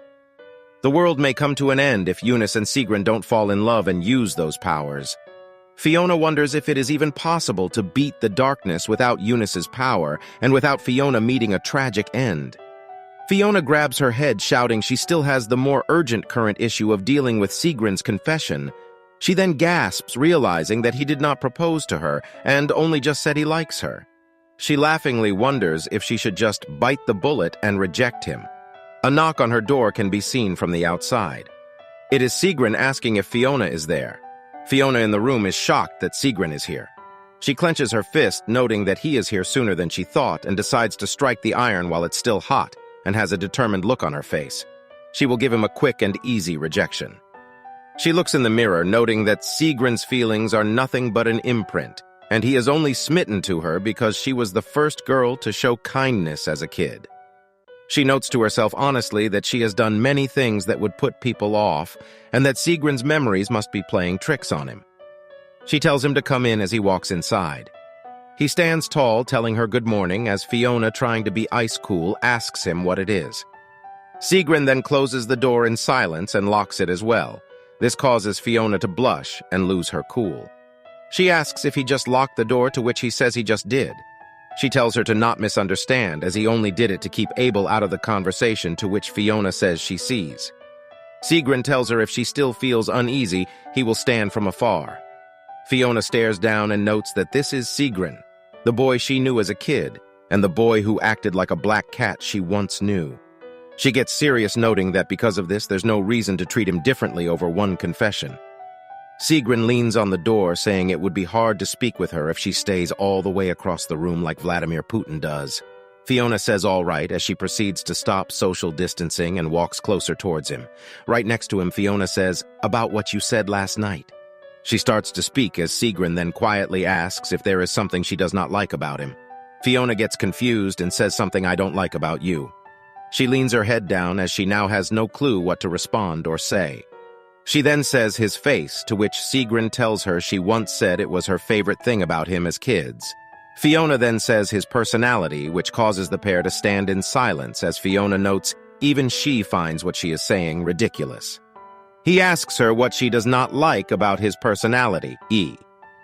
The world may come to an end if Eunice and Sigrun don't fall in love and use those powers. Fiona wonders if it is even possible to beat the darkness without Eunice's power and without Fiona meeting a tragic end. Fiona grabs her head, shouting she still has the more urgent current issue of dealing with Sigrun's confession. She then gasps, realizing that he did not propose to her and only just said he likes her. She laughingly wonders if she should just bite the bullet and reject him. A knock on her door can be seen from the outside. It is Sigrun asking if Fiona is there. Fiona in the room is shocked that Sigrun is here. She clenches her fist, noting that he is here sooner than she thought, and decides to strike the iron while it's still hot, and has a determined look on her face. She will give him a quick and easy rejection. She looks in the mirror, noting that Sigrun's feelings are nothing but an imprint, and he is only smitten to her because she was the first girl to show kindness as a kid. She notes to herself honestly that she has done many things that would put people off, and that Sigrun's memories must be playing tricks on him. She tells him to come in as he walks inside. He stands tall, telling her good morning, as Fiona, trying to be ice cool, asks him what it is. Sigrun then closes the door in silence and locks it as well. This causes Fiona to blush and lose her cool. She asks if he just locked the door, to which he says he just did. She tells her to not misunderstand, as he only did it to keep Abel out of the conversation, to which Fiona says she sees. Sigrun tells her if she still feels uneasy, he will stand from afar. Fiona stares down and notes that this is Sigrun, the boy she knew as a kid, and the boy who acted like a black cat she once knew. She gets serious, noting that because of this, there's no reason to treat him differently over one confession. Sigrun leans on the door, saying it would be hard to speak with her if she stays all the way across the room like Vladimir Putin does. Fiona says all right as she proceeds to stop social distancing and walks closer towards him. Right next to him, Fiona says, "About what you said last night." She starts to speak as Sigrun then quietly asks if there is something she does not like about him. Fiona gets confused and says something, "I don't like about you." She leans her head down as she now has no clue what to respond or say. She then says his face, to which Sigrun tells her she once said it was her favorite thing about him as kids. Fiona then says his personality, which causes the pair to stand in silence as Fiona notes even she finds what she is saying ridiculous. He asks her what she does not like about his personality,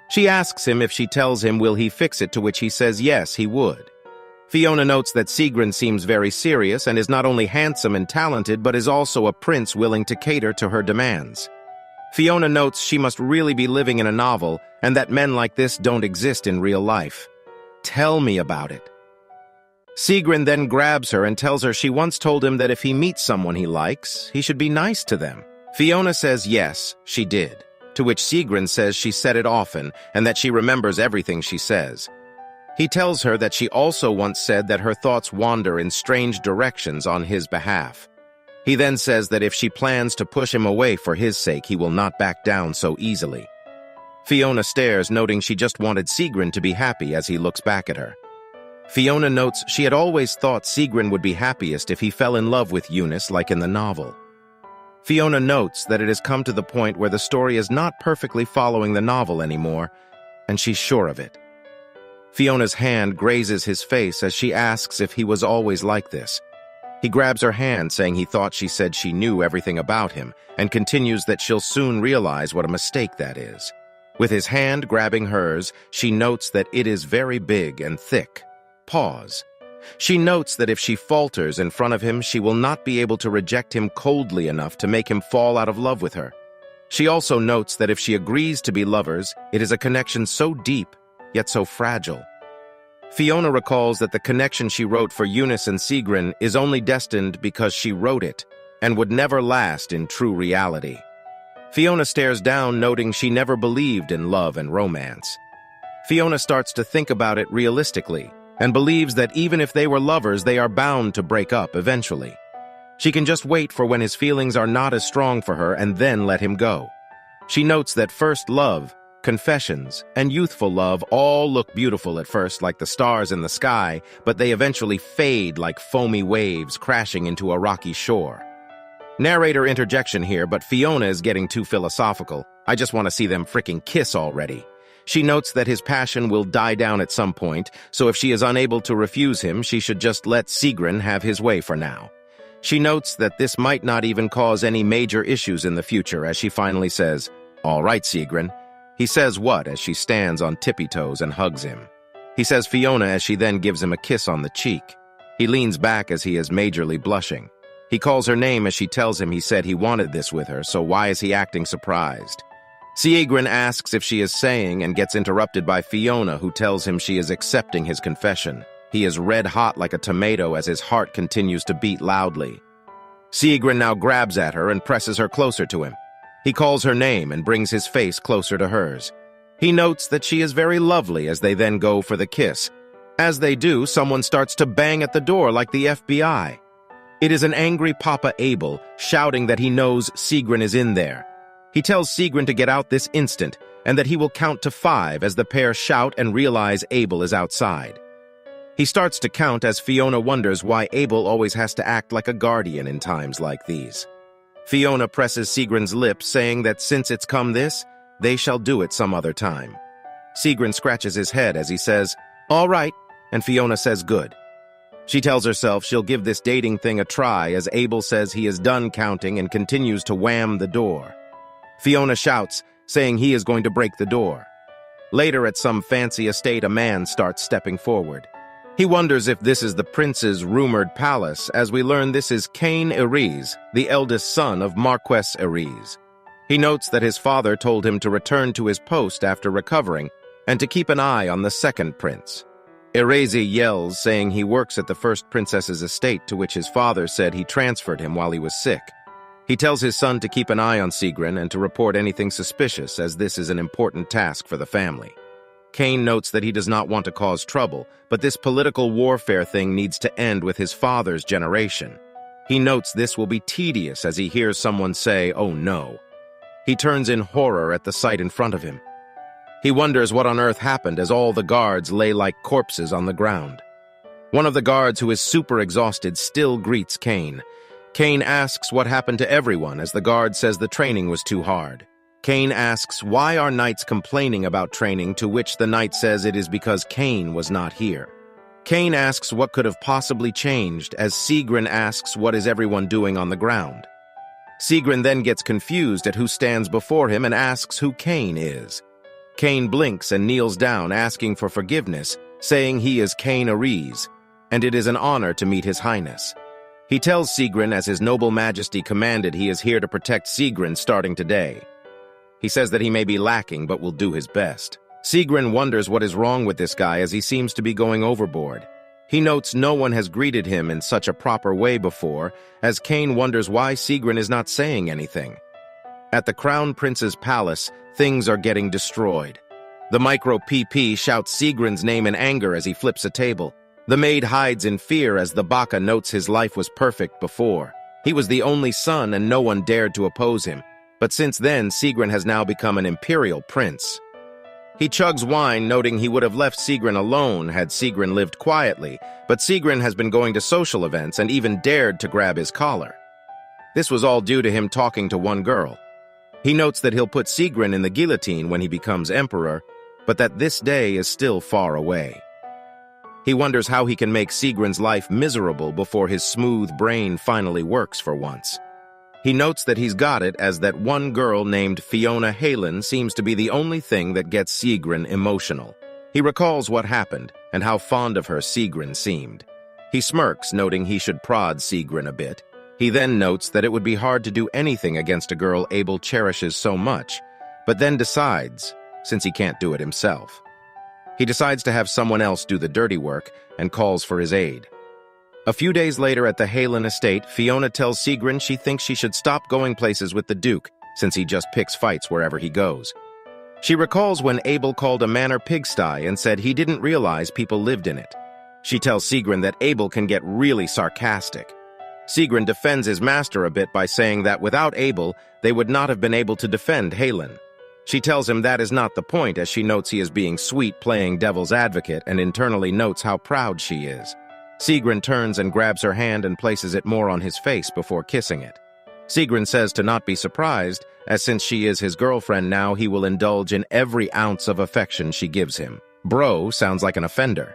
She asks him if she tells him will he fix it, to which he says yes, he would. Fiona notes that Sigrun seems very serious and is not only handsome and talented but is also a prince willing to cater to her demands. Fiona notes she must really be living in a novel and that men like this don't exist in real life. Tell me about it. Sigrun then grabs her and tells her she once told him that if he meets someone he likes, he should be nice to them. Fiona says yes, she did, to which Sigrun says she said it often and that she remembers everything she says. He tells her that she also once said that her thoughts wander in strange directions on his behalf. He then says that if she plans to push him away for his sake, he will not back down so easily. Fiona stares, noting she just wanted Sigrun to be happy as he looks back at her. Fiona notes she had always thought Sigrun would be happiest if he fell in love with Eunice like in the novel. Fiona notes that it has come to the point where the story is not perfectly following the novel anymore, and she's sure of it. Fiona's hand grazes his face as she asks if he was always like this. He grabs her hand, saying he thought she said she knew everything about him, and continues that she'll soon realize what a mistake that is. With his hand grabbing hers, she notes that it is very big and thick. Pause. She notes that if she falters in front of him, she will not be able to reject him coldly enough to make him fall out of love with her. She also notes that if she agrees to be lovers, it is a connection so deep, yet so fragile. Fiona recalls that the connection she wrote for Eunice and Sigrun is only destined because she wrote it, and would never last in true reality. Fiona stares down, noting she never believed in love and romance. Fiona starts to think about it realistically, and believes that even if they were lovers, they are bound to break up eventually. She can just wait for when his feelings are not as strong for her and then let him go. She notes that first love, confessions, and youthful love all look beautiful at first like the stars in the sky, but they eventually fade like foamy waves crashing into a rocky shore. Narrator interjection here, but Fiona is getting too philosophical. I just want to see them fricking kiss already. She notes that his passion will die down at some point, so if she is unable to refuse him, she should just let Sigrun have his way for now. She notes that this might not even cause any major issues in the future, as she finally says, "All right, Sigrun." He says what as she stands on tippy toes and hugs him. He says Fiona as she then gives him a kiss on the cheek. He leans back as he is majorly blushing. He calls her name as she tells him he said he wanted this with her, so why is he acting surprised? Sigrun asks if she is saying and gets interrupted by Fiona, who tells him she is accepting his confession. He is red hot like a tomato as his heart continues to beat loudly. Sigrun now grabs at her and presses her closer to him. He calls her name and brings his face closer to hers. He notes that she is very lovely as they then go for the kiss. As they do, someone starts to bang at the door like the FBI. It is an angry Papa Abel, shouting that he knows Sigrun is in there. He tells Sigrun to get out this instant, and that he will count to 5 as the pair shout and realize Abel is outside. He starts to count as Fiona wonders why Abel always has to act like a guardian in times like these. Fiona presses Sigrun's lips, saying that since it's come this, they shall do it some other time. Sigrun scratches his head as he says, "All right," and Fiona says good. She tells herself she'll give this dating thing a try as Abel says he is done counting and continues to wham the door. Fiona shouts, saying he is going to break the door. Later at some fancy estate, a man starts stepping forward. He wonders if this is the prince's rumored palace, as we learn this is Cain Eres, the eldest son of Marquess Eres. He notes that his father told him to return to his post after recovering and to keep an eye on the second prince. Erezi yells, saying he works at the first princess's estate, to which his father said he transferred him while he was sick. He tells his son to keep an eye on Sigrun and to report anything suspicious, as this is an important task for the family. Kane notes that he does not want to cause trouble, but this political warfare thing needs to end with his father's generation. He notes this will be tedious as he hears someone say, "Oh no." He turns in horror at the sight in front of him. He wonders what on earth happened as all the guards lay like corpses on the ground. One of the guards, who is super exhausted, still greets Kane. Kane asks what happened to everyone as the guard says the training was too hard. Kane asks why are knights complaining about training, to which the knight says it is because Kane was not here. Kane asks what could have possibly changed as Sigrun asks what is everyone doing on the ground. Sigrun then gets confused at who stands before him and asks who Kane is. Kane blinks and kneels down asking for forgiveness, saying he is Kane Ares, and it is an honor to meet his highness. He tells Sigrun as his noble majesty commanded he is here to protect Sigrun starting today. He says that he may be lacking but will do his best. Sigrun wonders what is wrong with this guy as he seems to be going overboard. He notes no one has greeted him in such a proper way before, as Kane wonders why Sigrun is not saying anything. At the Crown Prince's palace, things are getting destroyed. The micro PP shouts Sigrun's name in anger as he flips a table. The maid hides in fear as the Baka notes his life was perfect before. He was the only son and no one dared to oppose him. But since then, Sigrun has now become an imperial prince. He chugs wine, noting he would have left Sigrun alone had Sigrun lived quietly, but Sigrun has been going to social events and even dared to grab his collar. This was all due to him talking to one girl. He notes that he'll put Sigrun in the guillotine when he becomes emperor, but that this day is still far away. He wonders how he can make Sigrun's life miserable before his smooth brain finally works for once. He notes that he's got it as that one girl named Fiona Halen seems to be the only thing that gets Sigrun emotional. He recalls what happened and how fond of her Sigrun seemed. He smirks, noting he should prod Sigrun a bit. He then notes that it would be hard to do anything against a girl Abel cherishes so much, but then decides, since he can't do it himself. He decides to have someone else do the dirty work and calls for his aid. A few days later at the Halen estate, Fiona tells Sigrun she thinks she should stop going places with the Duke, since he just picks fights wherever he goes. She recalls when Abel called a manor pigsty and said he didn't realize people lived in it. She tells Sigrun that Abel can get really sarcastic. Sigrun defends his master a bit by saying that without Abel, they would not have been able to defend Halen. She tells him that is not the point, as she notes he is being sweet, playing devil's advocate, and internally notes how proud she is. Sigrun turns and grabs her hand and places it more on his face before kissing it. Sigrun says to not be surprised, as since she is his girlfriend now, he will indulge in every ounce of affection she gives him. Bro sounds like an offender.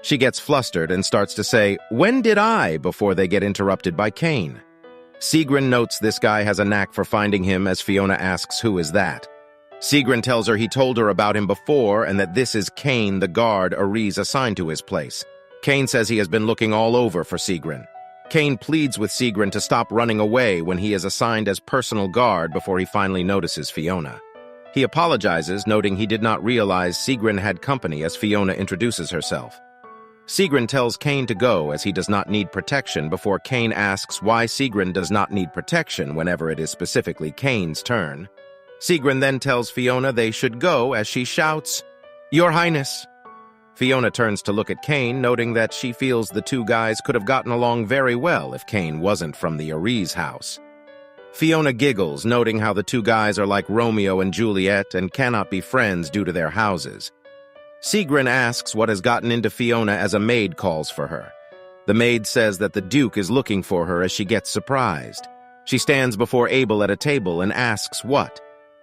She gets flustered and starts to say, "When did I?" before they get interrupted by Kane. Sigrun notes this guy has a knack for finding him as Fiona asks who is that. Sigrun tells her he told her about him before and that this is Kane, the guard Ares assigned to his place. Kane says he has been looking all over for Sigrun. Kane pleads with Sigrun to stop running away when he is assigned as personal guard before he finally notices Fiona. He apologizes, noting he did not realize Sigrun had company as Fiona introduces herself. Sigrun tells Kane to go as he does not need protection before Kane asks why Sigrun does not need protection whenever it is specifically Kane's turn. Sigrun then tells Fiona they should go as she shouts, "Your Highness!" Fiona turns to look at Kane, noting that she feels the two guys could have gotten along very well if Kane wasn't from the Ares house. Fiona giggles, noting how the two guys are like Romeo and Juliet and cannot be friends due to their houses. Sigrun asks what has gotten into Fiona as a maid calls for her. The maid says that the Duke is looking for her as she gets surprised. She stands before Abel at a table and asks what.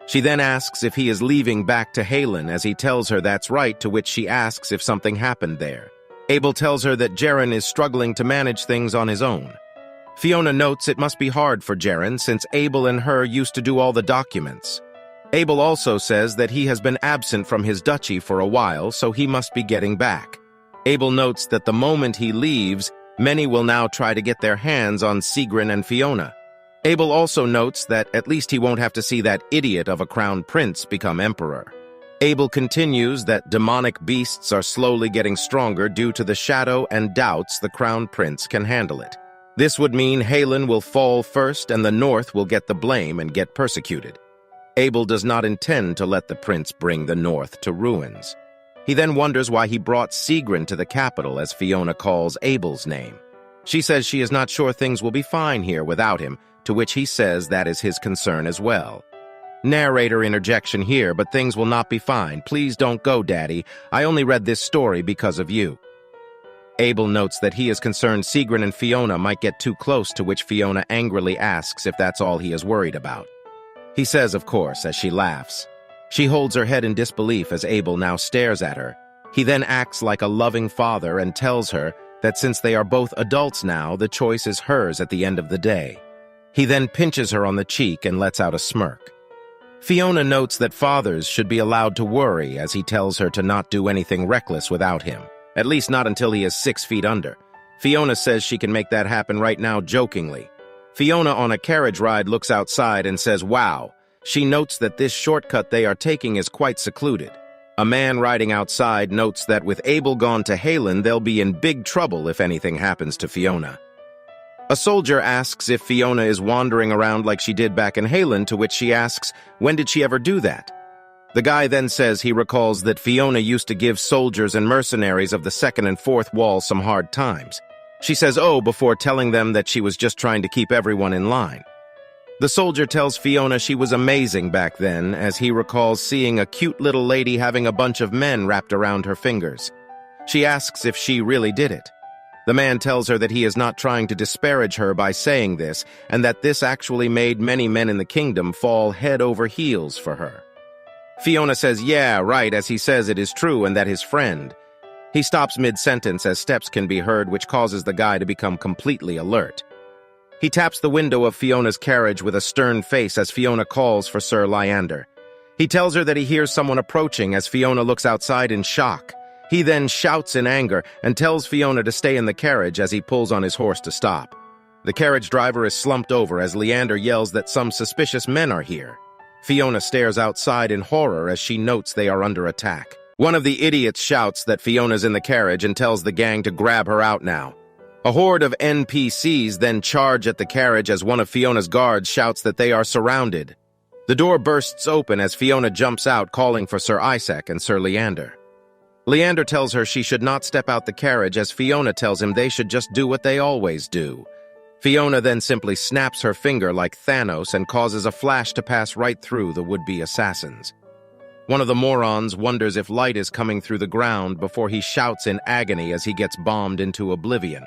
She then asks if he is leaving back to Halen as he tells her that's right, to which she asks if something happened there. Abel tells her that Jaren is struggling to manage things on his own. Fiona notes it must be hard for Jaren since Abel and her used to do all the documents. Abel also says that he has been absent from his duchy for a while, so he must be getting back. Abel notes that the moment he leaves, many will now try to get their hands on Sigrun and Fiona. Abel also notes that at least he won't have to see that idiot of a crown prince become emperor. Abel continues that demonic beasts are slowly getting stronger due to the shadow and doubts the crown prince can handle it. This would mean Halen will fall first and the North will get the blame and get persecuted. Abel does not intend to let the prince bring the North to ruins. He then wonders why he brought Sigrun to the capital, as Fiona calls Abel's name. She says she is not sure things will be fine here without him, to which he says that is his concern as well. Narrator interjection here, but things will not be fine. Please don't go, Daddy. I only read this story because of you. Abel notes that he is concerned Sigrun and Fiona might get too close, to which Fiona angrily asks if that's all he is worried about. He says, of course, as she laughs. She holds her head in disbelief as Abel now stares at her. He then acts like a loving father and tells her that since they are both adults now, the choice is hers at the end of the day. He then pinches her on the cheek and lets out a smirk. Fiona notes that fathers should be allowed to worry, as he tells her to not do anything reckless without him, at least not until he is 6 feet under. Fiona says she can make that happen right now jokingly. Fiona on a carriage ride looks outside and says, wow. She notes that this shortcut they are taking is quite secluded. A man riding outside notes that with Abel gone to Halen, they'll be in big trouble if anything happens to Fiona. A soldier asks if Fiona is wandering around like she did back in Halen, to which she asks, when did she ever do that? The guy then says he recalls that Fiona used to give soldiers and mercenaries of the second and fourth wall some hard times. She says, oh, before telling them that she was just trying to keep everyone in line. The soldier tells Fiona she was amazing back then, as he recalls seeing a cute little lady having a bunch of men wrapped around her fingers. She asks if she really did it. The man tells her that he is not trying to disparage her by saying this, and that this actually made many men in the kingdom fall head over heels for her. Fiona says, yeah, right, as he says it is true and that his friend. He stops mid-sentence as steps can be heard, which causes the guy to become completely alert. He taps the window of Fiona's carriage with a stern face as Fiona calls for Sir Leander. He tells her that he hears someone approaching as Fiona looks outside in shock. He then shouts in anger and tells Fiona to stay in the carriage as he pulls on his horse to stop. The carriage driver is slumped over as Leander yells that some suspicious men are here. Fiona stares outside in horror as she notes they are under attack. One of the idiots shouts that Fiona's in the carriage and tells the gang to grab her out now. A horde of NPCs then charge at the carriage as one of Fiona's guards shouts that they are surrounded. The door bursts open as Fiona jumps out, calling for Sir Isaac and Sir Leander. Leander tells her she should not step out the carriage as Fiona tells him they should just do what they always do. Fiona then simply snaps her finger like Thanos and causes a flash to pass right through the would-be assassins. One of the morons wonders if light is coming through the ground before he shouts in agony as he gets bombed into oblivion.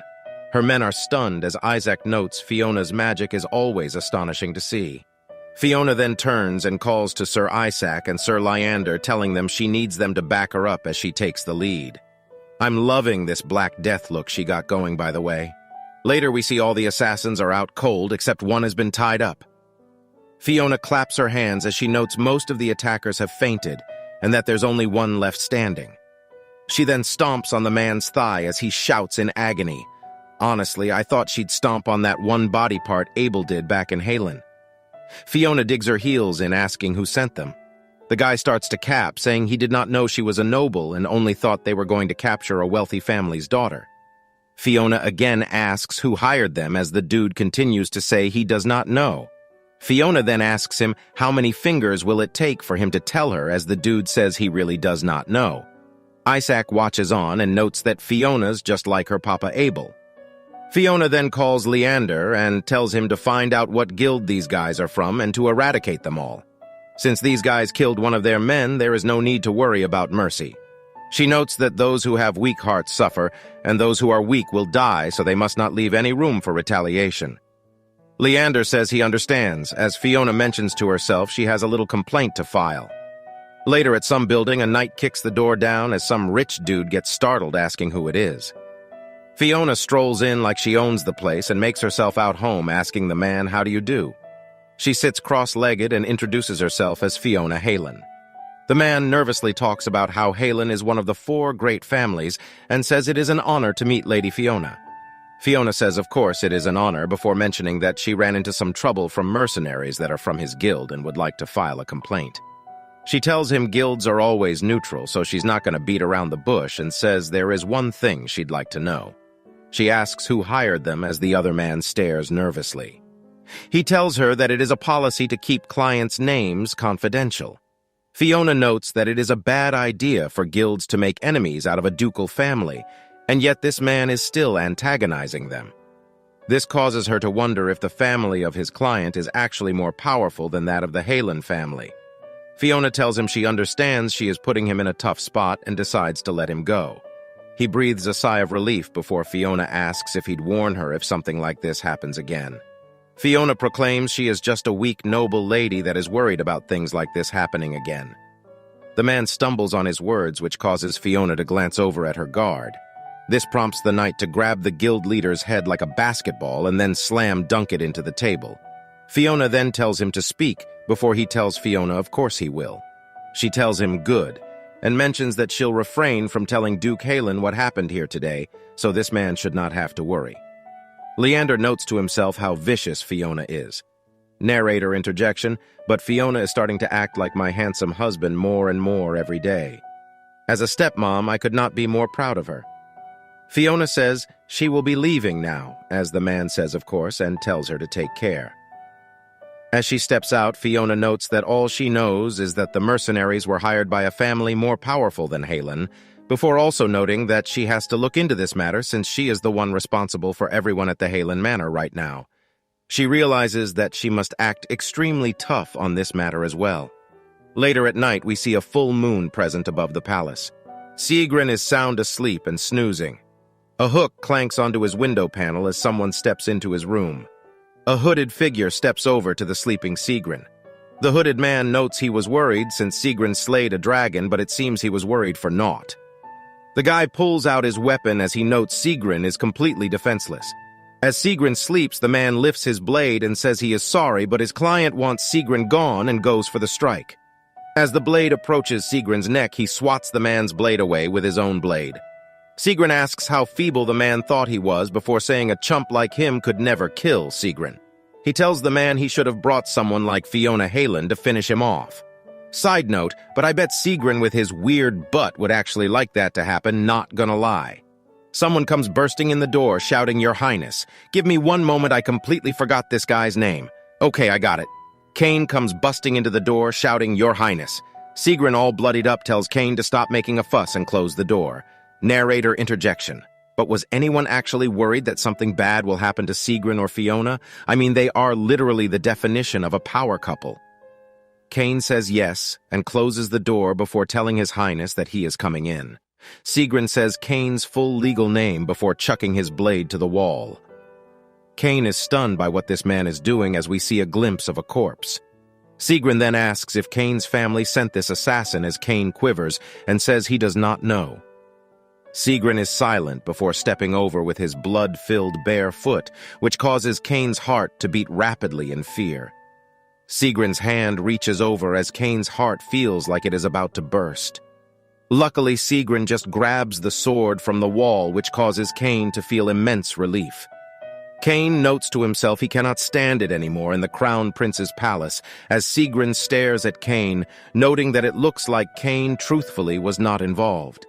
Her men are stunned as Isaac notes Fiona's magic is always astonishing to see. Fiona then turns and calls to Sir Isaac and Sir Leander, telling them she needs them to back her up as she takes the lead. I'm loving this Black Death look she got going, by the way. Later we see all the assassins are out cold except one has been tied up. Fiona claps her hands as she notes most of the attackers have fainted and that there's only one left standing. She then stomps on the man's thigh as he shouts in agony. Honestly, I thought she'd stomp on that one body part Abel did back in Halen. Fiona digs her heels in, asking who sent them. The guy starts to cap, saying he did not know she was a noble and only thought they were going to capture a wealthy family's daughter. Fiona again asks who hired them as the dude continues to say he does not know. Fiona then asks him how many fingers will it take for him to tell her as the dude says he really does not know. Isaac watches on and notes that Fiona's just like her papa Abel. Fiona then calls Leander and tells him to find out what guild these guys are from and to eradicate them all. Since these guys killed one of their men, there is no need to worry about mercy. She notes that those who have weak hearts suffer, and those who are weak will die, so they must not leave any room for retaliation. Leander says he understands, as Fiona mentions to herself she has a little complaint to file. Later at some building, a knight kicks the door down as some rich dude gets startled asking who it is. Fiona strolls in like she owns the place and makes herself out home, asking the man, how do you do? She sits cross-legged and introduces herself as Fiona Halen. The man nervously talks about how Halen is one of the 4 great families and says it is an honor to meet Lady Fiona. Fiona says of course it is an honor before mentioning that she ran into some trouble from mercenaries that are from his guild and would like to file a complaint. She tells him guilds are always neutral, so she's not going to beat around the bush, and says there is one thing she'd like to know. She asks who hired them as the other man stares nervously. He tells her that it is a policy to keep clients' names confidential. Fiona notes that it is a bad idea for guilds to make enemies out of a ducal family, and yet this man is still antagonizing them. This causes her to wonder if the family of his client is actually more powerful than that of the Halen family. Fiona tells him she understands she is putting him in a tough spot and decides to let him go. He breathes a sigh of relief before Fiona asks if he'd warn her if something like this happens again. Fiona proclaims she is just a weak, noble lady that is worried about things like this happening again. The man stumbles on his words, which causes Fiona to glance over at her guard. This prompts the knight to grab the guild leader's head like a basketball and then slam dunk it into the table. Fiona then tells him to speak, before he tells Fiona of course he will. She tells him good, and mentions that she'll refrain from telling Duke Halen what happened here today, so this man should not have to worry. Leander notes to himself how vicious Fiona is. Narrator interjection, but Fiona is starting to act like my handsome husband more and more every day. As a stepmom, I could not be more proud of her. Fiona says she will be leaving now, as the man says of course, and tells her to take care. As she steps out, Fiona notes that all she knows is that the mercenaries were hired by a family more powerful than Halen, before also noting that she has to look into this matter since she is the one responsible for everyone at the Halen Manor right now. She realizes that she must act extremely tough on this matter as well. Later at night, we see a full moon present above the palace. Sigrin is sound asleep and snoozing. A hook clanks onto his window panel as someone steps into his room. A hooded figure steps over to the sleeping Sigrin. The hooded man notes he was worried since Sigrin slayed a dragon, but it seems he was worried for naught. The guy pulls out his weapon as he notes Sigrin is completely defenseless. As Sigrin sleeps, the man lifts his blade and says he is sorry, but his client wants Sigrin gone and goes for the strike. As the blade approaches Sigrin's neck, he swats the man's blade away with his own blade. Sigrin asks how feeble the man thought he was before saying a chump like him could never kill Sigrin. He tells the man he should have brought someone like Fiona Halen to finish him off. Side note, but I bet Sigrin with his weird butt would actually like that to happen, not gonna lie. Someone comes bursting in the door, shouting, "Your Highness." Give me one moment, I completely forgot this guy's name. Okay, I got it. Kane comes busting into the door, shouting, "Your Highness." Sigrin, all bloodied up, tells Kane to stop making a fuss and close the door. Narrator interjection. But was anyone actually worried that something bad will happen to Sigrin or Fiona? I mean, they are literally the definition of a power couple. Kane says yes and closes the door before telling His Highness that he is coming in. Sigrin says Kane's full legal name before chucking his blade to the wall. Kane is stunned by what this man is doing as we see a glimpse of a corpse. Sigrin then asks if Kane's family sent this assassin as Kane quivers and says he does not know. Sigrin is silent before stepping over with his blood-filled bare foot, which causes Kane's heart to beat rapidly in fear. Sigrin's hand reaches over as Kane's heart feels like it is about to burst. Luckily, Sigrin just grabs the sword from the wall, which causes Kane to feel immense relief. Kane notes to himself he cannot stand it anymore in the Crown Prince's palace as Sigrin stares at Kane, noting that it looks like Kane truthfully was not involved.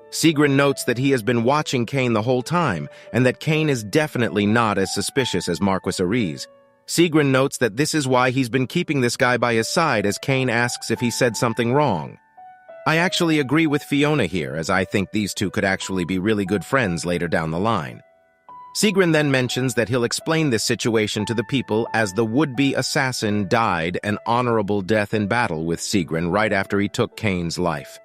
Sigrin notes that he has been watching Kane the whole time, and that Kane is definitely not as suspicious as Marquis Aries. Sigrin notes that this is why he's been keeping this guy by his side as Kane asks if he said something wrong. I actually agree with Fiona here, as I think these two could actually be really good friends later down the line. Sigrin then mentions that he'll explain this situation to the people as the would-be assassin died an honorable death in battle with Sigrin right after he took Kane's life.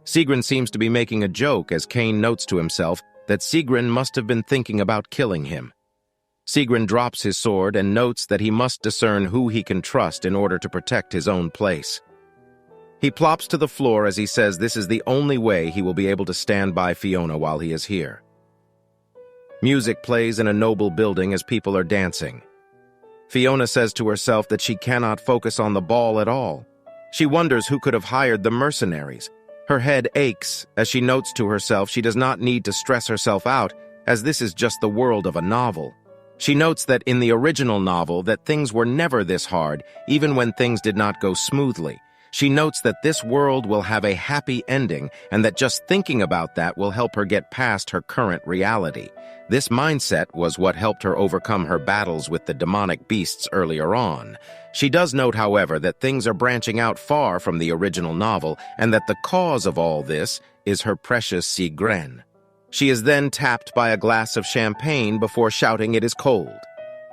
Sigrin seems to be making a joke as Kane notes to himself that Sigrin must have been thinking about killing him. Sigrin drops his sword and notes that he must discern who he can trust in order to protect his own place. He plops to the floor as he says this is the only way he will be able to stand by Fiona while he is here. Music plays in a noble building as people are dancing. Fiona says to herself that she cannot focus on the ball at all. She wonders who could have hired the mercenaries. Her head aches as she notes to herself she does not need to stress herself out, as this is just the world of a novel. She notes that in the original novel that things were never this hard, even when things did not go smoothly. She notes that this world will have a happy ending and that just thinking about that will help her get past her current reality. This mindset was what helped her overcome her battles with the demonic beasts earlier on. She does note, however, that things are branching out far from the original novel and that the cause of all this is her precious Sigren. She is then tapped by a glass of champagne before shouting it is cold.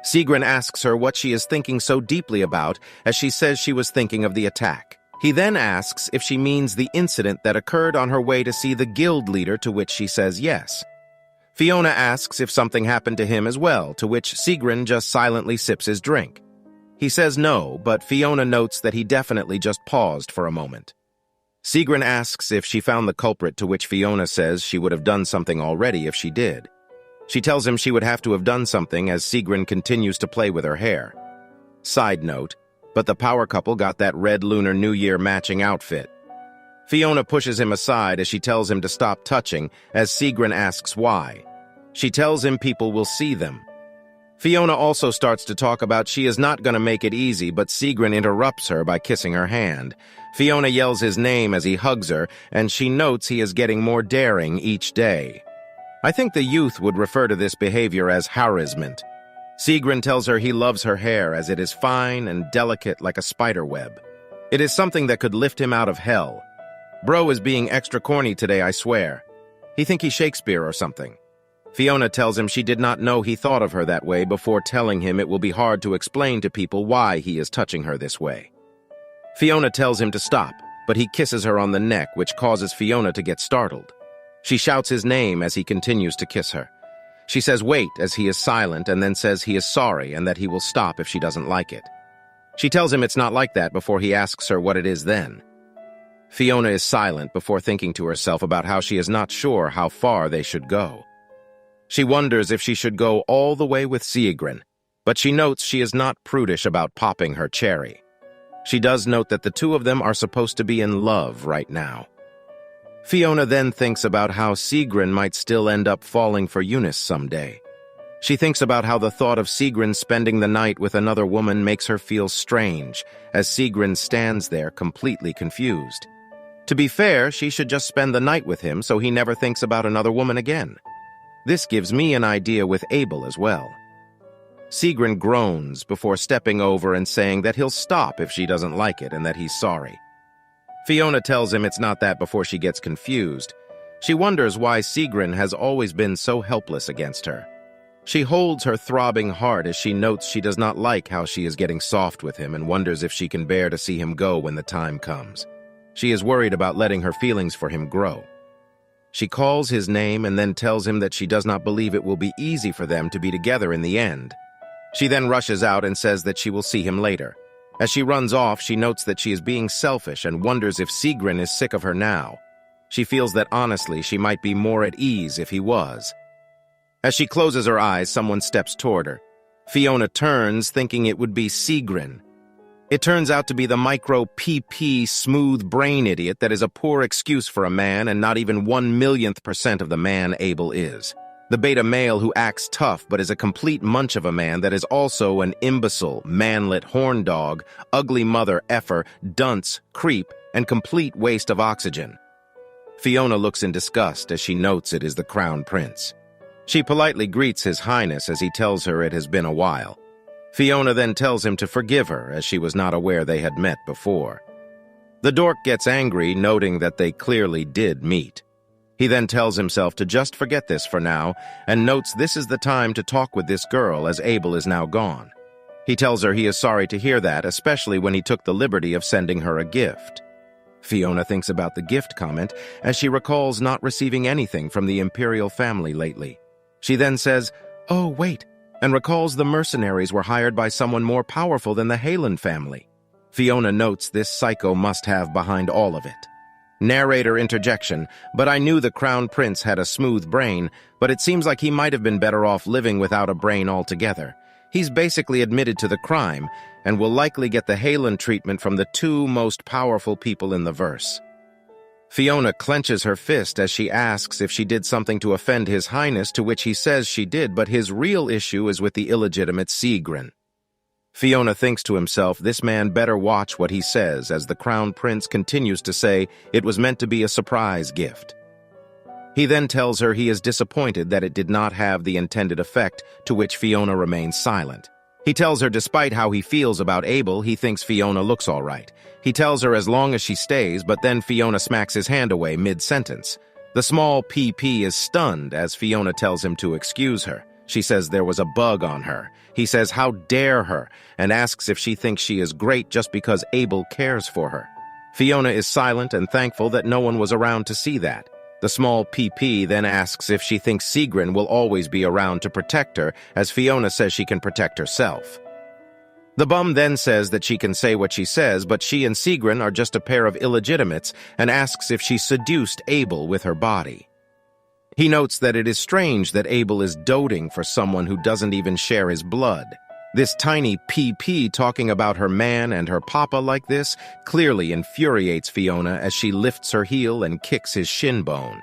Sigren asks her what she is thinking so deeply about, as she says she was thinking of the attack. He then asks if she means the incident that occurred on her way to see the guild leader, to which she says yes. Fiona asks if something happened to him as well, to which Sigren just silently sips his drink. He says no, but Fiona notes that he definitely just paused for a moment. Sigren asks if she found the culprit, to which Fiona says she would have done something already if she did. She tells him she would have to have done something as Sigren continues to play with her hair. Side note, but the power couple got that red Lunar New Year matching outfit. Fiona pushes him aside as she tells him to stop touching, as Sigren asks why. She tells him people will see them. Fiona also starts to talk about she is not going to make it easy, but Sigren interrupts her by kissing her hand. Fiona yells his name as he hugs her, and she notes he is getting more daring each day. I think the youth would refer to this behavior as harassment. Sigren tells her he loves her hair as it is fine and delicate like a spider web. It is something that could lift him out of hell. Bro is being extra corny today, I swear. He think he's Shakespeare or something. Fiona tells him she did not know he thought of her that way before telling him it will be hard to explain to people why he is touching her this way. Fiona tells him to stop, but he kisses her on the neck, which causes Fiona to get startled. She shouts his name as he continues to kiss her. She says wait as he is silent and then says he is sorry and that he will stop if she doesn't like it. She tells him it's not like that before he asks her what it is then. Fiona is silent before thinking to herself about how she is not sure how far they should go. She wonders if she should go all the way with Sigren, but she notes she is not prudish about popping her cherry. She does note that the two of them are supposed to be in love right now. Fiona then thinks about how Sigren might still end up falling for Eunice someday. She thinks about how the thought of Sigren spending the night with another woman makes her feel strange, as Sigren stands there completely confused. To be fair, she should just spend the night with him so he never thinks about another woman again. This gives me an idea with Abel as well. Sigren groans before stepping over and saying that he'll stop if she doesn't like it and that he's sorry. Fiona tells him it's not that before she gets confused. She wonders why Sigren has always been so helpless against her. She holds her throbbing heart as she notes she does not like how she is getting soft with him and wonders if she can bear to see him go when the time comes. She is worried about letting her feelings for him grow. She calls his name and then tells him that she does not believe it will be easy for them to be together in the end. She then rushes out and says that she will see him later. As she runs off, she notes that she is being selfish and wonders if Sigren is sick of her now. She feels that honestly she might be more at ease if he was. As she closes her eyes, someone steps toward her. Fiona turns, thinking it would be Sigren. It turns out to be the micro-PP smooth brain idiot that is a poor excuse for a man and not even 1/1,000,000% of the man Abel is. The beta male who acts tough but is a complete munch of a man that is also an imbecile, manlet horn dog, ugly mother effer, dunce, creep, and complete waste of oxygen. Fiona looks in disgust as she notes it is the Crown Prince. She politely greets His Highness as he tells her it has been a while. Fiona then tells him to forgive her as she was not aware they had met before. The dork gets angry, noting that they clearly did meet. He then tells himself to just forget this for now and notes this is the time to talk with this girl as Abel is now gone. He tells her he is sorry to hear that, especially when he took the liberty of sending her a gift. Fiona thinks about the gift comment as she recalls not receiving anything from the Imperial family lately. She then says, "Oh, wait," and recalls the mercenaries were hired by someone more powerful than the Halen family. Fiona notes this psycho must have behind all of it. Narrator interjection, but I knew the Crown Prince had a smooth brain, but it seems like he might have been better off living without a brain altogether. He's basically admitted to the crime, and will likely get the Halen treatment from the two most powerful people in the verse. Fiona clenches her fist as she asks if she did something to offend His Highness, to which he says she did, but his real issue is with the illegitimate Sigren. Fiona thinks to himself this man better watch what he says as the crown prince continues to say it was meant to be a surprise gift. He then tells her he is disappointed that it did not have the intended effect, to which Fiona remains silent. He tells her despite how he feels about Abel, he thinks Fiona looks all right. He tells her as long as she stays, but then Fiona smacks his hand away mid-sentence. The small PP is stunned as Fiona tells him to excuse her. She says there was a bug on her. He says how dare her, and asks if she thinks she is great just because Abel cares for her. Fiona is silent and thankful that no one was around to see that. The small PP then asks if she thinks Sigrun will always be around to protect her, as Fiona says she can protect herself. The bum then says that she can say what she says, but she and Sigrun are just a pair of illegitimates, and asks if she seduced Abel with her body. He notes that it is strange that Abel is doting for someone who doesn't even share his blood. This tiny PP talking about her man and her papa like this clearly infuriates Fiona as she lifts her heel and kicks his shin bone.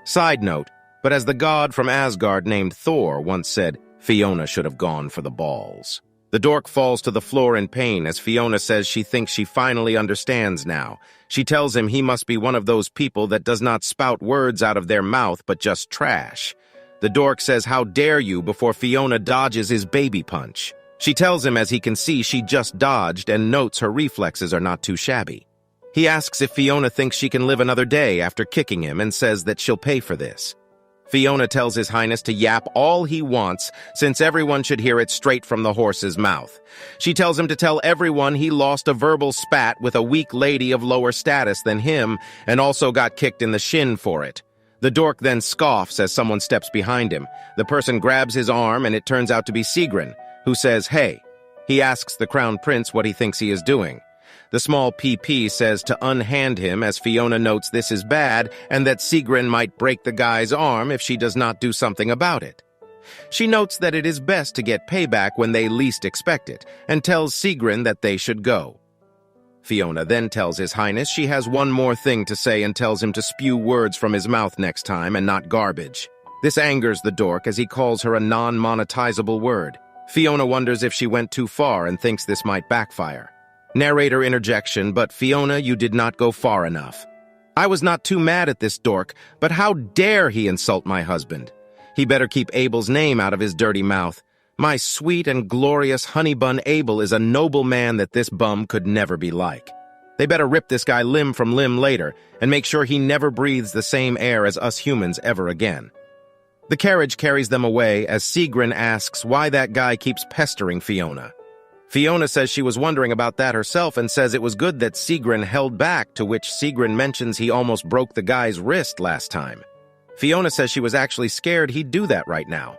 Side note, but as the god from Asgard named Thor once said, Fiona should have gone for the balls. The dork falls to the floor in pain as Fiona says she thinks she finally understands now. She tells him he must be one of those people that does not spout words out of their mouth but just trash. The dork says how dare you before Fiona dodges his baby punch. She tells him as he can see she just dodged and notes her reflexes are not too shabby. He asks if Fiona thinks she can live another day after kicking him and says that she'll pay for this. Fiona tells His Highness to yap all he wants, since everyone should hear it straight from the horse's mouth. She tells him to tell everyone he lost a verbal spat with a weak lady of lower status than him, and also got kicked in the shin for it. The dork then scoffs as someone steps behind him. The person grabs his arm, and it turns out to be Sigrun, who says, hey. He asks the crown prince what he thinks he is doing. The small PP says to unhand him as Fiona notes this is bad and that Sigrun might break the guy's arm if she does not do something about it. She notes that it is best to get payback when they least expect it and tells Sigrun that they should go. Fiona then tells His Highness she has one more thing to say and tells him to spew words from his mouth next time and not garbage. This angers the dork as he calls her a non-monetizable word. Fiona wonders if she went too far and thinks this might backfire. Narrator interjection, but Fiona, you did not go far enough. I was not too mad at this dork, but how dare he insult my husband? He better keep Abel's name out of his dirty mouth. My sweet and glorious honeybun Abel is a noble man that this bum could never be like. They better rip this guy limb from limb later and make sure he never breathes the same air as us humans ever again. The carriage carries them away as Sigrun asks why that guy keeps pestering Fiona. Fiona says she was wondering about that herself and says it was good that Sigrun held back, to which Sigrun mentions he almost broke the guy's wrist last time. Fiona says she was actually scared he'd do that right now.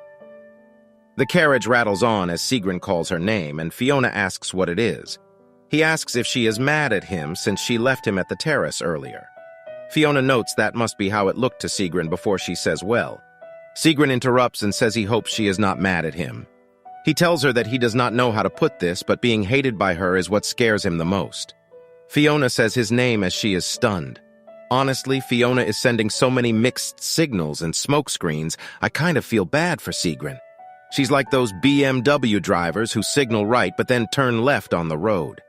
The carriage rattles on as Sigrun calls her name, and Fiona asks what it is. He asks if she is mad at him since she left him at the terrace earlier. Fiona notes that must be how it looked to Sigrun before she says well. Sigrun interrupts and says he hopes she is not mad at him. He tells her that he does not know how to put this, but being hated by her is what scares him the most. Fiona says his name as she is stunned. Honestly, Fiona is sending so many mixed signals and smoke screens, I kind of feel bad for Sigrun. She's like those BMW drivers who signal right but then turn left on the road.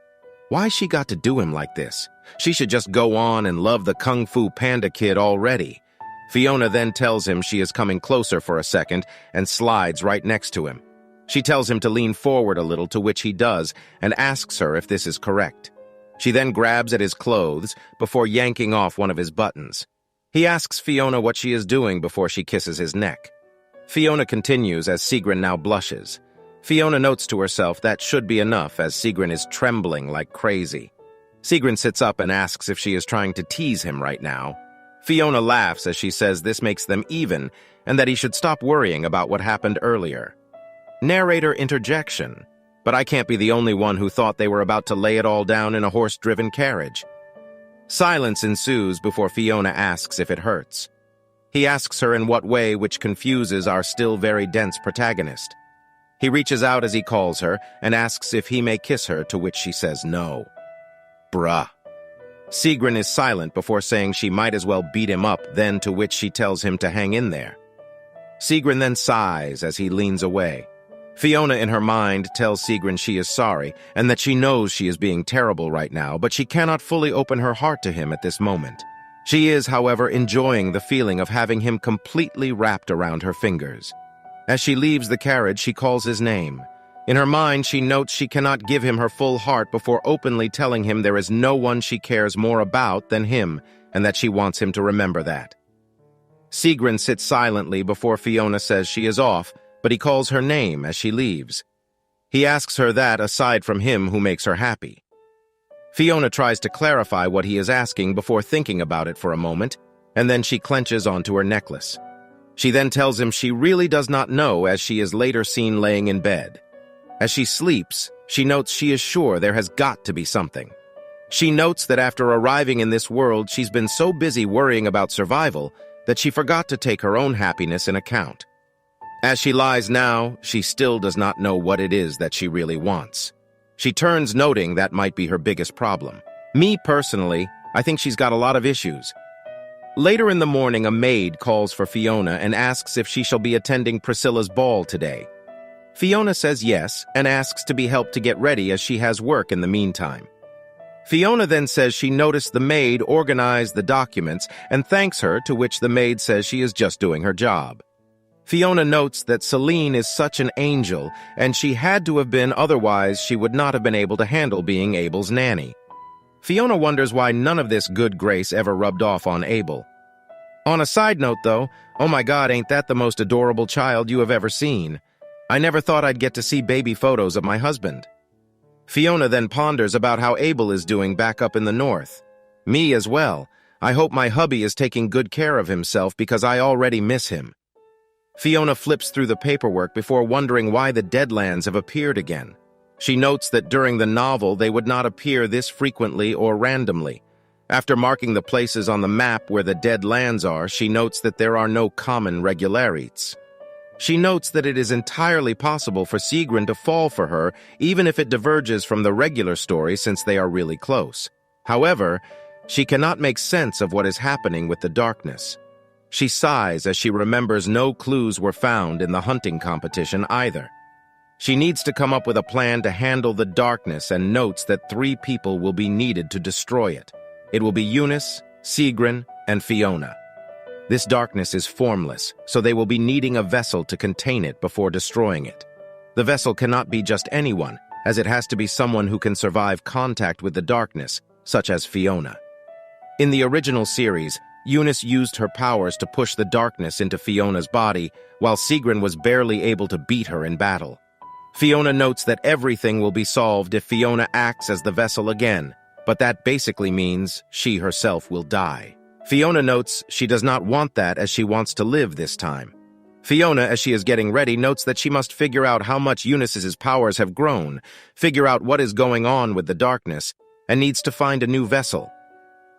Why she got to do him like this? She should just go on and love the Kung Fu Panda kid already. Fiona then tells him she is coming closer for a second and slides right next to him. She tells him to lean forward a little, to which he does, and asks her if this is correct. She then grabs at his clothes before yanking off one of his buttons. He asks Fiona what she is doing before she kisses his neck. Fiona continues as Sigrun now blushes. Fiona notes to herself that should be enough as Sigrun is trembling like crazy. Sigrun sits up and asks if she is trying to tease him right now. Fiona laughs as she says this makes them even and that he should stop worrying about what happened earlier. Narrator interjection, but I can't be the only one who thought they were about to lay it all down in a horse-driven carriage. Silence ensues before Fiona asks if it hurts. He asks her in what way, which confuses our still very dense protagonist. He reaches out as he calls her and asks if he may kiss her, to which she says no. Bruh. Sigrun is silent before saying she might as well beat him up, then to which she tells him to hang in there. Sigrun then sighs as he leans away. Fiona in her mind tells Sigrun she is sorry and that she knows she is being terrible right now, but she cannot fully open her heart to him at this moment. She is, however, enjoying the feeling of having him completely wrapped around her fingers. As she leaves the carriage, she calls his name. In her mind, she notes she cannot give him her full heart before openly telling him there is no one she cares more about than him, and that she wants him to remember that. Sigrun sits silently before Fiona says she is off, but he calls her name as she leaves. He asks her that aside from him who makes her happy. Fiona tries to clarify what he is asking before thinking about it for a moment, and then she clenches onto her necklace. She then tells him she really does not know, as she is later seen laying in bed. As she sleeps, she notes she is sure there has got to be something. She notes that after arriving in this world, she's been so busy worrying about survival that she forgot to take her own happiness in account. As she lies now, she still does not know what it is that she really wants. She turns, noting that might be her biggest problem. Me, personally, I think she's got a lot of issues. Later in the morning, a maid calls for Fiona and asks if she shall be attending Priscilla's ball today. Fiona says yes and asks to be helped to get ready as she has work in the meantime. Fiona then says she noticed the maid organize the documents and thanks her, to which the maid says she is just doing her job. Fiona notes that Celine is such an angel, and she had to have been, otherwise she would not have been able to handle being Abel's nanny. Fiona wonders why none of this good grace ever rubbed off on Abel. On a side note though, oh my god, ain't that the most adorable child you have ever seen? I never thought I'd get to see baby photos of my husband. Fiona then ponders about how Abel is doing back up in the north. Me as well. I hope my hubby is taking good care of himself because I already miss him. Fiona flips through the paperwork before wondering why the Deadlands have appeared again. She notes that during the novel they would not appear this frequently or randomly. After marking the places on the map where the Deadlands are, she notes that there are no common regularites. She notes that it is entirely possible for Sigrun to fall for her, even if it diverges from the regular story since they are really close. However, she cannot make sense of what is happening with the darkness. She sighs as she remembers no clues were found in the hunting competition either. She needs to come up with a plan to handle the darkness and notes that 3 people will be needed to destroy it. It will be Eunice, Sigrun, and Fiona. This darkness is formless, so they will be needing a vessel to contain it before destroying it. The vessel cannot be just anyone, as it has to be someone who can survive contact with the darkness, such as Fiona. In the original series, Eunice used her powers to push the darkness into Fiona's body, while Sigrun was barely able to beat her in battle. Fiona notes that everything will be solved if Fiona acts as the vessel again, but that basically means she herself will die. Fiona notes she does not want that, as she wants to live this time. Fiona, as she is getting ready, notes that she must figure out how much Eunice's powers have grown, figure out what is going on with the darkness, and needs to find a new vessel.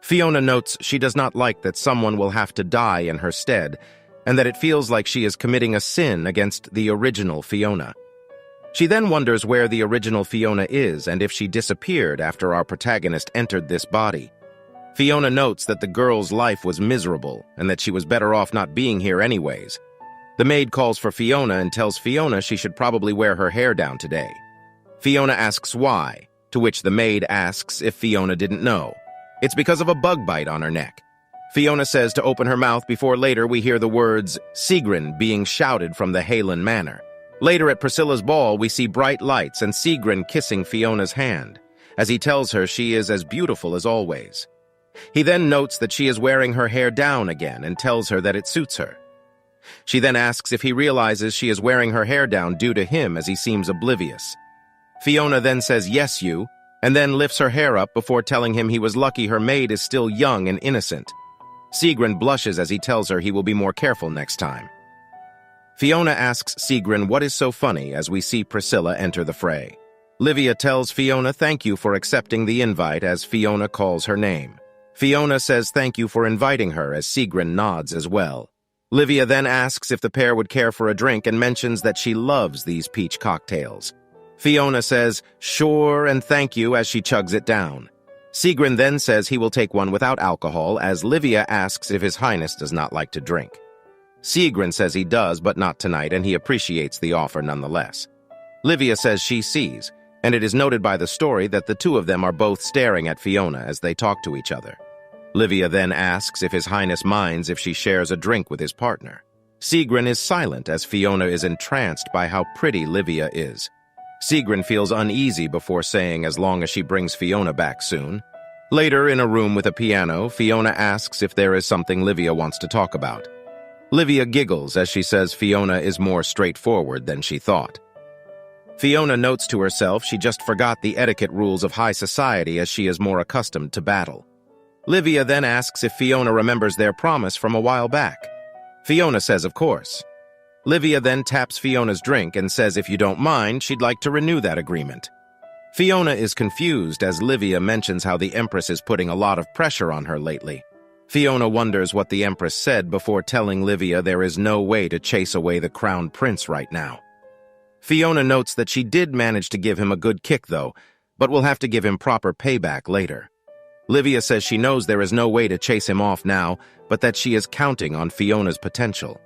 Fiona notes she does not like that someone will have to die in her stead, and that it feels like she is committing a sin against the original Fiona. She then wonders where the original Fiona is and if she disappeared after our protagonist entered this body. Fiona notes that the girl's life was miserable and that she was better off not being here anyways. The maid calls for Fiona and tells Fiona she should probably wear her hair down today. Fiona asks why, to which the maid asks if Fiona didn't know. It's because of a bug bite on her neck. Fiona says to open her mouth before later we hear the words Sigrun being shouted from the Halen Manor. Later at Priscilla's ball, we see bright lights and Sigrun kissing Fiona's hand, as he tells her she is as beautiful as always. He then notes that she is wearing her hair down again and tells her that it suits her. She then asks if he realizes she is wearing her hair down due to him, as he seems oblivious. Fiona then says yes, you, and then lifts her hair up before telling him he was lucky her maid is still young and innocent. Sigrun blushes as he tells her he will be more careful next time. Fiona asks Sigrun what is so funny as we see Priscilla enter the fray. Livia tells Fiona thank you for accepting the invite, as Fiona calls her name. Fiona says thank you for inviting her, as Sigrun nods as well. Livia then asks if the pair would care for a drink and mentions that she loves these peach cocktails. Fiona says sure and thank you as she chugs it down. Sigrun then says he will take one without alcohol, as Livia asks if His Highness does not like to drink. Sigrun says he does, but not tonight, and he appreciates the offer nonetheless. Livia says she sees, and it is noted by the story that the two of them are both staring at Fiona as they talk to each other. Livia then asks if His Highness minds if she shares a drink with his partner. Sigrun is silent as Fiona is entranced by how pretty Livia is. Sigrun feels uneasy before saying as long as she brings Fiona back soon. Later, in a room with a piano, Fiona asks if there is something Livia wants to talk about. Livia giggles as she says Fiona is more straightforward than she thought. Fiona notes to herself she just forgot the etiquette rules of high society as she is more accustomed to battle. Livia then asks if Fiona remembers their promise from a while back. Fiona says of course. Livia then taps Fiona's drink and says if you don't mind, she'd like to renew that agreement. Fiona is confused as Livia mentions how the Empress is putting a lot of pressure on her lately. Fiona wonders what the Empress said before telling Livia there is no way to chase away the Crown Prince right now. Fiona notes that she did manage to give him a good kick though, but will have to give him proper payback later. Livia says she knows there is no way to chase him off now, but that she is counting on Fiona's potential.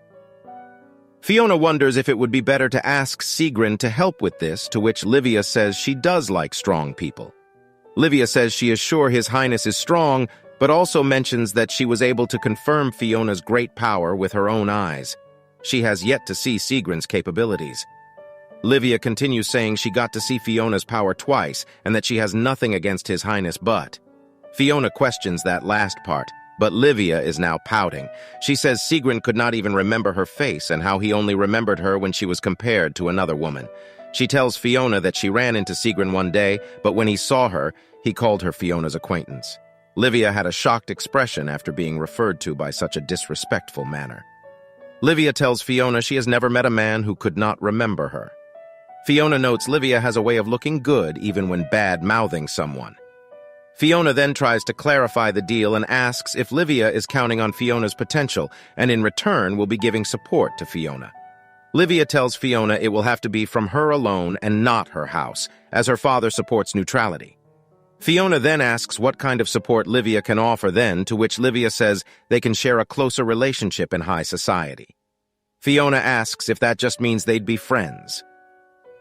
Fiona wonders if it would be better to ask Sigrun to help with this, to which Livia says she does like strong people. Livia says she is sure His Highness is strong, but also mentions that she was able to confirm Fiona's great power with her own eyes. She has yet to see Sigrun's capabilities. Livia continues saying she got to see Fiona's power twice and that she has nothing against His Highness but. Fiona questions that last part, but Livia is now pouting. She says Sigrun could not even remember her face and how he only remembered her when she was compared to another woman. She tells Fiona that she ran into Sigrun one day, but when he saw her, he called her Fiona's acquaintance. Livia had a shocked expression after being referred to by such a disrespectful manner. Livia tells Fiona she has never met a man who could not remember her. Fiona notes Livia has a way of looking good even when bad-mouthing someone. Fiona then tries to clarify the deal and asks if Livia is counting on Fiona's potential and in return will be giving support to Fiona. Livia tells Fiona it will have to be from her alone and not her house, as her father supports neutrality. Fiona then asks what kind of support Livia can offer then, to which Livia says they can share a closer relationship in high society. Fiona asks if that just means they'd be friends.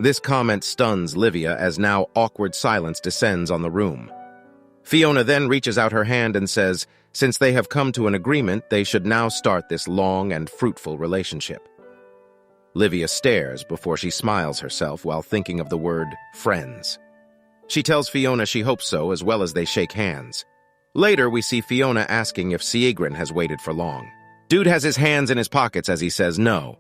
This comment stuns Livia as now awkward silence descends on the room. Fiona then reaches out her hand and says, since they have come to an agreement, they should now start this long and fruitful relationship. Livia stares before she smiles herself while thinking of the word friends. She tells Fiona she hopes so, as well as they shake hands. Later, we see Fiona asking if Sigrun has waited for long. Dude has his hands in his pockets as he says no.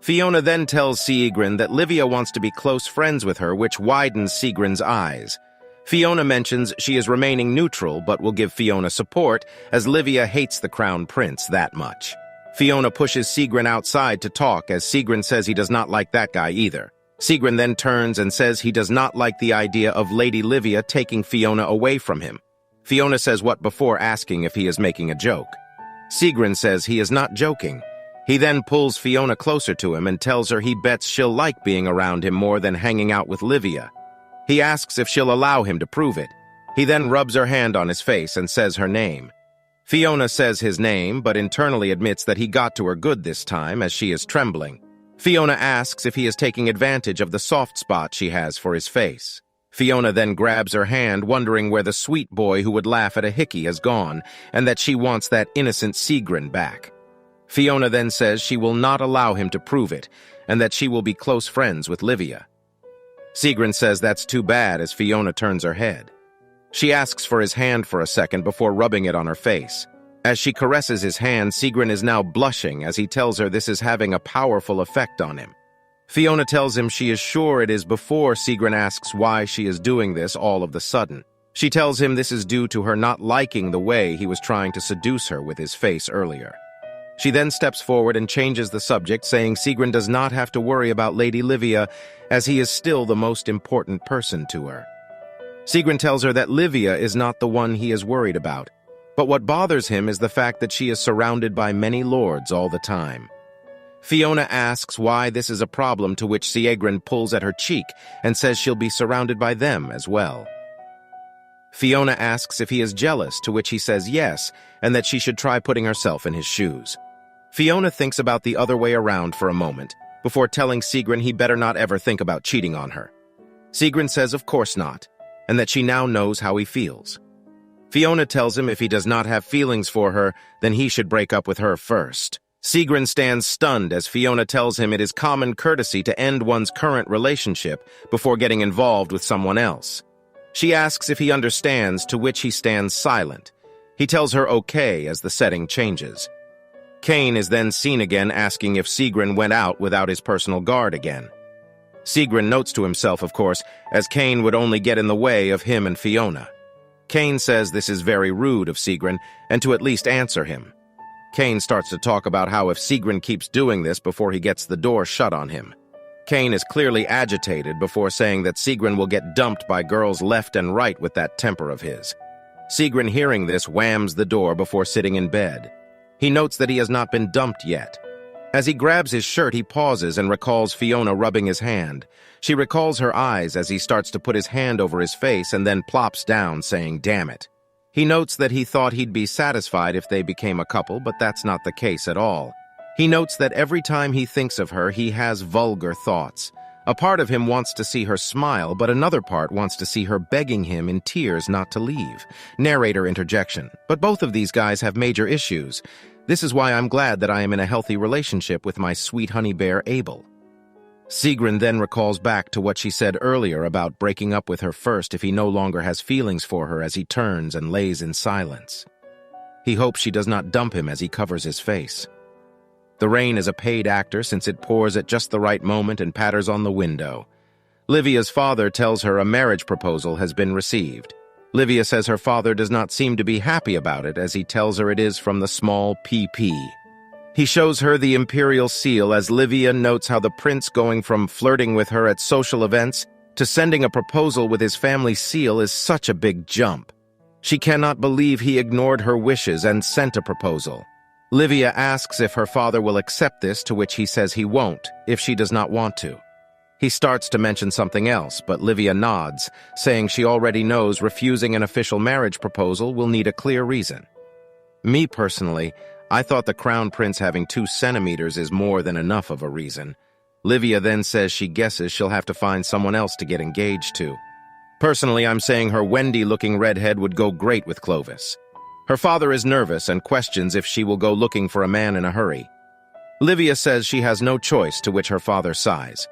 Fiona then tells Sigrun that Livia wants to be close friends with her, which widens Sigrun's eyes. Fiona mentions she is remaining neutral but will give Fiona support as Livia hates the Crown Prince that much. Fiona pushes Sigrun outside to talk as Sigrun says he does not like that guy either. Sigrun then turns and says he does not like the idea of Lady Livia taking Fiona away from him. Fiona says what before asking if he is making a joke. Sigrun says he is not joking. He then pulls Fiona closer to him and tells her he bets she'll like being around him more than hanging out with Livia. He asks if she'll allow him to prove it. He then rubs her hand on his face and says her name. Fiona says his name, but internally admits that he got to her good this time as she is trembling. Fiona asks if he is taking advantage of the soft spot she has for his face. Fiona then grabs her hand, wondering where the sweet boy who would laugh at a hickey has gone, and that she wants that innocent Sigrun back. Fiona then says she will not allow him to prove it, and that she will be close friends with Livia. Sigrun says that's too bad as Fiona turns her head. She asks for his hand for a second before rubbing it on her face. As she caresses his hand, Sigrun is now blushing as he tells her this is having a powerful effect on him. Fiona tells him she is sure it is before Sigrun asks why she is doing this all of the sudden. She tells him this is due to her not liking the way he was trying to seduce her with his face earlier. She then steps forward and changes the subject, saying Sigrun does not have to worry about Lady Livia, as he is still the most important person to her. Sigrun tells her that Livia is not the one he is worried about, but what bothers him is the fact that she is surrounded by many lords all the time. Fiona asks why this is a problem, to which Sigrun pulls at her cheek and says she'll be surrounded by them as well. Fiona asks if he is jealous, to which he says yes, and that she should try putting herself in his shoes. Fiona thinks about the other way around for a moment. before telling Sigrun he better not ever think about cheating on her. Sigrun says of course not, and that she now knows how he feels. Fiona tells him if he does not have feelings for her, then he should break up with her first. Sigrun stands stunned as Fiona tells him it is common courtesy to end one's current relationship before getting involved with someone else. She asks if he understands, to which he stands silent. He tells her okay as the setting changes. Kane is then seen again asking if Sigrun went out without his personal guard again. Sigrun notes to himself, of course, as Kane would only get in the way of him and Fiona. Kane says this is very rude of Sigrun, and to at least answer him. Kane starts to talk about how if Sigrun keeps doing this before he gets the door shut on him. Kane is clearly agitated before saying that Sigrun will get dumped by girls left and right with that temper of his. Sigrun, hearing this, whams the door before sitting in bed. He notes that he has not been dumped yet. As he grabs his shirt, he pauses and recalls Fiona rubbing his hand. She recalls her eyes as he starts to put his hand over his face and then plops down, saying, "Damn it." He notes that he thought he'd be satisfied if they became a couple, but that's not the case at all. He notes that every time he thinks of her, he has vulgar thoughts. A part of him wants to see her smile, but another part wants to see her begging him in tears not to leave. Narrator interjection. But both of these guys have major issues. This is why I'm glad that I am in a healthy relationship with my sweet honey bear, Abel. Sigrun then recalls back to what she said earlier about breaking up with her first if he no longer has feelings for her as he turns and lays in silence. He hopes she does not dump him as he covers his face. The rain is a paid actor since it pours at just the right moment and patters on the window. Livia's father tells her a marriage proposal has been received. Livia says her father does not seem to be happy about it as he tells her it is from the small PP. He shows her the imperial seal as Livia notes how the prince going from flirting with her at social events to sending a proposal with his family seal is such a big jump. She cannot believe he ignored her wishes and sent a proposal. Livia asks if her father will accept this, to which he says he won't, if she does not want to. He starts to mention something else, but Livia nods, saying she already knows refusing an official marriage proposal will need a clear reason. Me personally, I thought the crown prince having 2 centimeters is more than enough of a reason. Livia then says she guesses she'll have to find someone else to get engaged to. Personally, I'm saying her Wendy-looking redhead would go great with Clovis. Her father is nervous and questions if she will go looking for a man in a hurry. Livia says she has no choice, to which her father sighs.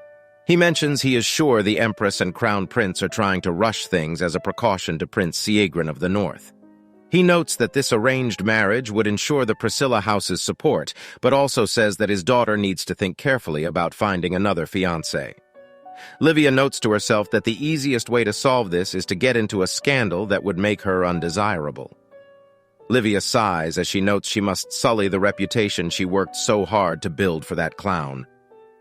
He mentions he is sure the Empress and Crown Prince are trying to rush things as a precaution to Prince Siegrin of the North. He notes that this arranged marriage would ensure the Priscilla house's support, but also says that his daughter needs to think carefully about finding another fiancé. Livia notes to herself that the easiest way to solve this is to get into a scandal that would make her undesirable. Livia sighs as she notes she must sully the reputation she worked so hard to build for that clown.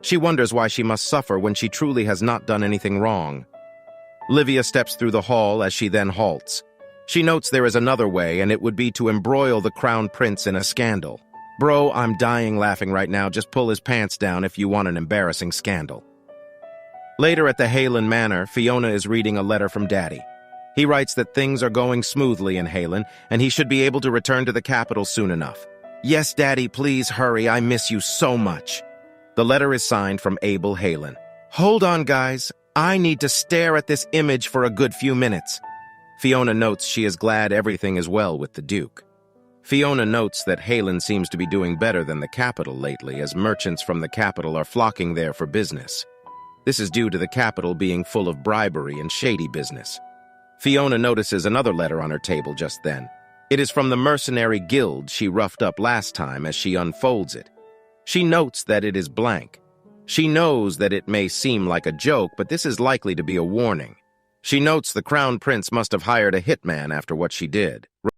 She wonders why she must suffer when she truly has not done anything wrong. Livia steps through the hall as she then halts. She notes there is another way, and it would be to embroil the crown prince in a scandal. Bro, I'm dying laughing right now. Just pull his pants down if you want an embarrassing scandal. Later at the Halen Manor, Fiona is reading a letter from Daddy. He writes that things are going smoothly in Halen, and he should be able to return to the capital soon enough. Yes, Daddy, please hurry. I miss you so much. The letter is signed from Abel Halen. Hold on, guys. I need to stare at this image for a good few minutes. Fiona notes she is glad everything is well with the Duke. Fiona notes that Halen seems to be doing better than the capital lately, as merchants from the capital are flocking there for business. This is due to the capital being full of bribery and shady business. Fiona notices another letter on her table just then. It is from the mercenary guild she roughed up last time. As she unfolds it, she notes that it is blank. She knows that it may seem like a joke, but this is likely to be a warning. She notes the crown prince must have hired a hitman after what she did.